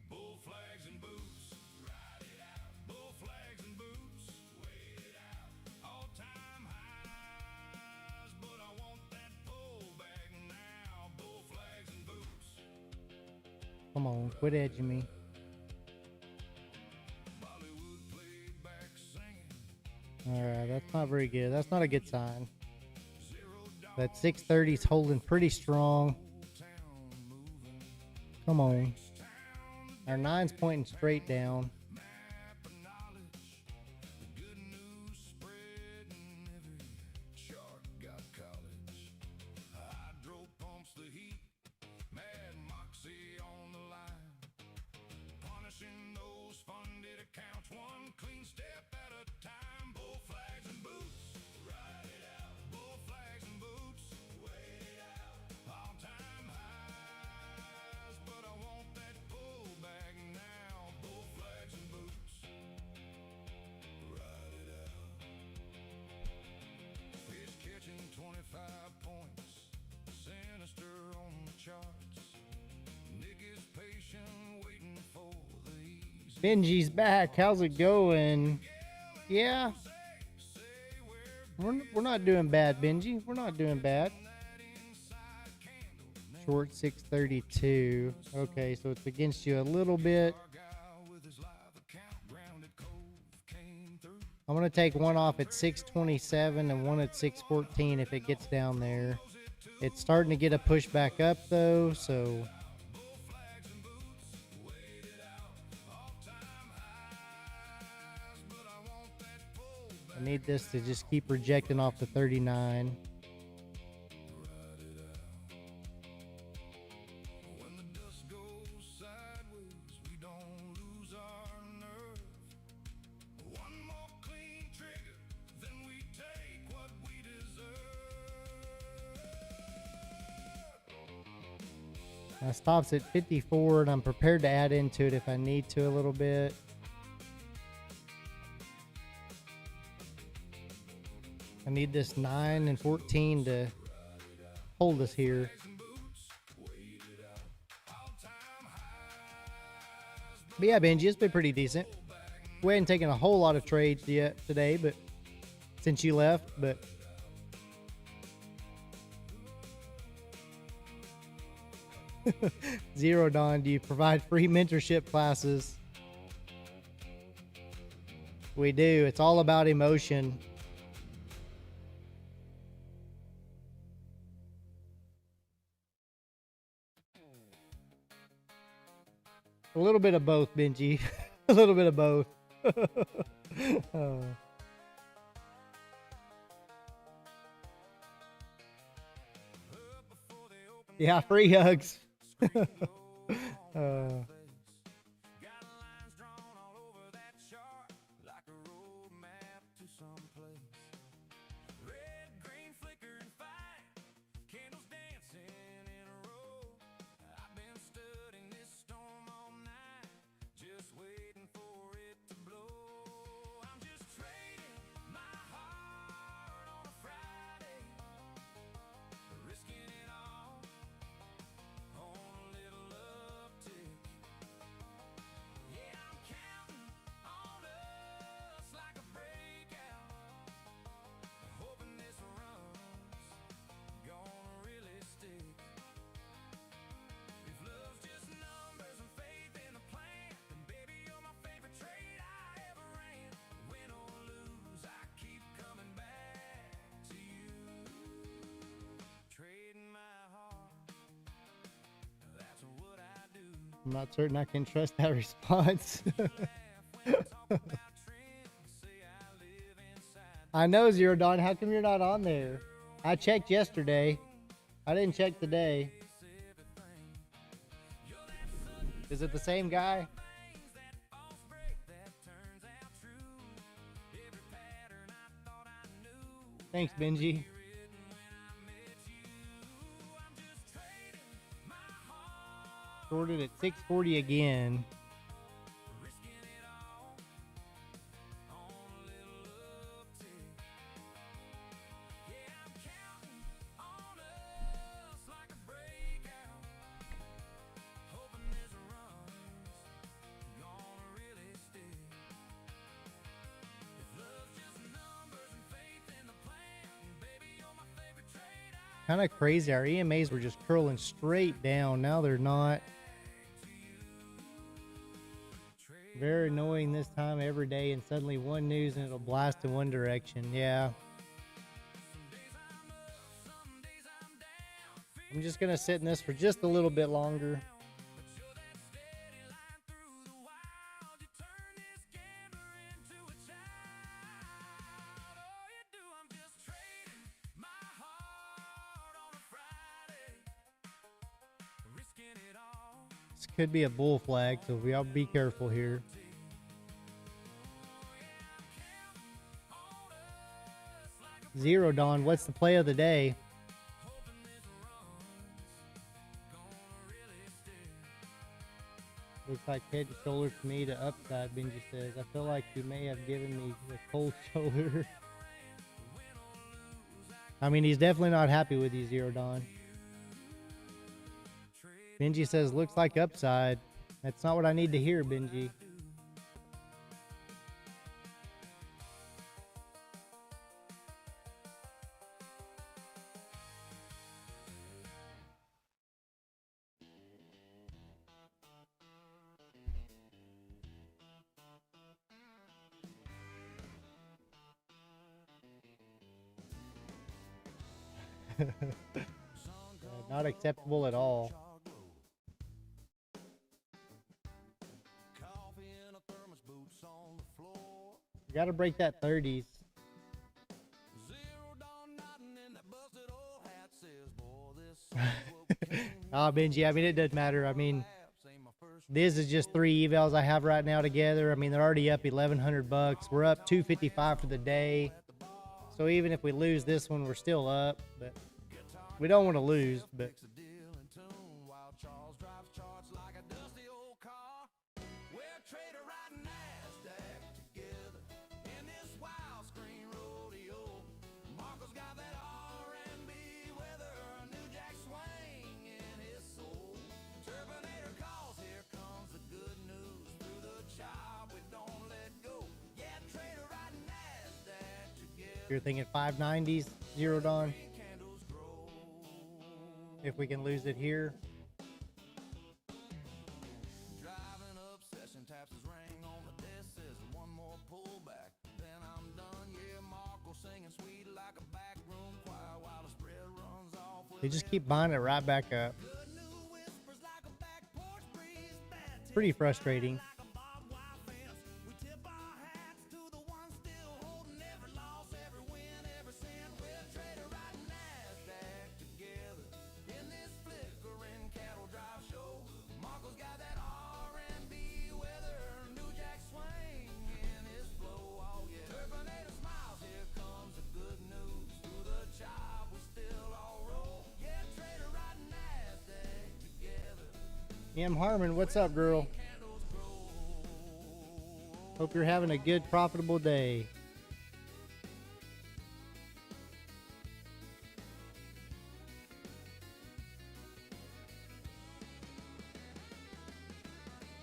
Bull flags and boots, ride it out. Bull flags and boots, wait it out. All time highs, but I want that pullback now. Bull flags and boots. Come on, quit edging me. Bollywood played back singing. All right, that's not very good. That's not a good sign. $0 That 630's holding pretty strong. town moving. Come on. Town Our 9's pointing straight down. map of knowledge. The good news spreading every chart got college. Hydro pumps the heat. Mad moxie on the line. Punishing those funded accounts. One clean step at a time. Bull flags and boots. Ride it out. Bull flags and boots. Wait it out. All time highs, but I want that pullback now. Bull flags and boots. Ride it out. Fish catching 25 points. Sinister on the charts. Nick is patient, waiting for the ease. Benji's back. How's it going? Yeah, Say we're we're not doing bad, Benji. We're not doing bad. that inside candle. Short 632. Okay, so it's against you a little bit. Argyle with his live account. Grounded Cove came through. I'm gonna take one off at 627 and one at 614 if it gets down there. It's starting to get a push back up though, so I need this to just keep rejecting off the 39. When the dust goes sideways, we don't lose our nerve. One more clean trigger, then we take what we deserve. My stop's at 54 and I'm prepared to add into it if I need to a little bit. I need this 9 and 14 to hold us here. But yeah, Benji, it's been pretty decent. We hadn't taken a whole lot of trades yet today, but since you left, but Zero Dawn, do you provide free mentorship classes? We do. It's all about emotion. A little bit of both, Benji. A little bit of both. Oh. Yeah, free hugs. Got lines drawn all over that chart, like a road map to some place. Red, green, flicker, and fight, candles dancing in a row. I've been studying this storm all night, just waiting for it to blow. I'm just trading my heart on a Friday I'm not certain I can trust that response. I know, Zero Dawn. How come you're not on there? I checked yesterday. I didn't check today. Is it the same guy? Thanks, Benji. Sorted at 640 again. Kind of crazy. Our EMAs were just curling straight down. Now they're not. Very annoying this time every day, and suddenly one news and it'll blast in one direction. Yeah. I'm just going to sit in this for just a little bit longer. This could be a bull flag, so we all be careful here. Zero Dawn, what's the play of the day? Looks like head and shoulder to me to upside, Benji says. I feel like you may have given me the cold shoulder. I mean, he's definitely not happy with you, Zero Dawn. Benji says, looks like upside. That's not what I need to hear, Benji. Not acceptable at all. You gotta break that 30s. Benji, I mean, it doesn't matter. I mean, this is just 3 evals I have right now together. I mean, they're already up 1,100 bucks. We're up 255 for the day. So even if we lose this one, we're still up, but we don't want to lose, but you're thinking 590s, Zero Dawn? If we can lose it here. They just keep buying it right back up. It's pretty frustrating. M. Harmon, what's up, girl? Hope you're having a good, profitable day.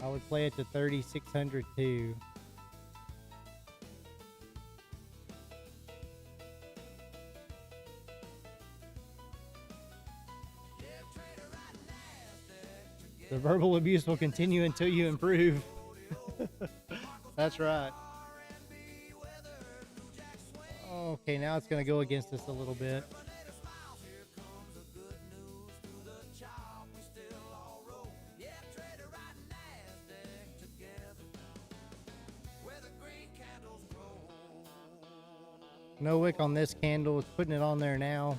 I would play it to 3,600 too. The verbal abuse will continue until you improve. That's right. Okay, now it's going to go against us a little bit. No wick on this candle. It's putting it on there now.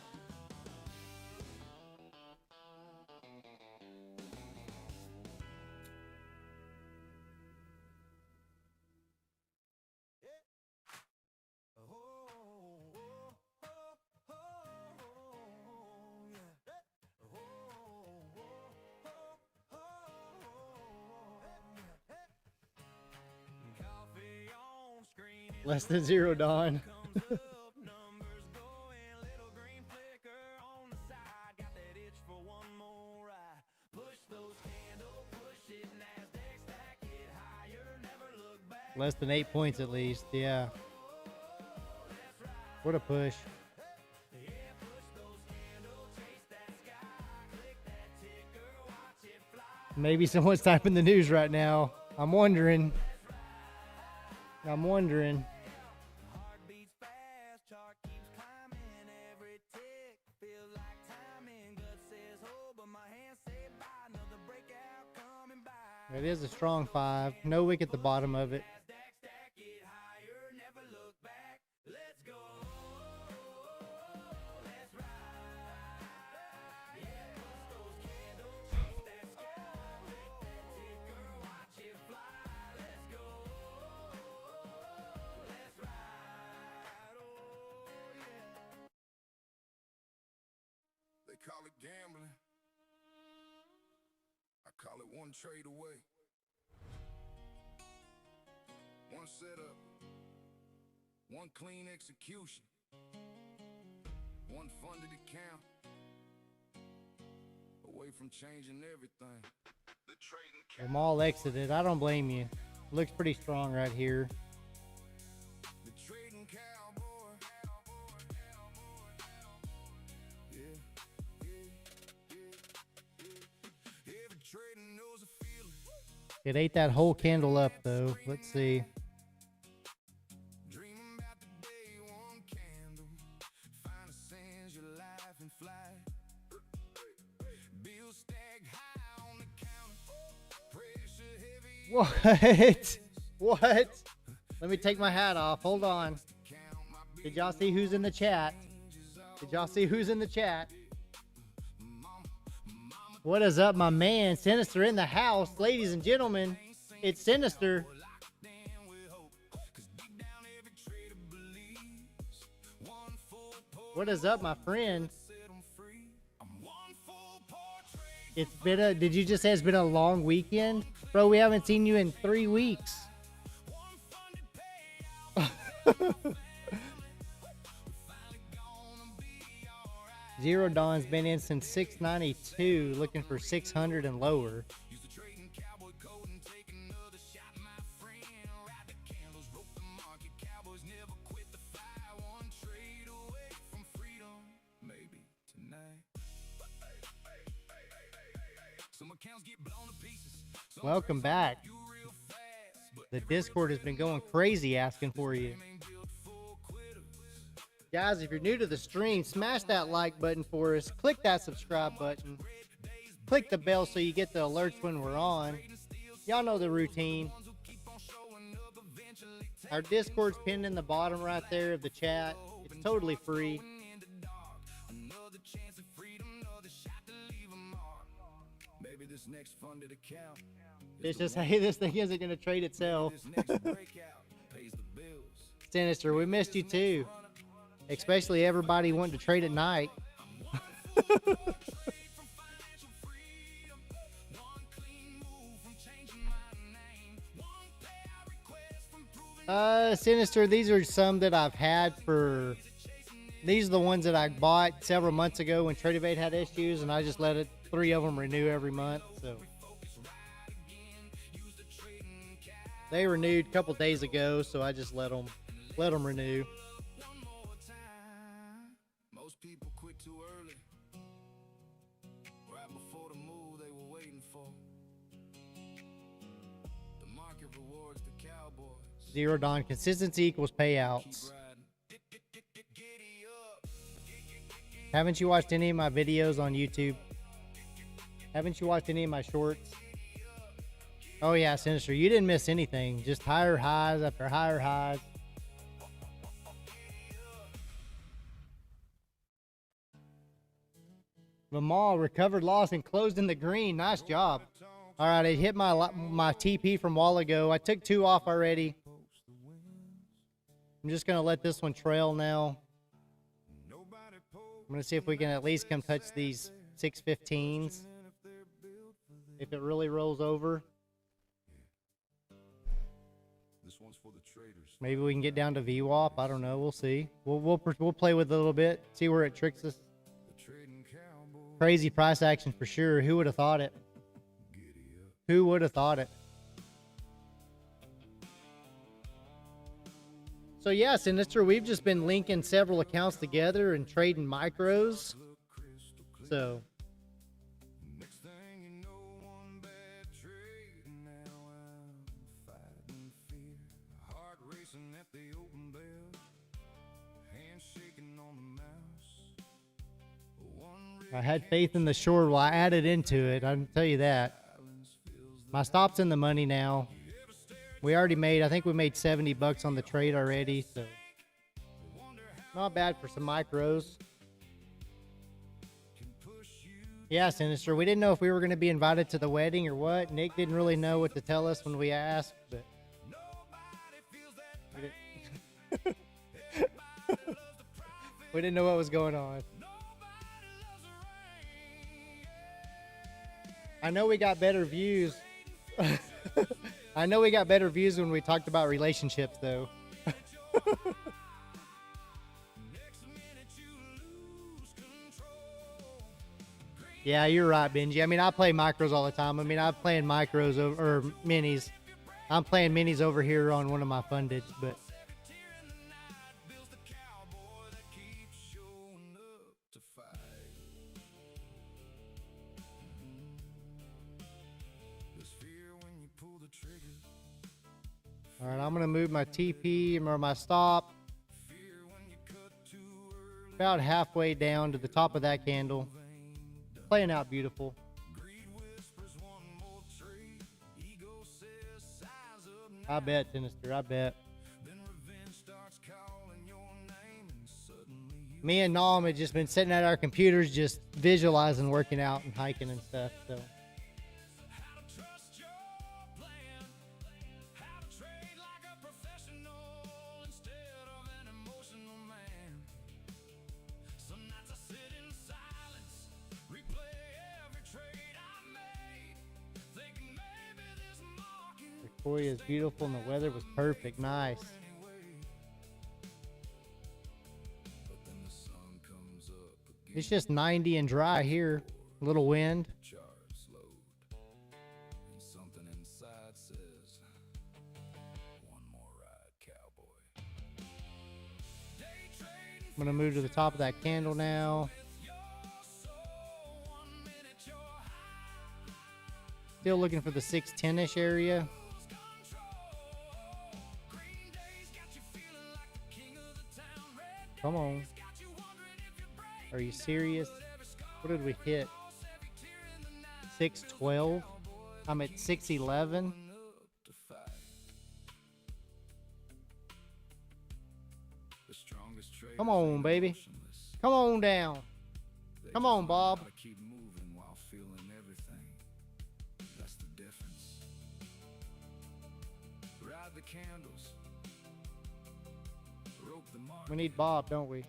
Less than zero, Don. Less than 8 points at least, yeah. What a push. Maybe someone's typing the news right now. I'm wondering. It is a strong 5. No wick at the bottom of it. They call it gambling. I call it one trade away. One setup. One clean execution. One funded account. Away from changing everything. The trading I'm all exited. I don't blame you. Looks pretty strong right here. The trading cowboy. Every trading knows a feeling. It ate that whole candle up though. Let's see. Dreaming about the day one candle. Find a sands your life in flight. Bills stack high on the counter. Pressure heavy. What? What? Let me take my hat off. Hold on. Did y'all see who's in the chat? Did y'all see who's in the chat? What is up, my man? Sinister in the house. Ladies and gentlemen, it's Sinister. What is up, my friend? It's been a, did you just say it's been a long weekend? Bro, we haven't seen you in 3 weeks. Zero Dawn's been in since 692, looking for 600 and lower. Welcome back. The Discord has been going crazy asking for you. Guys, if you're new to the stream, smash that like button for us. Click that subscribe button. Click the bell so you get the alerts when we're on. Y'all know the routine. Our Discord's pinned in the bottom right there of the chat. It's totally free. It's just, hey, this thing isn't going to trade itself. Sinister, we missed you too. Especially everybody wanting to trade at night. Sinister, these are some that I've had for... These are the ones that I bought several months ago when Tradeovate had issues, and I just let it 3 of them renew every month. So they renewed a couple days ago, so I just let them renew. Most people quit too early. Right before the move they were waiting for. The market rewards the Cowboys. Zero Dawn, consistency equals payouts. Haven't you watched any of my videos on YouTube? Haven't you watched any of my shorts? Oh yeah, Sinister, you didn't miss anything. Just higher highs after higher highs. Lamar recovered loss and closed in the green. Nice job. All right, it hit my TP from a while ago. I took 2 off already. I'm just going to let this one trail now. I'm going to see if we can at least come touch these 615s. If it really rolls over. This one's for the traders. Maybe we can get down to VWAP. I don't know. We'll see. We'll play with it a little bit. See where it tricks us. The trading cowboy. Crazy price action for sure. Who would have thought it? Who would have thought it? So yeah, Sinister, we've just been linking several accounts together and trading micros. So Next thing you know, one bad trade, and now I'm fighting fear. Heart racing at the open bell, hand shaking on the mouse. I had faith in the short. Well, I added into it. I can tell you that. My stop's in the money now. We already made, I think we made 70 bucks on the trade already, so not bad for some micros. Yeah, Sinister, we didn't know if we were going to be invited to the wedding or what. Nick didn't really know what to tell us when we asked, but we didn't know what was going on. I know we got better views. I know we got better views when we talked about relationships, though. Yeah, you're right, Benji. I mean, I play micros all the time. I mean, I'm playing micros or minis. I'm playing minis over here on one of my fundeds, but all right, I'm going to move my TP or my stop about halfway down to the top of that candle. Playing out beautiful. I bet, Sinister, I bet. Me and Nom had just been sitting at our computers just visualizing working out and hiking and stuff, so. Victoria is beautiful and the weather was perfect. Nice. It's just 90 and dry here. A little wind. I'm going to move to the top of that candle now. Still looking for the 610-ish area. Come on. Are you serious? What did we hit? 612? I'm at 611. Come on, baby. Come on down. Come on, Bob. We need Bob, don't we?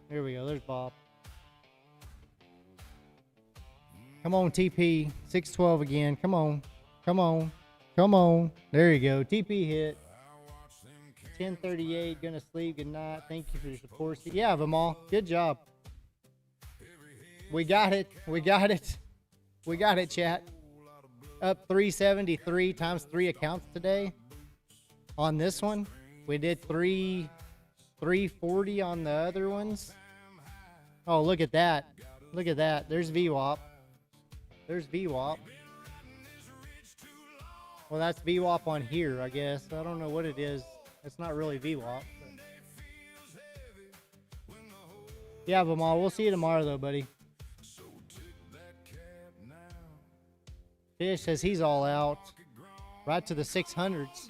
Here we go. There's Bob. Come on, TP. 612 again. Come on. Come on. Come on. There you go. TP hit. 1038. Gonna sleep. Good night. Thank you for your support. Yeah, Vimal. Good job. We got it. We got it. We got it, chat. Up 373 times 3 accounts today. On this one, we did 340 on the other ones. Oh, look at that. Look at that. There's VWAP. There's VWAP. Well, that's VWAP on here, I guess. I don't know what it is. It's not really VWAP. But... yeah, Vimal, we'll see you tomorrow, though, buddy. Fish says he's all out. Right to the 600s.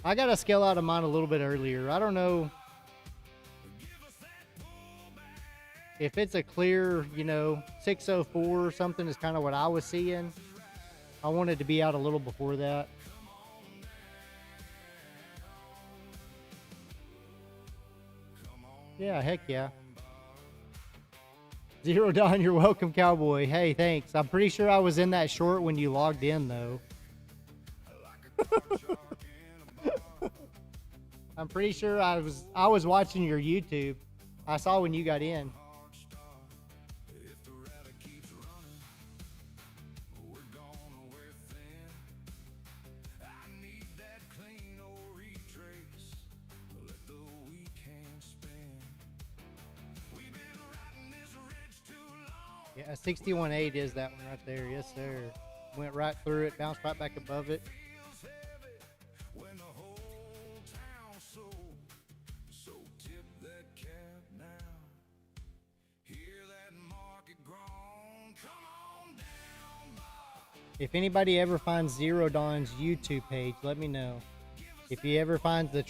I got to scale out of mine a little bit earlier. I don't know If it's a clear, you know, 604 or something is kind of what I was seeing. I wanted to be out a little before that. Yeah, heck yeah. Zero Dawn, you're welcome, Cowboy. Hey, thanks. I'm pretty sure I was in that short when you logged in, though. I'm pretty sure I was watching your YouTube. I saw when you got in. Yeah, 61.8 is that one right there. Yes, sir. Went right through it, bounced right back above it. If anybody ever finds Zero Dawn's YouTube page, let me know. If he ever finds the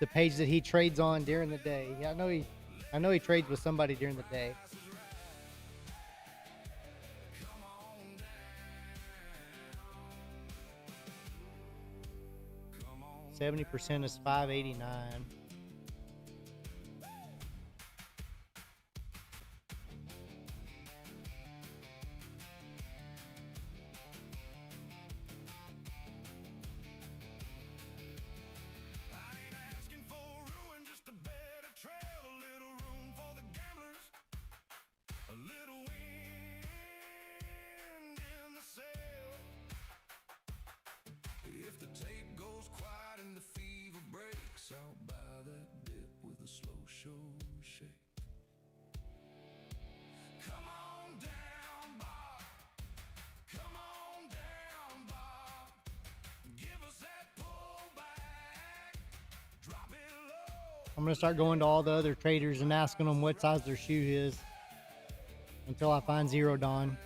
page that he trades on during the day, yeah, I know he trades with somebody during the day. %70 is 589. I'll buy that dip with a slow show shake. Come on down, Bob. Come on down, Bob. Give us that pullback. Drop it low. I'm gonna start going to all the other traders and asking them what size their shoe is until I find Zero Dawn.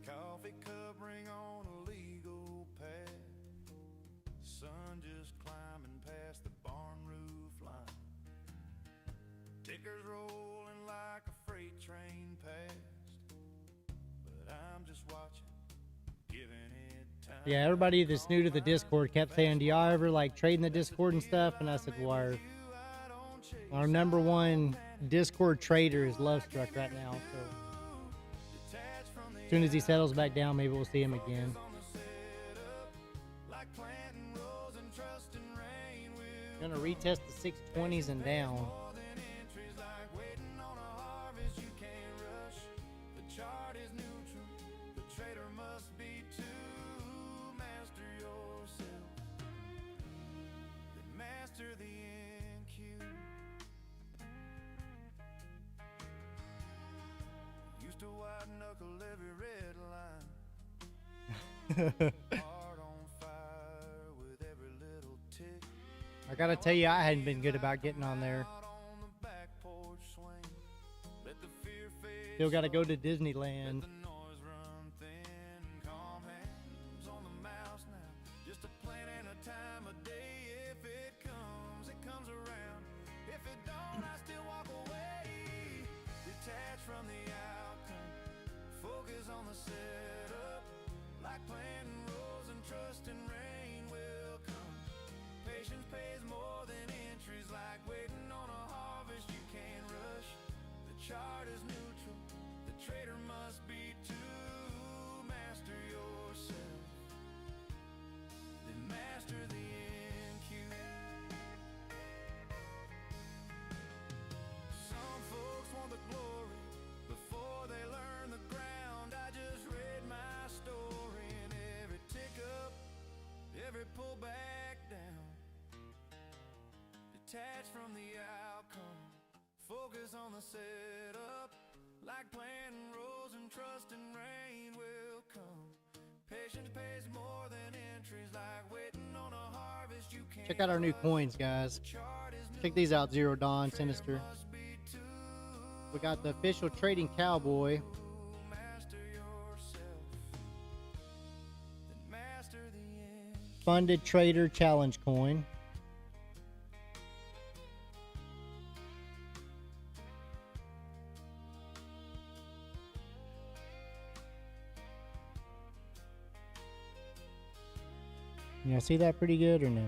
Coffee cup ring on a legal pad. Sun just climbing past the barn roof line. Tickers rolling like a freight train past. But I'm just watching, giving it time. Yeah, everybody that's new to the Discord kept saying, do y'all ever like trade in the Discord and stuff? And I said, well, our number one Discord trader is Love Struck right now. So as soon as he settles back down, maybe we'll see him again. Gonna retest the 620s and down. To white knuckle every red line. Heart on fire with every little tick. I gotta tell you, I hadn't been good about getting on there. On the back porch swing. Let the fear fade. Still gotta go to Disneyland. Let the noise run thin. Calm hands on the mouse now. Just a plan and a time of day. If it comes around. If it don't, I still walk away. Detached from the outcome. Focus on the setup. Like planting rows and trusting rain will come. Patience pays more than entries. Like waiting on a harvest you can't rush. The chart is neutral. The trader must be too. Master yourself. Then master the NQ. Some folks want the glory before they learn the ground. I just read my story and every tick up, every pull back down. Detached from the outcome, focus on the setup, like planting rows and trusting rain will come. Patience pays more than entries, like waiting on a harvest you can't. Check out our new coins, guys. Check these out, Zero Dawn, Sinister. We got the official trading Cowboy. Funded Trader Challenge coin. You see that pretty good or no?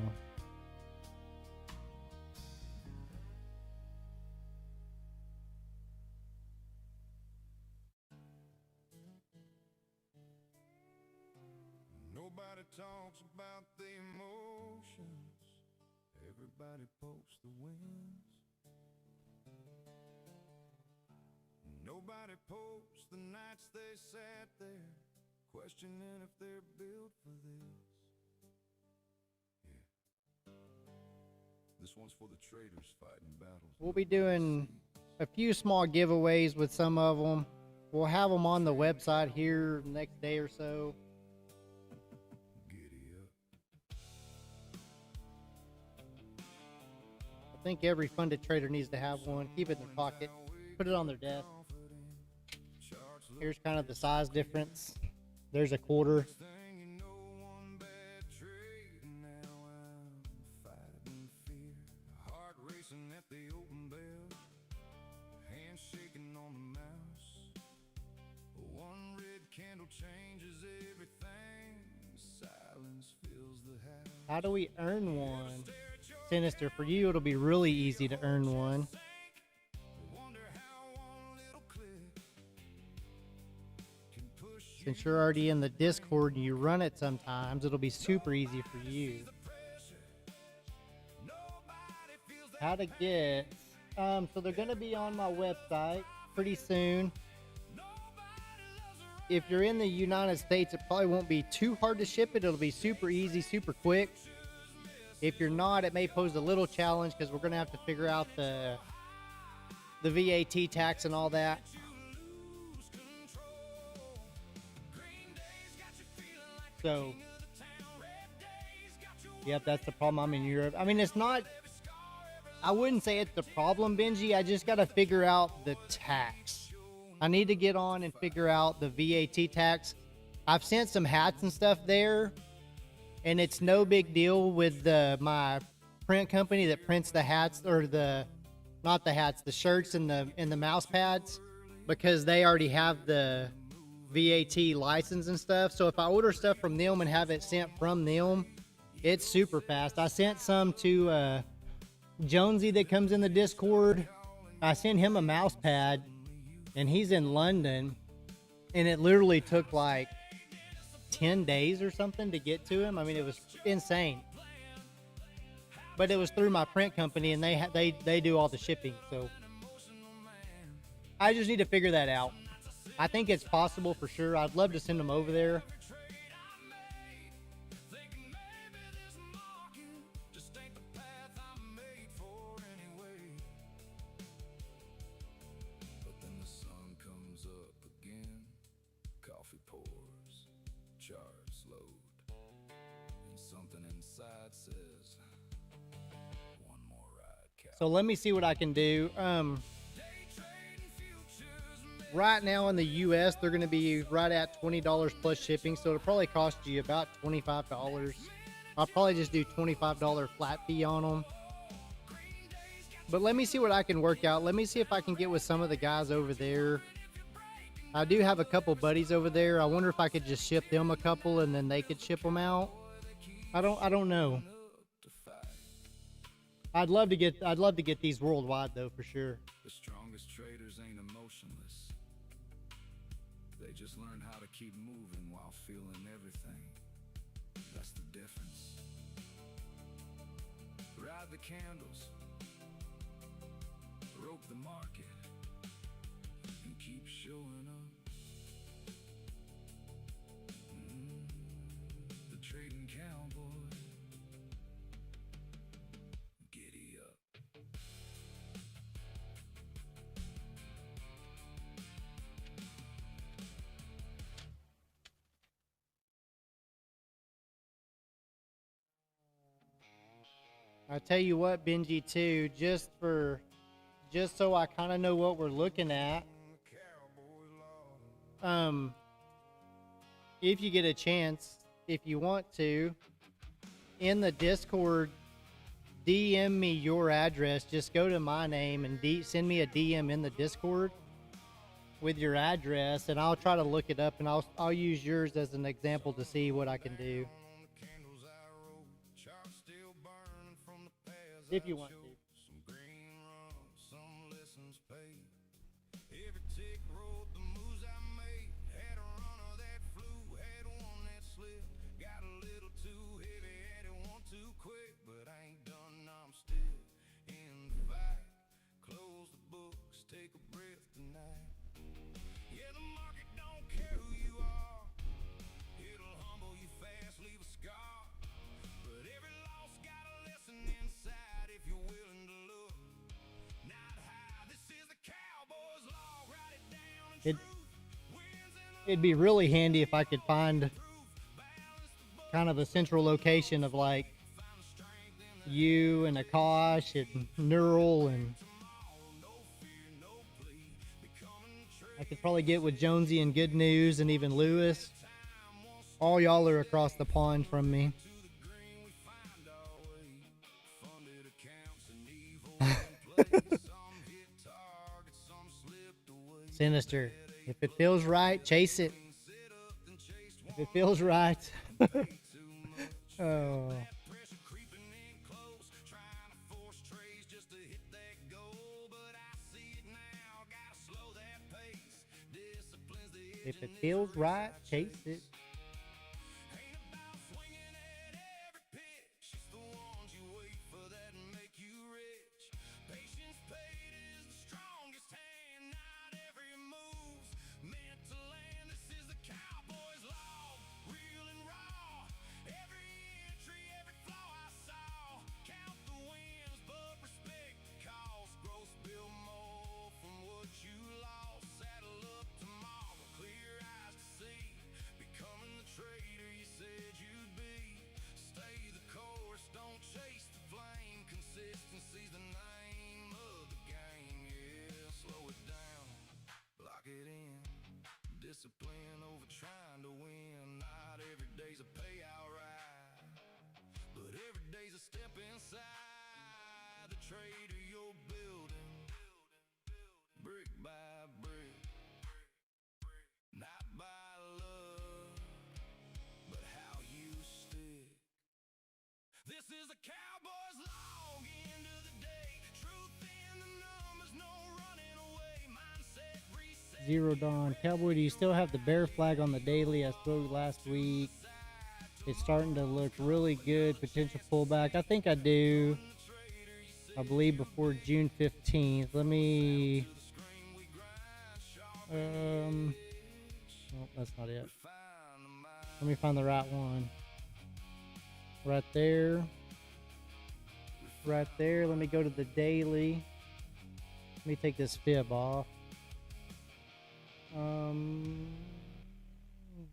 Nobody talks about the emotions. Everybody posts the wins. Nobody posts the nights they sat there, questioning if they're built for this. Yeah. This one's for the traders fighting battles. We'll be doing a few small giveaways with some of them. We'll have them on the website here next day or so. I think every funded trader needs to have one. Keep it in their pocket. Put it on their desk. Here's kind of the size difference. There's a quarter. How do we earn one? Sinister, for you it'll be really easy to earn one. Since you're already in the Discord and you run it sometimes, it'll be super easy for you. How to get, so they're gonna be on my website pretty soon. If you're in the United States, it probably won't be too hard to ship it. It'll be super easy, super quick. If you're not, it may pose a little challenge because we're going to have to figure out the VAT tax and all that. So, yep, that's the problem. I'm in Europe. I mean, it's not, I wouldn't say it's the problem, Benji. I just got to figure out the tax. I need to get on and figure out the VAT tax. I've sent some hats and stuff there. And it's no big deal with my print company that prints the hats, or not the hats, the shirts and the mouse pads, because they already have the VAT license and stuff. So if I order stuff from them and have it sent from them, it's super fast. I sent some to Jonesy that comes in the Discord. I sent him a mouse pad, and he's in London, and it literally took like 10 days or something to get to him. I mean, it was insane. But it was through my print company, and they do all the shipping. So I just need to figure that out. I think it's possible for sure. I'd love to send them over there. So let me see what I can do. Right now in the US, they're going to be right at $20 plus shipping. So it'll probably cost you about $25. I'll probably just do $25 flat fee on them. But let me see what I can work out. Let me see if I can get with some of the guys over there. I do have a couple buddies over there. I wonder if I could just ship them a couple and then they could ship them out. I don't know. I'd love to get these worldwide though, for sure. The strongest traders ain't emotionless. They just learn how to keep moving while feeling everything. That's the difference. Ride the candles, rope the market, and keep showing up. The trading cowboy. Giddy up. I tell you what, Benji, too, just so I kind of know what we're looking at. If you get a chance, if you want to, in the Discord, DM me your address. Just go to my name and send me a DM in the Discord with your address, and I'll try to look it up, and I'll use yours as an example to see what I can do. If you want to. Take a breath tonight. Yeah, the market don't care who you are. It'll humble you fast, leave a scar. But every loss got a lesson inside if you're willing to look. Not high, this is the Cowboy's law. Write it down and It'd be really handy if I could find kind of a central location of like you and Akash and Neural, and I could probably get with Jonesy and Good News and even Lewis. All y'all are across the pond from me. Sinister. If it feels right, chase it. If it feels right. Oh. If it feels right, chase it. Consistency's the name of the game, yeah. Slow it down, lock it in. Discipline over trying to win. Not every day's a payout ride, but every day's a step inside the trader you're building, brick by brick. Not by love, but how you stick. This is a Cowboy's log, end of the day. Truth in the numbers, no running away. Mindset reset. Zero Dawn. Cowboy, do you still have the bear flag on the daily? I spoke last week. It's starting to look really good. Potential pullback. I think I do. I believe before June 15th. Let me... oh, that's not it. Let me find the right one. Right there. Right there. Let me go to the daily. Let me take this fib off.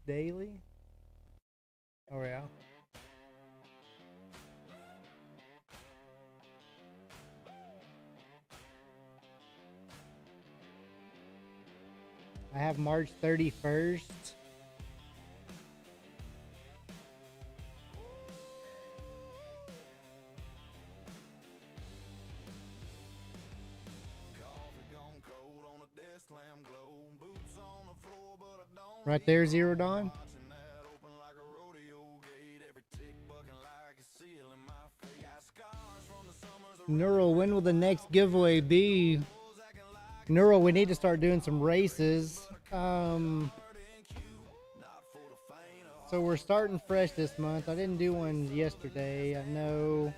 Daily. Oh yeah. I have March 31st. Right there, Zero Dawn. Neural, when will the next giveaway be? Neural, we need to start doing some races. So we're starting fresh this month. I didn't do one yesterday, I know.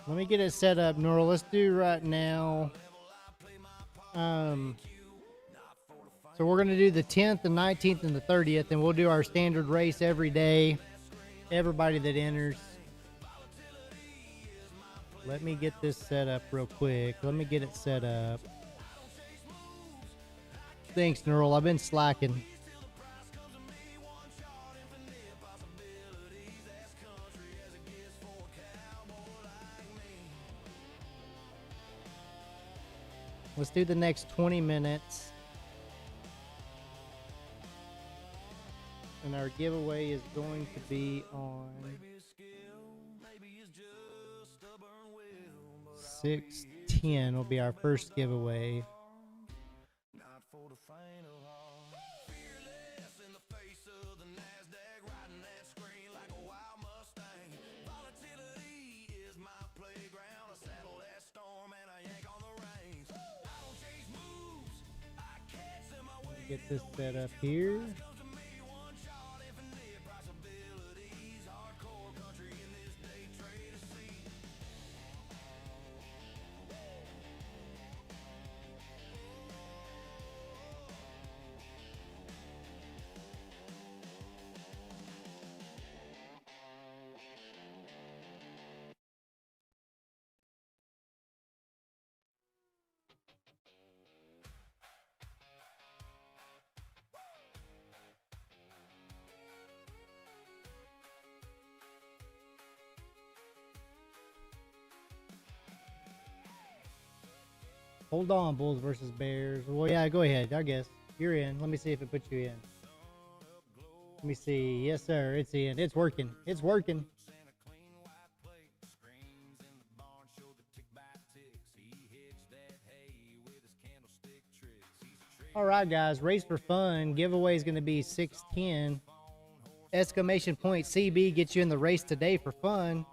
Let me get it set up, Nora. Let's do right now. So we're going to do the 10th, the 19th, and the 30th, and we'll do our standard race every day. Everybody that enters. Let me get this set up real quick. Let me get it set up. Thanks, Neural. I've been slacking. Let's do the next 20 minutes. And our giveaway is going to be on 6/10 will be our first giveaway. Get this set up here. Hold on, Bulls versus Bears. Well, yeah, go ahead. I guess you're in. Let me see if it puts you in. Let me see. Yes, sir. It's in. It's working. It's working. All right, guys. Race for fun. Giveaway is going to be 6/10. Exclamation point CB gets you in the race today for fun.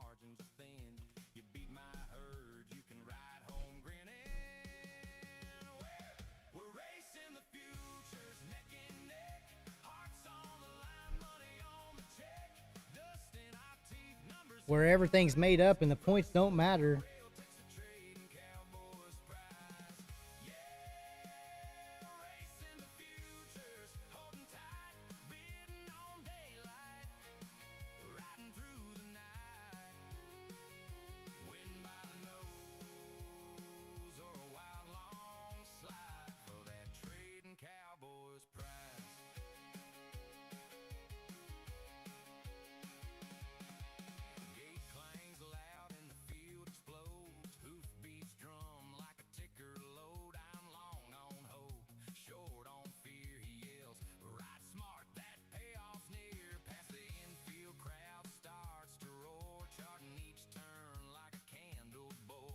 Where everything's made up and the points don't matter.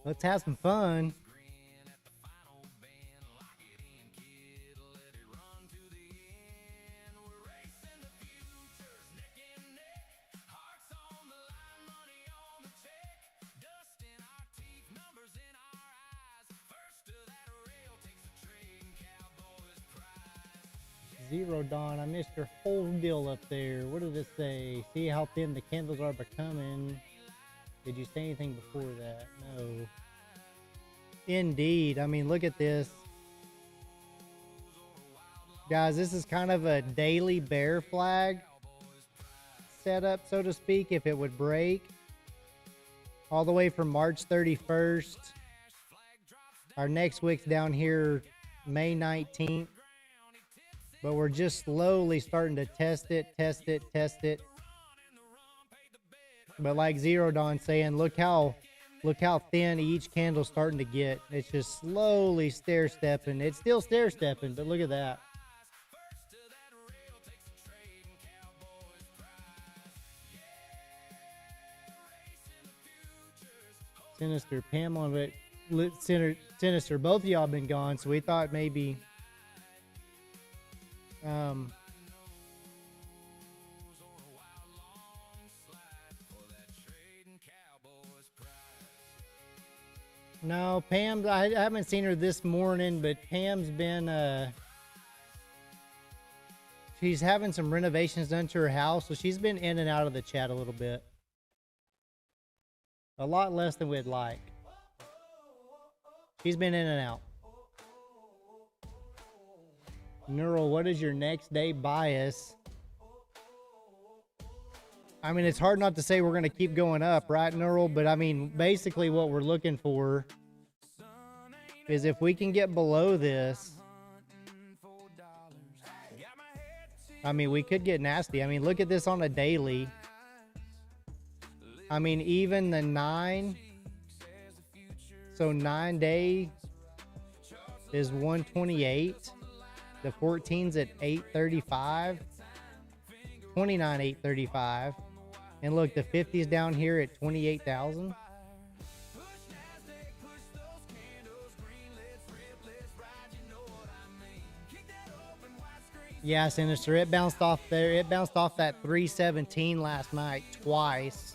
Let's have some fun. Zero Dawn, I missed your whole deal up there. What did it say? See how thin the candles are becoming. Did you say anything before that? No. Indeed. I mean, look at this. Guys, this is kind of a daily bear flag setup, so to speak, if it would break. All the way from March 31st. Our next wick's down here May 19th. But we're just slowly starting to test it. But like Zero Dawn saying, look how thin each candle's starting to get. It's just slowly stair-stepping. It's still stair-stepping, but look at that. Sinister, Pam on it. Sinister, both of y'all been gone, so we thought maybe no, Pam, I haven't seen her this morning, but Pam's been, she's having some renovations done to her house, so she's been in and out of the chat a little bit. A lot less than we'd like. She's been in and out. Neural, what is your next day bias? I mean, it's hard not to say we're going to keep going up, right, Neural? But I mean, basically what we're looking for is if we can get below this, I mean, we could get nasty. I mean, look at this on a daily. I mean, even the 9, so 9 day is 128. The 14's at 835. 29, 835. And look, the 50's down here at 28,000. Yeah, Sinister, it bounced off there. It bounced off that 317 last night twice.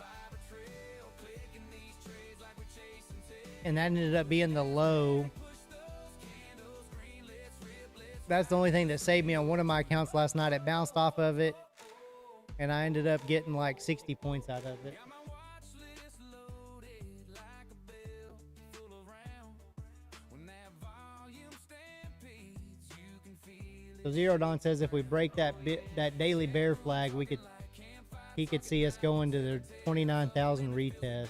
And that ended up being the low. That's the only thing that saved me on one of my accounts last night. It bounced off of it, and I ended up getting like 60 points out of it. So Zero Dawn says if we break that daily bear flag, he could see us going to the 29,000 retest.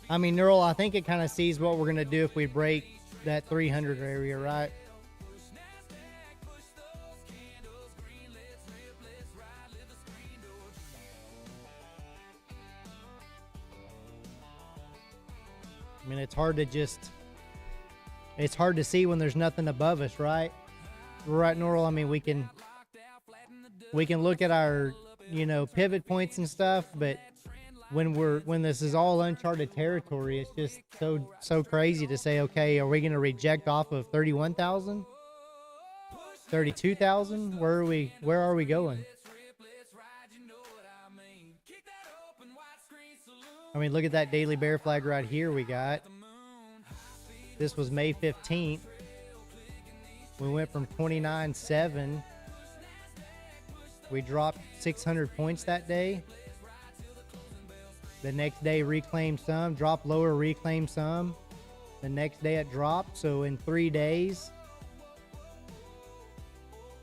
I mean, Neural, I think it kind of sees what we're going to do if we break that 300 area, right? I mean, it's hard to see when there's nothing above us, right? Right, Neural? I mean, we can look at our, pivot points and stuff, but when this is all uncharted territory, it's just so crazy to say, okay, are we going to reject off of 31,000? 32,000? Where are we going? I mean, look at that daily bear flag right here we got. This was May 15th. We went from 29.7. We dropped 600 points that day. The next day reclaimed some, dropped lower, reclaimed some. The next day it dropped. So in 3 days,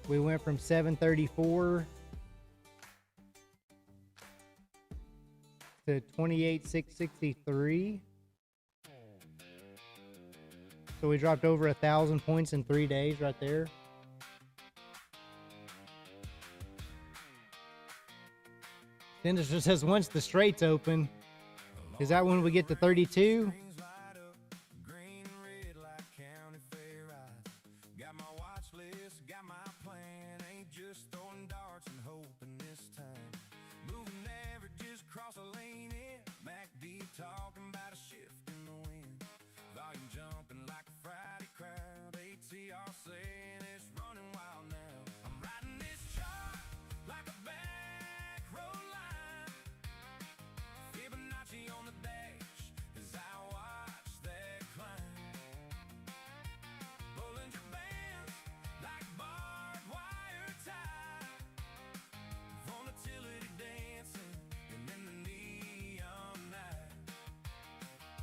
we went from 734 to 28,663. So we dropped over 1,000 points in 3 days right there. Sinister says once the straight's open, is that when we get to 32?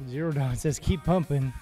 Zero Dawn says keep pumping.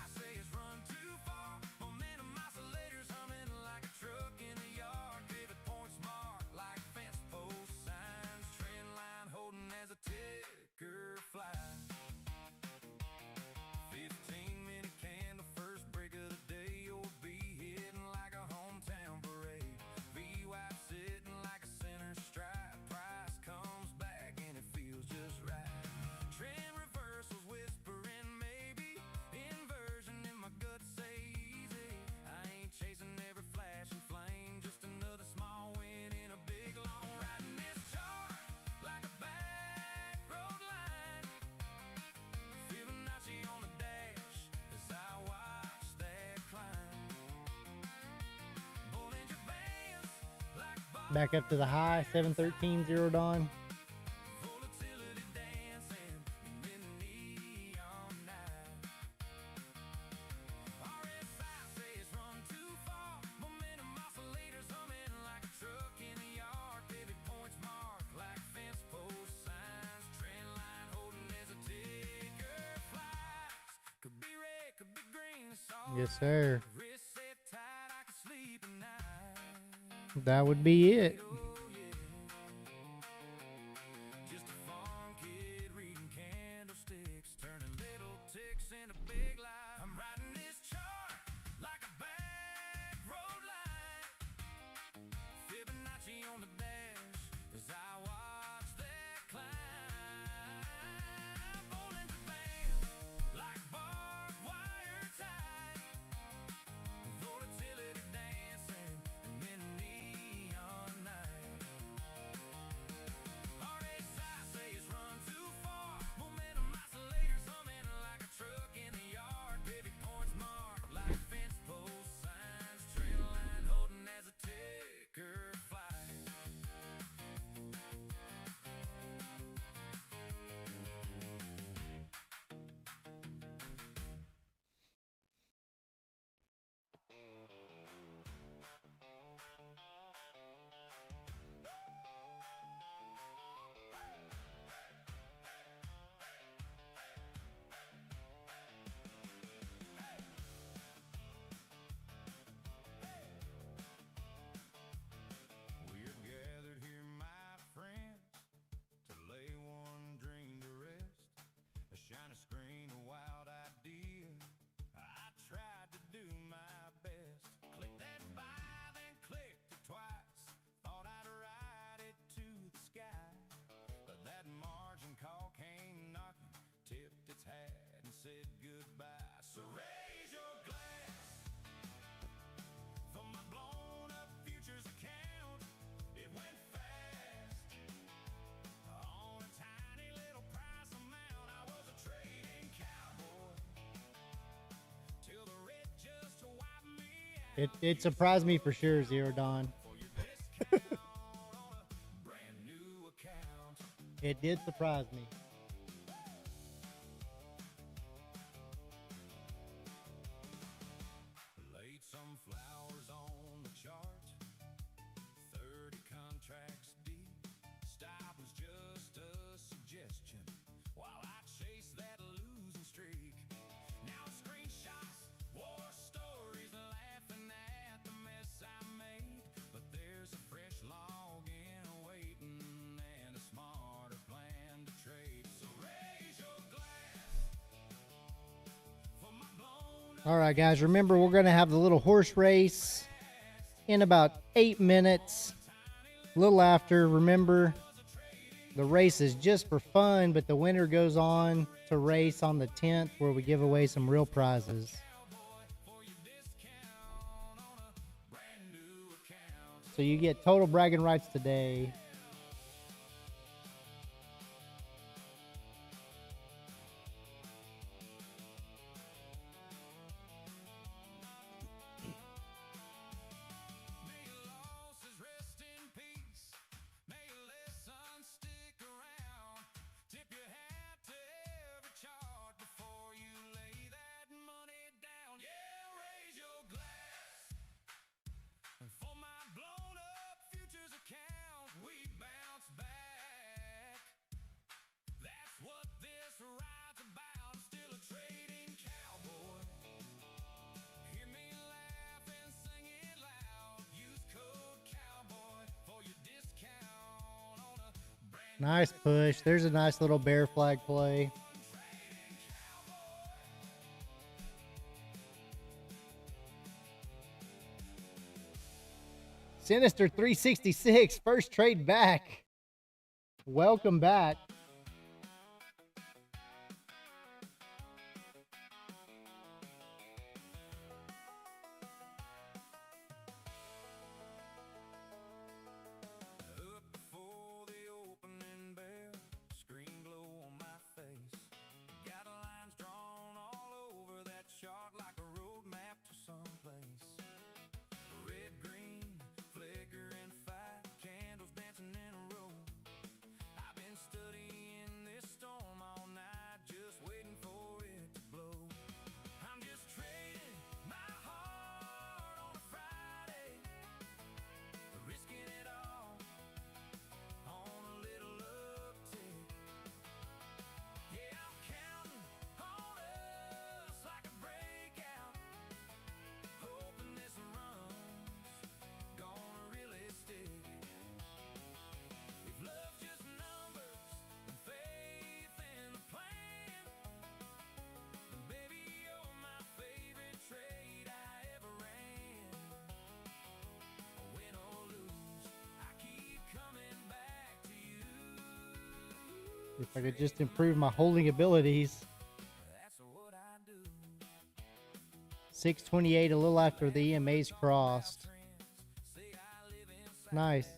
Back up to the high, 713, Zero Dawn. Yes, sir. Wrist set tight, I can sleep at night. That would be it. Oh yeah, just a fun kid reading candlesticks, turning little ticks into big life. I'm riding this chart like a back road light. Fibonacci on the dash as I watch that climb. Bollinger Band like barbed wire tight. Volatility dancing and then neon night. RSI says run too far. Momentum oscillators humming like a truck in the yard. Pivot points marked like fence post signs. Trend line holding as a ticker flies. We're gathered here, my friends, to lay one dream to rest. A shiny screen, a wild idea. I tried to do my best. Click that buy, then clicked it twice. Thought I'd ride it to the sky, but that margin call came knocking, tipped its hat and said goodbye. So raise your glass for my blown up futures account. It went fast on a tiny little price amount. I was a trading cowboy till the red just wiped me out. It surprised me for sure, Zero Dawn. For your discount on a brand new account. It did surprise me. Laid some flowers on the chart, 30 contracts deep. Stop was just a suggestion while I chase that losing streak. Now screenshots, war stories, laughing at the mess I made. But there's a fresh login waiting and a smarter plan to trade. So raise your glass for my blown All right, guys, remember we're going to have the little horse race in about 8 minutes. A little after, remember, the race is just for fun, but the winner goes on to race on the 10th where we give away some real prizes. So you get total bragging rights today. May your losses rest in peace. May your lessons stick around. Tip your hat to every chart before you lay that money down. Yeah, raise your glass for my blown up futures account. We bounce back. That's what this ride's about. I'm still a trading cowboy. Hear me laugh and sing it loud. Use code cowboy for your discount on a brand Nice push. There's a nice little bear flag play. Sinister 366, first trade back. Welcome back. Up before the opening bell, screen glow on my face. Got lines drawn all over that chart like a road map to someplace. Red, green, flicker and fight, candles dancing in a row. I've been studying If I could just improve my holding abilities. 6:28, a little after the EMA's crossed. Nice.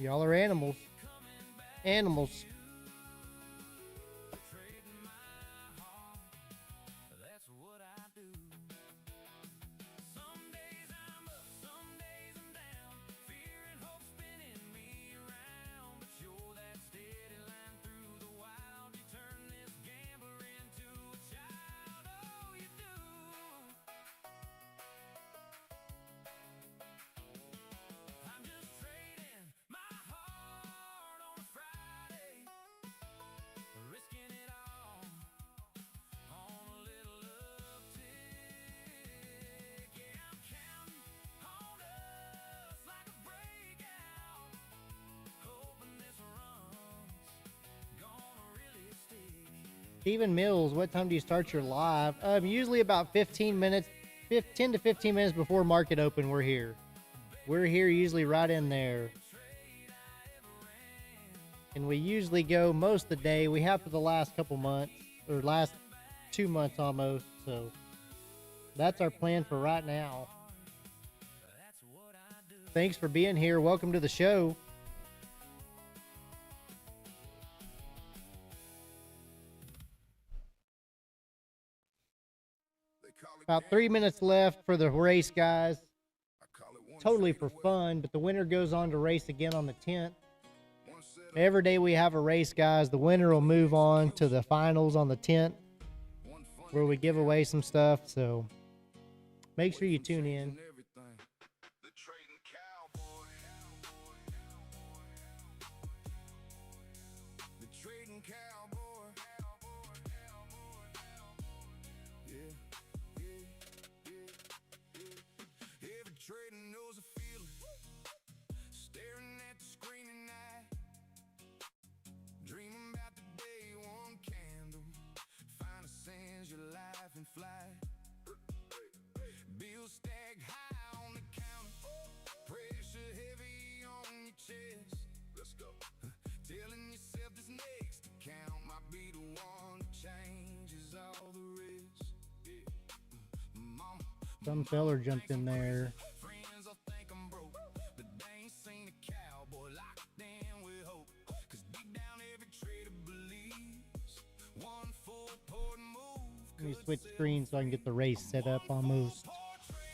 Y'all are animals. Animals. Stephen Mills, what time do you start your live? Usually about 15 minutes, 10 to 15 minutes before market open, we're here. We're here usually right in there. And we usually go most of the day. We have for the last couple months, or last 2 months almost. So that's our plan for right now. Thanks for being here. Welcome to the show. About 3 minutes left for the race, guys. Totally for fun, but the winner goes on to race again on the 10th. Every day we have a race, guys. The winner will move on to the finals on the 10th, where we give away some stuff. So make sure you tune in. Some feller jumped in there. Let me switch screens so I can get the race set up almost.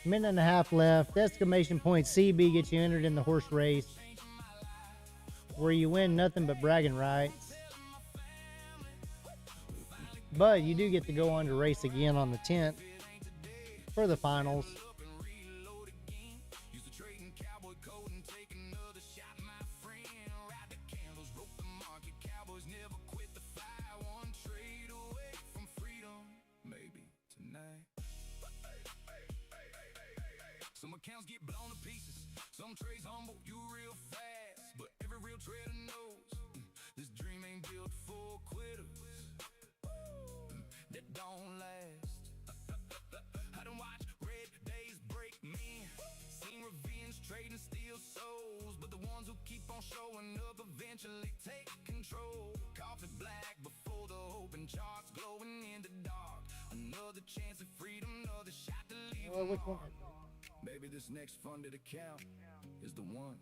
Minute and a half left. Exclamation point CB gets you entered in the horse race, where you win nothing but bragging rights. But you do get to go on to race again on the 10th for the finals. Some accounts get blown to pieces. Some trades humble, you real fast. But every real trader knows this dream ain't built for quitters. That don't last. I done watched red days break men. Seen revenge trading steal souls. But the ones who keep on showing up eventually take control. Coffee black before the open charts, glowing in the dark. Another chance at freedom, another shot to leave. Which one? Maybe this next funded account is the one.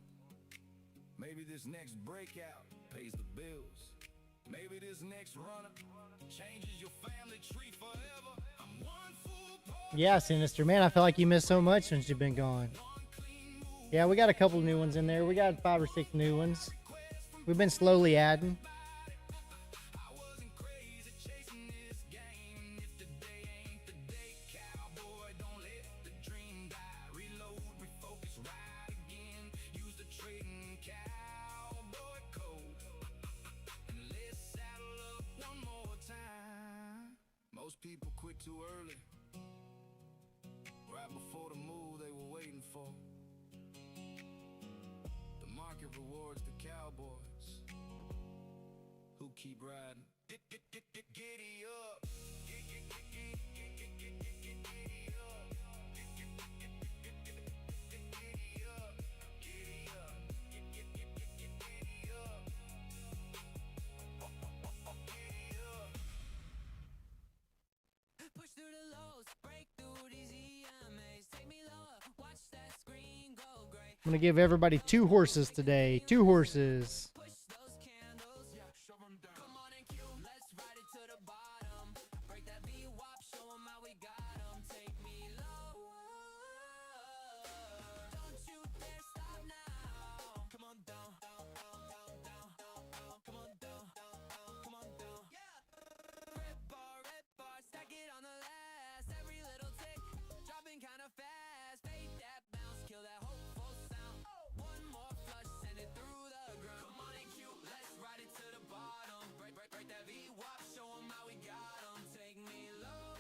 Maybe this next breakout pays the bills. Maybe this next runner changes your family tree forever. I'm one full part. Yeah, Sinister. Man, I feel like you missed so much since you've been gone. Yeah, we got a couple new ones in there. We got 5 or 6 new ones. We've been slowly adding. I wasn't crazy chasing this game. If today ain't the day, cowboy, don't let the dream die. Reload, refocus, ride again. Use the trading cowboy code. And let's saddle up one more time. Most people quit too early. Right before the move they were waiting for. The market rewards the cowboys who keep riding. Giddy up. Push through the lows, break through these EMAs. Take me lower, watch that screen go gray. I'm going to give everybody 2 horses today. 2 horses. Push those candles, yeah, shove 'em down. Come on and cue, let's ride it to the bottom. Break that V-wop, show 'em how we got 'em. Take me lower. Don't you dare stop now. Come on down, down, down, down, down, down. Come on down, down, down, come on down. Yeah. Red bar, stack it on the last. Every little tick, dropping kinda fast. Fade that bounce, kill that hopeful sound. One more flush, send it through the ground. Come on and cue, let's ride it to the bottom. Break that V-wop, show 'em how we got 'em. Take me low.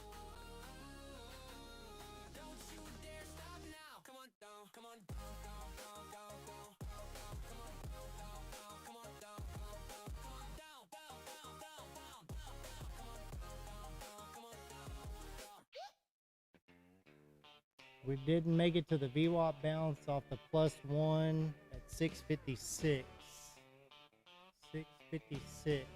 Don't you dare stop now. Come on down, come on down, down, down, down, down, down, down. Come on down, down, down, come on down, down, down, come on down, down, down, down, down, down, down. Come on down, down, down, come on down, down. We didn't make it to the VWAP bounce off the +1 at 656. 656.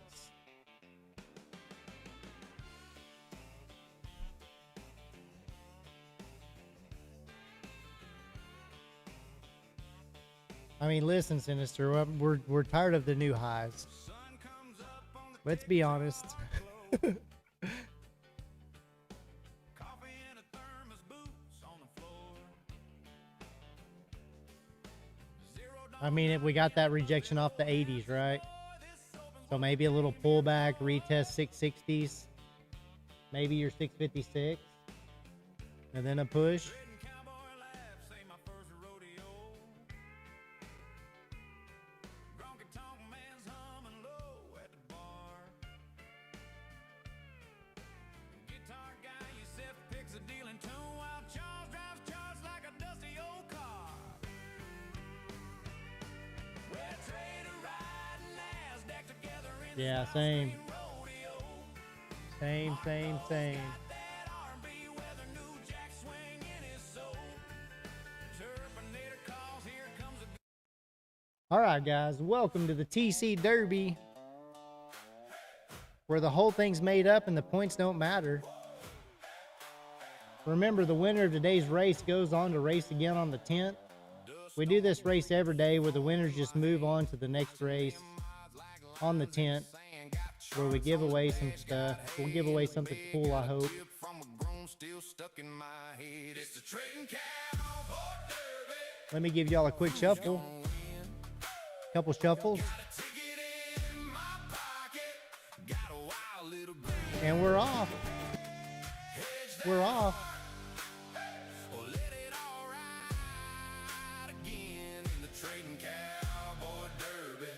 I mean, listen, Sinister, we're tired of the new highs. Sun comes up on the Let's be honest. coffee in a thermos, boots on the floor. I mean, if we got that rejection off the 80s, right? So maybe a little pullback, retest 660s. Maybe your 656. And then a push. Trading cowboy laughs, ain't my first rodeo. Bronco tonk man's humming low at the bar. Guitar guy, Yusef picks a dealing tune while Charles drives Charles like a dusty old car. We're trader riding NASDAQ together in the Yeah, South same. Street rodeo. Same. That R&B weather, new jack swing in his soul. Terminator calls, here comes a All right, guys, welcome to the TC Derby, where the whole thing's made up and the points don't matter. Remember, the winner of today's race goes on to race again on the 10th. We do this race every day where the winners just move on to the next race on the 10th, where we give away some stuff. We'll give away something cool, I hope. tip from a groom still stuck in my head. It's the trading cowboy derby. Let me give y'all a quick shuffle. Couple shuffles, Got a ticket in my pocket. Got a wild little green and we're off. We're off. Well, let it all ride again in the trading cowboy derby.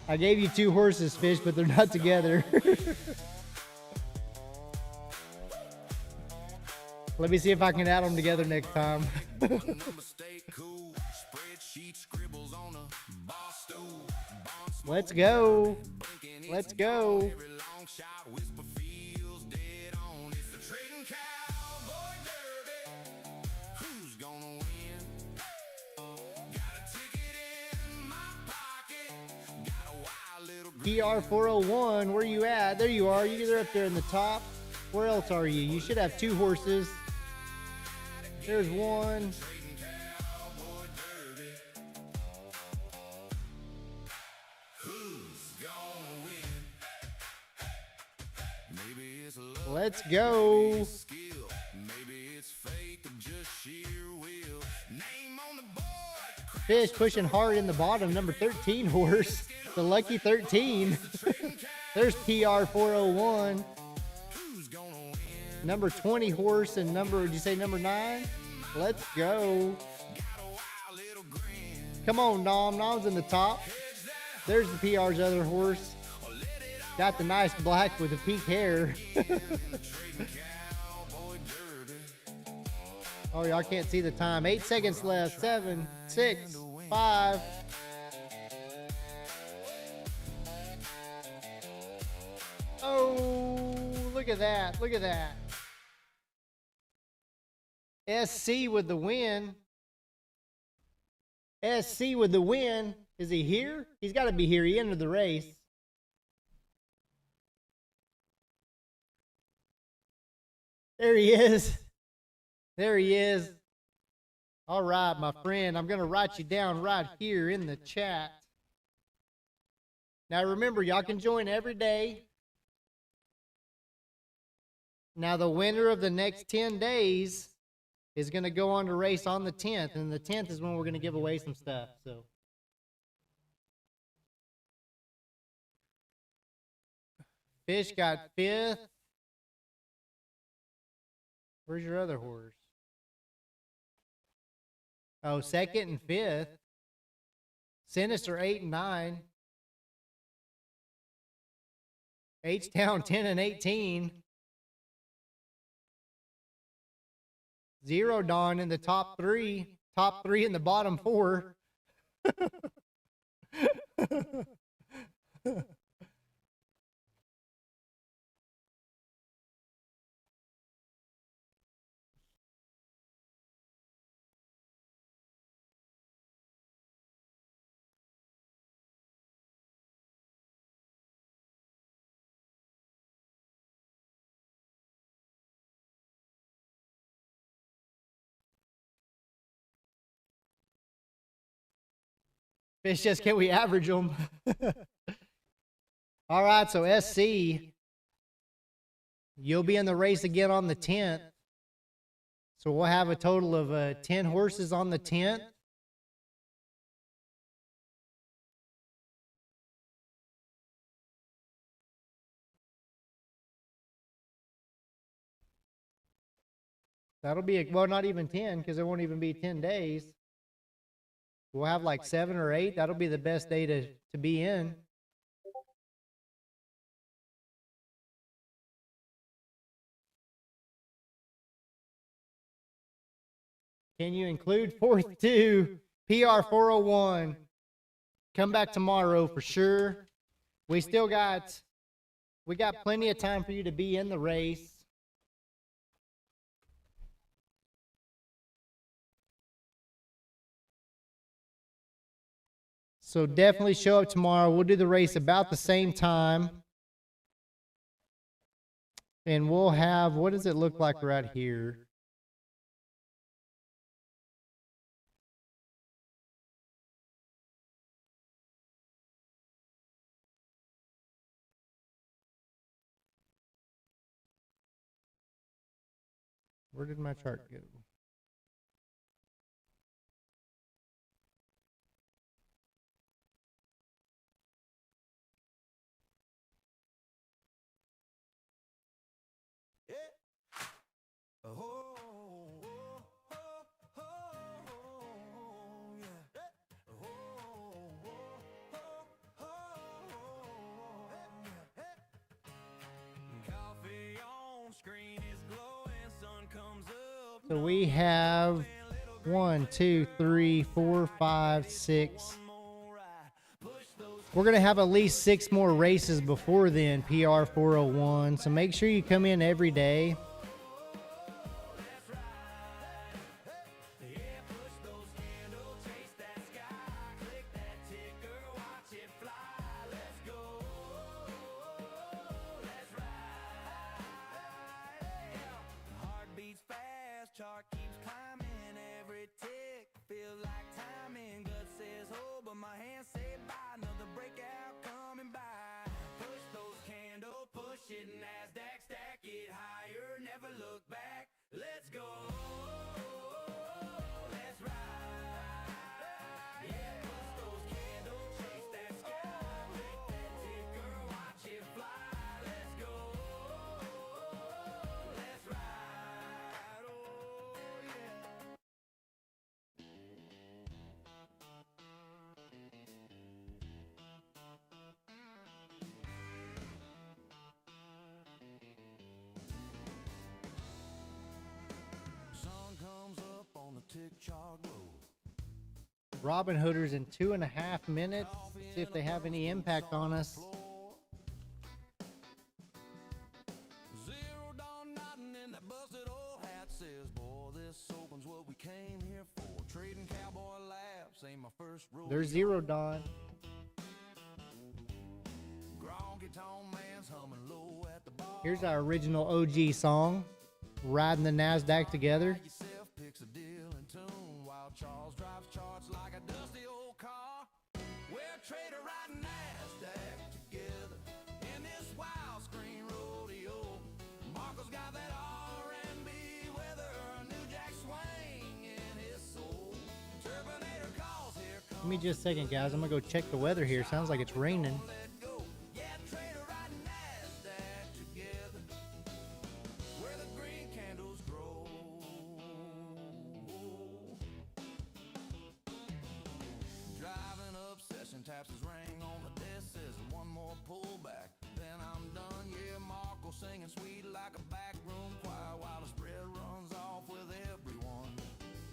I gave you 2 horses, Fish, but they're not together. Let me see if I can add them together next time. Number stay cool. Spreadsheet scribbles on a bar stool. Bond smoke, Let's go. thinking it's Let's go. every long shot whisper feels dead on. It's the trading cowboy derby. Who's gonna win? Got a ticket in my pocket. Got a wild little PR401, where you at? There you are. You're up there in the top. Where else are you? You should have 2 horses. There's one. trading cowboy derby. Who's gonna win? Maybe it's love. Let's go. Skill. Maybe it's fate or just sheer will. Name on the board. Fish pushing hard in the bottom, number 13 horse, the lucky 13. There's PR 401. Who's gonna win? Number 20 horse and number, did you say number 9? Let's go. Got a wild little grin. Come on, Nom. Nom's in the top. There's the PR's other horse. Got the nice black with the pink hair. Cowboy dirty. Oh, y'all can't see the time. 8 seconds left. 7, 6, 5. Oh, look at that. Look at that. SC with the win. SC with the win. Is he here? He's got to be here. He entered the race. There he is. There he is. All right, my friend. I'm going to write you down right here in the chat. Now, remember, y'all can join every day. Now, the winner of the next 10 days is going to go on to race on the 10th. And the 10th is when we're going to give away some stuff. So, Fish got 5th. Where's your other horse? Oh, 2nd and 5th. Sinister 8 and 9. H-Town 10 and 18. Zero Dawn in the top 3. Top 3 in the bottom 4. Fish just, can we average them? All right, so SC, you'll be in the race again on the 10th. So we'll have a total of 10 horses on the 10th. That'll be, well, not even 10, because it won't even be 10 days. We'll have like 7 or 8. That'll be the best day to be in. Can you include 4th 2, PR 401? Come back tomorrow for sure. We got plenty of time for you to be in the race. So definitely show up tomorrow. We'll do the race about the same time. And we'll have, what does it look like right here? Where did my chart go? So we have 1, 2, 3, 4, 5, 6. We're going to have at least 6 more races before then, PR 401. So make sure you come in every day. Chart keeps climbing, every tick feels like timing. Gut says hold, but my hands say bye. Another breakout coming by. Push those candles, push it, NASDAQ, stack it high. Robin Hooders in 2.5 minutes. See if they have any impact on us. Zero dawn nodding in that busted old hat says, boy, this open's what we came here for. Trading cowboy laughs ain't my first rodeo. There's Zero Dawn. Gronky tone man's humming low at the bar. Here's our original OG song, Riding the NASDAQ Together. Yourself picks a deal in tune while Charles drives charts like a dusty old car. We're a trader riding NASDAQ together in this wild screen rodeo. Marco's got that R&B weather, a new jack swing in his soul. Turbinator calls, here comes Give me just a second, guys. I'm gonna go check the weather here. Sounds like it's raining. let go. Yeah, trader riding NASDAQ together where the green candles grow. Driving up, session taps his ring on the desk, says one more pullback, then I'm done. Yeah, Marco singing sweet like a backroom choir while the spread runs off with everyone.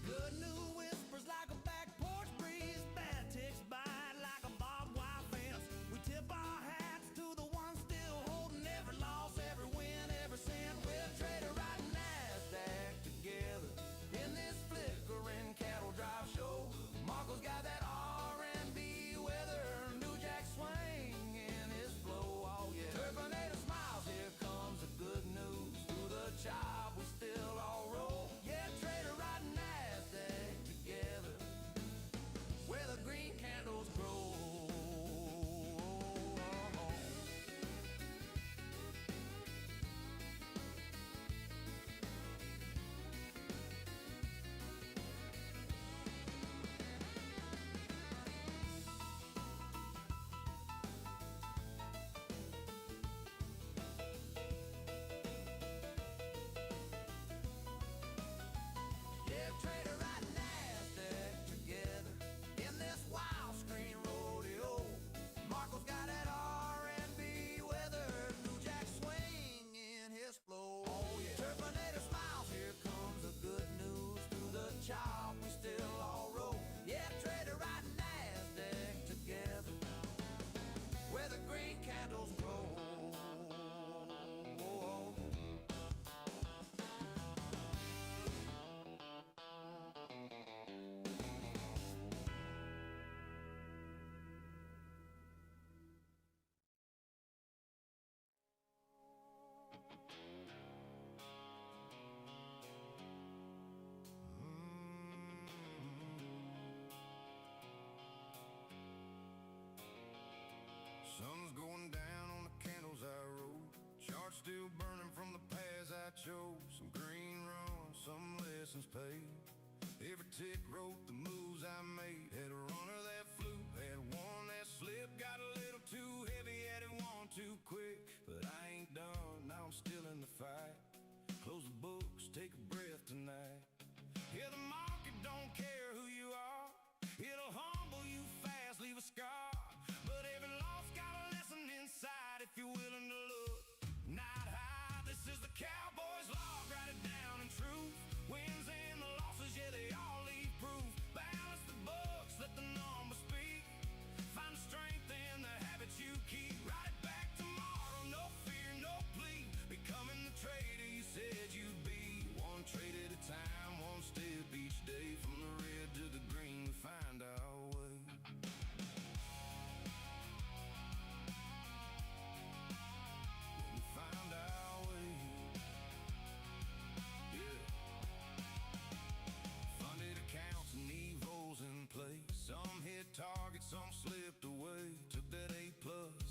Good news whispers like a back porch breeze, bad ticks bite like a barbed wire fence. We tip our hats to the ones still holding every loss, every win, every cent. We're a trader riding NASDAQ together in this flickering cattle drive show. Marco's got that R&B weather, new jack swing in his flow. Oh yeah, Turbinator smiles, here comes the good news. Through the chop we still all roll. Yeah, trader riding NASDAQ together where the green candles grow. Yeah, trader riding NASDAQ together in this wild screen rodeo. Marco's got that R&B weather, new jack swing in his flow. Oh yeah, Turbinator smiles, here comes the good news. Through the chop we still all roll. Yeah, trader riding NASDAQ together where the green candles grow. Sun's going down on the candles I rolled. Charts still burning from the paths I chose. Some green runs, some lessons paid. Every tick wrote the moves I made. Had a runner that flew, had one that slipped. Got a little too heavy, had it one too quick. But I ain't done, now I'm still in the fight. Close the books, take a breath tonight. Yeah, the market don't care who you are. It'll humble you fast, leave a scar. But every loss got a lesson inside if you're willing to look. Night high, this is the Cowboy's law. Write it down in truth. Wins and the losses, yeah, they all leave proof. Balance the books, let the numbers speak. Find the strength in the habits you keep. Write it back tomorrow, no fear, no plea. Becoming the trader you said you'd be. One trade at a time, one step each day. From the red to the green, we find our way. We find our way. Yeah. Funded accounts and evos in place. Some hit targets, some slipped away. Took that A+,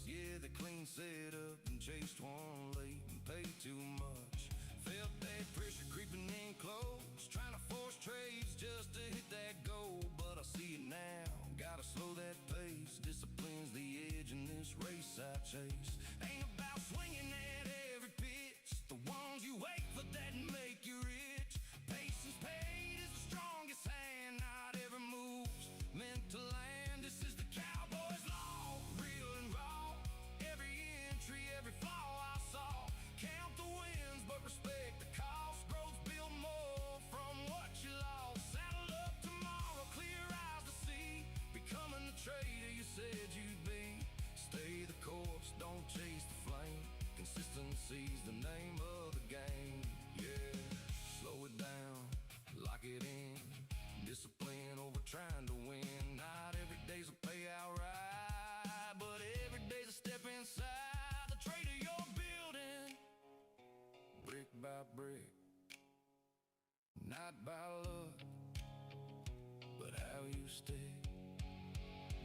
yeah, the clean setup and chased one late and paid too much. Felt that pressure creeping in close, trying to force trades just to hit that goal. But I see it now, gotta slow that pace. Discipline's the edge in this race I chase. Ain't about swinging at every pitch. The ones you wait for that make you rich. Patience paid is the strongest hand. Not every move's meant to land. This is the Cowboy's law, real and raw. Every entry, every flaw I saw. Count the wins Consistency's the name of the game. Yeah, slow it down, lock it in. Discipline over trying to win. Not every day's a payout ride, but every day's a step inside the trade of your building. Brick by brick, not by luck, but how you stick.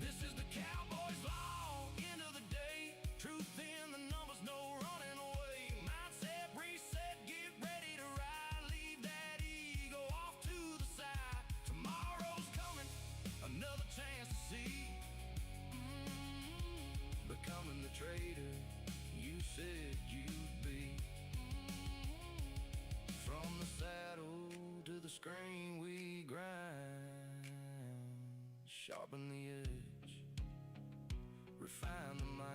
This is the Cowboy's law. End of the day, truth in the numbers, no running away. Mindset reset, get ready to ride. Leave that ego off to the side. Tomorrow's coming, another chance to see. Becoming the trader you said you'd be. From the saddle to the screen we grind. Sharpen the edge, refine the mind.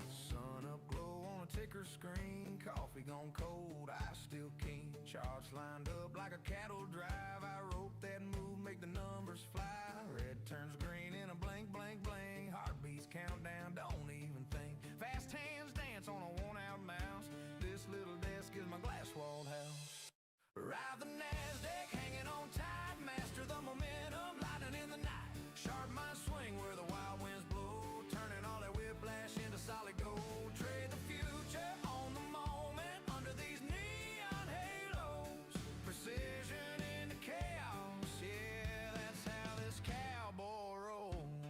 Sun up glow on a ticker screen. Coffee gone cold, ice still keen. Charts lined up like a cattle drive. I wrote that move, make the numbers fly. Red turns green in a blank, blank, blank. Heartbeats count down, don't even think. Fast hands dance on a worn-out mouse. This little desk is my glass-walled house. Ride the NASDAQ, hanging on tight. Master the momentum, lightning in the night. Sharp mind swing where the wild winds blow. Turning all that whiplash into solid gold. Trade the future on the moment under these neon halos. Precision in the chaos, yeah, that's how this cowboy rolls.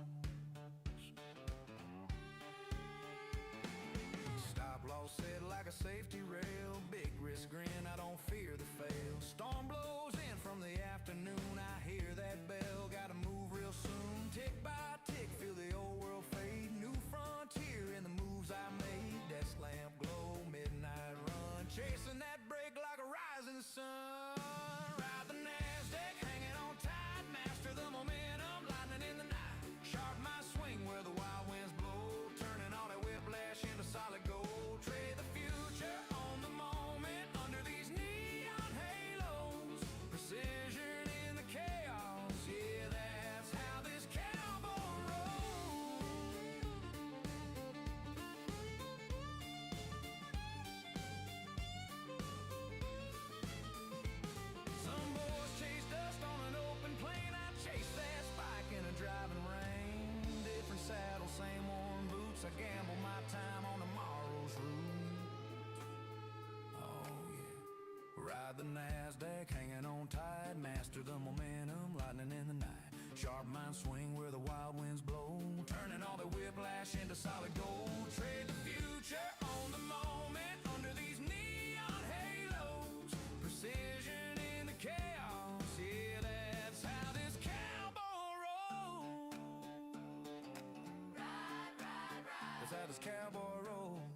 Stop loss set like a safety rail. Big risk grin, I don't fear the fail. Storm blows in from the afternoon. I hear that bell, gotta move real soon. Tick by tick, feel the old world fade. New frontier in the moves I made. Desk lamp glow, midnight run. Chasing that break like a rising sun. Ride the NASDAQ, hanging on tight. Master the momentum, lightning in the night. Sharp my swing where the wild winds blow. Turning all that whiplash into solid gold. Trade the future on the moment under these neon halos. Precision in the chaos, yeah, that's how this cowboy rolls. Some boys chase dust on an open plain. I chase that spike in a driving rain. Different saddle, same worn boots. I gamble my time on tomorrow's route. Oh yeah. Ride the NASDAQ, hanging on tight. Master the momentum, lightning in the night. Sharp mind swing where the wild winds blow. Turning all the whiplash into solid gold. Trade the future on the moment under these neon halos. Precision in the chaos, yeah, that's how this cowboy rolls. Ride, ride, ride. That's how this cowboy rolls.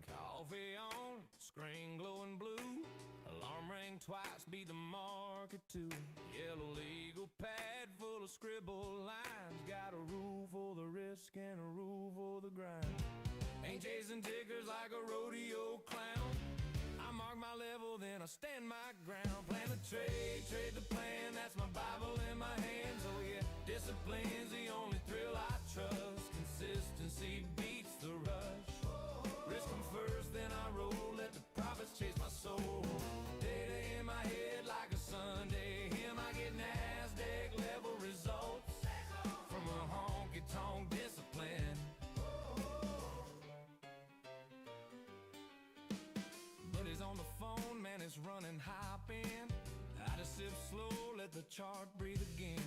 Coffee on, screen glowing blue. Alarm rang twice, beat the market too. Yellow legal pad full of scribble lines. Got a rule for the risk and a rule for the grind. Ain't chasing tickers like a rodeo clown. I mark my level, then I stand my ground. Plan the trade, trade the plan. That's my Bible in my hands. Oh yeah, discipline's the only thrill I trust. Consistency beats the rush. Risk 'em first, then I roll. Let the profits chase my soul. Data in my head like a Sunday. Him I get NASDAQ it's running, hop in. I just sip slow, let the chart breathe again.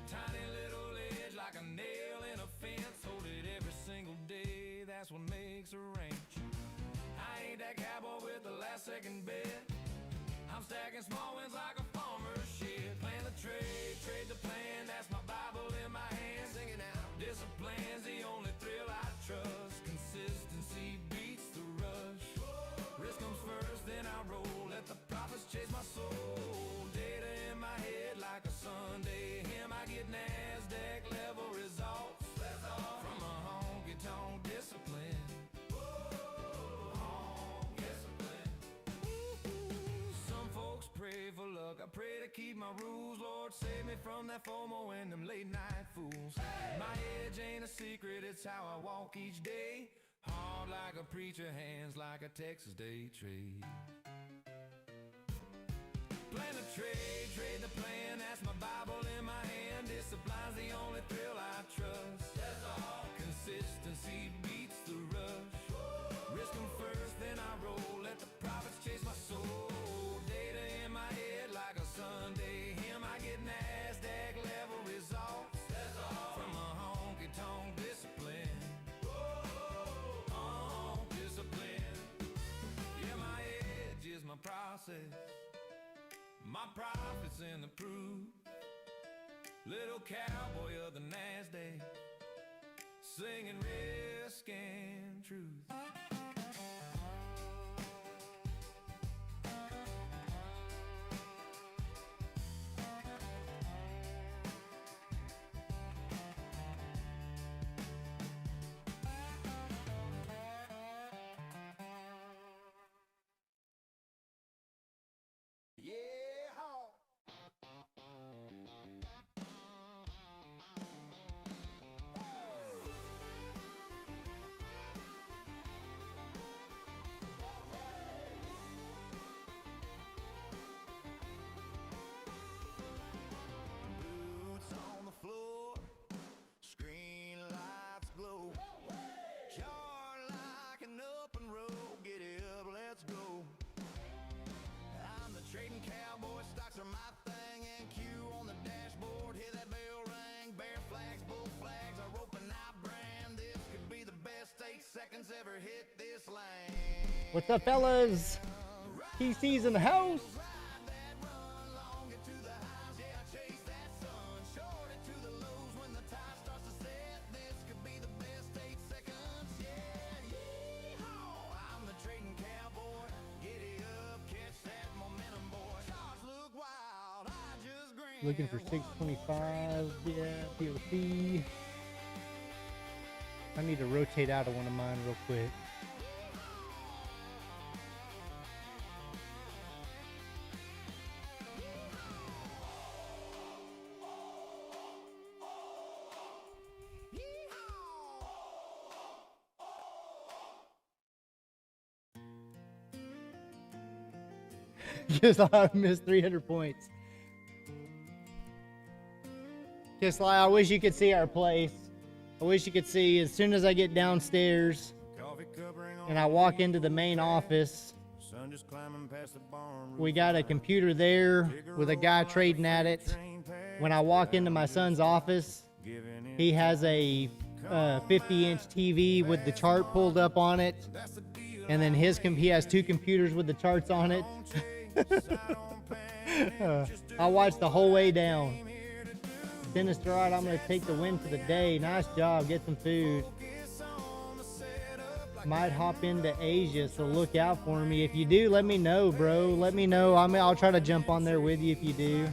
Tiny little edge like a nail in a fence. Hold it every single day, that's what makes a ranch. I ain't that cowboy with the last second bet. I'm stacking small wins like a farmer's shed. Plan the trade, trade the plan, that's my Bible in my hand. Singing out, discipline's the only thrill I trust. Consistency beats the rush. Risk comes first, then I roll. Let the profits chase my soul. Data in my head like a Sunday hymn. I get NASDAQ level results from a honky-tonk discipline. Some folks pray for luck, I pray to keep my rules. Lord, save me from that FOMO and them late night fools. My edge ain't a secret, it's how I walk each day. Hard like a preacher, hands like a Texas day trade. Plan a trade, trade the plan, that's my Bible in my hand. Discipline's the only thrill I trust. That's all. Consistency beats the rush. Risk 'em first, then I roll. Let the profits chase my soul. Data in my head like a Sunday hymn. I get NASDAQ level results. That's all. From a honky-tonk discipline. Discipline. Yeah, my edge is my process. My profits in the proof. Little cowboy of the NASDAQ, singing risk and truth. Boots on the floor, screen lights glow. Jar like an up and roll, get it up, let's go. I'm the trading cowboy, stocks are my thing. And Q on the dashboard, hear that bell ring. Bear flags, bull flags, I rope and I brand. This could be the best 8 seconds ever hit this lane. What's up, fellas? TC's in the house. Ride that run, long it to the highs, yeah, chase that sun. Short it to the lows when the tide starts to set. This could be the best 8 seconds, yeah, yeehaw. I'm the trading cowboy, giddy up, catch that momentum, boy. Charts look wild, I just grin. Looking for 625. Yeah, POC. I need to rotate out of one of mine real quick. Just I missed 300 points. Just like I wish you could see our place. I wish you could see as soon as I get downstairs Coffee cup ring on and I walk into the main office, sun just climbing past the barn. we got a computer there with a guy trading at it. When I walk into my son's office, he has a 50-inch TV with the chart pulled up on it, and then he has 2 computers with the charts on it. I watched the whole way down. Sinister, all right, I'm going to take the win for the day. Nice job. Get some food. Might hop into Asia, so look out for me. If you do, let me know, bro. Let me know. I'll try to jump on there with you if you do.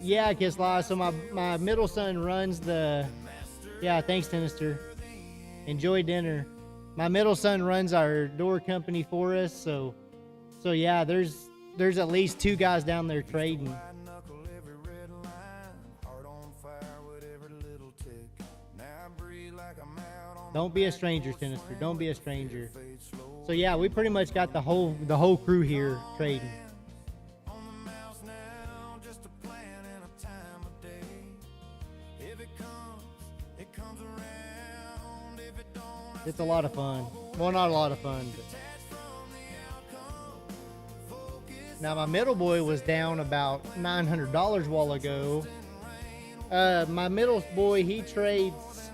Yeah, Kisla. So my middle son runs the... Yeah, thanks, Sinister. Enjoy dinner. My middle son runs our door company for us, so yeah, there's at least 2 guys down there trading. Don't be a stranger, Sinister. Don't be a stranger. So yeah, we pretty much got the whole crew here trading. If it comes around. If it don't, It's a lot of fun. Well, not a lot of fun, but. Now my middle boy was down about $900 a while ago. My middle boy, he trades.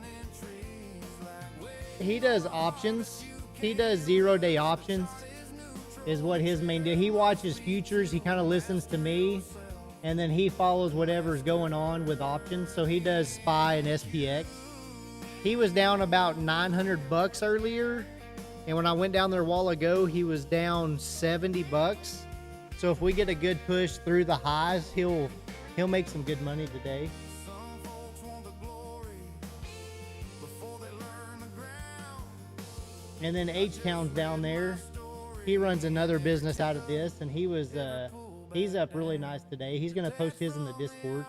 He does options. He does 0-day options. Is what his main deal. He watches futures. He kind of listens to me, and then he follows whatever's going on with options. So he does SPY and SPX. He was down about $900 earlier, and when I went down there a while ago, he was down $70. So if we get a good push through the highs, he'll make some good money today. And then H-Town's down there. He runs another business out of this, and he's up really nice today. He's gonna post his in the Discord.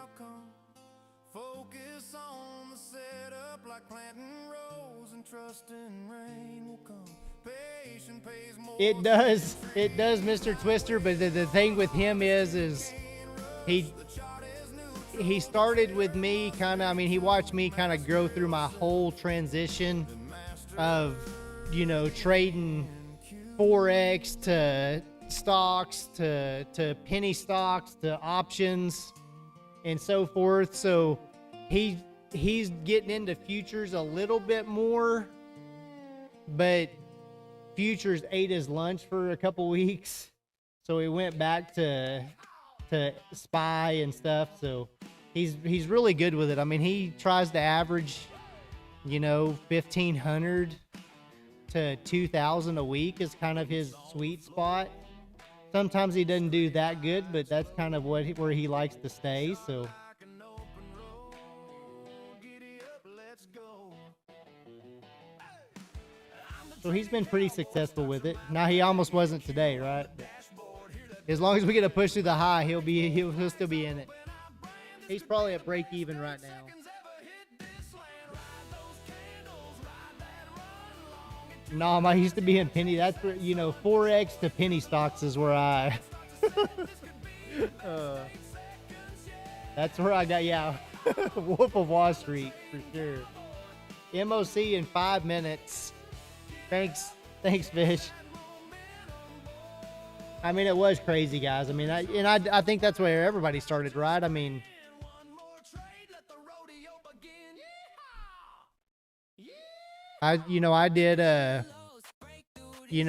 Focus on the setup like planting rows and trusting rain will come. Patient pays more. It does, Mr. Twister. But the thing with him is he started with me kind of. I mean, he watched me kind of grow through my whole transition of, you know, trading Forex to stocks to penny stocks to options and so forth. So he's getting into futures a little bit more, but futures ate his lunch for a couple weeks, so he went back to SPY and stuff. So he's really good with it. I mean, he tries to average, you know, 1,500 to 2,000 a week is kind of his sweet spot. Sometimes he doesn't do that good, but that's kind of where he likes to stay. So he's been pretty successful with it. Now he almost wasn't today, right? As long as we get a push through the high, he'll still be in it. He's probably at break even right now. No, I used to be in penny. That's where, you know, Forex to penny stocks is where I. That's where I got, yeah. Wolf of Wall Street for sure. MOC in 5 minutes. Thanks, Fish. I mean, it was crazy, guys. I mean, I think that's where everybody started, right? I mean. I did,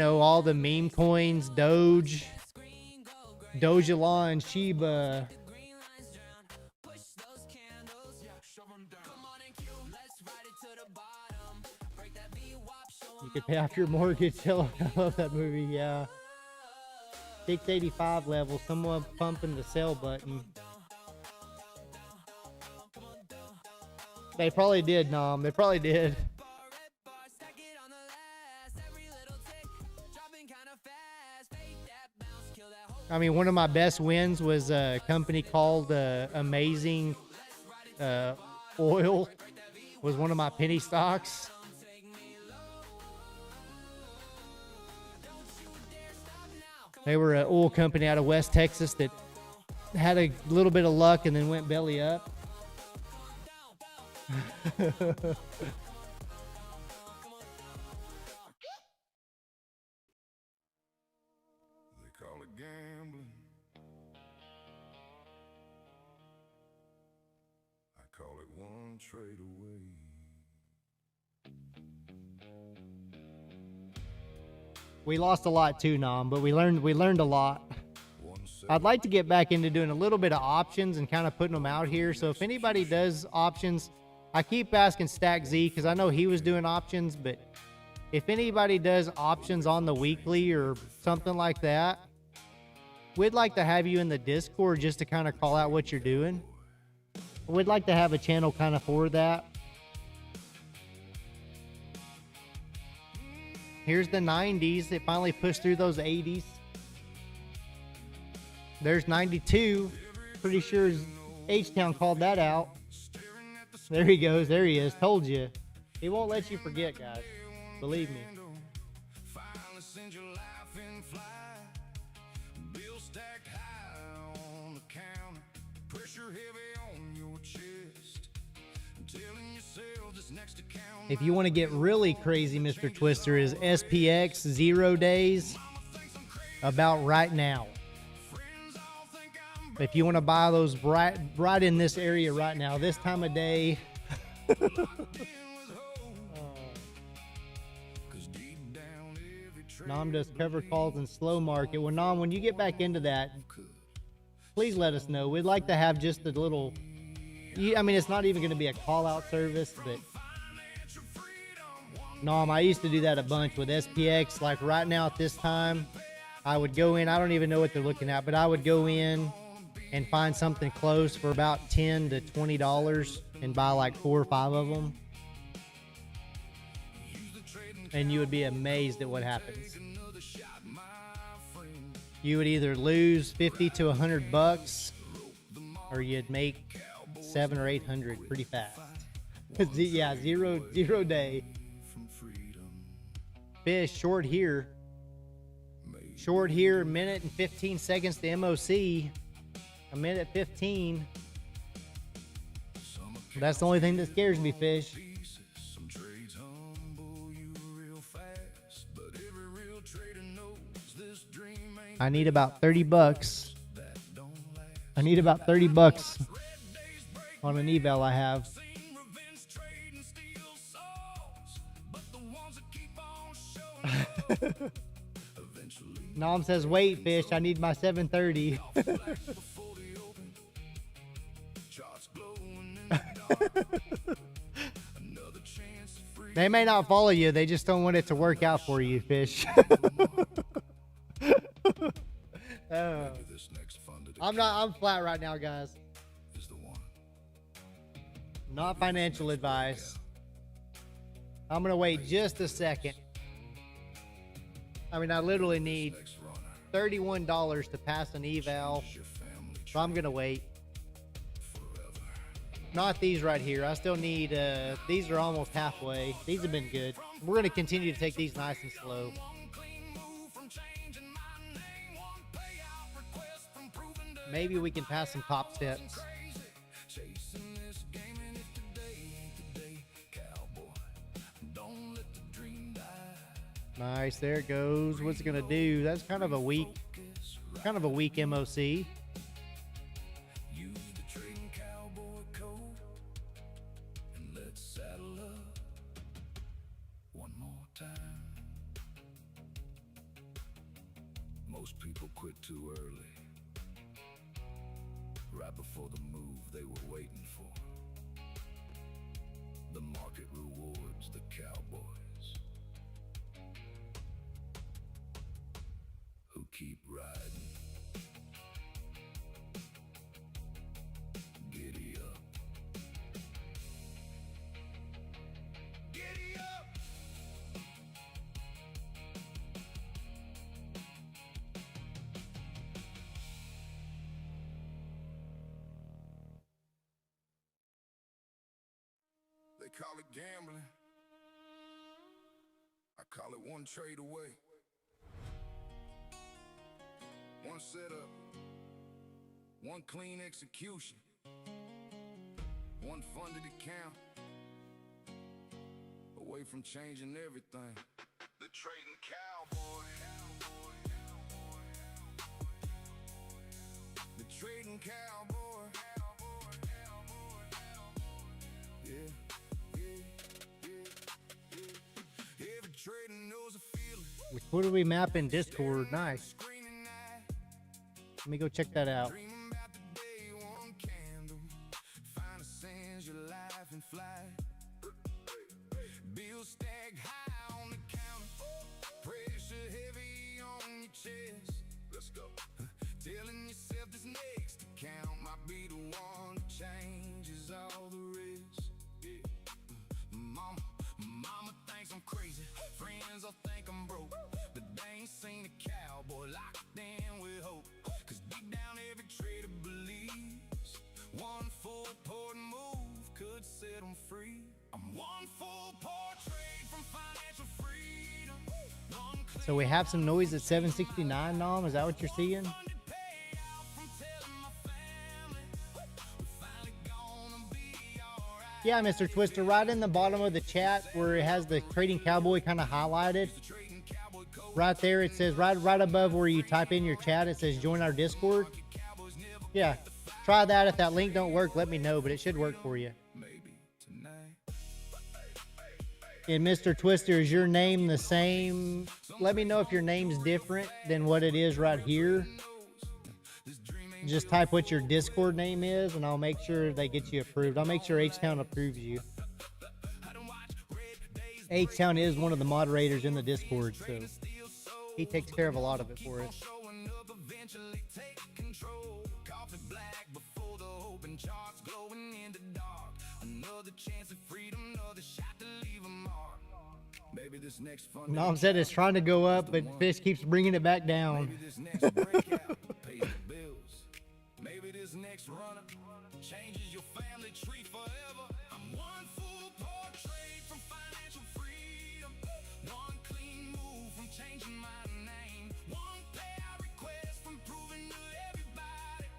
all the meme coins, Doge, Dojala, and Shiba. You could pay off your mortgage. I love that movie, yeah. 685 level, someone pumping the sell button. They probably did, Nom. They probably did. I mean, one of my best wins was a company called Amazing Oil. Was one of my penny stocks. They were an oil company out of West Texas that had a little bit of luck and then went belly up. They call it gambling. I call it one trade away. We lost a lot too, Nom, but we learned a lot. I'd like to get back into doing a little bit of options and kind of putting them out here. So if anybody does options, I keep asking Stack Z because I know he was doing options, but if anybody does options on the weekly or something like that, we'd like to have you in the Discord just to kind of call out what you're doing. We'd like to have a channel kind of for that. Here's the 90s. It finally pushed through those 80s. There's 92. Pretty sure H-Town called that out. There he goes. There he is. Told you. He won't let you forget, guys. Believe me. Finally send your life in flight. Bill stacked high on the counter. Pressure heavy on your chest. Telling yourself If you want to get really crazy, Mr. Twister, is SPX 0 days about right now. If you want to buy those right in this area right now, this time of day. Nom does cover calls and slow market. Well, Nom, when you get back into that, please let us know. We'd like to have just a little, I mean, it's not even going to be a call out service, but Nom, I used to do that a bunch with SPX. Like right now at this time, I would go in, I don't even know what they're looking at, but I would go in and find something close for about $10 to $20 and buy like 4 or 5 of them. And you would be amazed at what happens. You would either lose 50 to 100 bucks, or you'd make 700 or 800 pretty fast. Yeah, zero day. Fish short here. Short here, minute and 15 seconds to MOC. A minute 15. That's the only thing that scares me, Fish. I need about 30 bucks. I need about 30 bucks on an eval I have. Nom says, wait, Fish, I need my 730. They may not follow you, they just don't want it to work out for you, Fish. I'm flat right now, guys. Not financial advice. I'm gonna wait just a second. I mean, I literally need $31 to pass an eval, so I'm gonna wait. Not these right here. I still need, these are almost halfway. These have been good. We're gonna continue to take these nice and slow. Maybe we can pass some top steps. Nice, there it goes. What's it gonna do? That's kind of a weak MOC. Most people quit too early, right before the move they were waiting for. The market rewards the cowboys who keep riding. Giddy up. Giddy up. They call it gambling. I call it one trade away. One setup, one clean execution, one funded account, away from changing everything. The trading cowboy. The trading cowboy. Yeah. Every trader knows a feeling. What do we map in Discord? Nice. Let me go check that out. Dreaming about the day one candle. Find a sense your life in flight. Bills stack high on the counter. Pressure heavy on your chest. Let's go. Telling yourself this next account might be the one that changes all the rest. Yeah. Mama thinks I'm crazy. Friends will think I'm broke. But they ain't seen a cowboy locked in with hope. Cause deep down every trader believes one full port move could set them free. I'm one full port trade from financial freedom. One So we have some noise at 769, Nom. Is that what you're seeing? Yeah, Mr. Twister, right in the bottom of the chat where it has the Trading Cowboy kind of highlighted. Right there, it says right above where you type in your chat, it says join our Discord. Yeah, try that. If that link don't work, let me know, but it should work for you. And Mr. Twister, is your name the same? Let me know if your name's different than what it is right here. Just type what your Discord name is, and I'll make sure they get you approved. I'll make sure H-Town approves you. H-Town is one of the moderators in the Discord, so he takes care of a lot of it for us. Mom said it's trying to go up, but Fish keeps bringing it back down. Maybe this next runner changes your family tree forever. I'm one full portrait from financial freedom, one clean move from changing my name, one payout request from proving to everybody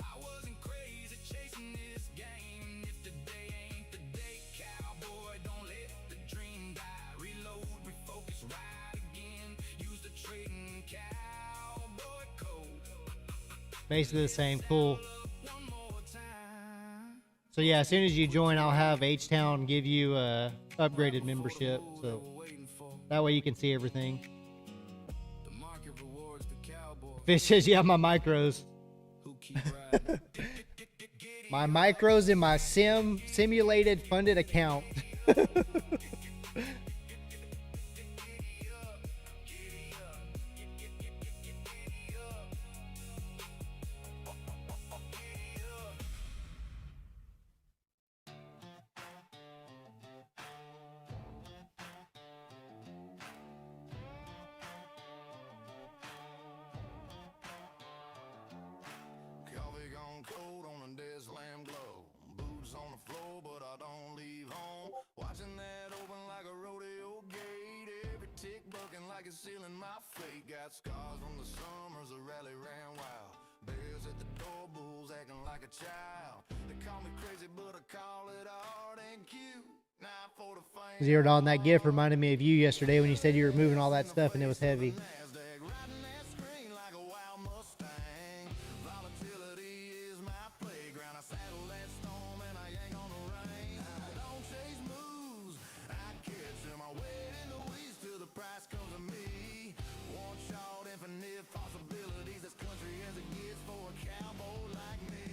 I wasn't crazy chasing this game. If today ain't the day, cowboy, don't let the dream die. Reload, refocus, ride again. Use the trading cowboy code. Basically the same. Cool. So yeah, as soon as you join, I'll have H-Town give you a upgraded membership, so that way you can see everything. Fish says, yeah, my micros. My micros in my simulated funded account. Coffee gone cold on a dead slam glow. Boots on the floor, but I don't leave home. Watching that open like a rodeo gate. Every tick bucking like it's sealing my fate. Got scars from the summers, the rally ran wild. Bears at the door, bulls acting like a child. They call me crazy, but I call it art and cute. Now for the fame. Zeroed on that gift reminded me of you yesterday when you said you were moving all that stuff and it was heavy. NASDAQ, riding that screen like a wild Mustang. Volatility is my playground. I saddle that storm and I yank on the rein. I don't chase moves, I catch them. I wade in the weeds till the price comes to me. One shot, infinite possibilities. This country as it gets for a cowboy like me.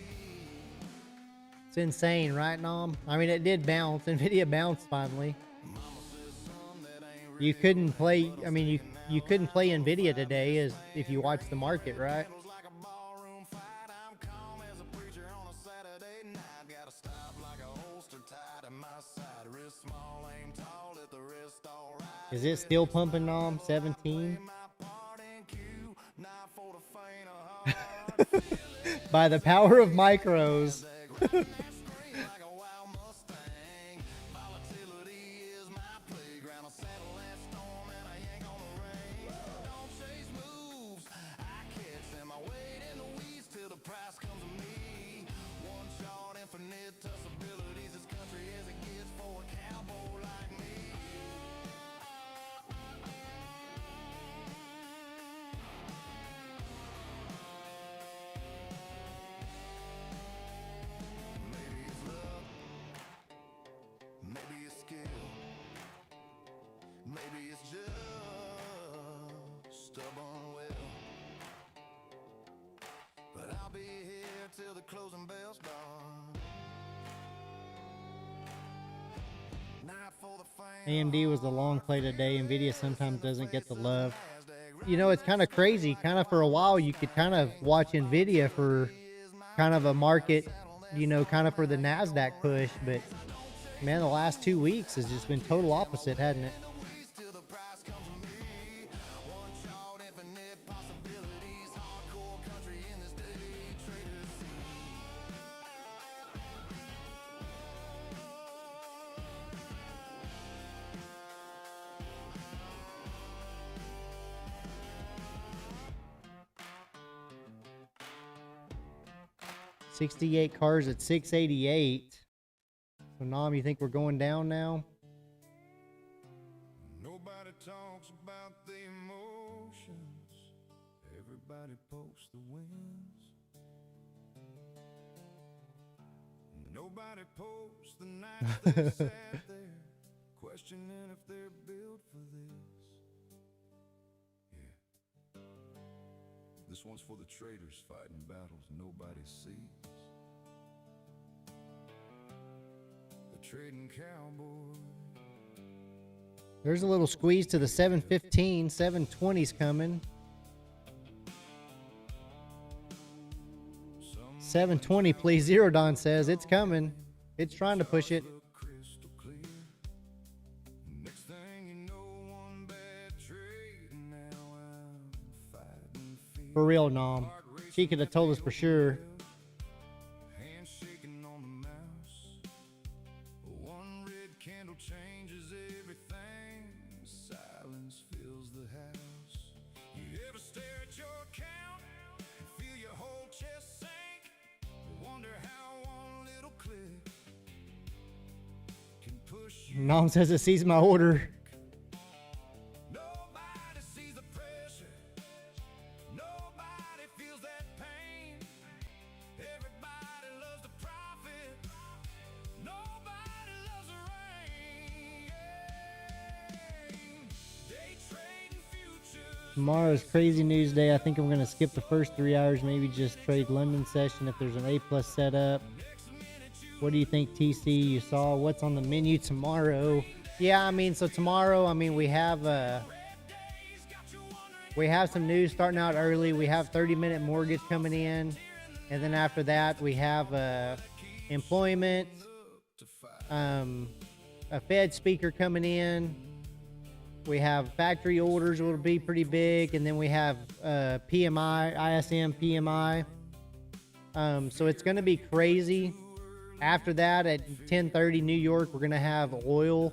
It's insane, right, Nom? I mean, it did bounce. Nvidia bounced finally. You couldn't play, I mean, you couldn't play Nvidia today as if you watch the market, right? Handles like a ballroom fight. I'm calm as a preacher on a Saturday night. Gotta stop like a holster tied to my side. Wrist small, aim tall, let the wrist all right. Is it still pumping, Nom? 17? My part in queue, not for the faint of heart. By the power of micros. Riding that screen like a wild Mustang. Volatility is my playground. I saddle that storm and I yank on the rein. Don't chase moves, I catch them. I wade in the weeds till the price comes to me. One shot, infinite possibilities. This country as it gets for a cowboy like me. Maybe it's love, maybe it's skill, maybe it's just stubborn will. But I'll be here till the closing bell's done. Not for the faint AMD was the long play today. Nvidia sometimes doesn't get the love. You know, it's kind of crazy. Kind of for a while, you could kind of watch Nvidia for kind of a market, you know, kind of for the NASDAQ push. But, man, the last 2 weeks has just been total opposite, hasn't it? till the price comes to me. One shot, infinite possibilities. Hardcore country in this day trader's scene. $68 cars at 688. So Nom, you think we're going down now? Nobody talks about the emotions. Everybody posts the wins. Nobody posts the nights they sat there, questioning if they're built for this. Yeah. This one's for the traitors fighting battles nobody sees. The trading cowboy. There's a little squeeze to the 715. 720's coming. 720, please. Zero Don says it's coming. It's trying to push it. Crystal clear. Next thing you know, one bad trade, and now I'm fighting fear. For real, Nom. She could have told us for sure. Hands shaking on the mouse. One red candle changes everything. Silence fills the house. You ever stare at your account and feel your whole chest sink? Wonder how one little click can push you. Nom says it sees my order. Nobody sees the pressure. Nobody feels that pain. Everybody loves the profit. Nobody loves the rain. Day trading futures. Tomorrow's crazy news day. I think I'm going to skip the first 3 hours. Maybe just trade London session if there's an A+ setup. What do you think, TC? You saw what's on the menu tomorrow? Yeah, I mean, so tomorrow, I mean, we have some news starting out early. We have 30-minute mortgage coming in, and then after that, we have employment, a Fed speaker coming in. We have factory orders will be pretty big, and then we have PMI, ISM PMI. So it's going to be crazy. After that, at 10:30 New York, we're going to have oil.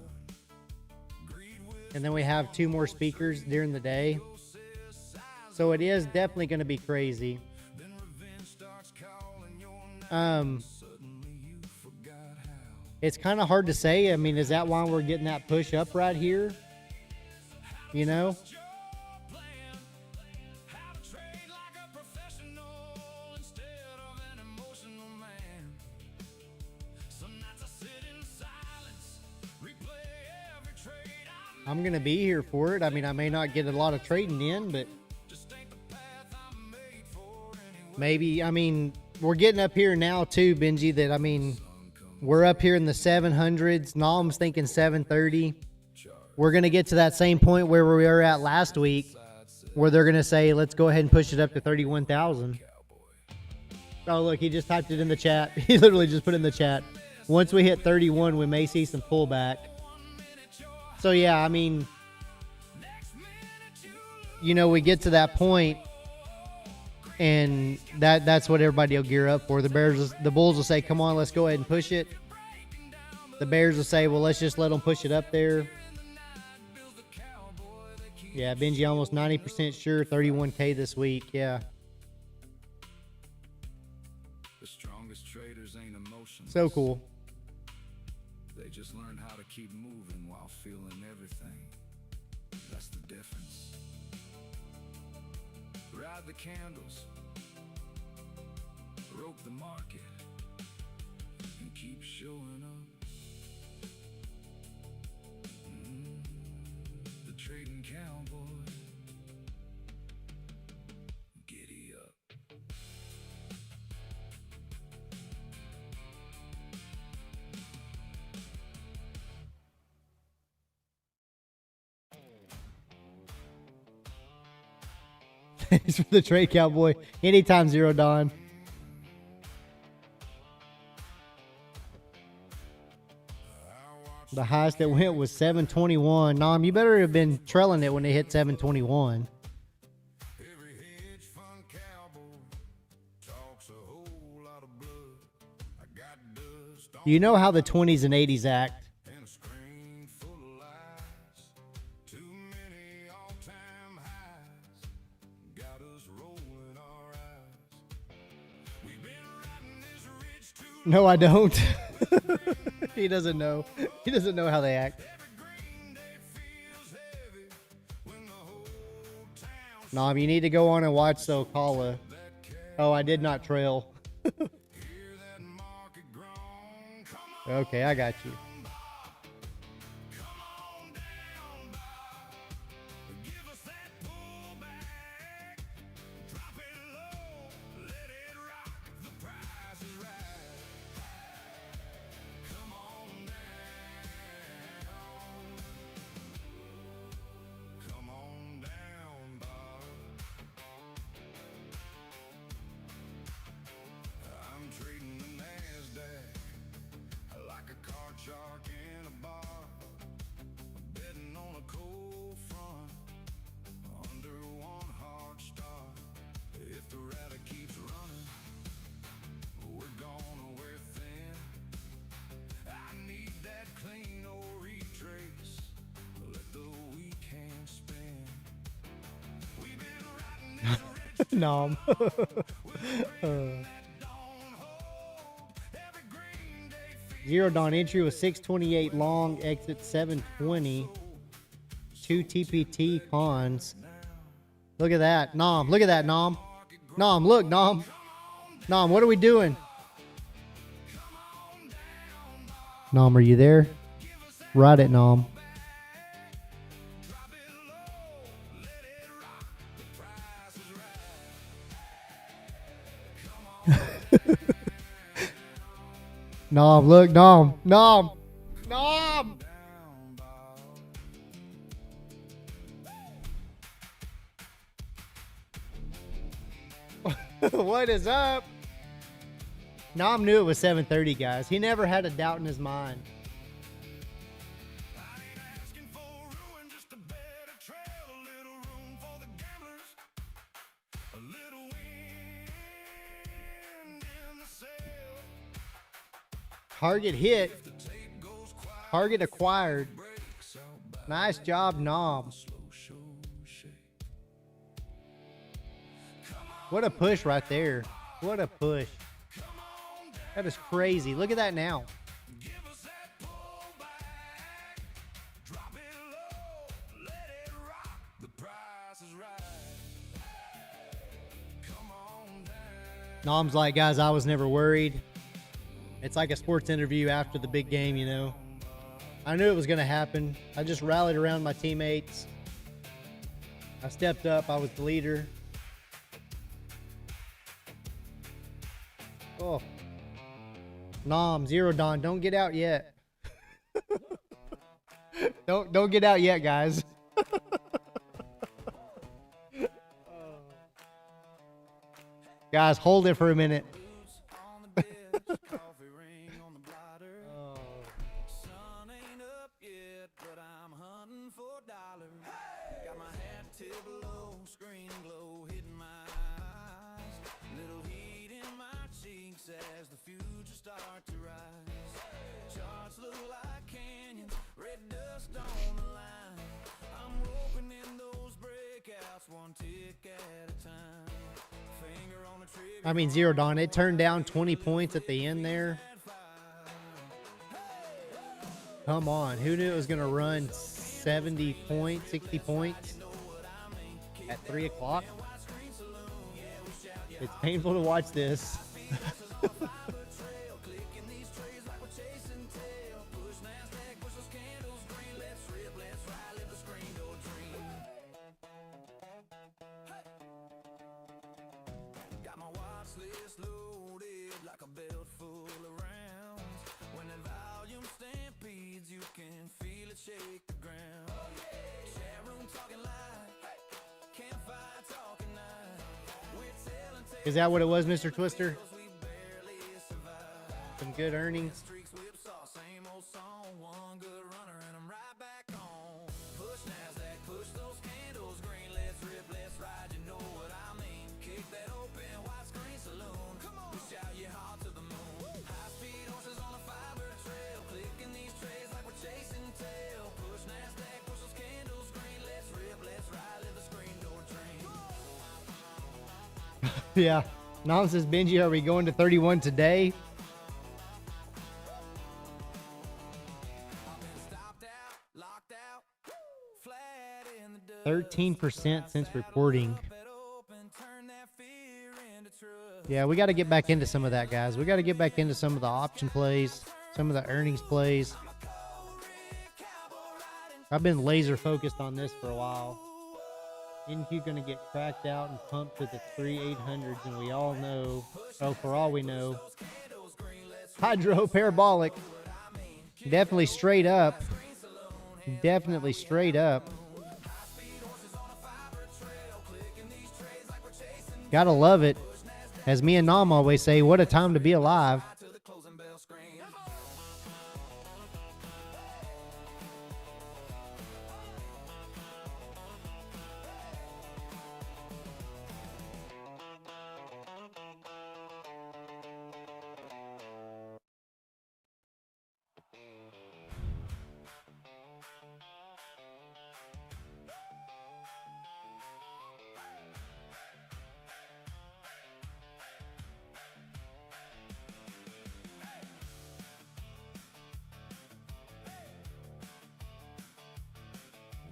And then we have 2 more speakers during the day. So it is definitely going to be crazy. It's kind of hard to say. I mean, is that why we're getting that push up right here? You know? I'm going to be here for it. I mean, I may not get a lot of trading in, but maybe, I mean, we're getting up here now too, Benji, that, I mean, we're up here in the 700s. Nom's thinking 730. We're going to get to that same point where we were at last week, where they're going to say, let's go ahead and push it up to 31,000. Oh, look, he just typed it in the chat. He literally just put it in the chat. Once we hit 31, we may see some pullback. So, yeah, I mean, you know, we get to that point, and that's what everybody will gear up for. The Bulls will say, come on, let's go ahead and push it. The Bears will say, well, let's just let them push it up there. Yeah, Benji almost 90% sure, 31K this week, yeah. The strongest traders ain't emotional. So cool. They just learn how to keep moving while feeling everything. That's the difference. Ride the candles, rope the market, and keep showing up. The trading cowboy. Giddy up. Thanks for the trade, Cowboy. Anytime, Zero Dawn. The highest that went was 721. Nom, you better have been trailing it when they hit 721. Every hedge fund cowboy talks a whole lot of blood. I got dust on You know how the 20s and 80s act. and a screen full of lies. Too many all-time highs got us rolling our eyes. We've been riding this ridge too No, I don't. long. He doesn't know. He doesn't know how they act. Nom, you need to go on and watch Socala. Oh, I did not trail. Okay, I got you. Nom. Zero Dawn entry was 628 long, exit 720. 2 TPT cons. Look at that. Nom, look at that, Nom. Nom, look, Nom. Nom, what are we doing? Nom, are you there? Ride it, Nom. Nom, look, Nom, Nom, Nom. What is up? Nom knew it was 7:30, guys. He never had a doubt in his mind. Target hit. Target acquired. Nice job, Nom. What a push right there. What a push. That is crazy. Look at that now. Nom's like, guys, I was never worried. It's like a sports interview after the big game, you know. I knew it was going to happen. I just rallied around my teammates. I stepped up. I was the leader. Oh. Nom, Zero Dawn, don't get out yet. Don't get out yet, guys. Guys, hold it for a minute. As the future start to rise, charts look like canyons, red dust on the line. I'm roping in those breakouts, one tick at a time. Finger on the trigger. I mean, Zero Dawn, it turned down 20 points at the end there. Come on, who knew it was going to run 70 points, 60 points at 3 o'clock? It's painful to watch this. Got my watch list loaded like a belt full of rounds. When the volume stampedes, you can feel it shake the ground. Chat room talking live, campfire talking night. Is that what it was, Mr. Twister? Some good earnings. Yeah. Nom says, Benji, are we going to 31 today? 13% since reporting. Yeah, we got to get back into some of that, guys. We got to get back into some of the option plays, some of the earnings plays. I've been laser focused on this for a while. NQ going to get cracked out and pumped to the 3,800s, and we all know, oh, for all we know, hydro parabolic, definitely straight up, definitely straight up. Gotta love it. As me and Nam always say, what a time to be alive.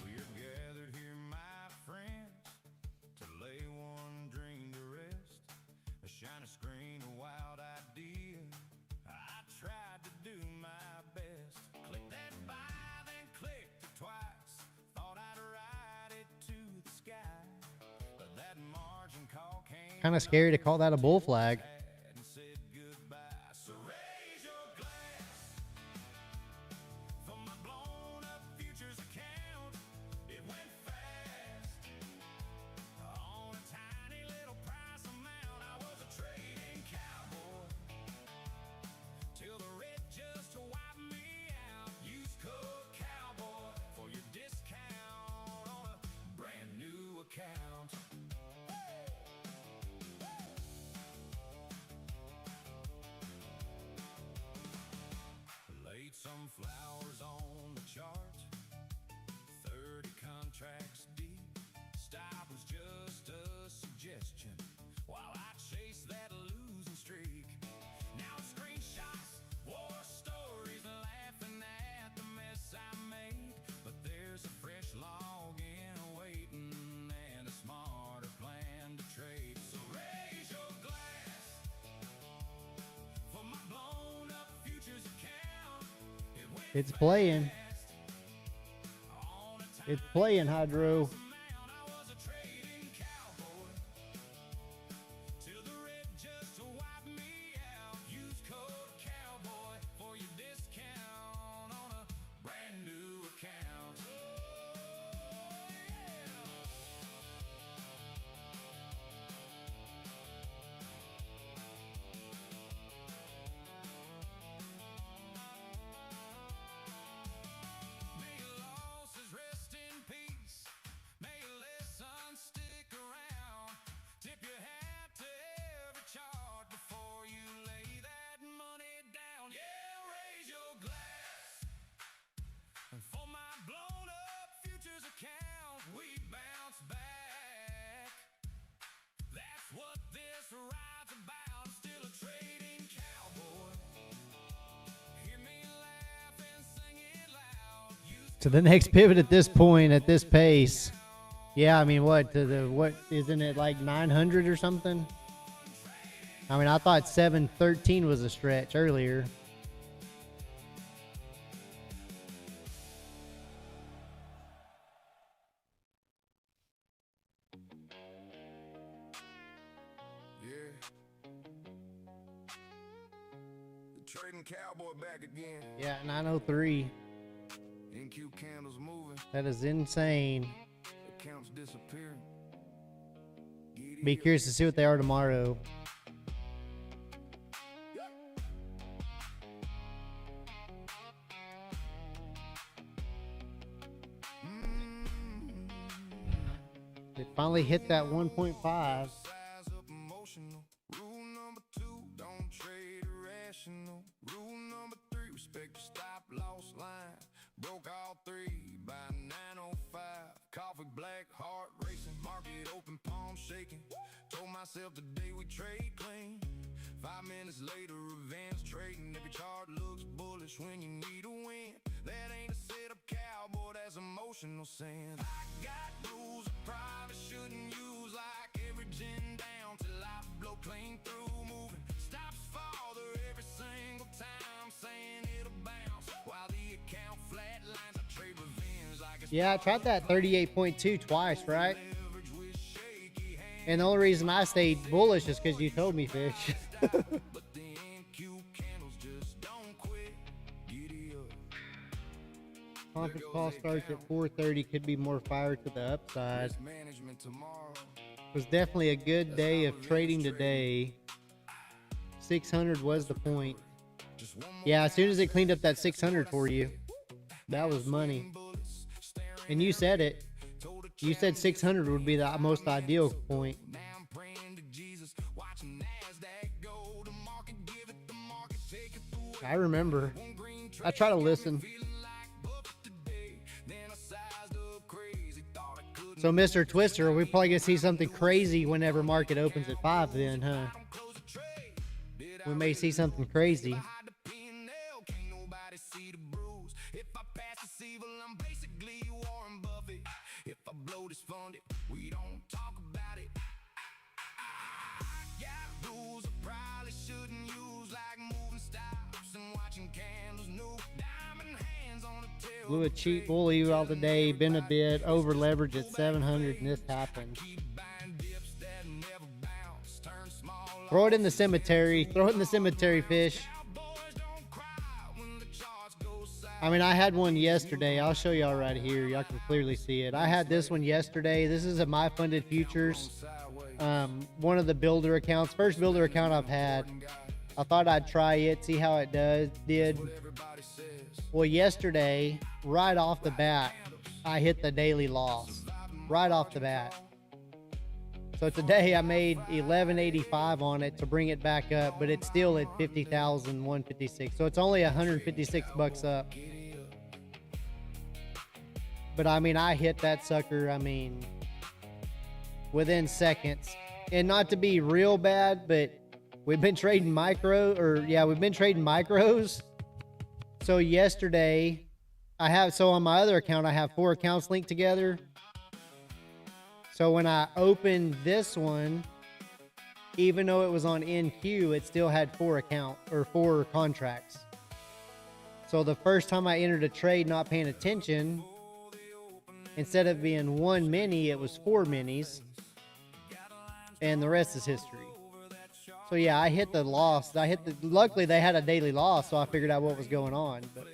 We're gathered here, my friends, to lay one dream to rest. A shiny screen, a wild idea. I tried to do my best. Click that buy, then clicked it twice. Thought I'd ride it to the sky, but that margin call came Kind of scary to call that a bull flag. and said goodbye. So raise your glass for my blown up futures account. It went fast on a tiny little price amount. I was a trading cowboy till the red just wiped me out. Use code cowboy for your discount on a brand new account. Laid some flowers on the chart, 30 contracts deep. Stop was just a suggestion while I chased that losing streak. Now screenshots, war stories, laughing at the mess I made. But there's a fresh login waiting and a smarter plan to trade. So raise your glass for my blown up futures account. It went It's playing. fast on a It's playing, Hydro. amount. I was a trading cowboy till the red just wiped me out. Use code cowboy for your discount on a brand new account. May your losses rest in peace. May your lessons stick around. Tip your hat to every chart before you lay that money down. Yeah, raise your glass for my blown up futures account. We bounce back. That's what this ride's about. I'm still a trading cowboy. Hear me laugh and sing it loud. Use To the next pivot at this point, at this pace. Yeah, I mean, what isn't it like 900 or something? I mean, I thought 713 was a stretch earlier. Yeah. The trading cowboy back again. Yeah, 903. NQ candles moving, That is insane. accounts disappearing. Be curious to see what they are tomorrow. It finally hit that 1.5. Size up emotional. Rule number 2, don't trade irrational. Rule number 3, respect your stop loss line. Broke all 3 by 9:05. Coffee black, heart racing. Market open, palm shaking. Told myself today we trade clean. 5 minutes later, revenge trading. Every chart looks bullish when you need a win. That ain't a setup cowboy, that's emotion. emotional sand. I got rules I probably shouldn't use, like averaging down till I blow clean through. Moving stops farther every single time, saying it'll bounce while the account flatlines. I trade revenge like it's Yeah, I tried that 38.2 twice, right? And the only reason I stayed bullish is because you told me, Fish. but the NQ candles just don't quit. Giddy up. Conference call starts at 4:30. Could be more fire to the upside. Management tomorrow. It was definitely a good day of trading today. 600 was the point. Yeah, as soon as it cleaned up that 600 for you, that was money. And you said it. You said 600 would be the most ideal point. Now I'm praying to Jesus, watching NASDAQ go. The market give it, the market take it through. I remember. I try to listen. Feeling like Buffett today. Then I sized up crazy, thought I couldn't So, Mr. Twister, we're probably going to see something crazy whenever market opens at 5 then, huh? close the trade. Did We may see something crazy. I hide the P&L? Can't nobody see the bruise. If I pass this evil, I'm basically Warren Buffett. If I blow this funded, we don't talk about it. I got rules I probably shouldn't use, like moving stops and watching candles. New diamond hands on the tail. Blew a cheap bully all the day. Been a bit over leverage at 700 and this happened. Keep buying dips that never bounce. Turn small. Throw it in the cemetery. Throw it in the cemetery, Fish. Boys don't cry when the charts go south. I mean, I had one yesterday. I'll show y'all right here. Y'all can clearly see it. I had this one yesterday. This is a My Funded Futures. One of the builder accounts. First builder account I've had. I thought I'd try it, see how it did. Well, yesterday, right off the bat, I hit the daily loss. Right off the bat. So today I made 1185 on it to bring it back up, but it's still at 50,156. So it's only 156 bucks up. But I mean, I hit that sucker, I mean, within seconds. And not to be real bad, but we've been trading we've been trading micros. So yesterday, on my other account, I have 4 accounts linked together. So when I opened this one, even though it was on NQ, it still had 4 contracts. So the first time I entered a trade not paying attention, instead of being 1 mini, it was 4 minis. And the rest is history. So yeah, I hit the loss. Luckily they had a daily loss, so I figured out what was going on. But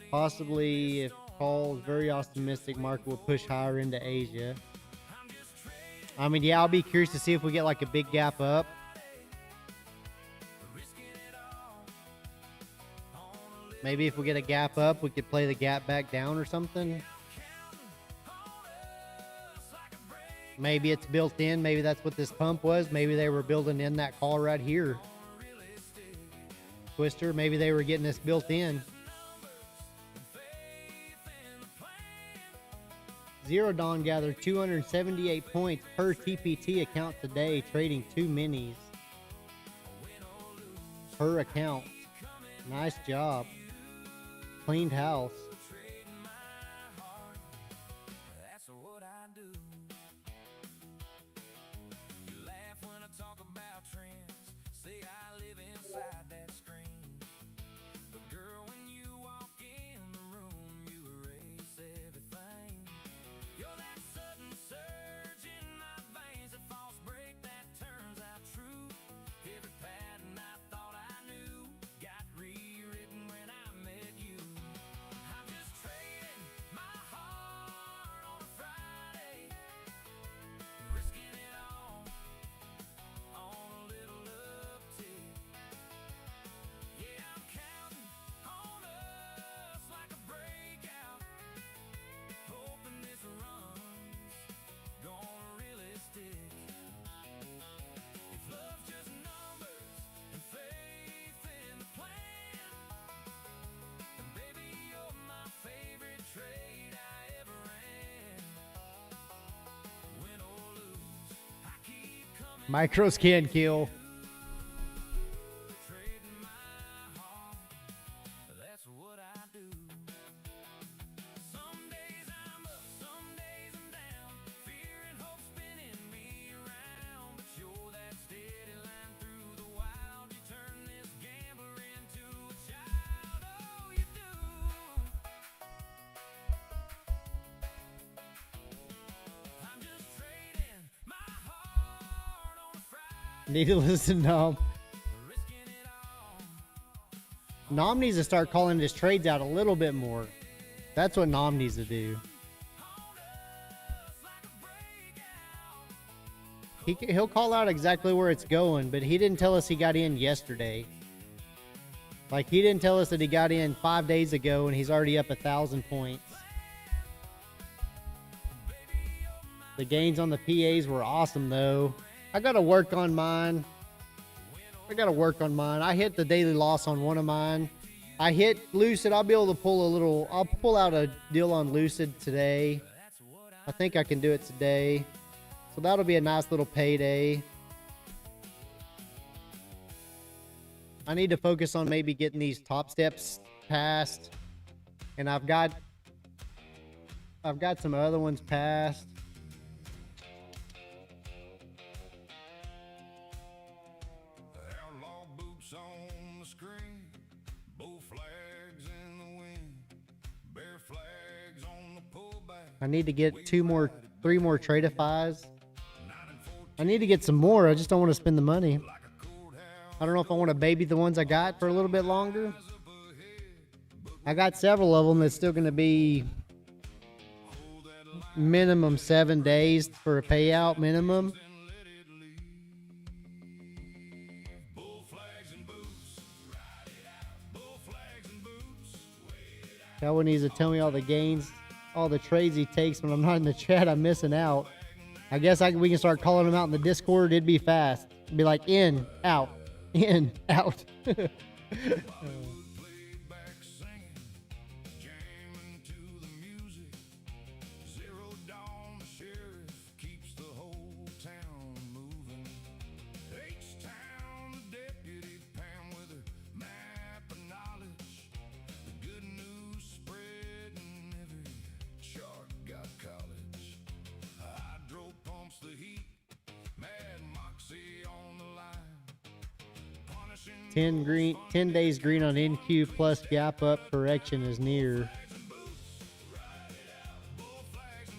possibly, if Paul's very optimistic, market will push higher into Asia. I mean, yeah, I'll be curious to see if we get like a big gap up. Maybe if we get a gap up, we could play the gap back down or something. Maybe it's built in. Maybe that's what this pump was. Maybe they were building in that call right here. Twister, maybe they were getting this built in. Zero Dawn gathered 278 points per TPT account today, trading 2 minis per account. Nice job. Cleaned house. That's what I do. You laugh when I talk about trends. Say I live inside that screen. But girl, when you walk in the room, you erase everything. You're that sudden surge in my veins, a false break that turns out true. Every pattern I thought I knew got rewritten when I met you. I'm just trading my heart on a Friday, risking it all on a little uptick. Yeah, I'm counting on us like a breakout, hoping this run's gonna really stick. If love's just numbers and faith in the plan, then baby, you're my favorite trade I ever ran. Win or lose, I keep coming. Micros can kill. Trading my heart, that's Need to listen to Nom. Nom needs to start calling his trades out a little bit more. That's what Nom needs to do. He'll call out exactly where it's going, but he didn't tell us he got in yesterday. Like, he didn't tell us that he got in 5 days ago and he's already up 1,000 points. The gains on the PAs were awesome, though. I got to work on mine. I hit the daily loss on one of mine. I hit Lucid. I'll be able to I'll pull out a deal on Lucid today. I think I can do it today. So that'll be a nice little payday. I need to focus on maybe getting these top steps passed. And I've got some other ones passed. Outlaw boots on the screen, bull flags in the wind, bear flags on the pullback. I need to get 3 more Tradeifys. I need to get some more. I just don't want to spend the money. I don't know if I want to baby the ones I got for a little bit longer. I got several of them that's still going to be minimum 7 days for a payout minimum. Cowboy needs to tell me all the gains, all the trades he takes when I'm not in the chat. I'm missing out. I guess we can start calling them out in the Discord. It'd be fast. It'd be like in, out, in, out. The heat, mad moxie on the line. 10 days green on NQ plus gap up correction is near.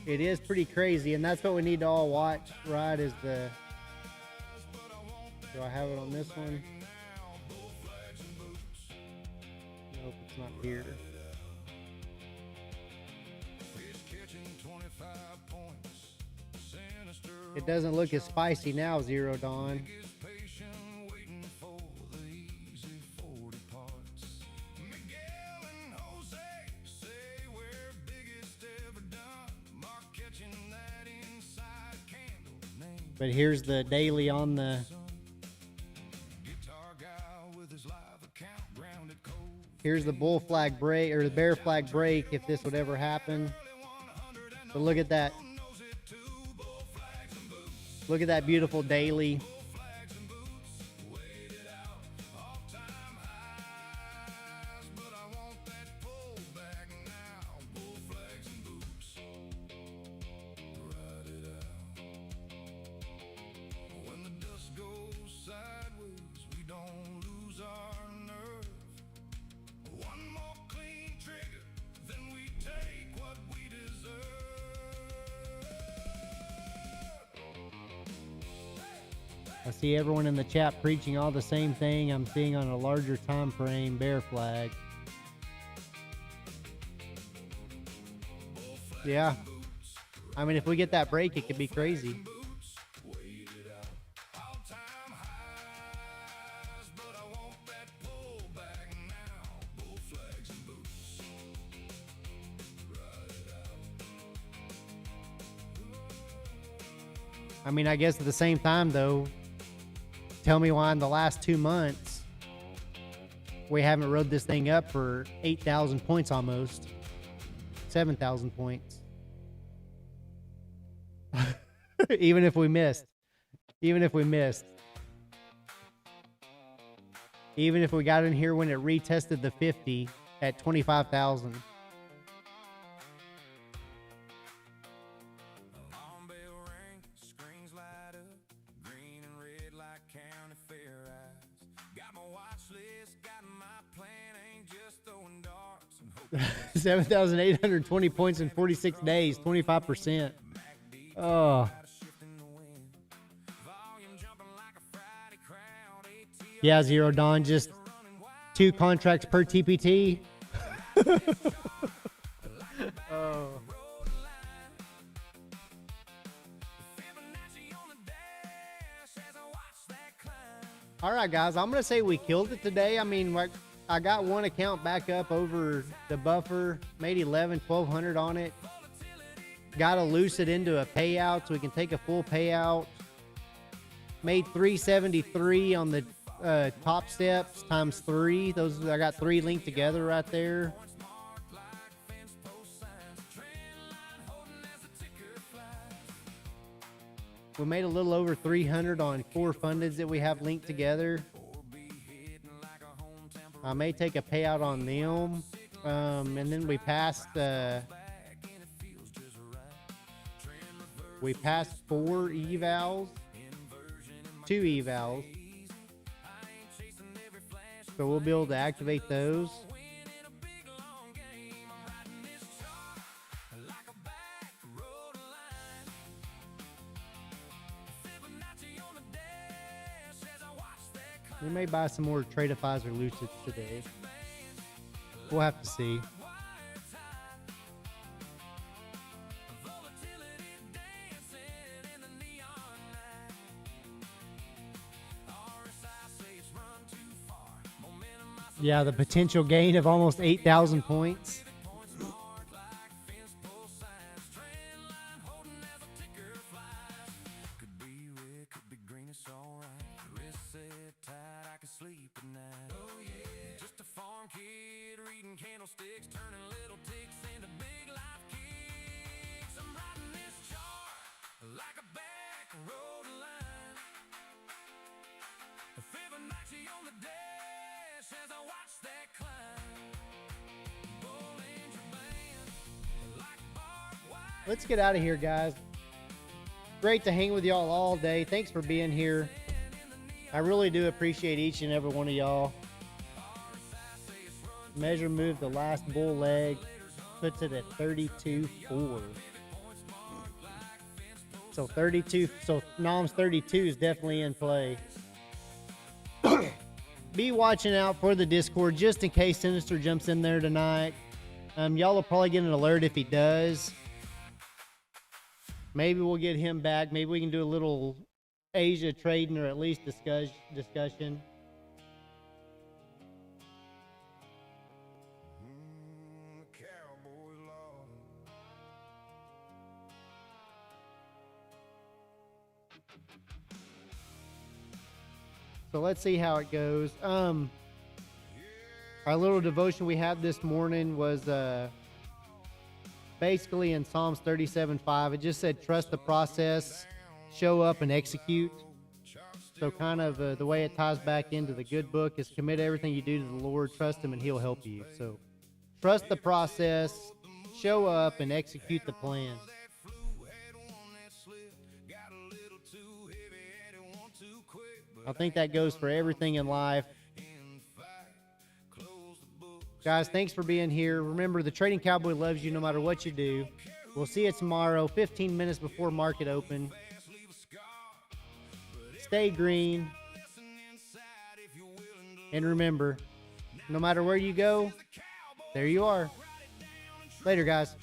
It is pretty crazy, and that's what we need to all watch, right? Is the, do I have it on this one? Nope, it's not here. It doesn't look as spicy now, Zero Dawn. But here's the daily on the... Here's the bull flag break, or the bear flag break, if this would ever happen. So look at that. Look at that beautiful daily. I see everyone in the chat preaching all the same thing I'm seeing on a larger time frame, bear flag. Yeah. I mean, if we get that break, it could be crazy. I mean, I guess at the same time, though, tell me why in the last 2 months we haven't rode this thing up for 8,000 points almost. 7,000 points. Even if we missed. Even if we missed. Even if we got in here when it retested the 50 at 25,000. $7,820 points in 46 days, 25%. Oh. Yeah, Zero Dawn, just 2 contracts per TPT. Oh. All right, guys, I'm going to say we killed it today. I mean, like, I got one account back up over the buffer, made 1,200 on it. Got to loose it into a payout so we can take a full payout. Made 373 on the top steps times 3. Those, I got 3 linked together right there. We made a little over 300 on 4 fundeds that we have linked together. I may take a payout on them. And then we passed 4 evals, 2 evals. So we'll be able to activate those. We may buy some more Tradeifys or Lucids today. We'll have to see. Yeah, the potential gain of almost 8,000 points. Let's get out of here, guys. Great to hang with y'all all day. Thanks for being here. I really do appreciate each and every one of y'all. Measure moved the last bull leg, puts it at 32.4. So 32, so Nom's 32 is definitely in play. Be watching out for the Discord just in case Sinister jumps in there tonight. Y'all will probably get an alert if he does. Maybe we'll get him back. Maybe we can do a little Asia trading or at least discussion. Cowboy law. So let's see how it goes. Our little devotion we had this morning was basically in Psalms 37:5. It just said, trust the process, show up and execute. So kind of the way it ties back into the good book is commit everything you do to the Lord, trust him, and he'll help you. So trust the process, show up, and execute the plan. I think that goes for everything in life. Guys, thanks for being here. Remember, the Trading Cowboy loves you no matter what you do. We'll see you tomorrow, 15 minutes before market open. Stay green. And remember, no matter where you go, there you are. Later, guys.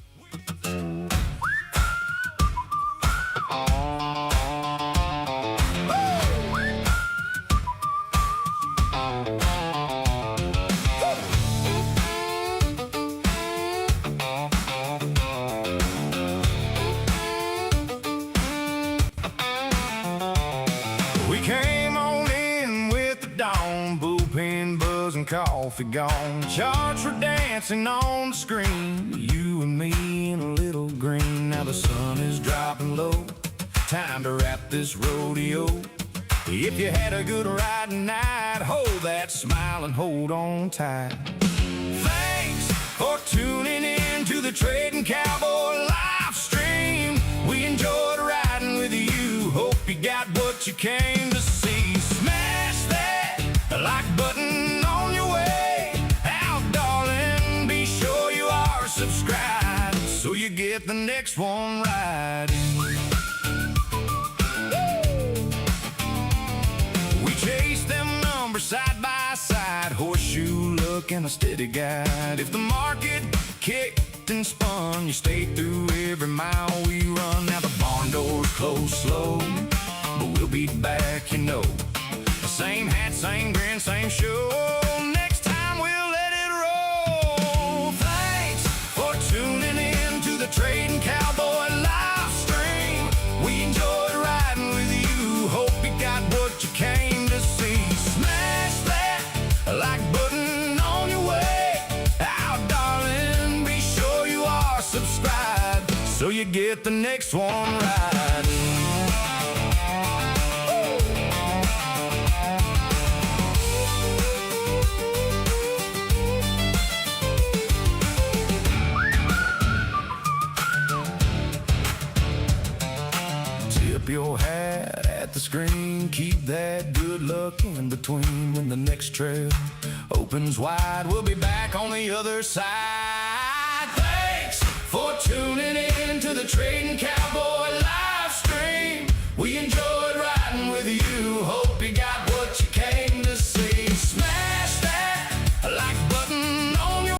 Coffee gone, charge for dancing on the screen. You and me in a little green. Now the sun is dropping low. Time to wrap this rodeo. If you had a good ride tonight, hold that smile and hold on tight. Thanks for tuning in to the Trading Cowboy live stream. We enjoyed riding with you. Hope you got what you came to see. Smash that like button on your way out, darling. Be sure you are subscribed so you get the next one right. We chase them numbers side by side, horseshoe look and a steady guide. If the market kicked and spun, you stayed through every mile we run. Now the barn doors close slow, but we'll be back, you know. Same hat, same grin, same show. Next time we'll let it roll. Thanks for tuning in to the Trading Cowboy live stream. We enjoyed riding with you. Hope you got what you came to see. Smash that like button on your way out, darling. Be sure you are subscribed so you get the next one riding. Tip your hat at the screen, keep that good luck in between. When the next trail opens wide, we'll be back on the other side. Thanks for tuning in to the Trading Cowboy.